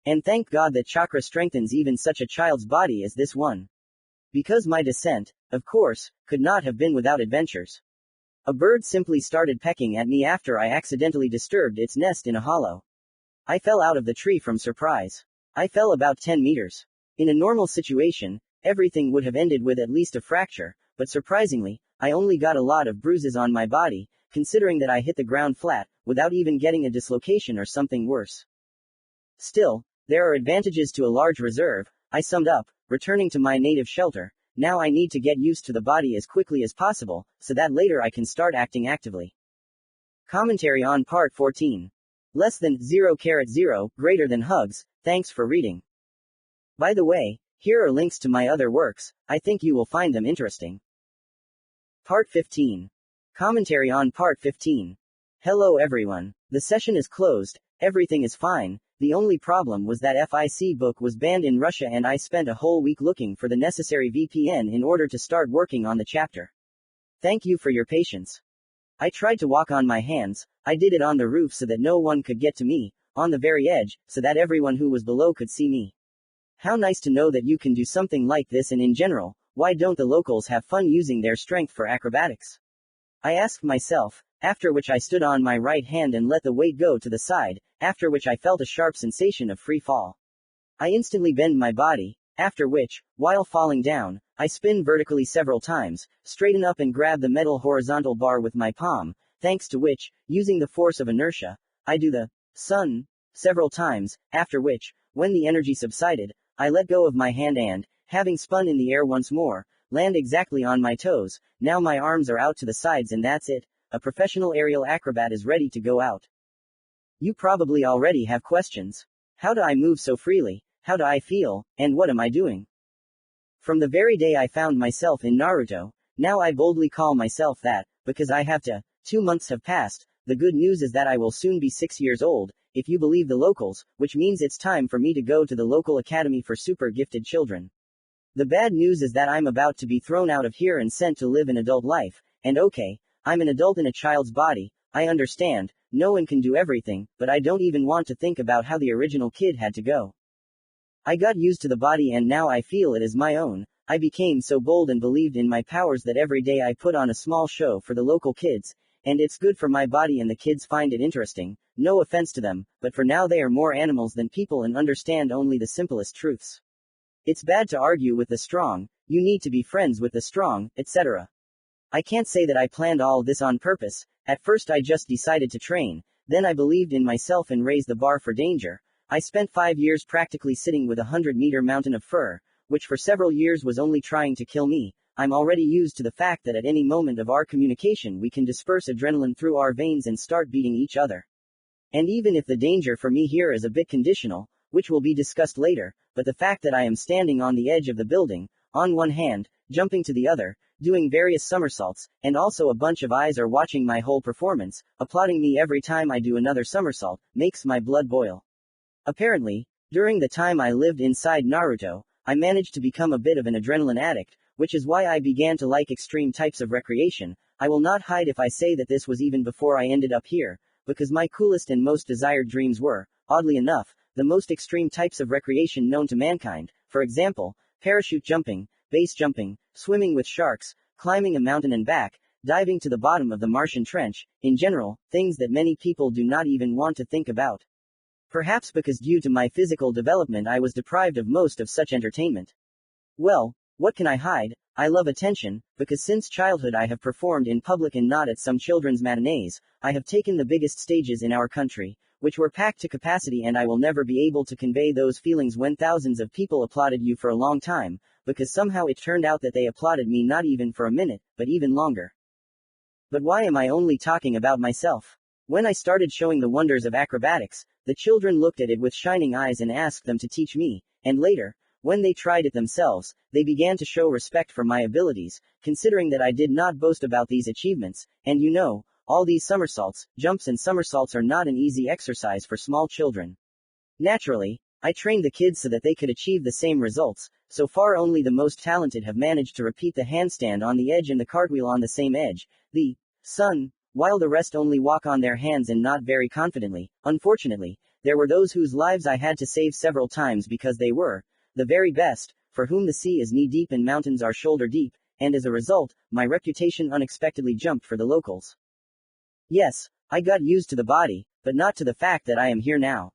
And thank God that chakra strengthens even such a child's body as this one. Because my descent, of course, could not have been without adventures. A bird simply started pecking at me after I accidentally disturbed its nest in a hollow. I fell out of the tree from surprise. I fell about 10 meters. In a normal situation, everything would have ended with at least a fracture, but surprisingly, I only got a lot of bruises on my body, considering that I hit the ground flat, without even getting a dislocation or something worse. Still, there are advantages to a large reserve, I summed up, returning to my native shelter. Now I need to get used to the body as quickly as possible, so that later I can start acting actively. Commentary on Part 14. Less than 0,0, greater than hugs. Thanks for reading. By the way, here are links to my other works, I think you will find them interesting. Part 15. Commentary on Part 15. Hello everyone. The session is closed, everything is fine. The only problem was that FIC book was banned in Russia and I spent a whole week looking for the necessary VPN in order to start working on the chapter. Thank you for your patience. I tried to walk on my hands, I did it on the roof so that no one could get to me, on the very edge, so that everyone who was below could see me. How nice to know that you can do something like this, and in general, why don't the locals have fun using their strength for acrobatics? I asked myself, after which I stood on my right hand and let the weight go to the side, after which I felt a sharp sensation of free fall. I instantly bend my body, after which, while falling down, I spin vertically several times, straighten up and grab the metal horizontal bar with my palm, thanks to which, using the force of inertia, I do the sun several times, after which, when the energy subsided, I let go of my hand and, having spun in the air once more, land exactly on my toes. Now my arms are out to the sides and that's it. A professional aerial acrobat is ready to go out. You probably already have questions. How do I move so freely? How do I feel? And what am I doing? From the very day I found myself in Naruto, now I boldly call myself that, because I have to. 2 months have passed. The good news is that I will soon be 6 years old, if you believe the locals, which means it's time for me to go to the local academy for super gifted children. The bad news is that I'm about to be thrown out of here and sent to live an adult life, and okay, I'm an adult in a child's body, I understand, no one can do everything, but I don't even want to think about how the original kid had to go. I got used to the body and now I feel it is my own. I became so bold and believed in my powers that every day I put on a small show for the local kids, and it's good for my body and the kids find it interesting. No offense to them, but for now they are more animals than people and understand only the simplest truths. It's bad to argue with the strong, you need to be friends with the strong, etc. I can't say that I planned all this on purpose. At first I just decided to train, then I believed in myself and raised the bar for danger. I spent 5 years practically sitting with a 100-meter mountain of fur, which for several years was only trying to kill me. I'm already used to the fact that at any moment of our communication we can disperse adrenaline through our veins and start beating each other. And even if the danger for me here is a bit conditional, which will be discussed later, but the fact that I am standing on the edge of the building, on one hand, jumping to the other, doing various somersaults, and also a bunch of eyes are watching my whole performance, applauding me every time I do another somersault, makes my blood boil. Apparently, during the time I lived inside Naruto, I managed to become a bit of an adrenaline addict, which is why I began to like extreme types of recreation. I will not hide if I say that this was even before I ended up here, because my coolest and most desired dreams were, oddly enough, the most extreme types of recreation known to mankind. For example, parachute jumping, base jumping, swimming with sharks, climbing a mountain and back, diving to the bottom of the Martian trench, in general, things that many people do not even want to think about. Perhaps because due to my physical development I was deprived of most of such entertainment. Well, what can I hide? I love attention, because since childhood I have performed in public and not at some children's matinees. I have taken the biggest stages in our country, which were packed to capacity, and I will never be able to convey those feelings when thousands of people applauded you for a long time, because somehow it turned out that they applauded me not even for a minute, but even longer. But why am I only talking about myself? When I started showing the wonders of acrobatics, the children looked at it with shining eyes and asked them to teach me, and later, when they tried it themselves, they began to show respect for my abilities, considering that I did not boast about these achievements, and you know, all these somersaults, jumps and somersaults are not an easy exercise for small children. Naturally, I trained the kids so that they could achieve the same results. So far only the most talented have managed to repeat the handstand on the edge and the cartwheel on the same edge, the sun, while the rest only walk on their hands and not very confidently. Unfortunately, there were those whose lives I had to save several times because they were the very best, for whom the sea is knee-deep and mountains are shoulder-deep, and as a result, my reputation unexpectedly jumped for the locals. Yes, I got used to the body, but not to the fact that I am here now.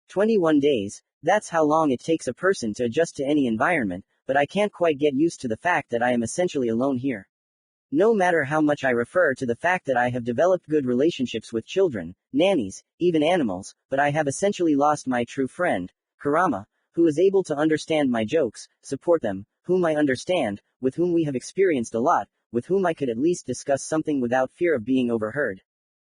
21 days, that's how long it takes a person to adjust to any environment, but I can't quite get used to the fact that I am essentially alone here. No matter how much I refer to the fact that I have developed good relationships with children, nannies, even animals, but I have essentially lost my true friend, Kurama, who is able to understand my jokes, support them, whom I understand, with whom we have experienced a lot, with whom I could at least discuss something without fear of being overheard.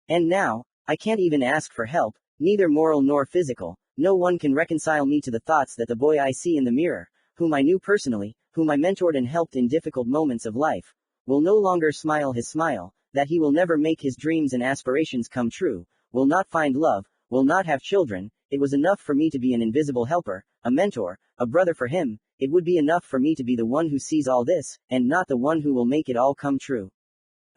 And now, I can't even ask for help, neither moral nor physical. No one can reconcile me to the thoughts that the boy I see in the mirror, whom I knew personally, whom I mentored and helped in difficult moments of life, will no longer smile his smile, that he will never make his dreams and aspirations come true, will not find love, will not have children. It was enough for me to be an invisible helper, a mentor, a brother for him. It would be enough for me to be the one who sees all this, and not the one who will make it all come true.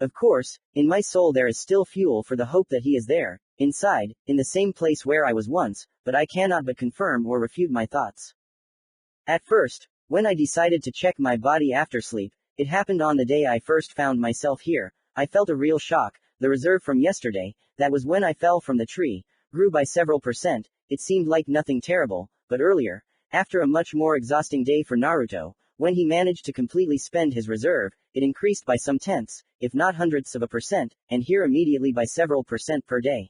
Of course, in my soul there is still fuel for the hope that he is there, inside, in the same place where I was once, but I cannot but confirm or refute my thoughts. At first, when I decided to check my body after sleep, it happened on the day I first found myself here. I felt a real shock. The reserve from yesterday, that was when I fell from the tree, grew by several percent. It seemed like nothing terrible, but earlier, after a much more exhausting day for Naruto, when he managed to completely spend his reserve, it increased by some tenths, if not hundredths of a percent, and here immediately by several percent per day.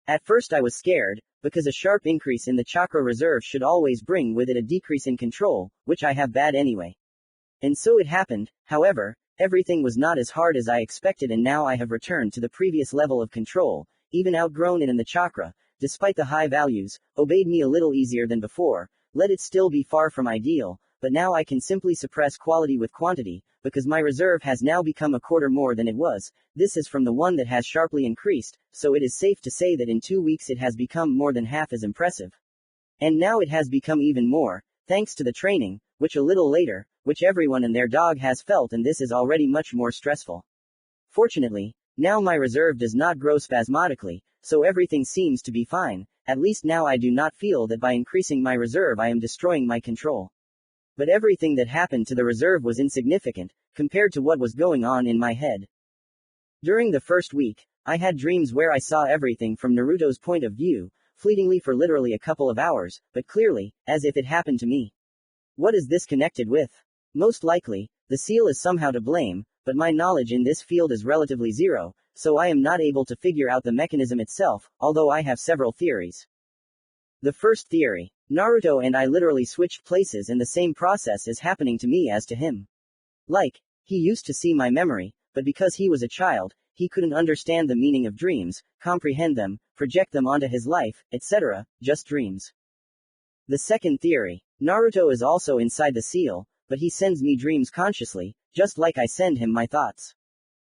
At first I was scared, because a sharp increase in the chakra reserve should always bring with it a decrease in control, which I have bad anyway. And so it happened. However, everything was not as hard as I expected, and now I have returned to the previous level of control, even outgrown it, in the chakra, despite the high values, obeyed me a little easier than before. Let it still be far from ideal, but now I can simply suppress quality with quantity, because my reserve has now become a quarter more than it was. This is from the one that has sharply increased, so it is safe to say that in 2 weeks it has become more than half as impressive. And now it has become even more, thanks to the training, which a little later, which everyone and their dog has felt, and this is already much more stressful. Fortunately, now my reserve does not grow spasmodically, so everything seems to be fine. At least now I do not feel that by increasing my reserve I am destroying my control. But everything that happened to the reserve was insignificant, compared to what was going on in my head. During the first week, I had dreams where I saw everything from Naruto's point of view, fleetingly for literally a couple of hours, but clearly, as if it happened to me. What is this connected with? Most likely, the seal is somehow to blame, but my knowledge in this field is relatively zero, so I am not able to figure out the mechanism itself, although I have several theories. The first theory. Naruto and I literally switched places and the same process is happening to me as to him. Like, he used to see my memory, but because he was a child, he couldn't understand the meaning of dreams, comprehend them, project them onto his life, etc., just dreams. The second theory. Naruto is also inside the seal, but he sends me dreams consciously, just like I send him my thoughts.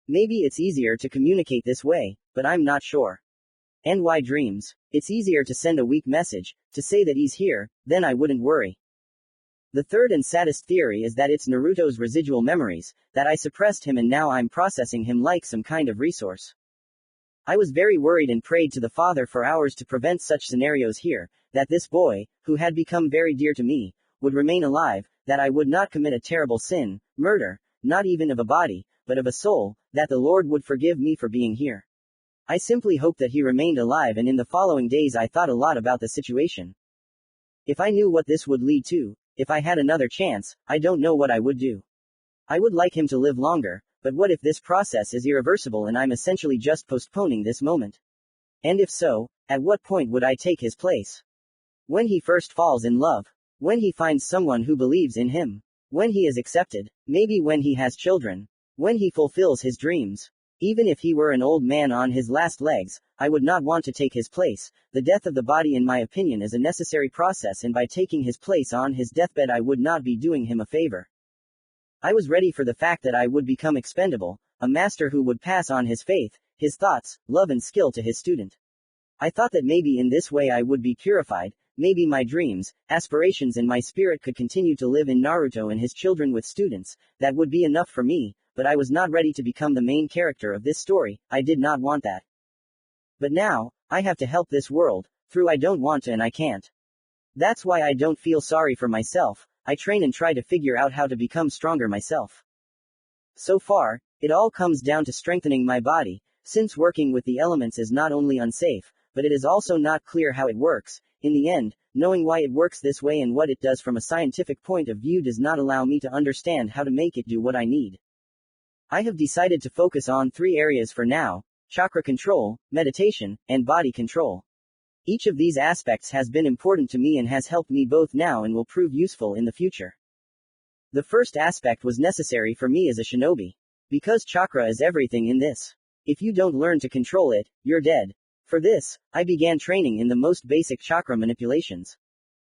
Maybe it's easier to communicate this way, but I'm not sure. And why dreams? It's easier to send a weak message, to say that he's here, then I wouldn't worry. The third and saddest theory is that it's Naruto's residual memories, that I suppressed him and now I'm processing him like some kind of resource. I was very worried and prayed to the Father for hours to prevent such scenarios here, that this boy, who had become very dear to me, would remain alive, that I would not commit a terrible sin, murder, not even of a body, but of a soul, that the Lord would forgive me for being here. I simply hoped that he remained alive, and in the following days I thought a lot about the situation. If I knew what this would lead to, if I had another chance, I don't know what I would do. I would like him to live longer, but what if this process is irreversible and I'm essentially just postponing this moment? And if so, at what point would I take his place? When he first falls in love. When he finds someone who believes in him. When he is accepted. Maybe when he has children. When he fulfills his dreams. Even if he were an old man on his last legs, I would not want to take his place. The death of the body, in my opinion, is a necessary process, and by taking his place on his deathbed I would not be doing him a favor. I was ready for the fact that I would become expendable, a master who would pass on his faith, his thoughts, love and skill to his student. I thought that maybe in this way I would be purified, maybe my dreams, aspirations and my spirit could continue to live in Naruto and his children with students, that would be enough for me, but I was not ready to become the main character of this story, I did not want that. But now, I have to help this world, through I don't want to and I can't. That's why I don't feel sorry for myself, I train and try to figure out how to become stronger myself. So far, it all comes down to strengthening my body, since working with the elements is not only unsafe, but it is also not clear how it works. In the end, knowing why it works this way and what it does from a scientific point of view does not allow me to understand how to make it do what I need. I have decided to focus on 3 areas for now: chakra control, meditation, and body control. Each of these aspects has been important to me and has helped me both now and will prove useful in the future. The first aspect was necessary for me as a shinobi. Because chakra is everything in this. If you don't learn to control it, you're dead. For this, I began training in the most basic chakra manipulations.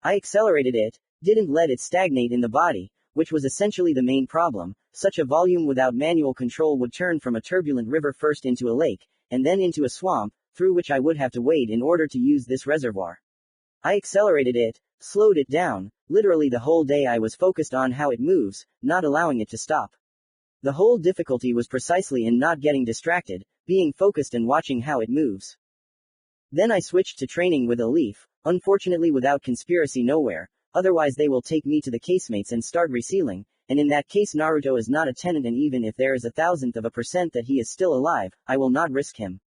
I accelerated it, didn't let it stagnate in the body, which was essentially the main problem. Such a volume without manual control would turn from a turbulent river first into a lake, and then into a swamp, through which I would have to wade in order to use this reservoir. I accelerated it, slowed it down, literally the whole day I was focused on how it moves, not allowing it to stop. The whole difficulty was precisely in not getting distracted, being focused and watching how it moves. Then I switched to training with a leaf, unfortunately without conspiracy nowhere, otherwise they will take me to the casemates and start resealing, and in that case Naruto is not a tenant, and even if there is 0.000% that he is still alive, I will not risk him.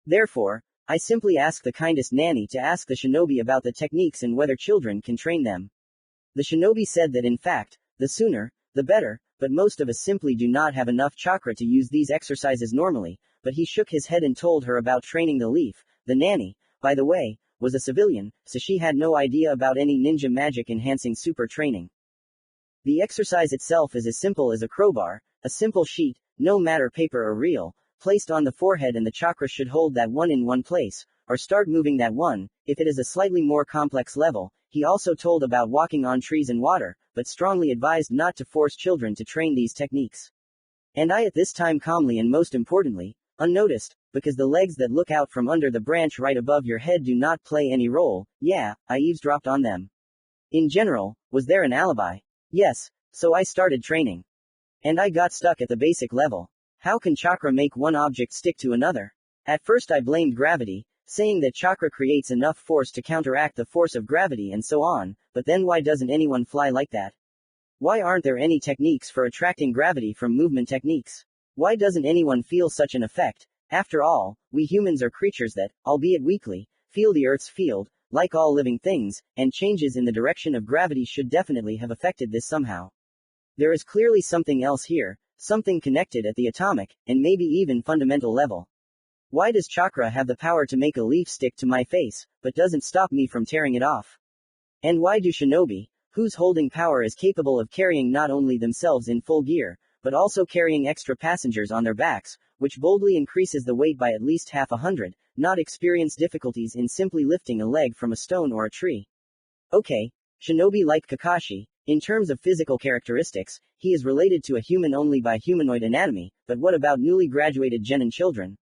Therefore, I simply ask the kindest nanny to ask the shinobi about the techniques and whether children can train them. The shinobi said that in fact, the sooner, the better, but most of us simply do not have enough chakra to use these exercises normally, but he shook his head and told her about training the leaf. The nanny, by the way, was a civilian, so she had no idea about any ninja magic enhancing super training. The exercise itself is as simple as a crowbar, a simple sheet, no matter paper or real, placed on the forehead, and the chakra should hold that one in one place, or start moving that one. If it is a slightly more complex level, he also told about walking on trees and water, but strongly advised not to force children to train these techniques. And I at this time calmly and most importantly, unnoticed, because the legs that look out from under the branch right above your head do not play any role. Yeah, I eavesdropped on them. In general, was there an alibi? Yes, so I started training. And I got stuck at the basic level. How can chakra make one object stick to another? At first I blamed gravity, saying that chakra creates enough force to counteract the force of gravity and so on, but then why doesn't anyone fly like that? Why aren't there any techniques for attracting gravity from movement techniques? Why doesn't anyone feel such an effect? After all, we humans are creatures that, albeit weakly, feel the Earth's field, like all living things, and changes in the direction of gravity should definitely have affected this somehow. There is clearly something else here, something connected at the atomic, and maybe even fundamental level. Why does chakra have the power to make a leaf stick to my face, but doesn't stop me from tearing it off? And why do shinobi, whose holding power is capable of carrying not only themselves in full gear, but also carrying extra passengers on their backs, which boldly increases the weight by at least 100, not experience difficulties in simply lifting a leg from a stone or a tree? Okay, shinobi like Kakashi, in terms of physical characteristics, he is related to a human only by humanoid anatomy, but what about newly graduated genin children?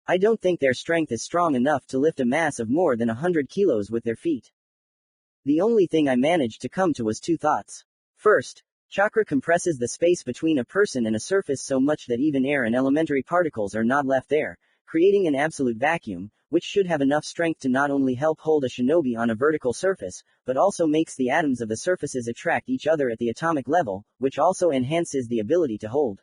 I don't think their strength is strong enough to lift a mass of more than 100 kilos with their feet. The only thing I managed to come to was two thoughts. First, chakra compresses the space between a person and a surface so much that even air and elementary particles are not left there, creating an absolute vacuum, which should have enough strength to not only help hold a shinobi on a vertical surface, but also makes the atoms of the surfaces attract each other at the atomic level, which also enhances the ability to hold.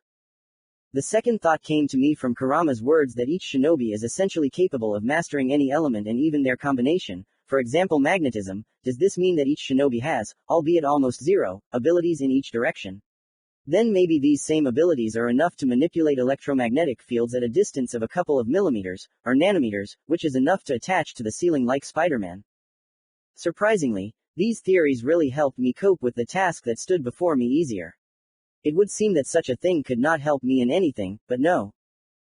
The second thought came to me from Kurama's words that each shinobi is essentially capable of mastering any element and even their combination. For example, magnetism. Does this mean that each shinobi has, albeit almost zero, abilities in each direction? Then maybe these same abilities are enough to manipulate electromagnetic fields at a distance of a couple of millimeters, or nanometers, which is enough to attach to the ceiling like Spider-Man. Surprisingly, these theories really helped me cope with the task that stood before me easier. It would seem that such a thing could not help me in anything, but no.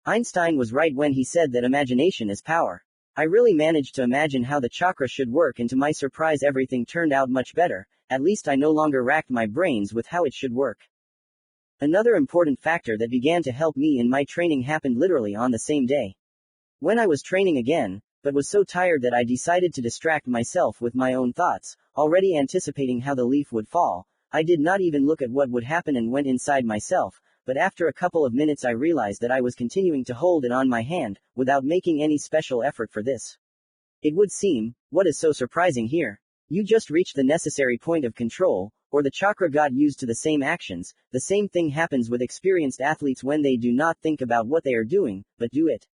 Einstein was right when he said that imagination is power. I really managed to imagine how the chakra should work, and to my surprise everything turned out much better. At least I no longer racked my brains with how it should work. Another important factor that began to help me in my training happened literally on the same day. When I was training again, but was so tired that I decided to distract myself with my own thoughts, already anticipating how the leaf would fall, I did not even look at what would happen and went inside myself, but after a couple of minutes I realized that I was continuing to hold it on my hand, without making any special effort for this. It would seem, what is so surprising here? You just reached the necessary point of control, or the chakra got used to the same actions. The same thing happens with experienced athletes when they do not think about what they are doing, but do it.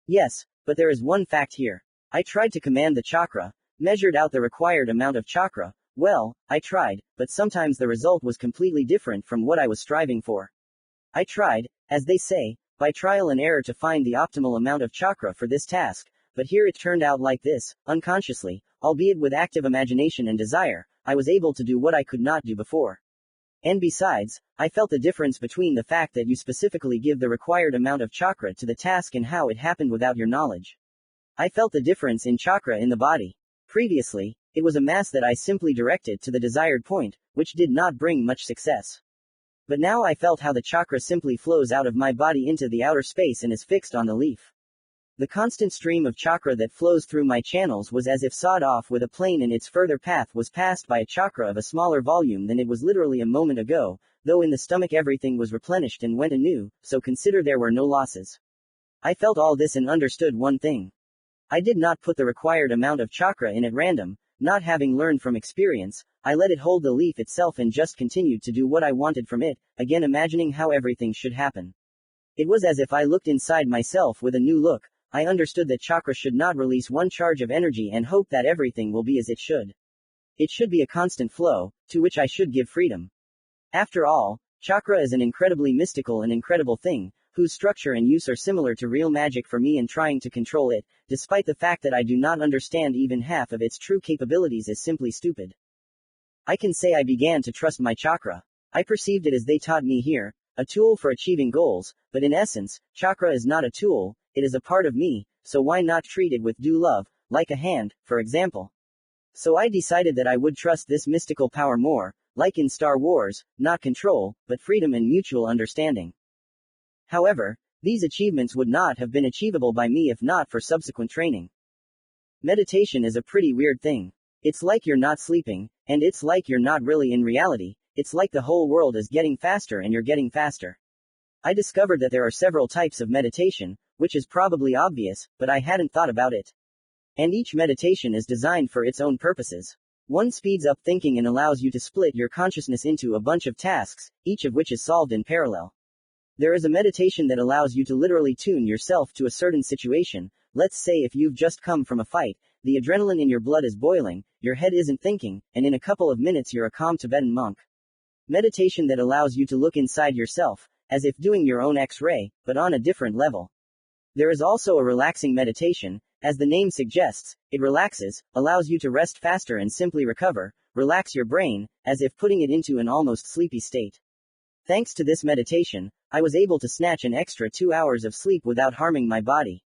Yes, but there is one fact here. I tried to command the chakra, measured out the required amount of chakra. Well, I tried, but sometimes the result was completely different from what I was striving for. I tried, as they say, by trial and error to find the optimal amount of chakra for this task, but here it turned out like this, unconsciously, albeit with active imagination and desire, I was able to do what I could not do before. And besides, I felt the difference between the fact that you specifically give the required amount of chakra to the task and how it happened without your knowledge. I felt the difference in chakra in the body. Previously, it was a mass that I simply directed to the desired point, which did not bring much success. But now I felt how the chakra simply flows out of my body into the outer space and is fixed on the leaf. The constant stream of chakra that flows through my channels was as if sawed off with a plane, and its further path was passed by a chakra of a smaller volume than it was literally a moment ago, though in the stomach everything was replenished and went anew, so consider there were no losses. I felt all this and understood one thing. I did not put the required amount of chakra in at random. Not having learned from experience, I let it hold the leaf itself and just continued to do what I wanted from it, again imagining how everything should happen. It was as if I looked inside myself with a new look. I understood that chakra should not release one charge of energy and hope that everything will be as it should. It should be a constant flow, to which I should give freedom. After all, chakra is an incredibly mystical and incredible thing, whose structure and use are similar to real magic for me, and trying to control it, despite the fact that I do not understand even half of its true capabilities, is simply stupid. I can say I began to trust my chakra. I perceived it as they taught me here, a tool for achieving goals, but in essence, chakra is not a tool, it is a part of me, so why not treat it with due love, like a hand, for example? So I decided that I would trust this mystical power more, like in Star Wars, not control, but freedom and mutual understanding. However, these achievements would not have been achievable by me if not for subsequent training. Meditation is a pretty weird thing. It's like you're not sleeping, and it's like you're not really in reality. It's like the whole world is getting faster and you're getting faster. I discovered that there are several types of meditation, which is probably obvious, but I hadn't thought about it. And each meditation is designed for its own purposes. One speeds up thinking and allows you to split your consciousness into a bunch of tasks, each of which is solved in parallel. There is a meditation that allows you to literally tune yourself to a certain situation. Let's say if you've just come from a fight, the adrenaline in your blood is boiling, your head isn't thinking, and in a couple of minutes you're a calm Tibetan monk. Meditation that allows you to look inside yourself, as if doing your own X-ray, but on a different level. There is also a relaxing meditation. As the name suggests, it relaxes, allows you to rest faster and simply recover, relax your brain, as if putting it into an almost sleepy state. Thanks to this meditation, I was able to snatch an extra 2 hours of sleep without harming my body.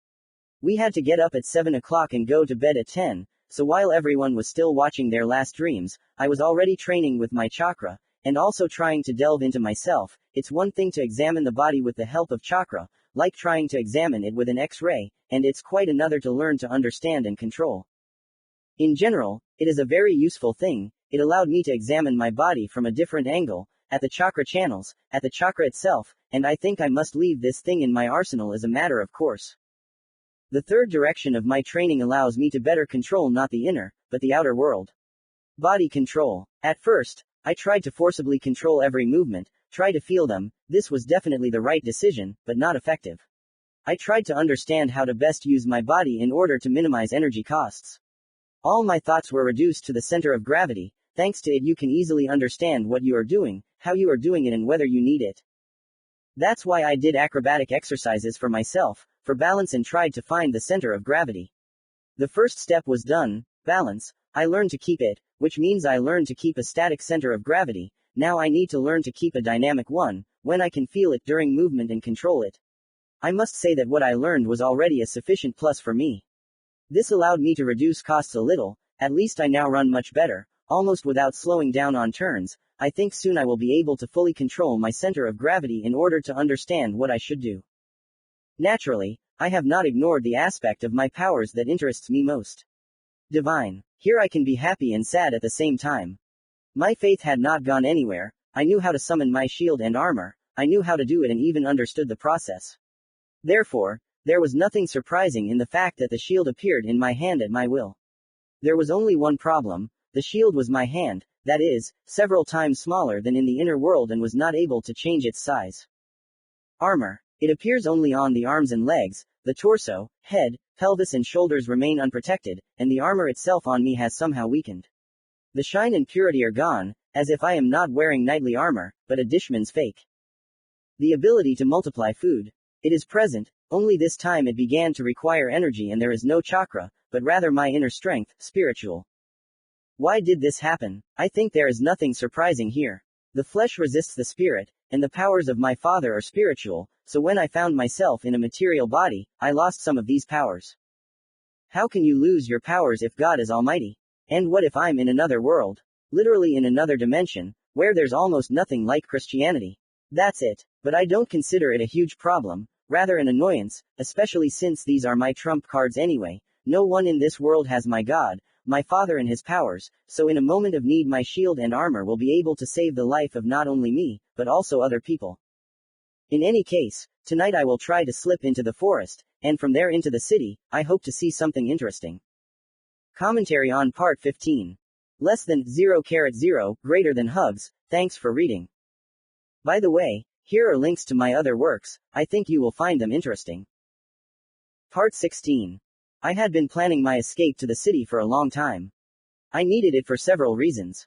We had to get up at 7 o'clock and go to bed at 10, so while everyone was still watching their last dreams, I was already training with my chakra, and also trying to delve into myself. It's one thing to examine the body with the help of chakra, like trying to examine it with an X-ray, and it's quite another to learn to understand and control. In general, it is a very useful thing. It allowed me to examine my body from a different angle, at the chakra channels, at the chakra itself, and I think I must leave this thing in my arsenal as a matter of course. The third direction of my training allows me to better control not the inner, but the outer world. Body control. At first, I tried to forcibly control every movement, try to feel them. This was definitely the right decision, but not effective. I tried to understand how to best use my body in order to minimize energy costs. All my thoughts were reduced to the center of gravity. Thanks to it you can easily understand what you are doing, how you are doing it and whether you need it. That's why I did acrobatic exercises for myself, for balance and tried to find the center of gravity. The first step was done, balance. I learned to keep it, which means I learned to keep a static center of gravity. Now I need to learn to keep a dynamic one, when I can feel it during movement and control it. I must say that what I learned was already a sufficient plus for me. This allowed me to reduce costs a little. At least I now run much better, almost without slowing down on turns. I think soon I will be able to fully control my center of gravity in order to understand what I should do. Naturally, I have not ignored the aspect of my powers that interests me most. Divine. Here I can be happy and sad at the same time. My faith had not gone anywhere. I knew how to summon my shield and armor. I knew how to do it and even understood the process. Therefore, there was nothing surprising in the fact that the shield appeared in my hand at my will. There was only one problem. The shield was my hand, that is, several times smaller than in the inner world and was not able to change its size. Armor. It appears only on the arms and legs. The torso, head, pelvis and shoulders remain unprotected, and the armor itself on me has somehow weakened. The shine and purity are gone, as if I am not wearing knightly armor, but a dishman's fake. The ability to multiply food. It is present, only this time it began to require energy and there is no chakra, but rather my inner strength, spiritual. Why did this happen? I think there is nothing surprising here. The flesh resists the spirit, and the powers of my father are spiritual, so when I found myself in a material body, I lost some of these powers. How can you lose your powers if God is almighty? And what if I'm in another world? Literally in another dimension, where there's almost nothing like Christianity. That's it. But I don't consider it a huge problem, rather an annoyance, especially since these are my trump cards anyway. No one in this world has my God, my father and his powers, so in a moment of need my shield and armor will be able to save the life of not only me, but also other people. In any case, tonight I will try to slip into the forest, and from there into the city. I hope to see something interesting. Commentary on Part 15. Less than 0,0, greater than hugs. Thanks for reading. By the way, here are links to my other works. I think you will find them interesting. Part 16. I had been planning my escape to the city for a long time. I needed it for several reasons.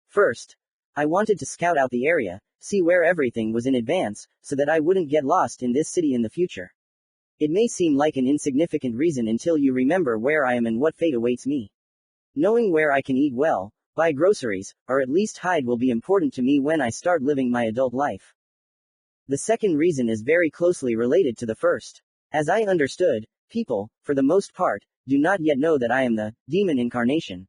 First, I wanted to scout out the area, see where everything was in advance, so that I wouldn't get lost in this city in the future. It may seem like an insignificant reason until you remember where I am and what fate awaits me. Knowing where I can eat well, buy groceries, or at least hide will be important to me when I start living my adult life. The second reason is very closely related to the first. As I understood, people, for the most part, do not yet know that I am the demon incarnation.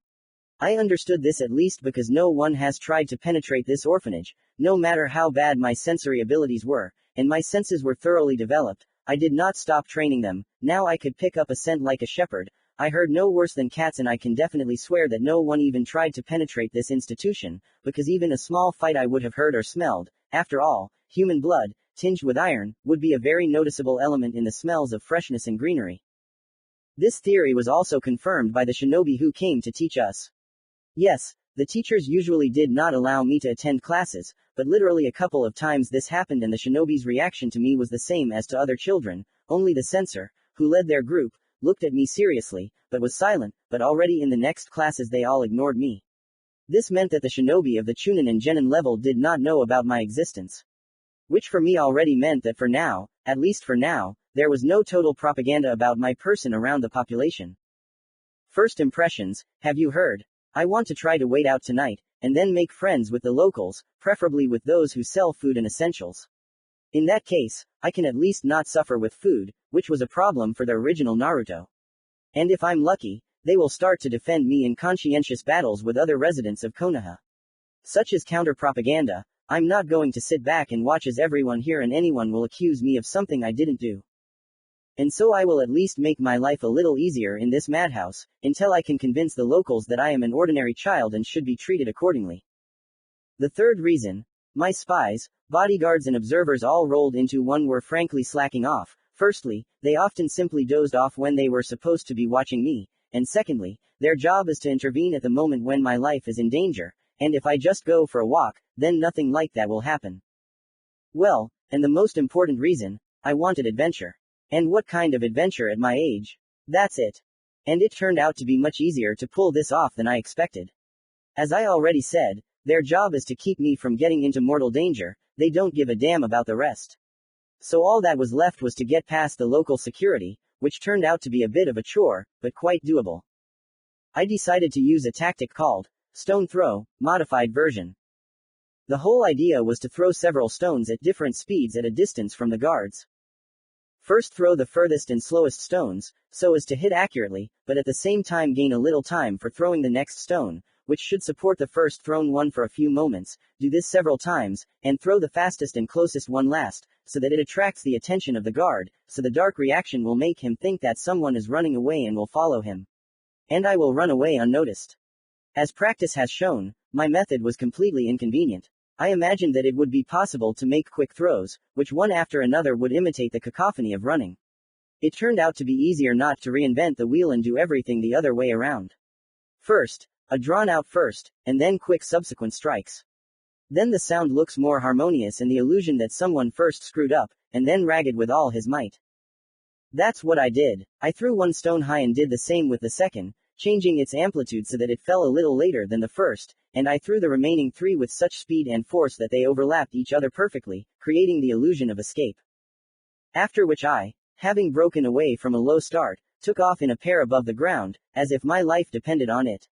I understood this at least because no one has tried to penetrate this orphanage, no matter how bad my sensory abilities were, and my senses were thoroughly developed. I did not stop training them. Now I could pick up a scent like a shepherd. I heard no worse than cats and I can definitely swear that no one even tried to penetrate this institution, because even a small fight I would have heard or smelled. After all, human blood, tinged with iron, would be a very noticeable element in the smells of freshness and greenery. This theory was also confirmed by the shinobi who came to teach us. Yes, the teachers usually did not allow me to attend classes, but literally a couple of times this happened and the shinobi's reaction to me was the same as to other children, only the censor, who led their group, looked at me seriously, but was silent, but already in the next classes they all ignored me. This meant that the shinobi of the Chunin and Genin level did not know about my existence. Which for me already meant that for now, at least for now, there was no total propaganda about my person around the population. First impressions, have you heard? I want to try to wait out tonight, and then make friends with the locals, preferably with those who sell food and essentials. In that case, I can at least not suffer with food, which was a problem for the original Naruto. And if I'm lucky, they will start to defend me in conscientious battles with other residents of Konoha. Such is counter-propaganda. I'm not going to sit back and watch as everyone here and anyone will accuse me of something I didn't do. And so I will at least make my life a little easier in this madhouse, until I can convince the locals that I am an ordinary child and should be treated accordingly. The third reason, my spies, bodyguards and observers all rolled into one were frankly slacking off. Firstly, they often simply dozed off when they were supposed to be watching me, and secondly, their job is to intervene at the moment when my life is in danger, and if I just go for a walk, then nothing like that will happen. Well, and the most important reason, I wanted adventure. And what kind of adventure at my age? That's it. And it turned out to be much easier to pull this off than I expected. As I already said, their job is to keep me from getting into mortal danger, they don't give a damn about the rest. So all that was left was to get past the local security, which turned out to be a bit of a chore, but quite doable. I decided to use a tactic called stone throw, modified version. The whole idea was to throw several stones at different speeds at a distance from the guards. First throw the furthest and slowest stones, so as to hit accurately, but at the same time gain a little time for throwing the next stone, which should support the first thrown one for a few moments. Do this several times, and throw the fastest and closest one last, so that it attracts the attention of the guard, so the dark reaction will make him think that someone is running away and will follow him. And I will run away unnoticed. As practice has shown, my method was completely inconvenient. I imagined that it would be possible to make quick throws, which one after another would imitate the cacophony of running. It turned out to be easier not to reinvent the wheel and do everything the other way around. First, a drawn-out first, and then quick subsequent strikes. Then the sound looks more harmonious and the illusion that someone first screwed up, and then ragged with all his might. That's what I did. I threw one stone high and did the same with the second, changing its amplitude so that it fell a little later than the first, and I threw the remaining three with such speed and force that they overlapped each other perfectly, creating the illusion of escape. After which I, having broken away from a low start, took off in a pair above the ground, as if my life depended on it.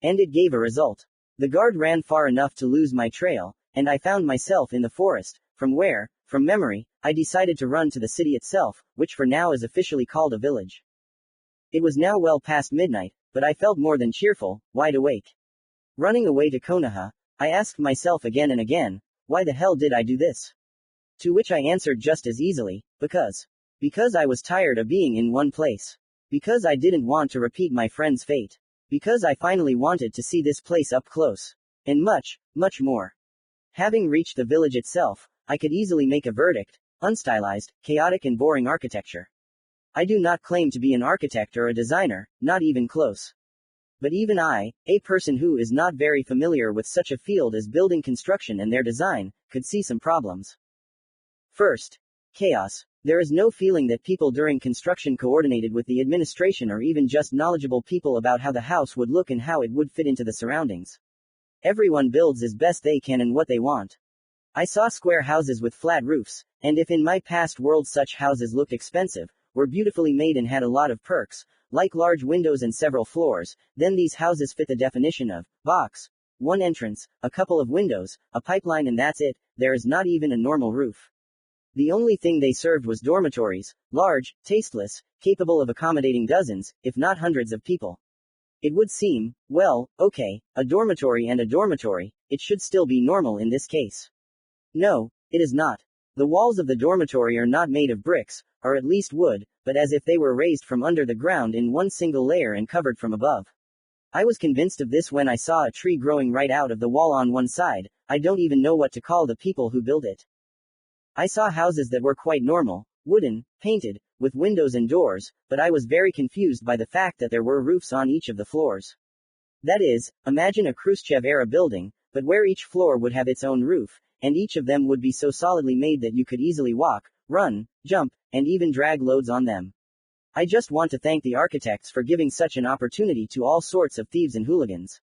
And it gave a result. The guard ran far enough to lose my trail, and I found myself in the forest, from where, from memory, I decided to run to the city itself, which for now is officially called a village. It was now well past midnight, but I felt more than cheerful, wide awake. Running away to Konoha, I asked myself again and again, why the hell did I do this? To which I answered just as easily, because. Because I was tired of being in one place. Because I didn't want to repeat my friend's fate. Because I finally wanted to see this place up close. And much, much more. Having reached the village itself, I could easily make a verdict: unstylized, chaotic and boring architecture. I do not claim to be an architect or a designer, not even close. But even I, a person who is not very familiar with such a field as building construction and their design, could see some problems. First, chaos. There is no feeling that people during construction coordinated with the administration or even just knowledgeable people about how the house would look and how it would fit into the surroundings. Everyone builds as best they can and what they want. I saw square houses with flat roofs, and if in my past world such houses looked expensive, were beautifully made and had a lot of perks, like large windows and several floors, then these houses fit the definition of box. One entrance, a couple of windows, a pipeline and that's it. There is not even a normal roof. The only thing they served was dormitories, large, tasteless, capable of accommodating dozens, if not hundreds of people. It would seem, well, okay, a dormitory and a dormitory, it should still be normal in this case. No, it is not. The walls of the dormitory are not made of bricks, or at least wood, but as if they were raised from under the ground in one single layer and covered from above. I was convinced of this when I saw a tree growing right out of the wall on one side. I don't even know what to call the people who built it. I saw houses that were quite normal, wooden, painted, with windows and doors, but I was very confused by the fact that there were roofs on each of the floors. That is, imagine a Khrushchev-era building, but where each floor would have its own roof, and each of them would be so solidly made that you could easily walk, run, jump, and even drag loads on them. I just want to thank the architects for giving such an opportunity to all sorts of thieves and hooligans.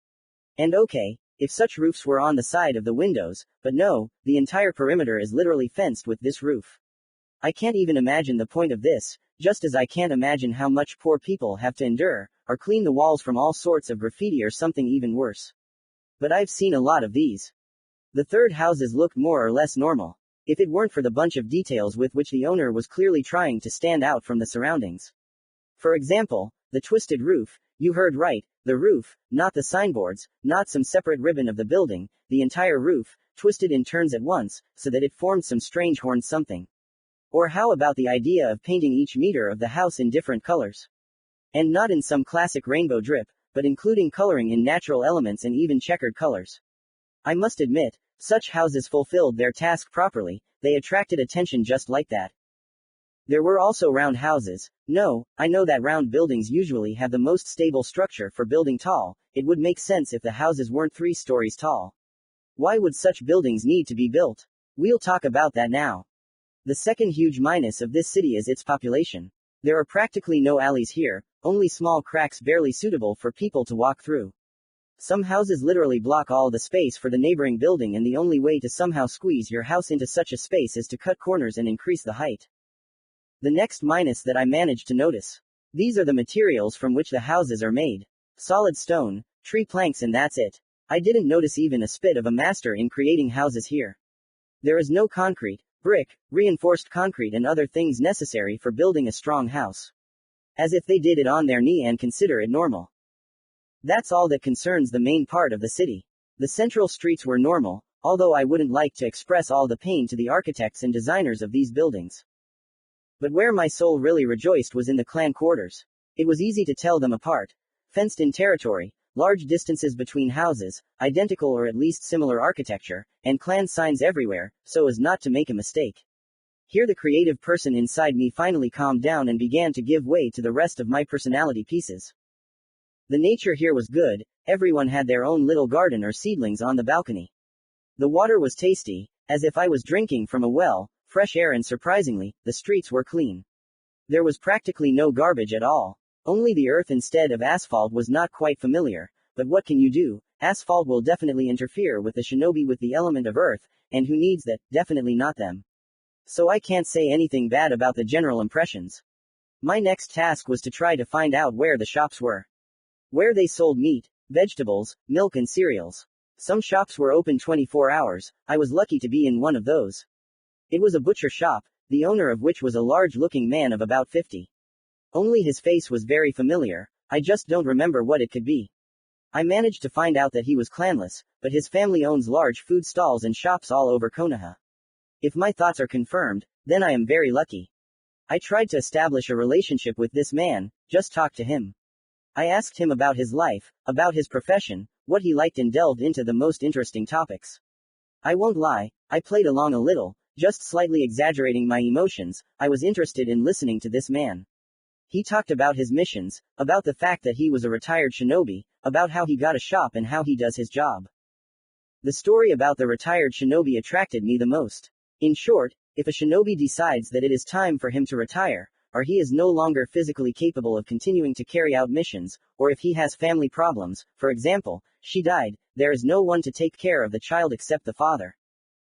And okay, if such roofs were on the side of the windows, but no, the entire perimeter is literally fenced with this roof. I can't even imagine the point of this, just as I can't imagine how much poor people have to endure, or clean the walls from all sorts of graffiti or something even worse. But I've seen a lot of these. The third houses looked more or less normal, if it weren't for the bunch of details with which the owner was clearly trying to stand out from the surroundings. For example, the twisted roof, you heard right, the roof, not the signboards, not some separate ribbon of the building, the entire roof, twisted in turns at once, so that it formed some strange horned something. Or how about the idea of painting each meter of the house in different colors? And not in some classic rainbow drip, but including coloring in natural elements and even checkered colors. I must admit, such houses fulfilled their task properly, they attracted attention just like that. There were also round houses. No, I know that round buildings usually have the most stable structure for building tall, it would make sense if the houses weren't 3 stories tall. Why would such buildings need to be built? We'll talk about that now. The second huge minus of this city is its population. There are practically no alleys here, only small cracks barely suitable for people to walk through. Some houses literally block all the space for the neighboring building, and the only way to somehow squeeze your house into such a space is to cut corners and increase the height. The next minus that I managed to notice. These are the materials from which the houses are made. Solid stone, tree planks, and that's it. I didn't notice even a spit of a master in creating houses here. There is no concrete, brick, reinforced concrete and other things necessary for building a strong house. As if they did it on their knee and consider it normal. That's all that concerns the main part of the city. The central streets were normal, although I wouldn't like to express all the pain to the architects and designers of these buildings. But where my soul really rejoiced was in the clan quarters. It was easy to tell them apart. Fenced-in territory, large distances between houses, identical or at least similar architecture, and clan signs everywhere, so as not to make a mistake. Here the creative person inside me finally calmed down and began to give way to the rest of my personality pieces. The nature here was good, everyone had their own little garden or seedlings on the balcony. The water was tasty, as if I was drinking from a well, fresh air, and surprisingly, the streets were clean. There was practically no garbage at all. Only the earth instead of asphalt was not quite familiar, but what can you do? Asphalt will definitely interfere with the shinobi with the element of earth, and who needs that? Definitely not them. So I can't say anything bad about the general impressions. My next task was to try to find out where the shops were. Where they sold meat, vegetables, milk and cereals. Some shops were open 24 hours, I was lucky to be in one of those. It was a butcher shop, the owner of which was a large-looking man of about 50. Only his face was very familiar, I just don't remember what it could be. I managed to find out that he was clanless, but his family owns large food stalls and shops all over Konoha. If my thoughts are confirmed, then I am very lucky. I tried to establish a relationship with this man, just talk to him. I asked him about his life, about his profession, what he liked, and delved into the most interesting topics. I won't lie, I played along a little, just slightly exaggerating my emotions. I was interested in listening to this man. He talked about his missions, about the fact that he was a retired shinobi, about how he got a shop and how he does his job. The story about the retired shinobi attracted me the most. In short, if a shinobi decides that it is time for him to retire, or he is no longer physically capable of continuing to carry out missions, or if he has family problems, for example, she died, there is no one to take care of the child except the father.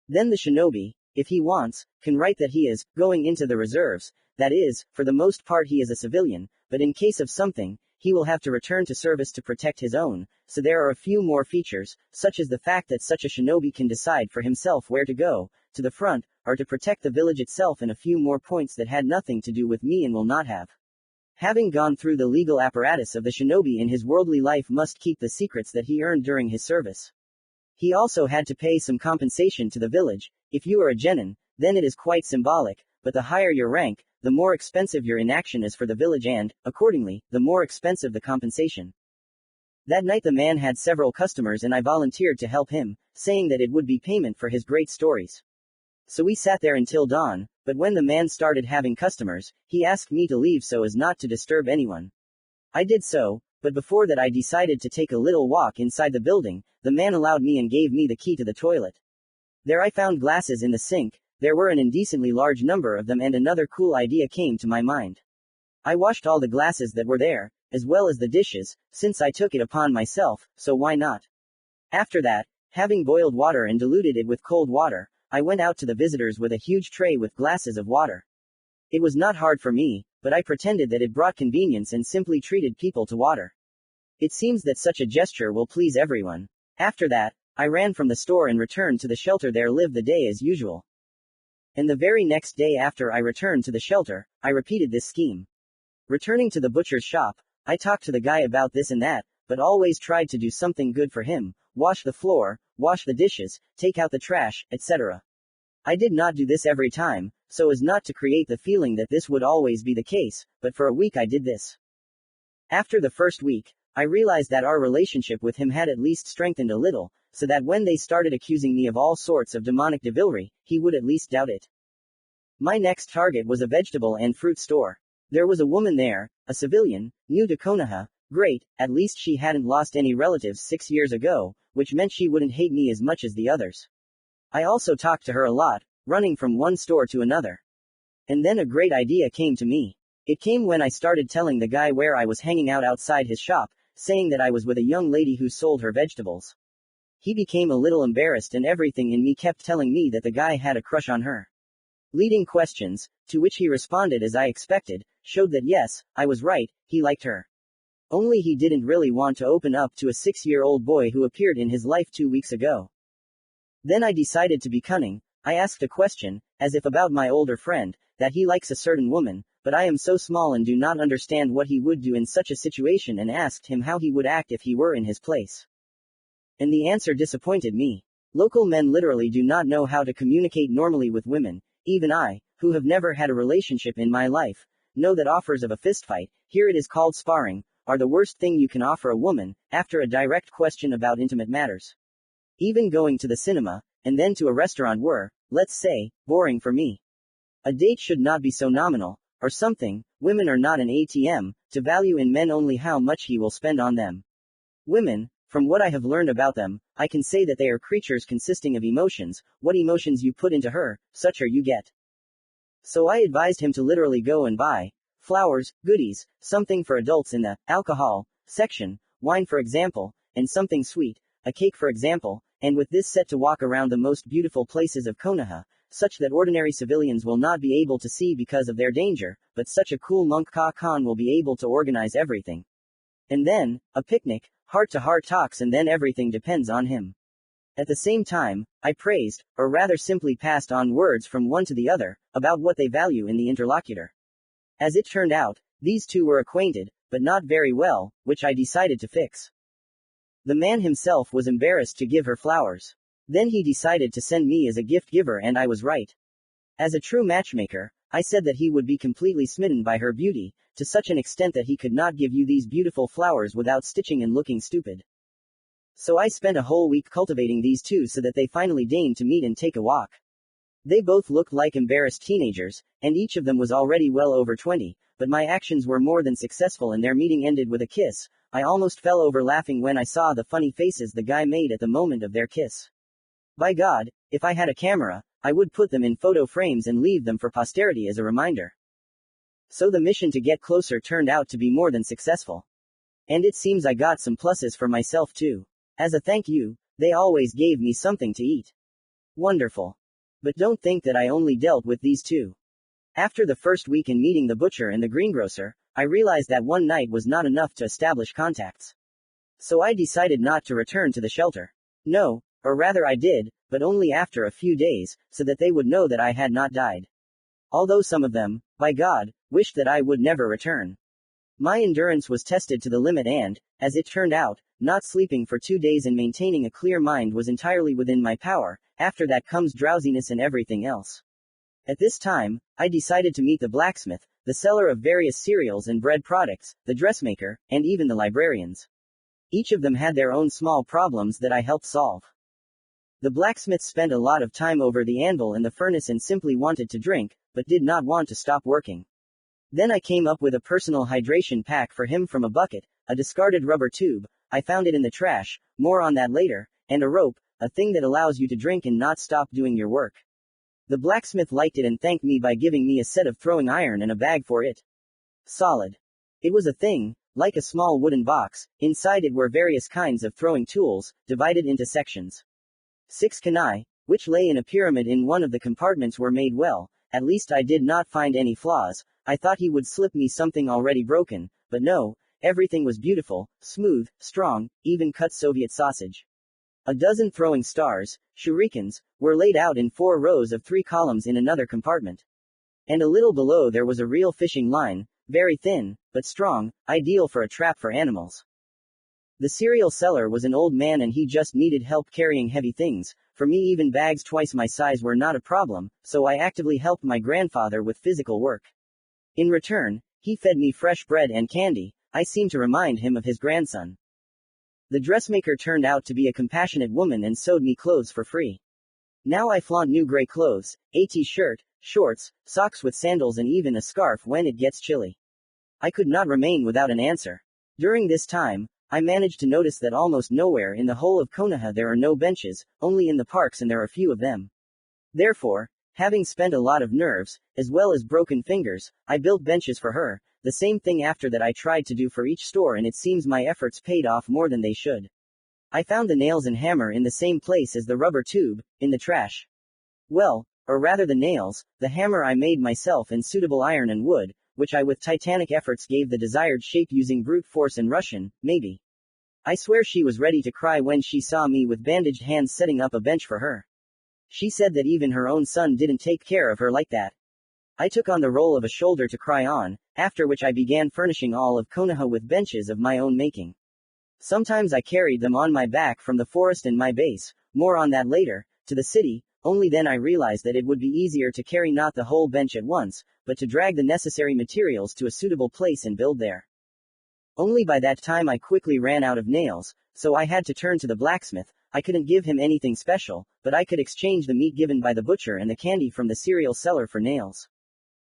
Then the shinobi, if he wants, can write that he is going into the reserves. That is, for the most part he is a civilian, but in case of something, he will have to return to service to protect his own, so there are a few more features, such as the fact that such a shinobi can decide for himself where to go, to the front, or to protect the village itself, and a few more points that had nothing to do with me and will not have. Having gone through the legal apparatus of the shinobi in his worldly life must keep the secrets that he earned during his service. He also had to pay some compensation to the village. If you are a genin, then it is quite symbolic, but the higher your rank, the more expensive your inaction is for the village and, accordingly, the more expensive the compensation. That night the man had several customers and I volunteered to help him, saying that it would be payment for his great stories. So we sat there until dawn, but when the man started having customers, he asked me to leave so as not to disturb anyone. I did so, But before that I decided to take a little walk inside the building. The man allowed me and gave me the key to the toilet. There I found glasses in the sink. There were an indecently large number of them, and another cool idea came to my mind. I washed all the glasses that were there, as well as the dishes, since I took it upon myself, so why not? After that, having boiled water and diluted it with cold water, I went out to the visitors with a huge tray with glasses of water. It was not hard for me, but I pretended that it brought convenience and simply treated people to water. It seems that such a gesture will please everyone. After that, I ran from the store and returned to the shelter. There lived the day as usual. And the very next day after I returned to the shelter, I repeated this scheme. Returning to the butcher's shop, I talked to the guy about this and that, but always tried to do something good for him, wash the floor, wash the dishes, take out the trash, etc. I did not do this every time, so as not to create the feeling that this would always be the case, but for a week I did this. After the first week, I realized that our relationship with him had at least strengthened a little, so that when they started accusing me of all sorts of demonic devilry, he would at least doubt it. My next target was a vegetable and fruit store. There was a woman there, a civilian, new to Konoha. Great, at least she hadn't lost any relatives 6 years ago, which meant she wouldn't hate me as much as the others. I also talked to her a lot, running from one store to another. And then a great idea came to me. It came when I started telling the guy where I was hanging out outside his shop, saying that I was with a young lady who sold her vegetables. He became a little embarrassed, and everything in me kept telling me that the guy had a crush on her. Leading questions, to which he responded as I expected, showed that yes, I was right, he liked her. Only he didn't really want to open up to a 6-year-old boy who appeared in his life 2 weeks ago. Then I decided to be cunning. I asked a question, as if about my older friend, that he likes a certain woman, but I am so small and do not understand what he would do in such a situation, and asked him how he would act if he were in his place. And the answer disappointed me. Local men literally do not know how to communicate normally with women. Even I, who have never had a relationship in my life, know that offers of a fistfight, here it is called sparring, are the worst thing you can offer a woman, after a direct question about intimate matters. Even going to the cinema, and then to a restaurant were, let's say, boring for me. A date should not be so nominal, or something. Women are not an ATM, to value in men only how much he will spend on them. Women, from what I have learned about them, I can say that they are creatures consisting of emotions. What emotions you put into her, such are you get. So I advised him to literally go and buy flowers, goodies, something for adults in the alcohol section, wine for example, and something sweet, a cake for example, and with this set to walk around the most beautiful places of Konoha, such that ordinary civilians will not be able to see because of their danger, but such a cool monk Ka-kan will be able to organize everything. And then, a picnic, heart-to-heart talks, and then everything depends on him. At the same time, I praised, or rather simply passed on words from one to the other, about what they value in the interlocutor. As it turned out, these two were acquainted, but not very well, which I decided to fix. The man himself was embarrassed to give her flowers. Then he decided to send me as a gift giver, and I was right. As a true matchmaker, I said that he would be completely smitten by her beauty, to such an extent that he could not give you these beautiful flowers without stitching and looking stupid. So I spent a whole week cultivating these two so that they finally deigned to meet and take a walk. They both looked like embarrassed teenagers, and each of them was already well over 20, but my actions were more than successful and their meeting ended with a kiss. I almost fell over laughing when I saw the funny faces the guy made at the moment of their kiss. By God, if I had a camera, I would put them in photo frames and leave them for posterity as a reminder. So the mission to get closer turned out to be more than successful. And it seems I got some pluses for myself too. As a thank you, they always gave me something to eat. Wonderful. But don't think that I only dealt with these two. After the first week in meeting the butcher and the greengrocer, I realized that one night was not enough to establish contacts. So I decided not to return to the shelter. No, or rather I did, but only after a few days, so that they would know that I had not died. Although some of them, by God, wished that I would never return. My endurance was tested to the limit and, as it turned out, not sleeping for 2 days and maintaining a clear mind was entirely within my power. After that comes drowsiness and everything else. At this time, I decided to meet the blacksmith, the seller of various cereals and bread products, the dressmaker, and even the librarians. Each of them had their own small problems that I helped solve. The blacksmith spent a lot of time over the anvil and the furnace and simply wanted to drink, but did not want to stop working. Then I came up with a personal hydration pack for him from a bucket, a discarded rubber tube, I found it in the trash, more on that later, and a rope, a thing that allows you to drink and not stop doing your work. The blacksmith liked it and thanked me by giving me a set of throwing iron and a bag for it. Solid. It was a thing, like a small wooden box, inside it were various kinds of throwing tools, divided into sections. 6 kunai, which lay in a pyramid in one of the compartments, were made well, at least I did not find any flaws. I thought he would slip me something already broken, but no, everything was beautiful, smooth, strong, even cut Soviet sausage. A dozen throwing stars, shurikens, were laid out in 4 rows of 3 columns in another compartment. And a little below there was a real fishing line, very thin, but strong, ideal for a trap for animals. The cereal seller was an old man and he just needed help carrying heavy things. For me even bags twice my size were not a problem, so I actively helped my grandfather with physical work. In return, he fed me fresh bread and candy. I seemed to remind him of his grandson. The dressmaker turned out to be a compassionate woman and sewed me clothes for free. Now I flaunt new gray clothes, a t-shirt, shorts, socks with sandals and even a scarf when it gets chilly. I could not remain without an answer. During this time, I managed to notice that almost nowhere in the whole of Konoha there are no benches, only in the parks, and there are few of them. Therefore, having spent a lot of nerves, as well as broken fingers, I built benches for her, the same thing after that I tried to do for each store, and it seems my efforts paid off more than they should. I found the nails and hammer in the same place as the rubber tube, in the trash. Well, or rather the nails, the hammer I made myself, and suitable iron and wood, which I with titanic efforts gave the desired shape using brute force and Russian, maybe. I swear she was ready to cry when she saw me with bandaged hands setting up a bench for her. She said that even her own son didn't take care of her like that. I took on the role of a shoulder to cry on, after which I began furnishing all of Konoha with benches of my own making. Sometimes I carried them on my back from the forest and my base, more on that later, to the city. Only then I realized that it would be easier to carry not the whole bench at once, but to drag the necessary materials to a suitable place and build there. Only by that time I quickly ran out of nails, so I had to turn to the blacksmith. I couldn't give him anything special, but I could exchange the meat given by the butcher and the candy from the cereal seller for nails.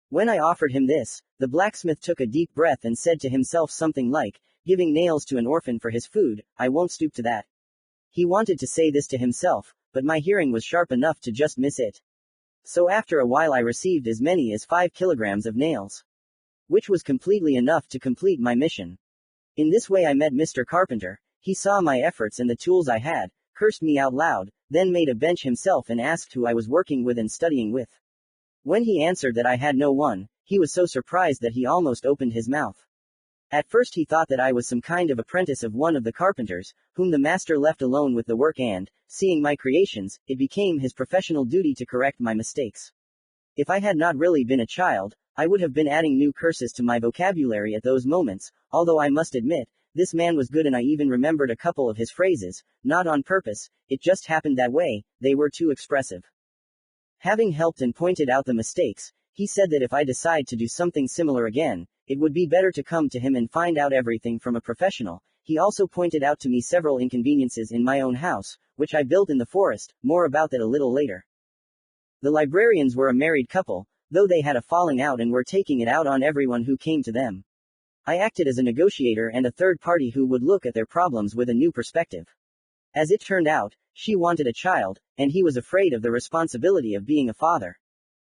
When I offered him this, the blacksmith took a deep breath and said to himself something like, "Giving nails to an orphan for his food, I won't stoop to that." He wanted to say this to himself, but my hearing was sharp enough to just miss it. So after a while I received as many as 5 kilograms of nails, which was completely enough to complete my mission. In this way I met Mr. Carpenter. He saw my efforts and the tools I had, cursed me out loud, then made a bench himself and asked who I was working with and studying with. When he answered that I had no one, he was so surprised that he almost opened his mouth. At first he thought that I was some kind of apprentice of one of the carpenters, whom the master left alone with the work, and, seeing my creations, it became his professional duty to correct my mistakes. If I had not really been a child, I would have been adding new curses to my vocabulary at those moments, although I must admit, this man was good and I even remembered a couple of his phrases, not on purpose, it just happened that way, they were too expressive. Having helped and pointed out the mistakes, he said that if I decide to do something similar again, it would be better to come to him and find out everything from a professional. He also pointed out to me several inconveniences in my own house, which I built in the forest, more about that a little later. The librarians were a married couple, though they had a falling out and were taking it out on everyone who came to them. I acted as a negotiator and a third party who would look at their problems with a new perspective. As it turned out, she wanted a child, and he was afraid of the responsibility of being a father.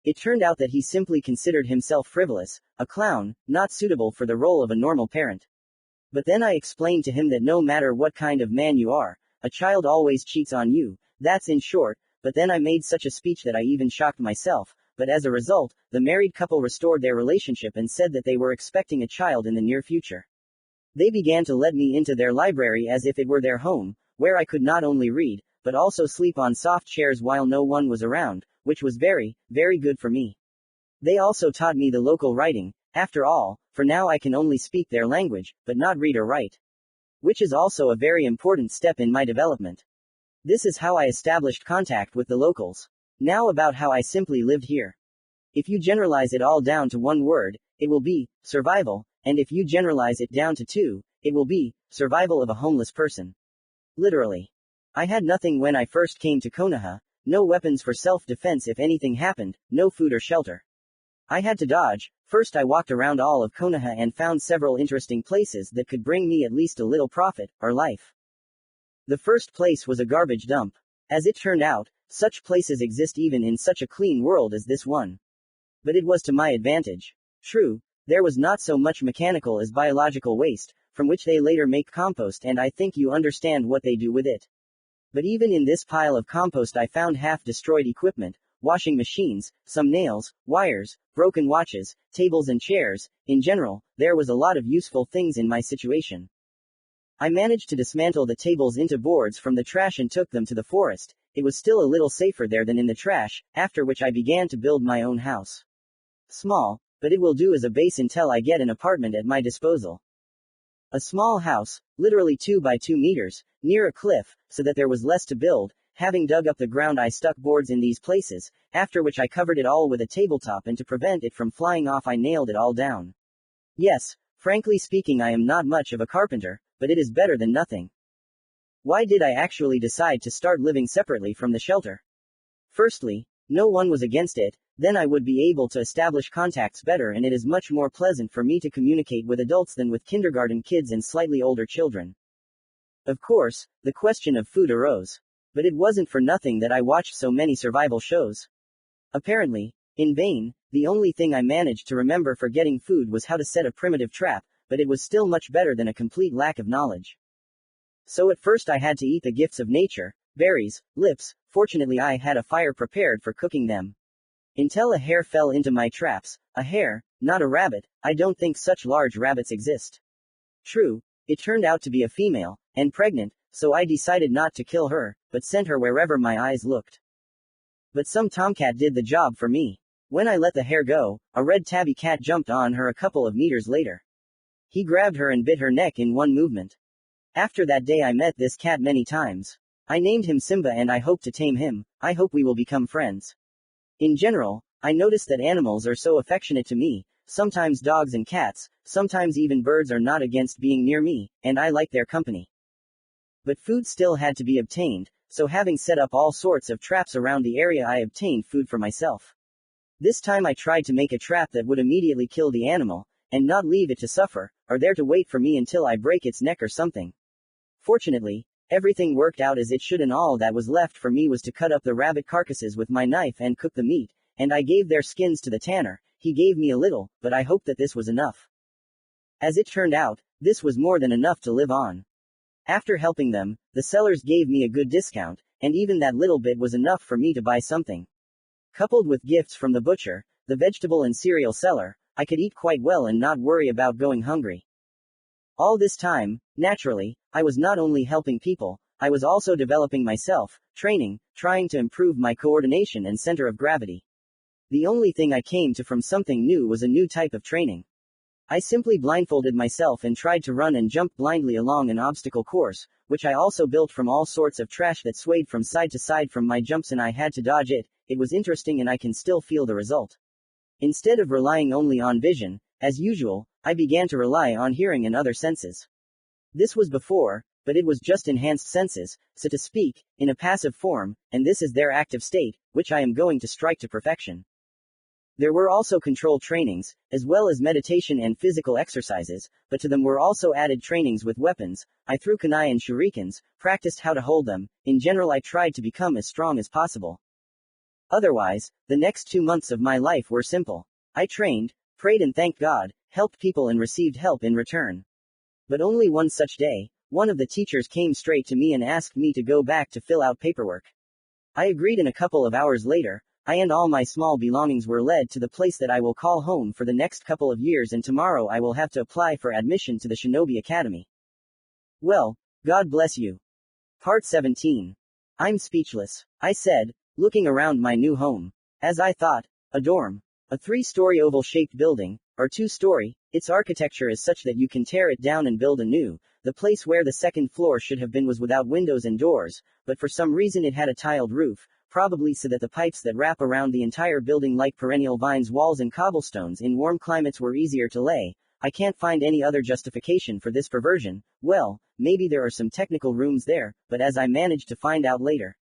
It turned out that he simply considered himself frivolous, a clown, not suitable for the role of a normal parent. But then I explained to him that no matter what kind of man you are, a child always cheats on you, that's in short, but then I made such a speech that I even shocked myself, but as a result, the married couple restored their relationship and said that they were expecting a child in the near future. They began to let me into their library as if it were their home, where I could not only read, but also sleep on soft chairs while no one was around, which was very, very good for me. They also taught me the local writing. After all, for now I can only speak their language, but not read or write. Which is also a very important step in my development. This is how I established contact with the locals. Now about how I simply lived here. If you generalize it all down to one word, it will be survival, and if you generalize it down to 2, it will be survival of a homeless person. Literally. I had nothing when I first came to Konoha, no weapons for self-defense if anything happened, no food or shelter. I had to dodge. First I walked around all of Konoha and found several interesting places that could bring me at least a little profit, or life. The first place was a garbage dump. As it turned out, such places exist even in such a clean world as this one. But it was to my advantage. True, there was not so much mechanical as biological waste, from which they later make compost, and I think you understand what they do with it. But even in this pile of compost I found half-destroyed equipment, washing machines, some nails, wires, broken watches, tables and chairs. In general, there was a lot of useful things in my situation. I managed to dismantle the tables into boards from the trash and took them to the forest. It was still a little safer there than in the trash, after which I began to build my own house. Small, but it will do as a base until I get an apartment at my disposal. A small house, literally 2 by 2 meters, near a cliff, so that there was less to build. Having dug up the ground I stuck boards in these places, after which I covered it all with a tabletop, and to prevent it from flying off I nailed it all down. Yes, frankly speaking I am not much of a carpenter, but it is better than nothing. Why did I actually decide to start living separately from the shelter? Firstly, no one was against it, then I would be able to establish contacts better, and it is much more pleasant for me to communicate with adults than with kindergarten kids and slightly older children. Of course, the question of food arose. But it wasn't for nothing that I watched so many survival shows. Apparently, in vain, the only thing I managed to remember for getting food was how to set a primitive trap, but it was still much better than a complete lack of knowledge. So at first I had to eat the gifts of nature, berries, lips. Fortunately I had a fire prepared for cooking them. Until a hare fell into my traps. A hare, not a rabbit. I don't think such large rabbits exist. True, it turned out to be a female, and pregnant, so I decided not to kill her, but sent her wherever my eyes looked. But some tomcat did the job for me. When I let the hare go, a red tabby cat jumped on her a couple of meters later. He grabbed her and bit her neck in one movement. After that day I met this cat many times. I named him Simba and I hope to tame him. I hope we will become friends. In general, I noticed that animals are so affectionate to me. Sometimes dogs and cats, sometimes even birds are not against being near me, and I like their company. But food still had to be obtained, so having set up all sorts of traps around the area I obtained food for myself. This time I tried to make a trap that would immediately kill the animal, and not leave it to suffer, or there to wait for me until I break its neck or something. Fortunately, everything worked out as it should, and all that was left for me was to cut up the rabbit carcasses with my knife and cook the meat, and I gave their skins to the tanner. He gave me a little, but I hoped that this was enough. As it turned out, this was more than enough to live on. After helping them, the sellers gave me a good discount, and even that little bit was enough for me to buy something. Coupled with gifts from the butcher, the vegetable and cereal seller, I could eat quite well and not worry about going hungry. All this time, naturally, I was not only helping people, I was also developing myself, training, trying to improve my coordination and center of gravity. The only thing I came to from something new was a new type of training. I simply blindfolded myself and tried to run and jump blindly along an obstacle course, which I also built from all sorts of trash that swayed from side to side from my jumps and I had to dodge it. It was interesting and I can still feel the result. Instead of relying only on vision, as usual, I began to rely on hearing and other senses. This was before, but it was just enhanced senses, so to speak, in a passive form, and this is their active state, which I am going to strike to perfection. There were also control trainings, as well as meditation and physical exercises, but to them were also added trainings with weapons. I threw kunai and shurikens, practiced how to hold them. In general I tried to become as strong as possible. Otherwise, the next 2 months of my life were simple. I trained, prayed and thanked God, helped people and received help in return. But only one such day, one of the teachers came straight to me and asked me to go back to fill out paperwork. I agreed, and a couple of hours later, I and all my small belongings were led to the place that I will call home for the next couple of years, and tomorrow I will have to apply for admission to the Shinobi Academy. Well, God bless you. Part 17. I'm speechless, I said, looking around my new home. As I thought, a dorm. A 3-story oval-shaped building, or 2-story, its architecture is such that you can tear it down and build anew. The place where the second floor should have been was without windows and doors, but for some reason it had a tiled roof. Probably so that the pipes that wrap around the entire building like perennial vines, walls and cobblestones in warm climates were easier to lay. I can't find any other justification for this perversion. Well, maybe there are some technical rooms there, but as I managed to find out later.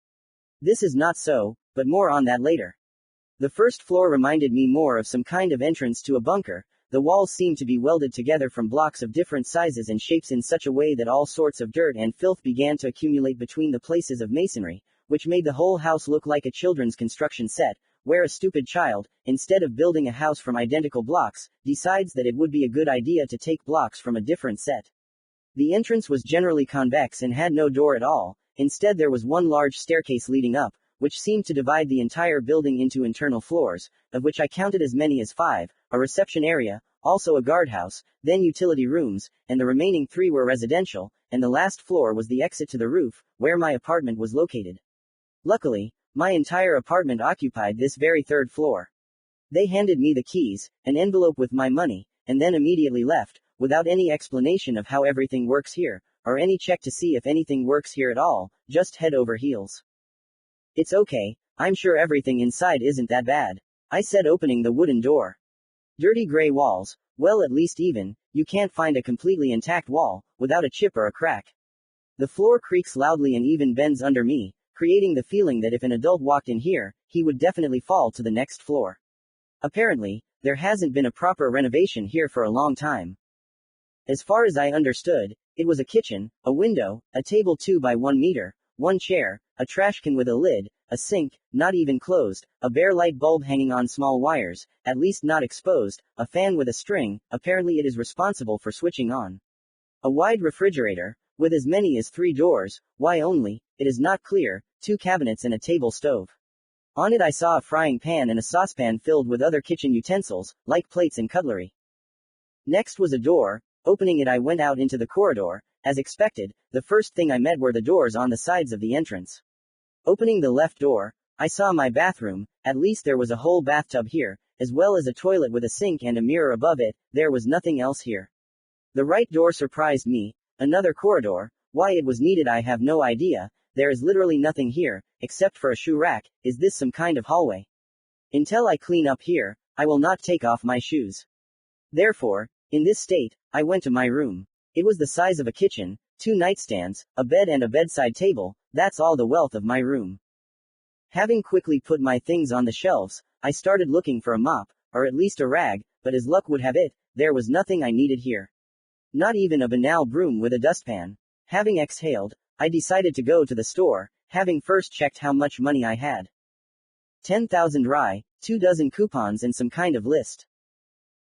This is not so, but more on that later. The first floor reminded me more of some kind of entrance to a bunker. The walls seemed to be welded together from blocks of different sizes and shapes in such a way that all sorts of dirt and filth began to accumulate between the places of masonry, which made the whole house look like a children's construction set, where a stupid child, instead of building a house from identical blocks, decides that it would be a good idea to take blocks from a different set. The entrance was generally convex and had no door at all. Instead, there was one large staircase leading up, which seemed to divide the entire building into internal floors, of which I counted as many as 5, a reception area, also a guardhouse, then utility rooms, and the remaining 3 were residential, and the last floor was the exit to the roof, where my apartment was located. Luckily, my entire apartment occupied this very 3rd floor. They handed me the keys, an envelope with my money, and then immediately left, without any explanation of how everything works here, or any check to see if anything works here at all, just head over heels. It's okay, I'm sure everything inside isn't that bad, I said, opening the wooden door. Dirty gray walls, well, at least even, you can't find a completely intact wall, without a chip or a crack. The floor creaks loudly and even bends under me, creating the feeling that if an adult walked in here, he would definitely fall to the next floor. Apparently, there hasn't been a proper renovation here for a long time. As far as I understood, it was a kitchen, a window, a table 2 by 1 meter, 1 chair, a trash can with a lid, a sink, not even closed, a bare light bulb hanging on small wires, at least not exposed, a fan with a string, apparently it is responsible for switching on. A wide refrigerator, with as many as 3 doors, why only, it is not clear, 2 cabinets and a table stove. On it I saw a frying pan and a saucepan filled with other kitchen utensils, like plates and cutlery. Next was a door. Opening it, I went out into the corridor. As expected, the first thing I met were the doors on the sides of the entrance. Opening the left door, I saw my bathroom. At least there was a whole bathtub here, as well as a toilet with a sink and a mirror above it. There was nothing else here. The right door surprised me. Another corridor. Why it was needed I have no idea. There is literally nothing here, except for a shoe rack. Is this some kind of hallway? Until I clean up here, I will not take off my shoes. Therefore, in this state, I went to my room. It was the size of a kitchen, 2 nightstands, a bed and a bedside table. That's all the wealth of my room. Having quickly put my things on the shelves, I started looking for a mop, or at least a rag, but as luck would have it, there was nothing I needed here. Not even a banal broom with a dustpan. Having exhaled, I decided to go to the store, having first checked how much money I had. 10,000 rye, 2 dozen coupons and some kind of list.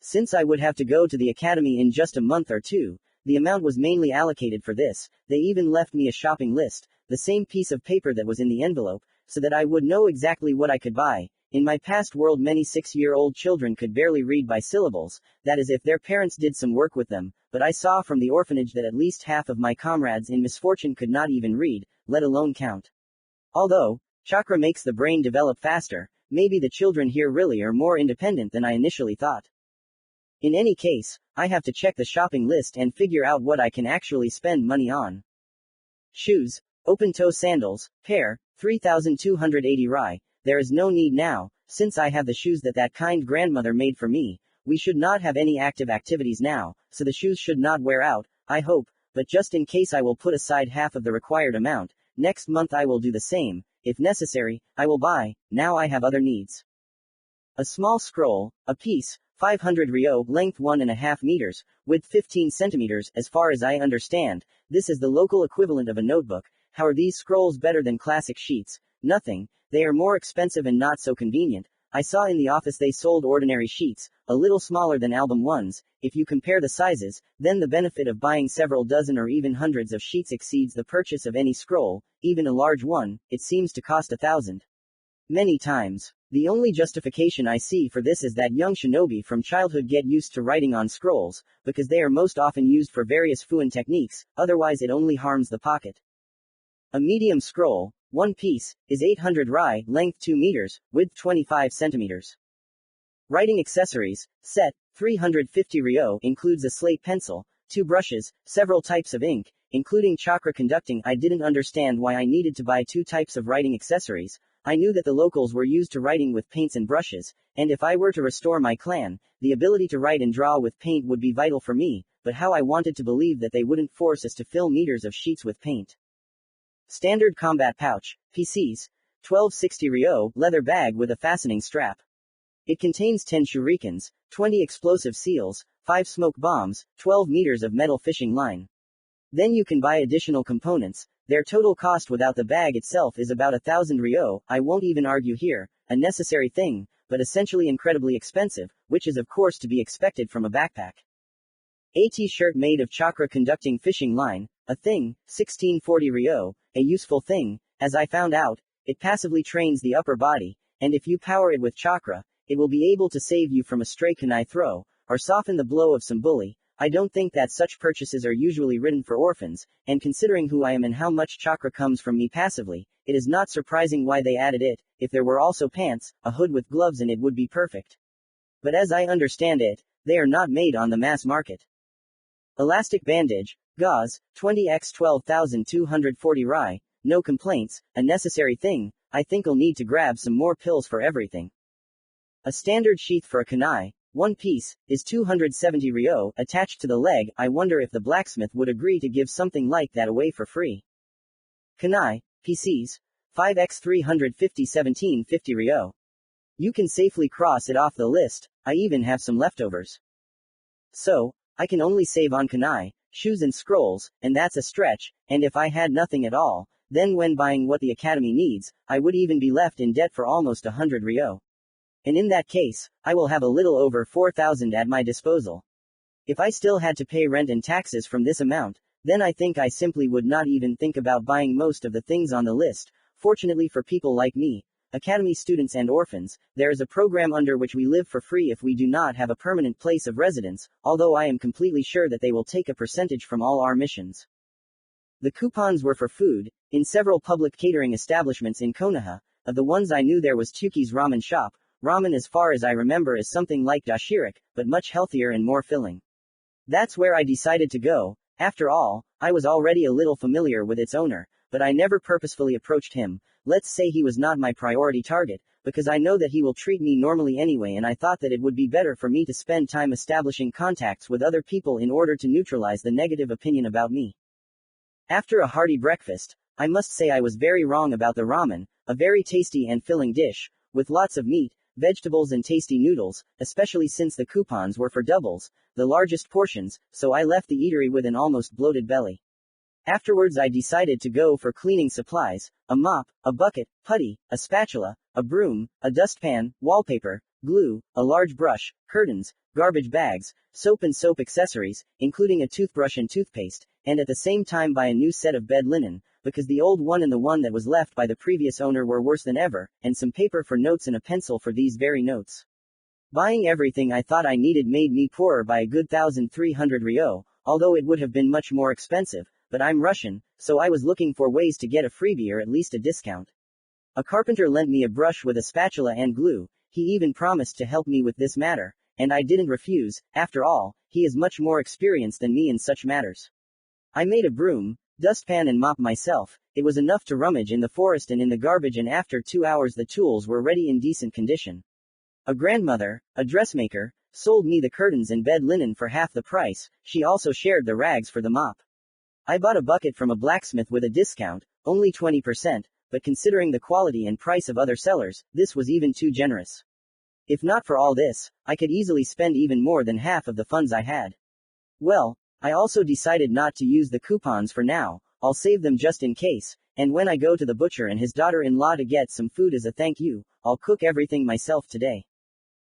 Since I would have to go to the academy in just a month or 2, the amount was mainly allocated for this. They even left me a shopping list, the same piece of paper that was in the envelope, so that I would know exactly what I could buy. In my past world, many 6-year-old children could barely read by syllables, that is if their parents did some work with them, but I saw from the orphanage that at least half of my comrades in misfortune could not even read, let alone count. Although, chakra makes the brain develop faster, maybe the children here really are more independent than I initially thought. In any case, I have to check the shopping list and figure out what I can actually spend money on. Shoes, open-toe sandals, pair, 3,280 rye. There is no need now, since I have the shoes that kind grandmother made for me. We should not have any active activities now, so the shoes should not wear out, I hope, but just in case I will put aside half of the required amount. Next month I will do the same. If necessary, I will buy. Now I have other needs. A small scroll, a piece, 500 ryo, length 1.5 meters, width 15 centimeters, as far as I understand. This is the local equivalent of a notebook. How are these scrolls better than classic sheets? Nothing. They are more expensive and not so convenient. I saw in the office they sold ordinary sheets, a little smaller than album ones. If you compare the sizes, then the benefit of buying several dozen or even hundreds of sheets exceeds the purchase of any scroll, even a large one. It seems to cost 1,000. Many times. The only justification I see for this is that young shinobi from childhood get used to writing on scrolls, because they are most often used for various FUNN techniques, otherwise it only harms the pocket. A medium scroll, one piece, is 800 rye, length 2 meters, width 25 centimeters. Writing accessories, set, 350 ryo, includes a slate pencil, 2 brushes, several types of ink, including chakra conducting. I didn't understand why I needed to buy 2 types of writing accessories. I knew that the locals were used to writing with paints and brushes, and if I were to restore my clan, the ability to write and draw with paint would be vital for me, but how I wanted to believe that they wouldn't force us to fill meters of sheets with paint. Standard combat pouch, PCs, 1260 ryo, leather bag with a fastening strap. It contains 10 shurikens, 20 explosive seals, 5 smoke bombs, 12 meters of metal fishing line. Then you can buy additional components. Their total cost without the bag itself is about 1,000 ryo. I won't even argue here, a necessary thing, but essentially incredibly expensive, which is of course to be expected from a backpack. A t-shirt made of chakra conducting fishing line, a thing, 1640 ryo, a useful thing, as I found out, it passively trains the upper body, and if you power it with chakra, it will be able to save you from a stray kunai throw, or soften the blow of some bully. I don't think that such purchases are usually written for orphans, and considering who I am and how much chakra comes from me passively, it is not surprising why they added it. If there were also pants, a hood with gloves in it would be perfect. But as I understand it, they are not made on the mass market. Elastic bandage, gauze, 20x 12,240 rai, no complaints, a necessary thing. I think I'll need to grab some more pills for everything. A standard sheath for a kunai, one piece, is 270 ryo, attached to the leg. I wonder if the blacksmith would agree to give something like that away for free. Kunai, PCs, 5x 350 1750 ryo. You can safely cross it off the list. I even have some leftovers. So, I can only save on kunai, shoes and scrolls, and that's a stretch, and if I had nothing at all, then when buying what the academy needs, I would even be left in debt for almost 100 ryo. And in that case, I will have a little over 4,000 at my disposal. If I still had to pay rent and taxes from this amount, then I think I simply would not even think about buying most of the things on the list. Fortunately for people like me, academy students and orphans, there is a program under which we live for free if we do not have a permanent place of residence, although I am completely sure that they will take a percentage from all our missions. The coupons were for food, in several public catering establishments in Konoha. Of the ones I knew there was Tuki's ramen shop. Ramen as far as I remember is something like dashiraki, but much healthier and more filling. That's where I decided to go. After all, I was already a little familiar with its owner, but I never purposefully approached him. Let's say he was not my priority target, because I know that he will treat me normally anyway, and I thought that it would be better for me to spend time establishing contacts with other people in order to neutralize the negative opinion about me. After a hearty breakfast, I must say I was very wrong about the ramen, a very tasty and filling dish, with lots of meat, vegetables and tasty noodles, especially since the coupons were for doubles, the largest portions, so I left the eatery with an almost bloated belly. Afterwards I decided to go for cleaning supplies, a mop, a bucket, putty, a spatula, a broom, a dustpan, wallpaper, glue, a large brush, curtains, garbage bags, soap and soap accessories, including a toothbrush and toothpaste, and at the same time buy a new set of bed linen, because the old one and the one that was left by the previous owner were worse than ever, and some paper for notes and a pencil for these very notes. Buying everything I thought I needed made me poorer by a good 1,300 ryo, although it would have been much more expensive, but I'm Russian, so I was looking for ways to get a freebie or at least a discount. A carpenter lent me a brush with a spatula and glue. He even promised to help me with this matter, and I didn't refuse. After all, he is much more experienced than me in such matters. I made a broom, dustpan and mop myself. It was enough to rummage in the forest and in the garbage, and after 2 hours the tools were ready in decent condition. A grandmother, a dressmaker, sold me the curtains and bed linen for half the price. She also shared the rags for the mop. I bought a bucket from a blacksmith with a discount, only 20%, but considering the quality and price of other sellers, this was even too generous. If not for all this, I could easily spend even more than half of the funds I had. Well, I also decided not to use the coupons for now. I'll save them just in case, and when I go to the butcher and his daughter-in-law to get some food as a thank you, I'll cook everything myself today.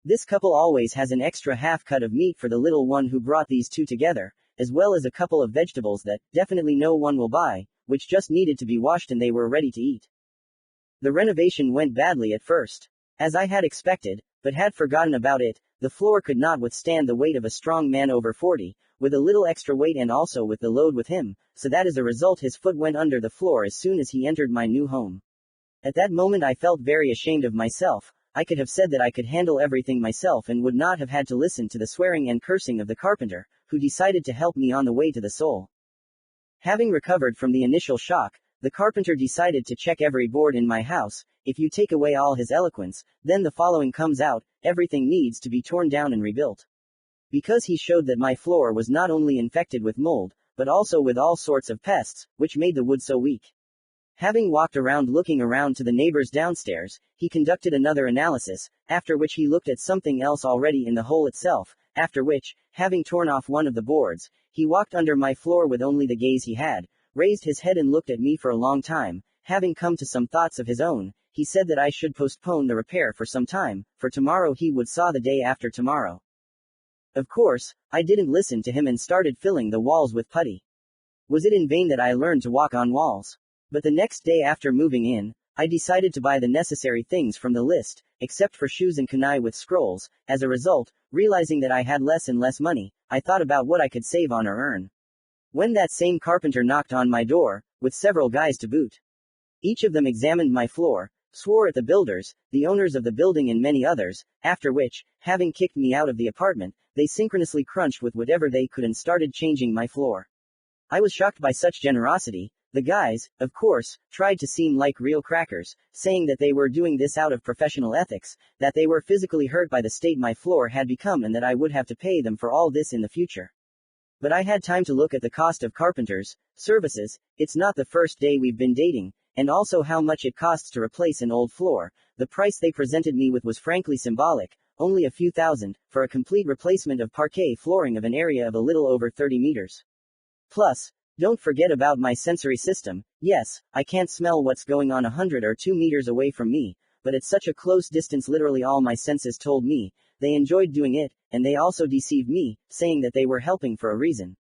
This couple always has an extra half cut of meat for the little one who brought these two together, as well as a couple of vegetables that definitely no one will buy, which just needed to be washed and they were ready to eat. The renovation went badly at first, as I had expected, but had forgotten about it. The floor could not withstand the weight of a strong man over 40, with a little extra weight and also with the load with him, so that as a result his foot went under the floor as soon as he entered my new home. At that moment I felt very ashamed of myself. I could have said that I could handle everything myself and would not have had to listen to the swearing and cursing of the carpenter, who decided to help me on the way to the soul. Having recovered from the initial shock, the carpenter decided to check every board in my house. If you take away all his eloquence, then the following comes out: everything needs to be torn down and rebuilt. Because he showed that my floor was not only infected with mold, but also with all sorts of pests, which made the wood so weak. Having walked around looking around to the neighbors downstairs, he conducted another analysis, after which he looked at something else already in the hole itself, after which, having torn off one of the boards, he walked under my floor with only the gaze he had, raised his head and looked at me for a long time. Having come to some thoughts of his own, he said that I should postpone the repair for some time, for tomorrow he would saw the day after tomorrow. Of course, I didn't listen to him and started filling the walls with putty. Was it in vain that I learned to walk on walls? But the next day after moving in, I decided to buy the necessary things from the list, except for shoes and kunai with scrolls. As a result, realizing that I had less and less money, I thought about what I could save on or earn. When that same carpenter knocked on my door, with several guys to boot. Each of them examined my floor, swore at the builders, the owners of the building and many others, after which, having kicked me out of the apartment, they synchronously crunched with whatever they could and started changing my floor. I was shocked by such generosity. The guys, of course, tried to seem like real crackers, saying that they were doing this out of professional ethics, that they were physically hurt by the state my floor had become and that I would have to pay them for all this in the future. But I had time to look at the cost of carpenters' services. It's not the first day we've been dating, and also how much it costs to replace an old floor. The price they presented me with was frankly symbolic, only a few thousand, for a complete replacement of parquet flooring of an area of a little over 30 meters. Plus, don't forget about my sensory system. Yes, I can't smell what's going on 100 or 2 meters away from me, but at such a close distance literally all my senses told me, they enjoyed doing it, and they also deceived me, saying that they were helping for a reason.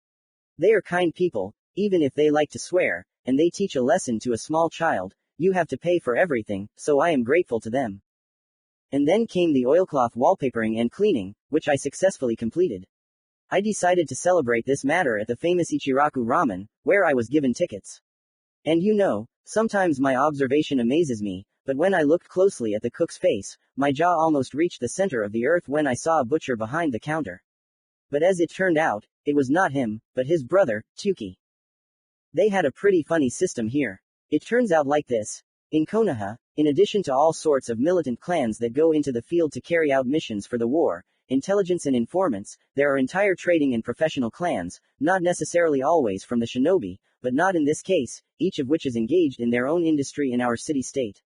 They are kind people, even if they like to swear, and they teach a lesson to a small child. You have to pay for everything, so I am grateful to them. And then came the oilcloth wallpapering and cleaning, which I successfully completed. I decided to celebrate this matter at the famous Ichiraku Ramen, where I was given tickets. And sometimes my observation amazes me, but when I looked closely at the cook's face, my jaw almost reached the center of the earth when I saw a butcher behind the counter. But as it turned out, it was not him, but his brother, Tuki. They had a pretty funny system here. It turns out like this. In Konoha, in addition to all sorts of militant clans that go into the field to carry out missions for the war, intelligence and informants, there are entire trading and professional clans, not necessarily always from the shinobi, but not in this case, each of which is engaged in their own industry in our city-state.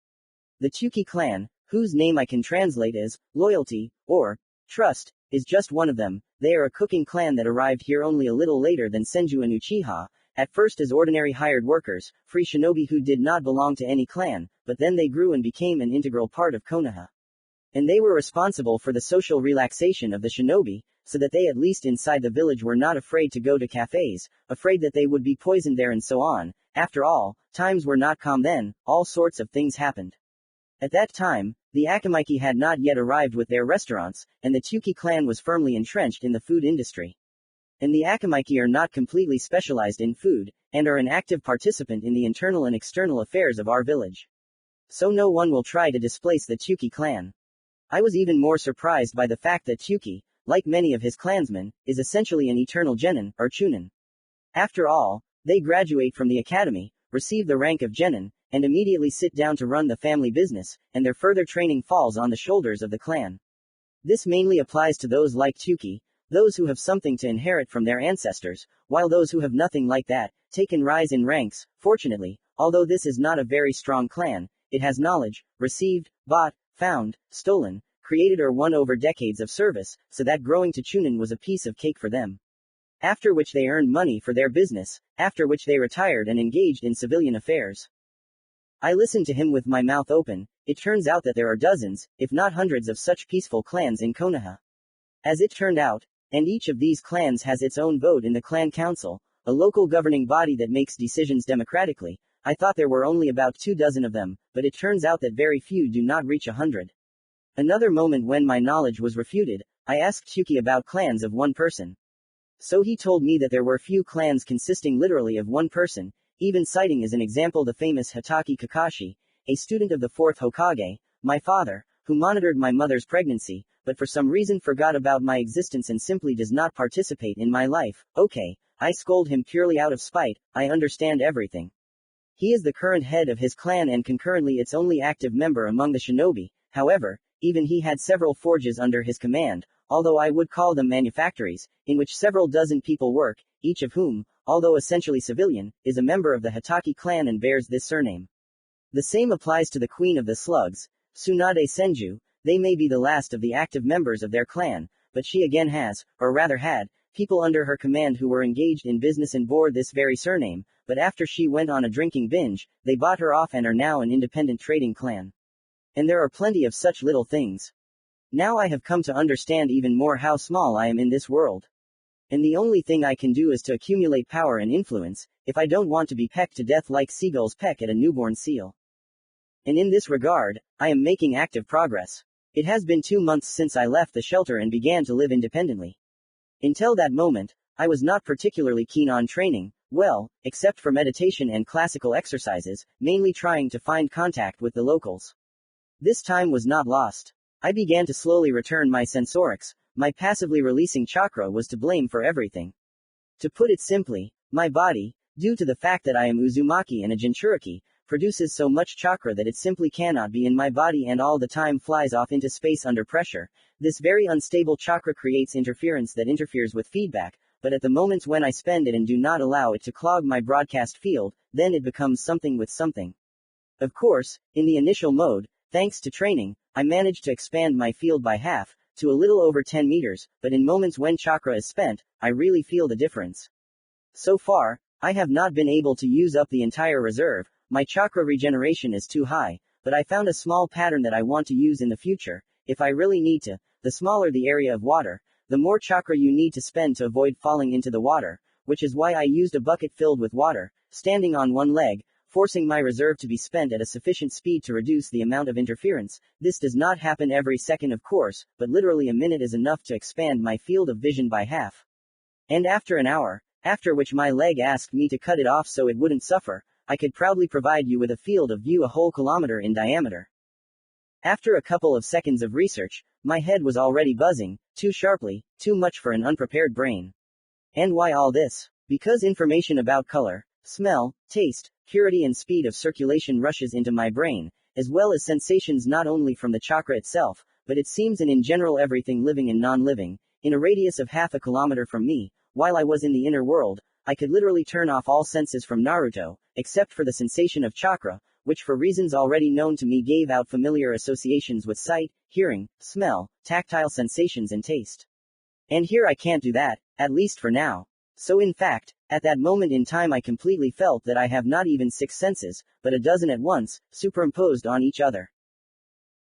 The Tuki clan, whose name I can translate as loyalty, or trust, is just one of them. They are a cooking clan that arrived here only a little later than Senju and Uchiha, at first as ordinary hired workers, free shinobi who did not belong to any clan, but then they grew and became an integral part of Konoha. And they were responsible for the social relaxation of the shinobi, so that they at least inside the village were not afraid to go to cafes, afraid that they would be poisoned there and so on. After all, times were not calm then, all sorts of things happened. At that time, the Akamaiki had not yet arrived with their restaurants, and the Tuki clan was firmly entrenched in the food industry. And the Akamaiki are not completely specialized in food, and are an active participant in the internal and external affairs of our village. So no one will try to displace the Tuki clan. I was even more surprised by the fact that Tuki, like many of his clansmen, is essentially an eternal genin, or chunin. After all, they graduate from the academy, receive the rank of genin, and immediately sit down to run the family business, and their further training falls on the shoulders of the clan. This mainly applies to those like Tuki, those who have something to inherit from their ancestors, while those who have nothing like that, take and rise in ranks. Fortunately, although this is not a very strong clan, it has knowledge, received, bought, found, stolen, created or won over decades of service, so that growing to chunin was a piece of cake for them. After which they earned money for their business, after which they retired and engaged in civilian affairs. I listened to him with my mouth open. It turns out that there are dozens, if not hundreds of such peaceful clans in Konoha. As it turned out, and each of these clans has its own vote in the clan council, a local governing body that makes decisions democratically. I thought there were only about 24 of them, but it turns out that very few do not reach 100. Another moment when my knowledge was refuted, I asked Tuki about clans of one person. So he told me that there were few clans consisting literally of one person, even citing as an example the famous Hatake Kakashi, a student of the 4th Hokage, my father, who monitored my mother's pregnancy, but for some reason forgot about my existence and simply does not participate in my life. Okay, I scold him purely out of spite. I understand everything. He is the current head of his clan and concurrently its only active member among the shinobi. However, even he had several forges under his command, although I would call them manufactories, in which several dozen people work, each of whom, although essentially civilian, is a member of the Hatake clan and bears this surname. The same applies to the queen of the slugs, Tsunade Senju. They may be the last of the active members of their clan, but she again has, or rather had, people under her command who were engaged in business and bore this very surname, but after she went on a drinking binge, they bought her off and are now an independent trading clan. And there are plenty of such little things. Now I have come to understand even more how small I am in this world. And the only thing I can do is to accumulate power and influence, if I don't want to be pecked to death like seagulls peck at a newborn seal. And in this regard, I am making active progress. It has been 2 months since I left the shelter and began to live independently. Until that moment, I was not particularly keen on training, well, except for meditation and classical exercises, mainly trying to find contact with the locals. This time was not lost. I began to slowly return my sensorics. My passively releasing chakra was to blame for everything. To put it simply, my body, due to the fact that I am Uzumaki and a Jinchuriki, produces so much chakra that it simply cannot be in my body and all the time flies off into space under pressure. This very unstable chakra creates interference that interferes with feedback, but at the moments when I spend it and do not allow it to clog my broadcast field, then it becomes something with something. Of course, in the initial mode, thanks to training, I managed to expand my field by half, to a little over 10 meters, but in moments when chakra is spent, I really feel the difference. So far, I have not been able to use up the entire reserve. My chakra regeneration is too high, but I found a small pattern that I want to use in the future. If I really need to, the smaller the area of water, the more chakra you need to spend to avoid falling into the water, which is why I used a bucket filled with water, standing on one leg, forcing my reserve to be spent at a sufficient speed to reduce the amount of interference. This does not happen every second of course, but literally a minute is enough to expand my field of vision by half. And after an hour, after which my leg asked me to cut it off so it wouldn't suffer, I could proudly provide you with a field of view a whole kilometer in diameter. After a couple of seconds of research, my head was already buzzing, too sharply, too much for an unprepared brain. And why all this? Because information about color, smell, taste, purity and speed of circulation rushes into my brain, as well as sensations not only from the chakra itself, but it seems and in general everything living and non-living, in a radius of half a kilometer from me. While I was in the inner world, I could literally turn off all senses from Naruto, except for the sensation of chakra, which for reasons already known to me gave out familiar associations with sight, hearing, smell, tactile sensations and taste. And here I can't do that, at least for now. So in fact, at that moment in time I completely felt that I have not even 6 senses, but a dozen at once, superimposed on each other.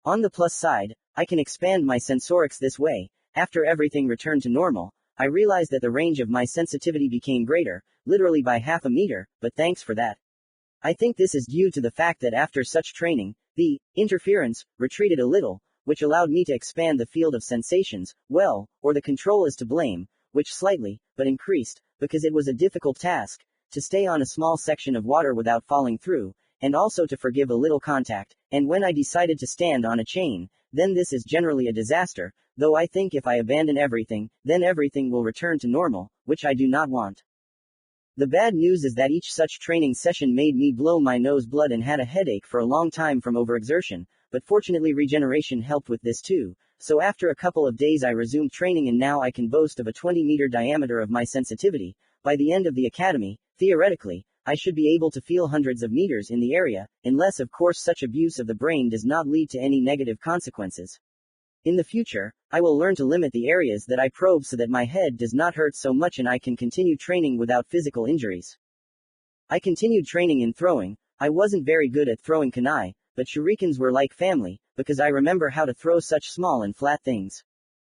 On the plus side, I can expand my sensorics this way. After everything returned to normal, I realized that the range of my sensitivity became greater, literally by half a meter, but thanks for that. I think this is due to the fact that after such training, the interference retreated a little, which allowed me to expand the field of sensations, well, or the control is to blame, which slightly, but increased, because it was a difficult task, to stay on a small section of water without falling through, and also to forgive a little contact, and when I decided to stand on a chain, then this is generally a disaster, though I think if I abandon everything, then everything will return to normal, which I do not want. The bad news is that each such training session made me blow my nose blood and had a headache for a long time from overexertion, but fortunately regeneration helped with this too, so after a couple of days I resumed training and now I can boast of a 20-meter diameter of my sensitivity. By the end of the academy, theoretically, I should be able to feel hundreds of meters in the area, unless of course such abuse of the brain does not lead to any negative consequences. In the future, I will learn to limit the areas that I probe so that my head does not hurt so much and I can continue training without physical injuries. I continued training in throwing. I wasn't very good at throwing kunai, but shurikens were like family, because I remember how to throw such small and flat things.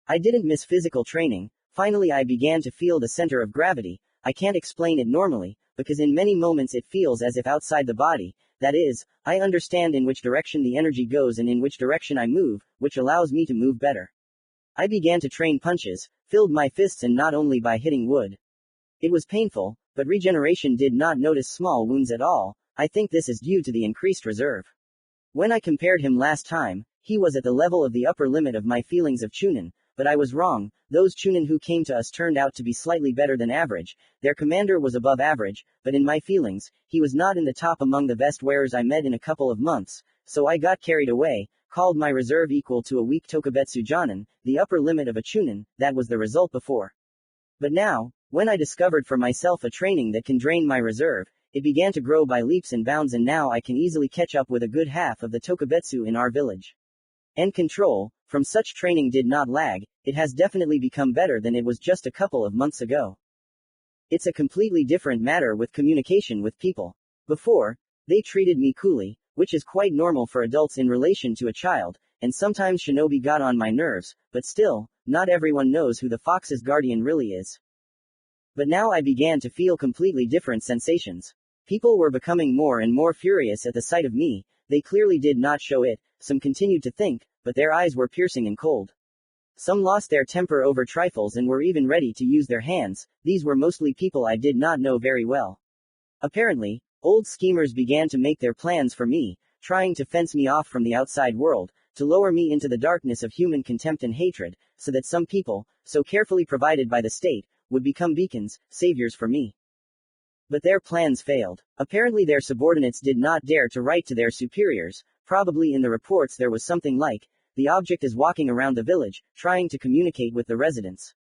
I didn't miss physical training. Finally I began to feel the center of gravity. I can't explain it normally, because in many moments it feels as if outside the body, that is, I understand in which direction the energy goes and in which direction I move, which allows me to move better. I began to train punches, filled my fists and not only by hitting wood. It was painful, but regeneration did not notice small wounds at all. I think this is due to the increased reserve. When I compared him last time, he was at the level of the upper limit of my feelings of Chunin, but I was wrong. Those Chunin who came to us turned out to be slightly better than average. Their commander was above average, but in my feelings, he was not in the top among the best wearers I met in a couple of months, so I got carried away, called my reserve equal to a weak Tokubetsu Jonin, the upper limit of a Chunin. That was the result before. But now, when I discovered for myself a training that can drain my reserve, it began to grow by leaps and bounds, and now I can easily catch up with a good half of the tokubetsu in our village. And control, from such training did not lag, it has definitely become better than it was just a couple of months ago. It's a completely different matter with communication with people. Before, they treated me coolly, which is quite normal for adults in relation to a child, and sometimes shinobi got on my nerves, but still, not everyone knows who the fox's guardian really is. But now I began to feel completely different sensations. People were becoming more and more furious at the sight of me. They clearly did not show it, some continued to think, but their eyes were piercing and cold. Some lost their temper over trifles and were even ready to use their hands. These were mostly people I did not know very well. Apparently, old schemers began to make their plans for me, trying to fence me off from the outside world, to lower me into the darkness of human contempt and hatred, so that some people, so carefully provided by the state, would become beacons, saviors for me. But their plans failed. Apparently their subordinates did not dare to write to their superiors. Probably in the reports there was something like, the object is walking around the village, trying to communicate with the residents.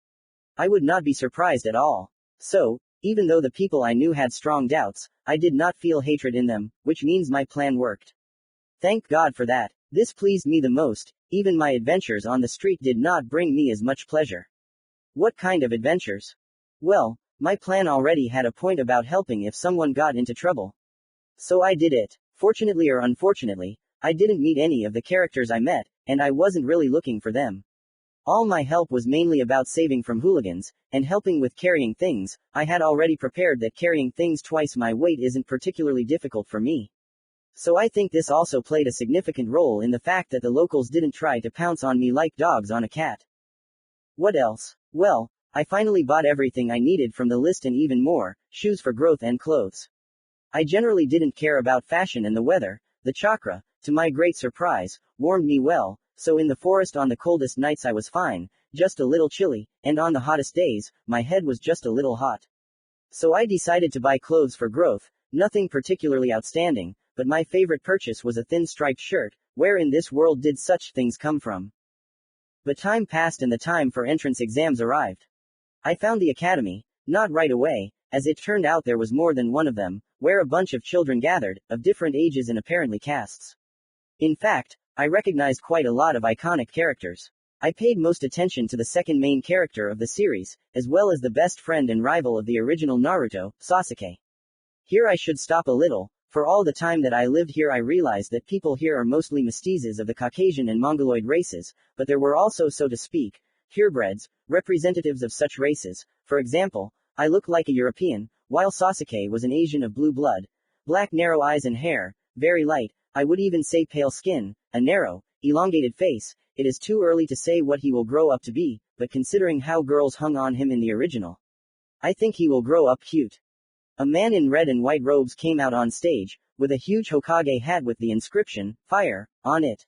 I would not be surprised at all. So, even though the people I knew had strong doubts, I did not feel hatred in them, which means my plan worked. Thank God for that. This pleased me the most. Even my adventures on the street did not bring me as much pleasure. What kind of adventures? Well, my plan already had a point about helping if someone got into trouble. So I did it. Fortunately or unfortunately, I didn't meet any of the characters I met, and I wasn't really looking for them. All my help was mainly about saving from hooligans, and helping with carrying things. I had already prepared that carrying things twice my weight isn't particularly difficult for me. So I think this also played a significant role in the fact that the locals didn't try to pounce on me like dogs on a cat. What else? Well, I finally bought everything I needed from the list and even more, shoes for growth and clothes. I generally didn't care about fashion and the weather. The chakra, to my great surprise, warmed me well, so in the forest on the coldest nights I was fine, just a little chilly, and on the hottest days, my head was just a little hot. So I decided to buy clothes for growth, nothing particularly outstanding, but my favorite purchase was a thin striped shirt. Where in this world did such things come from? But time passed and the time for entrance exams arrived. I found the academy, not right away, as it turned out there was more than one of them, where a bunch of children gathered, of different ages and apparently castes. In fact, I recognized quite a lot of iconic characters. I paid most attention to the second main character of the series, as well as the best friend and rival of the original Naruto, Sasuke. Here I should stop a little. For all the time that I lived here I realized that people here are mostly mestizos of the Caucasian and Mongoloid races, but there were also, so to speak, purebreds, representatives of such races. For example, I look like a European, while Sasuke was an Asian of blue blood, black narrow eyes and hair, very light, I would even say pale skin, a narrow, elongated face. It is too early to say what he will grow up to be, but considering how girls hung on him in the original, I think he will grow up cute. A man in red and white robes came out on stage, with a huge Hokage hat with the inscription, "Fire," on it.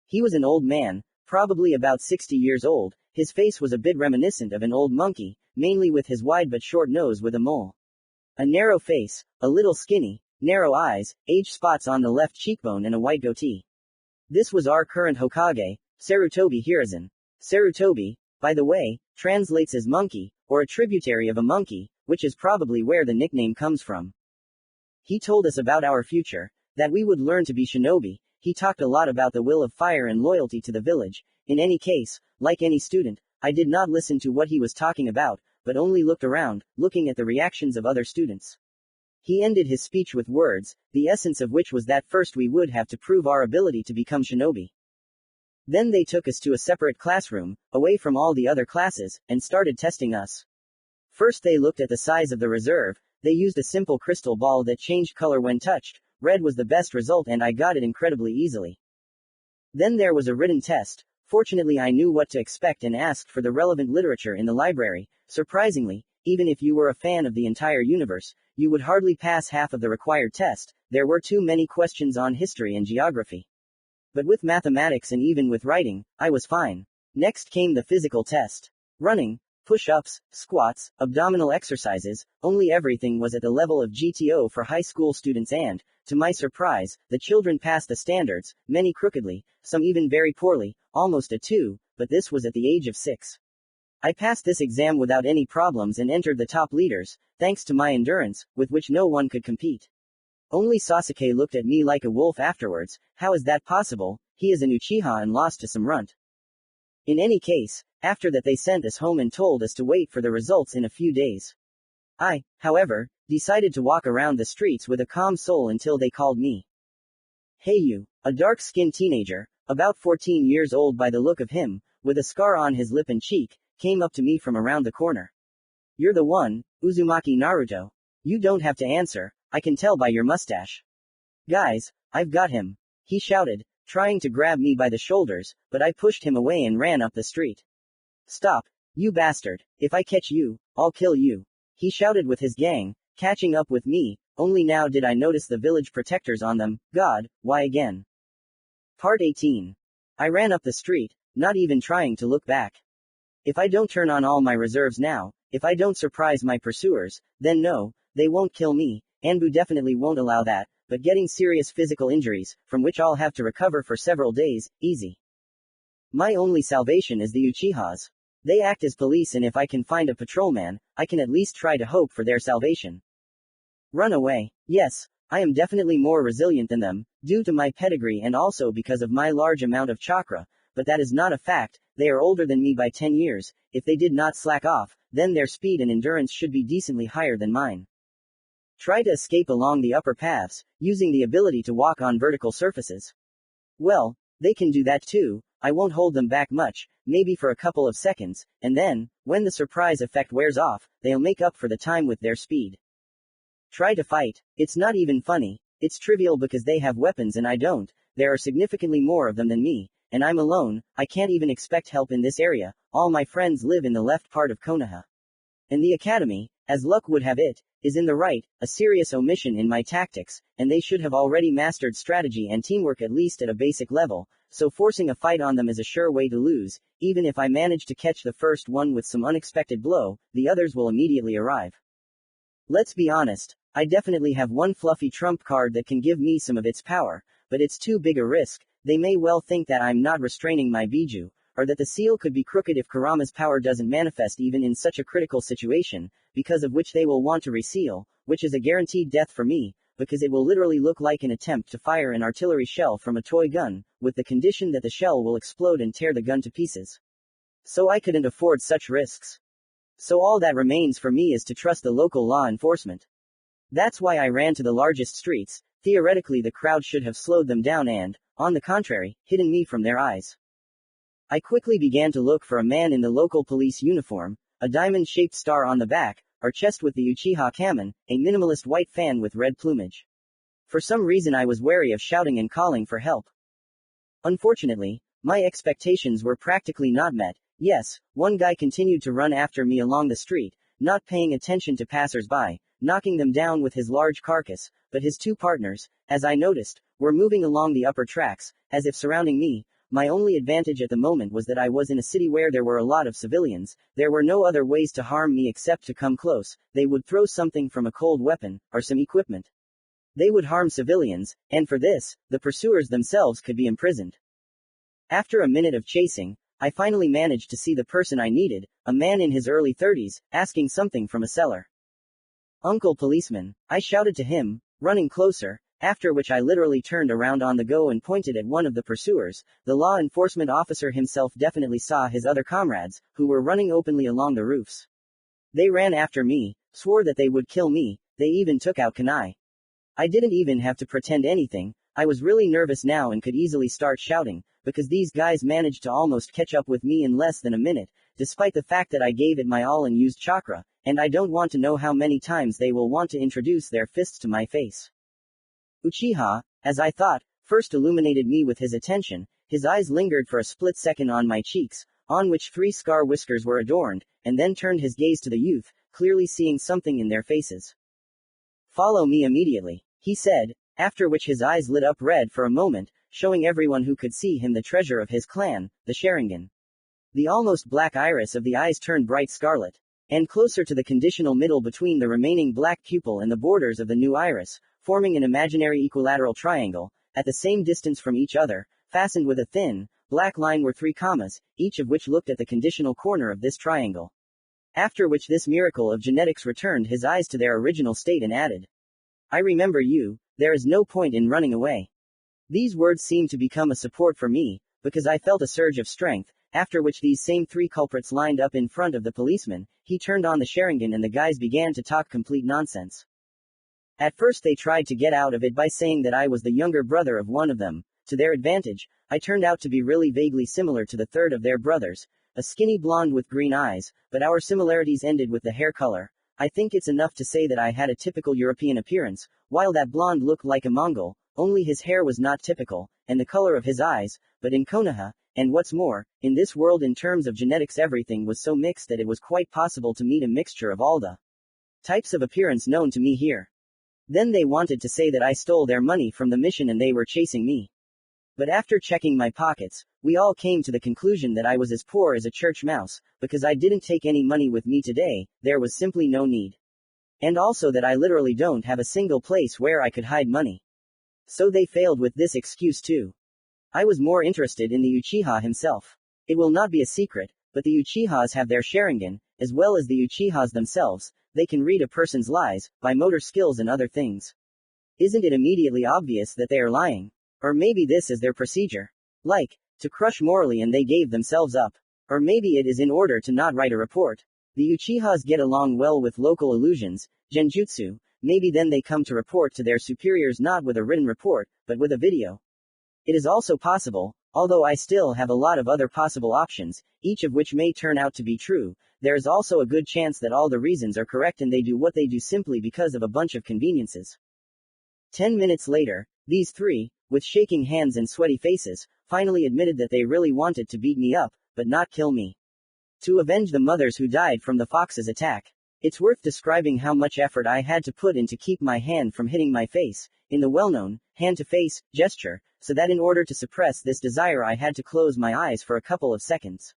He was an old man, probably about 60 years old. His face was a bit reminiscent of an old monkey, mainly with his wide but short nose with a mole. A narrow face, a little skinny, narrow eyes, age spots on the left cheekbone and a white goatee. This was our current Hokage, Sarutobi Hiruzen. Sarutobi, by the way, translates as monkey, or a tributary of a monkey, which is probably where the nickname comes from. He told us about our future, that we would learn to be shinobi. He talked a lot about the will of fire and loyalty to the village. In any case, like any student, I did not listen to what he was talking about, but only looked around, looking at the reactions of other students. He ended his speech with words, the essence of which was that first we would have to prove our ability to become shinobi. Then they took us to a separate classroom, away from all the other classes, and started testing us. First they looked at the size of the reserve. They used a simple crystal ball that changed color when touched. Red was the best result and I got it incredibly easily. Then there was a written test. Fortunately I knew what to expect and asked for the relevant literature in the library. Surprisingly, even if you were a fan of the entire universe, you would hardly pass half of the required test. There were too many questions on history and geography. But with mathematics and even with writing, I was fine. Next came the physical test. Running, push-ups, squats, abdominal exercises, only everything was at the level of GTO for high school students and, to my surprise, the children passed the standards, many crookedly, some even very poorly, almost a 2, but this was at the age of 6. I passed this exam without any problems and entered the top leaders, thanks to my endurance, with which no one could compete. Only Sasuke looked at me like a wolf afterwards. How is that possible? He is an Uchiha and lost to some runt. In any case, after that they sent us home and told us to wait for the results in a few days. I, however, decided to walk around the streets with a calm soul until they called me. Hey you, a dark-skinned teenager, about 14 years old by the look of him, with a scar on his lip and cheek, came up to me from around the corner. You're the one, Uzumaki Naruto. You don't have to answer, I can tell by your mustache. Guys, I've got him, he shouted, trying to grab me by the shoulders, but I pushed him away and ran up the street. Stop, you bastard, if I catch you, I'll kill you, he shouted with his gang, catching up with me. Only now did I notice the village protectors on them. God, why again? Part 18. I ran up the street, not even trying to look back. If I don't turn on all my reserves now, if I don't surprise my pursuers, then no, they won't kill me. Anbu definitely won't allow that, but getting serious physical injuries, from which I'll have to recover for several days, easy. My only salvation is the Uchihas. They act as police, and if I can find a patrolman, I can at least try to hope for their salvation. Run away. Yes, I am definitely more resilient than them, due to my pedigree and also because of my large amount of chakra, but that is not a fact. They are older than me by 10 years, if they did not slack off, then their speed and endurance should be decently higher than mine. Try to escape along the upper paths, using the ability to walk on vertical surfaces. Well, they can do that too. I won't hold them back much, maybe for a couple of seconds, and then, when the surprise effect wears off, they'll make up for the time with their speed. Try to fight. It's not even funny. It's trivial because they have weapons and I don't. There are significantly more of them than me, and I'm alone. I can't even expect help in this area. All my friends live in the left part of Konoha. And the academy, as luck would have it, is in the right, a serious omission in my tactics, and they should have already mastered strategy and teamwork at least at a basic level, so forcing a fight on them is a sure way to lose. Even if I manage to catch the first one with some unexpected blow, the others will immediately arrive. Let's be honest, I definitely have one fluffy trump card that can give me some of its power, but it's too big a risk. They may well think that I'm not restraining my Biju, or that the seal could be crooked if Kurama's power doesn't manifest even in such a critical situation, because of which they will want to reseal, which is a guaranteed death for me, because it will literally look like an attempt to fire an artillery shell from a toy gun, with the condition that the shell will explode and tear the gun to pieces. So I couldn't afford such risks. So all that remains for me is to trust the local law enforcement. That's why I ran to the largest streets. Theoretically the crowd should have slowed them down and, on the contrary, hidden me from their eyes. I quickly began to look for a man in the local police uniform, a diamond-shaped star on the back, or chest with the Uchiha Kamen, a minimalist white fan with red plumage. For some reason I was wary of shouting and calling for help. Unfortunately, my expectations were practically not met. Yes, one guy continued to run after me along the street, not paying attention to passers-by, knocking them down with his large carcass, but his two partners, as I noticed, were moving along the upper tracks, as if surrounding me. My only advantage at the moment was that I was in a city where there were a lot of civilians. There were no other ways to harm me except to come close. They would throw something from a cold weapon, or some equipment. They would harm civilians, and for this, the pursuers themselves could be imprisoned. After a minute of chasing, I finally managed to see the person I needed, a man in his early 30s, asking something from a seller. "Uncle policeman," I shouted to him, running closer, after which I literally turned around on the go and pointed at one of the pursuers. The law enforcement officer himself definitely saw his other comrades, who were running openly along the roofs. They ran after me, swore that they would kill me, they even took out kunai. I didn't even have to pretend anything. I was really nervous now and could easily start shouting, because these guys managed to almost catch up with me in less than a minute, despite the fact that I gave it my all and used chakra, and I don't want to know how many times they will want to introduce their fists to my face. Uchiha, as I thought, first illuminated me with his attention. His eyes lingered for a split second on my cheeks, on which 3 scar whiskers were adorned, and then turned his gaze to the youth, clearly seeing something in their faces. "Follow me immediately," he said, after which his eyes lit up red for a moment, showing everyone who could see him the treasure of his clan, the Sharingan. The almost black iris of the eyes turned bright scarlet, and closer to the conditional middle between the remaining black pupil and the borders of the new iris, forming an imaginary equilateral triangle, at the same distance from each other, fastened with a thin, black line were 3 commas, each of which looked at the conditional corner of this triangle. After which this miracle of genetics returned his eyes to their original state and added, I remember you, there is no point in running away. These words seemed to become a support for me, because I felt a surge of strength, after which these same 3 culprits lined up in front of the policeman, he turned on the Sharingan and the guys began to talk complete nonsense. At first they tried to get out of it by saying that I was the younger brother of one of them. To their advantage, I turned out to be really vaguely similar to the third of their brothers, a skinny blonde with green eyes, but our similarities ended with the hair color. I think it's enough to say that I had a typical European appearance, while that blonde looked like a Mongol, only his hair was not typical, and the color of his eyes, but in Konoha, and what's more, in this world in terms of genetics everything was so mixed that it was quite possible to meet a mixture of all the types of appearance known to me here. Then they wanted to say that I stole their money from the mission and they were chasing me. But after checking my pockets, we all came to the conclusion that I was as poor as a church mouse, because I didn't take any money with me today, there was simply no need. And also that I literally don't have a single place where I could hide money. So they failed with this excuse too. I was more interested in the Uchiha himself. It will not be a secret, but the Uchihas have their Sharingan, as well as the Uchihas themselves, they can read a person's lies, by motor skills and other things. Isn't it immediately obvious that they are lying? Or maybe this is their procedure. Like, to crush morally and they gave themselves up. Or maybe it is in order to not write a report. The Uchihas get along well with local illusions, genjutsu, maybe then they come to report to their superiors not with a written report, but with a video. It is also possible, although I still have a lot of other possible options, each of which may turn out to be true, there is also a good chance that all the reasons are correct and they do what they do simply because of a bunch of conveniences. 10 minutes later, these 3, with shaking hands and sweaty faces, finally admitted that they really wanted to beat me up, but not kill me. To avenge the mothers who died from the fox's attack. It's worth describing how much effort I had to put in to keep my hand from hitting my face, in the well-known, hand-to-face, gesture, so that in order to suppress this desire I had to close my eyes for a couple of seconds.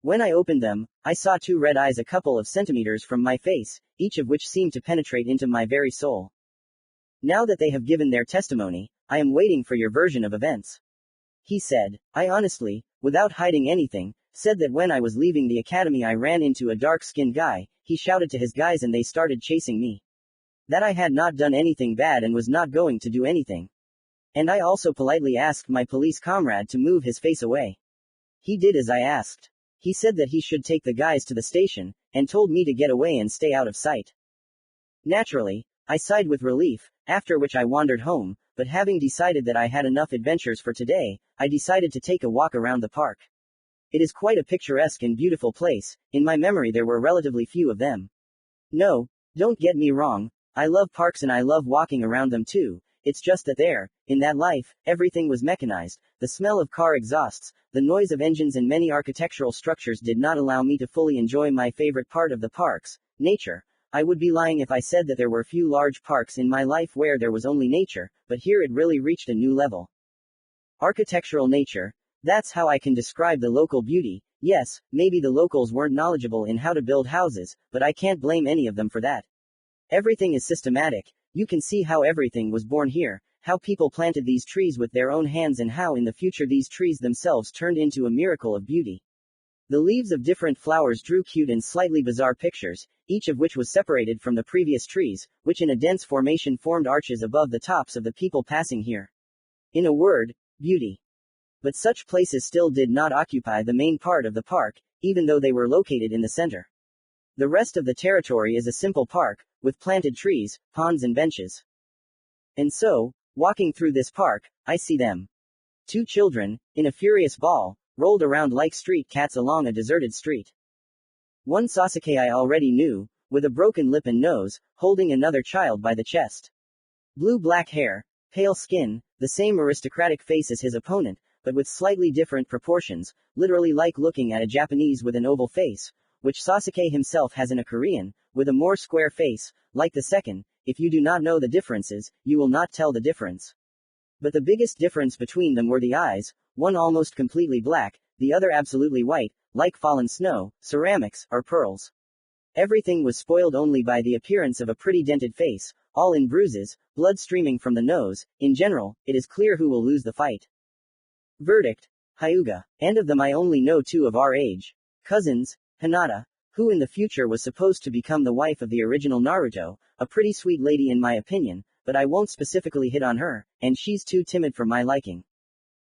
When I opened them, I saw 2 red eyes a couple of centimeters from my face, each of which seemed to penetrate into my very soul. Now that they have given their testimony, I am waiting for your version of events. He said, I honestly, without hiding anything, said that when I was leaving the academy I ran into a dark-skinned guy, he shouted to his guys and they started chasing me. That I had not done anything bad and was not going to do anything. And I also politely asked my police comrade to move his face away. He did as I asked. He said that he should take the guys to the station, and told me to get away and stay out of sight. Naturally, I sighed with relief, after which I wandered home, but having decided that I had enough adventures for today, I decided to take a walk around the park. It is quite a picturesque and beautiful place, in my memory there were relatively few of them. No, don't get me wrong, I love parks and I love walking around them too, it's just that there, in that life, everything was mechanized, the smell of car exhausts, the noise of engines and many architectural structures did not allow me to fully enjoy my favorite part of the parks, nature. I would be lying if I said that there were few large parks in my life where there was only nature, but here it really reached a new level. Architectural nature. That's how I can describe the local beauty. Yes, maybe the locals weren't knowledgeable in how to build houses, but I can't blame any of them for that. Everything is systematic. You can see how everything was born here, how people planted these trees with their own hands and how in the future these trees themselves turned into a miracle of beauty. The leaves of different flowers drew cute and slightly bizarre pictures, each of which was separated from the previous trees, which in a dense formation formed arches above the tops of the people passing here. In a word, beauty. But such places still did not occupy the main part of the park, even though they were located in the center. The rest of the territory is a simple park, with planted trees, ponds and benches. And so, walking through this park, I see them. 2 children, in a furious ball, rolled around like street cats along a deserted street. One Sasuke I already knew, with a broken lip and nose, holding another child by the chest. Blue-black hair, pale skin, the same aristocratic face as his opponent, but with slightly different proportions, literally like looking at a Japanese with an oval face, which Sasuke himself has in a Korean, with a more square face, like the second. If you do not know the differences, you will not tell the difference. But the biggest difference between them were the eyes, one almost completely black, the other absolutely white, like fallen snow, ceramics, or pearls. Everything was spoiled only by the appearance of a pretty dented face, all in bruises, blood streaming from the nose. In general, it is clear who will lose the fight. Verdict. Hyuga, and of them I only know two of our age. Cousins, Hinata, who in the future was supposed to become the wife of the original Naruto, a pretty sweet lady in my opinion, but I won't specifically hit on her, and she's too timid for my liking.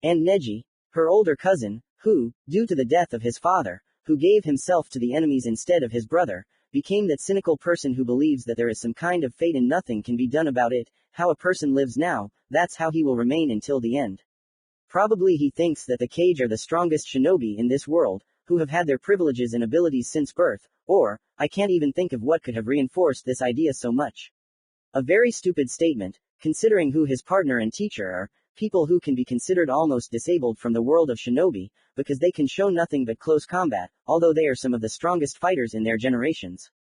And Neji, her older cousin, who, due to the death of his father, who gave himself to the enemies instead of his brother, became that cynical person who believes that there is some kind of fate and nothing can be done about it. How a person lives now, that's how he will remain until the end. Probably he thinks that the Kage are the strongest shinobi in this world, who have had their privileges and abilities since birth, or, I can't even think of what could have reinforced this idea so much. A very stupid statement, considering who his partner and teacher are, people who can be considered almost disabled from the world of shinobi, because they can show nothing but close combat, although they are some of the strongest fighters in their generations.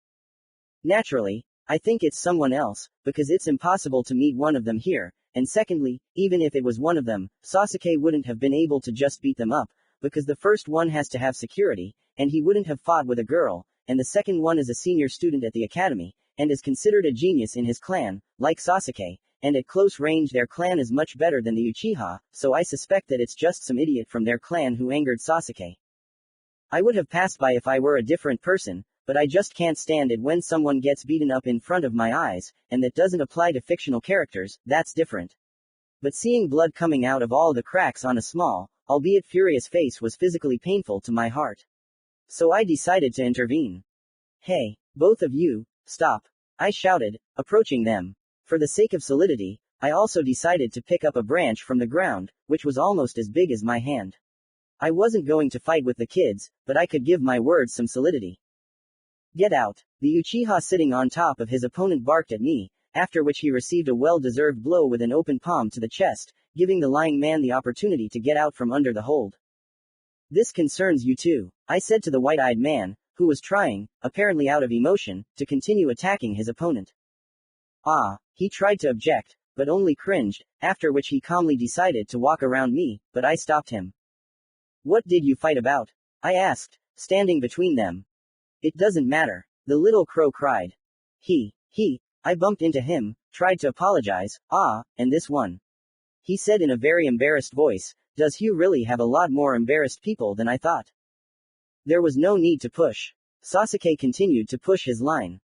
Naturally, I think it's someone else, because it's impossible to meet one of them here, and secondly, even if it was one of them, Sasuke wouldn't have been able to just beat them up, because the first one has to have security, and he wouldn't have fought with a girl, and the second one is a senior student at the academy, and is considered a genius in his clan, like Sasuke, and at close range their clan is much better than the Uchiha, so I suspect that it's just some idiot from their clan who angered Sasuke. I would have passed by if I were a different person, but I just can't stand it when someone gets beaten up in front of my eyes, and that doesn't apply to fictional characters, that's different. But seeing blood coming out of all the cracks on a small, albeit furious face was physically painful to my heart. So I decided to intervene. Hey, both of you, stop! I shouted, approaching them. For the sake of solidity, I also decided to pick up a branch from the ground, which was almost as big as my hand. I wasn't going to fight with the kids, but I could give my words some solidity. Get out! The Uchiha sitting on top of his opponent barked at me, after which he received a well-deserved blow with an open palm to the chest, giving the lying man the opportunity to get out from under the hold. This concerns you too, I said to the white-eyed man, who was trying, apparently out of emotion, to continue attacking his opponent. He tried to object, but only cringed, after which he calmly decided to walk around me, but I stopped him. What did you fight about? I asked, standing between them. It doesn't matter, the little crow cried. I bumped into him, tried to apologize, and this one. He said in a very embarrassed voice, does Hugh really have a lot more embarrassed people than I thought? There was no need to push. Sasuke continued to push his line.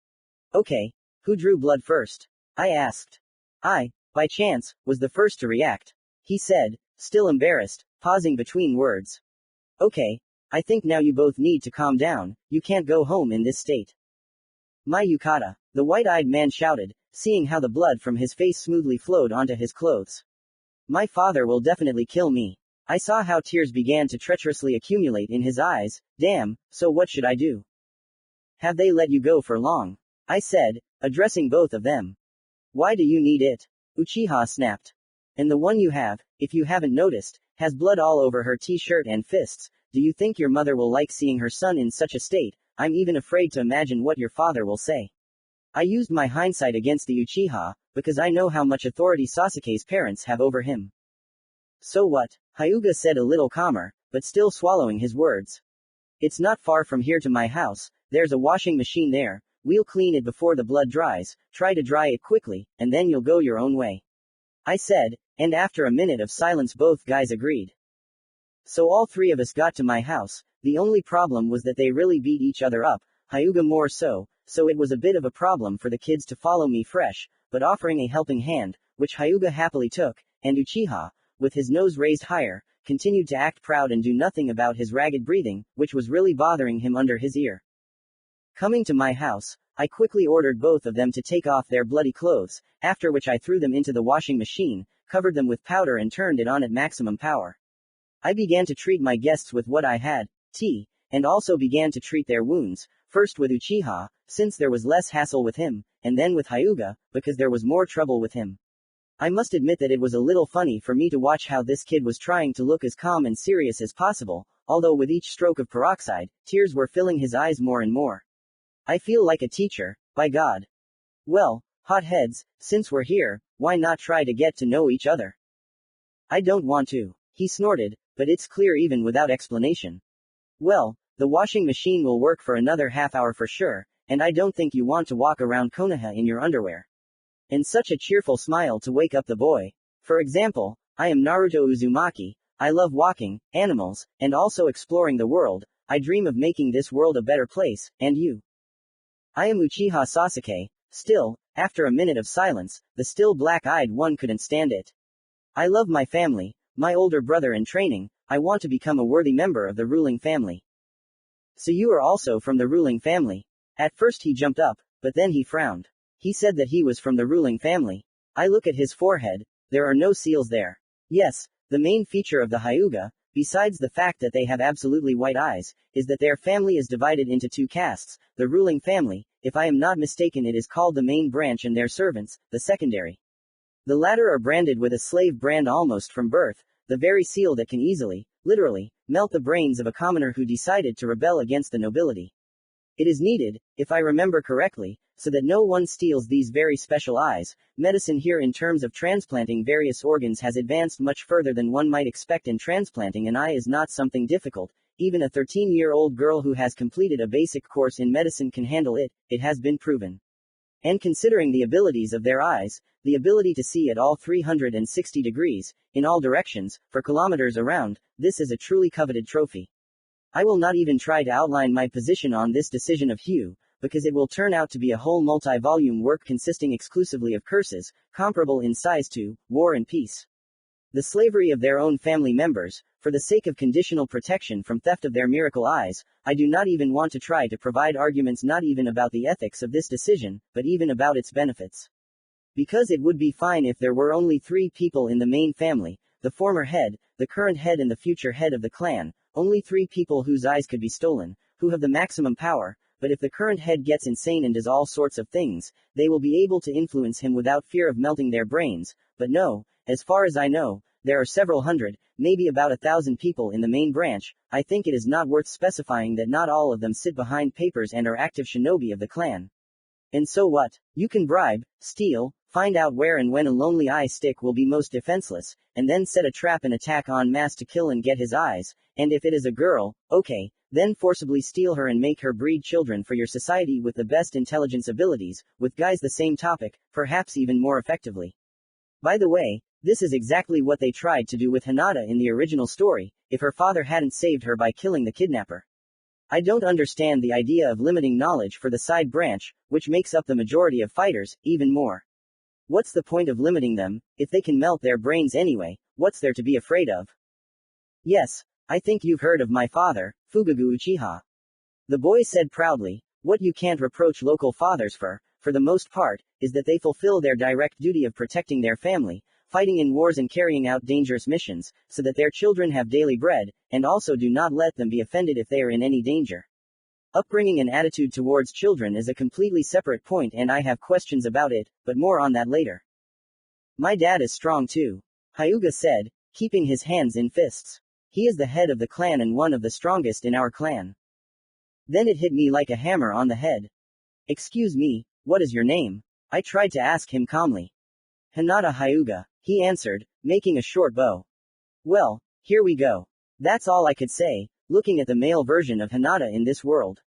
Okay, who drew blood first? I asked. I, by chance, was the first to react. He said, still embarrassed, pausing between words. Okay, I think now you both need to calm down, you can't go home in this state. My yukata, the white-eyed man shouted, seeing how the blood from his face smoothly flowed onto his clothes. My father will definitely kill me. I saw how tears began to treacherously accumulate in his eyes. Damn, so what should I do? Have they let you go for long? I said, addressing both of them. Why do you need it? Uchiha snapped. And the one you have, if you haven't noticed, has blood all over her t-shirt and fists. Do you think your mother will like seeing her son in such a state? I'm even afraid to imagine what your father will say. I used my hindsight against the Uchiha, because I know how much authority Sasuke's parents have over him. So what? Hyuga said a little calmer, but still swallowing his words. It's not far from here to my house, there's a washing machine there, we'll clean it before the blood dries, try to dry it quickly, and then you'll go your own way. I said, and after a minute of silence both guys agreed. So all three of us got to my house. The only problem was that they really beat each other up, Hyuga more so it was a bit of a problem for the kids to follow me fresh, but offering a helping hand, which Hyuga happily took, and Uchiha, with his nose raised higher, continued to act proud and do nothing about his ragged breathing, which was really bothering him under his ear. Coming to my house, I quickly ordered both of them to take off their bloody clothes, after which I threw them into the washing machine, covered them with powder and turned it on at maximum power. I began to treat my guests with what I had, tea, and also began to treat their wounds, first with Uchiha, since there was less hassle with him, and then with Hyuga, because there was more trouble with him. I must admit that it was a little funny for me to watch how this kid was trying to look as calm and serious as possible, although with each stroke of peroxide, tears were filling his eyes more and more. I feel like a teacher, by God. Well, hotheads, since we're here, why not try to get to know each other? I don't want to. He snorted, but it's clear even without explanation. Well, the washing machine will work for another half hour for sure, and I don't think you want to walk around Konoha in your underwear. And such a cheerful smile to wake up the boy. For example, I am Naruto Uzumaki, I love walking, animals, and also exploring the world. I dream of making this world a better place, and you? I am Uchiha Sasuke. Still, after a minute of silence, the still black-eyed one couldn't stand it. I love my family, my older brother in training. I want to become a worthy member of the ruling family. So you are also from the ruling family? At first he jumped up, but then he frowned. He said that he was from the ruling family. I look at his forehead. There are no seals there. Yes, the main feature of the Hyuga, besides the fact that they have absolutely white eyes, is that their family is divided into two castes. The ruling family, if I am not mistaken, it is called the main branch, and their servants, the secondary. The latter are branded with a slave brand almost from birth, the very seal that can easily, literally, melt the brains of a commoner who decided to rebel against the nobility. It is needed, if I remember correctly, so that no one steals these very special eyes. Medicine here in terms of transplanting various organs has advanced much further than one might expect, and transplanting an eye is not something difficult. Even a 13-year-old girl who has completed a basic course in medicine can handle it, it has been proven. And considering the abilities of their eyes, the ability to see at all 360 degrees, in all directions, for kilometers around, this is a truly coveted trophy. I will not even try to outline my position on this decision of Hugh, because it will turn out to be a whole multi-volume work consisting exclusively of curses, comparable in size to War and Peace. The slavery of their own family members, for the sake of conditional protection from theft of their miracle eyes. I do not even want to try to provide arguments not even about the ethics of this decision, but even about its benefits. Because it would be fine if there were only 3 people in the main family, the former head, the current head and the future head of the clan, only 3 people whose eyes could be stolen, who have the maximum power. But if the current head gets insane and does all sorts of things, they will be able to influence him without fear of melting their brains. But no, as far as I know, there are several hundred, maybe about 1,000 people in the main branch. I think it is not worth specifying that not all of them sit behind papers and are active shinobi of the clan. And so what? You can bribe, steal, find out where and when a lonely eye stick will be most defenseless, and then set a trap and attack en masse to kill and get his eyes. And if it is a girl, okay, then forcibly steal her and make her breed children for your society with the best intelligence abilities. With guys, the same topic, perhaps even more effectively. By the way, this is exactly what they tried to do with Hinata in the original story, if her father hadn't saved her by killing the kidnapper. I don't understand the idea of limiting knowledge for the side branch, which makes up the majority of fighters, even more. What's the point of limiting them? If they can melt their brains anyway, what's there to be afraid of? Yes, I think you've heard of my father, Fugagu Uchiha. The boy said proudly. What you can't reproach local fathers for the most part, is that they fulfill their direct duty of protecting their family, fighting in wars and carrying out dangerous missions, so that their children have daily bread, and also do not let them be offended if they are in any danger. Upbringing and attitude towards children is a completely separate point, and I have questions about it, but more on that later. My dad is strong too, Hyuga said, keeping his hands in fists. He is the head of the clan and one of the strongest in our clan. Then it hit me like a hammer on the head. Excuse me, what is your name? I tried to ask him calmly. Hinata Hyuga, he answered, making a short bow. Well, here we go. That's all I could say, looking at the male version of Hinata in this world.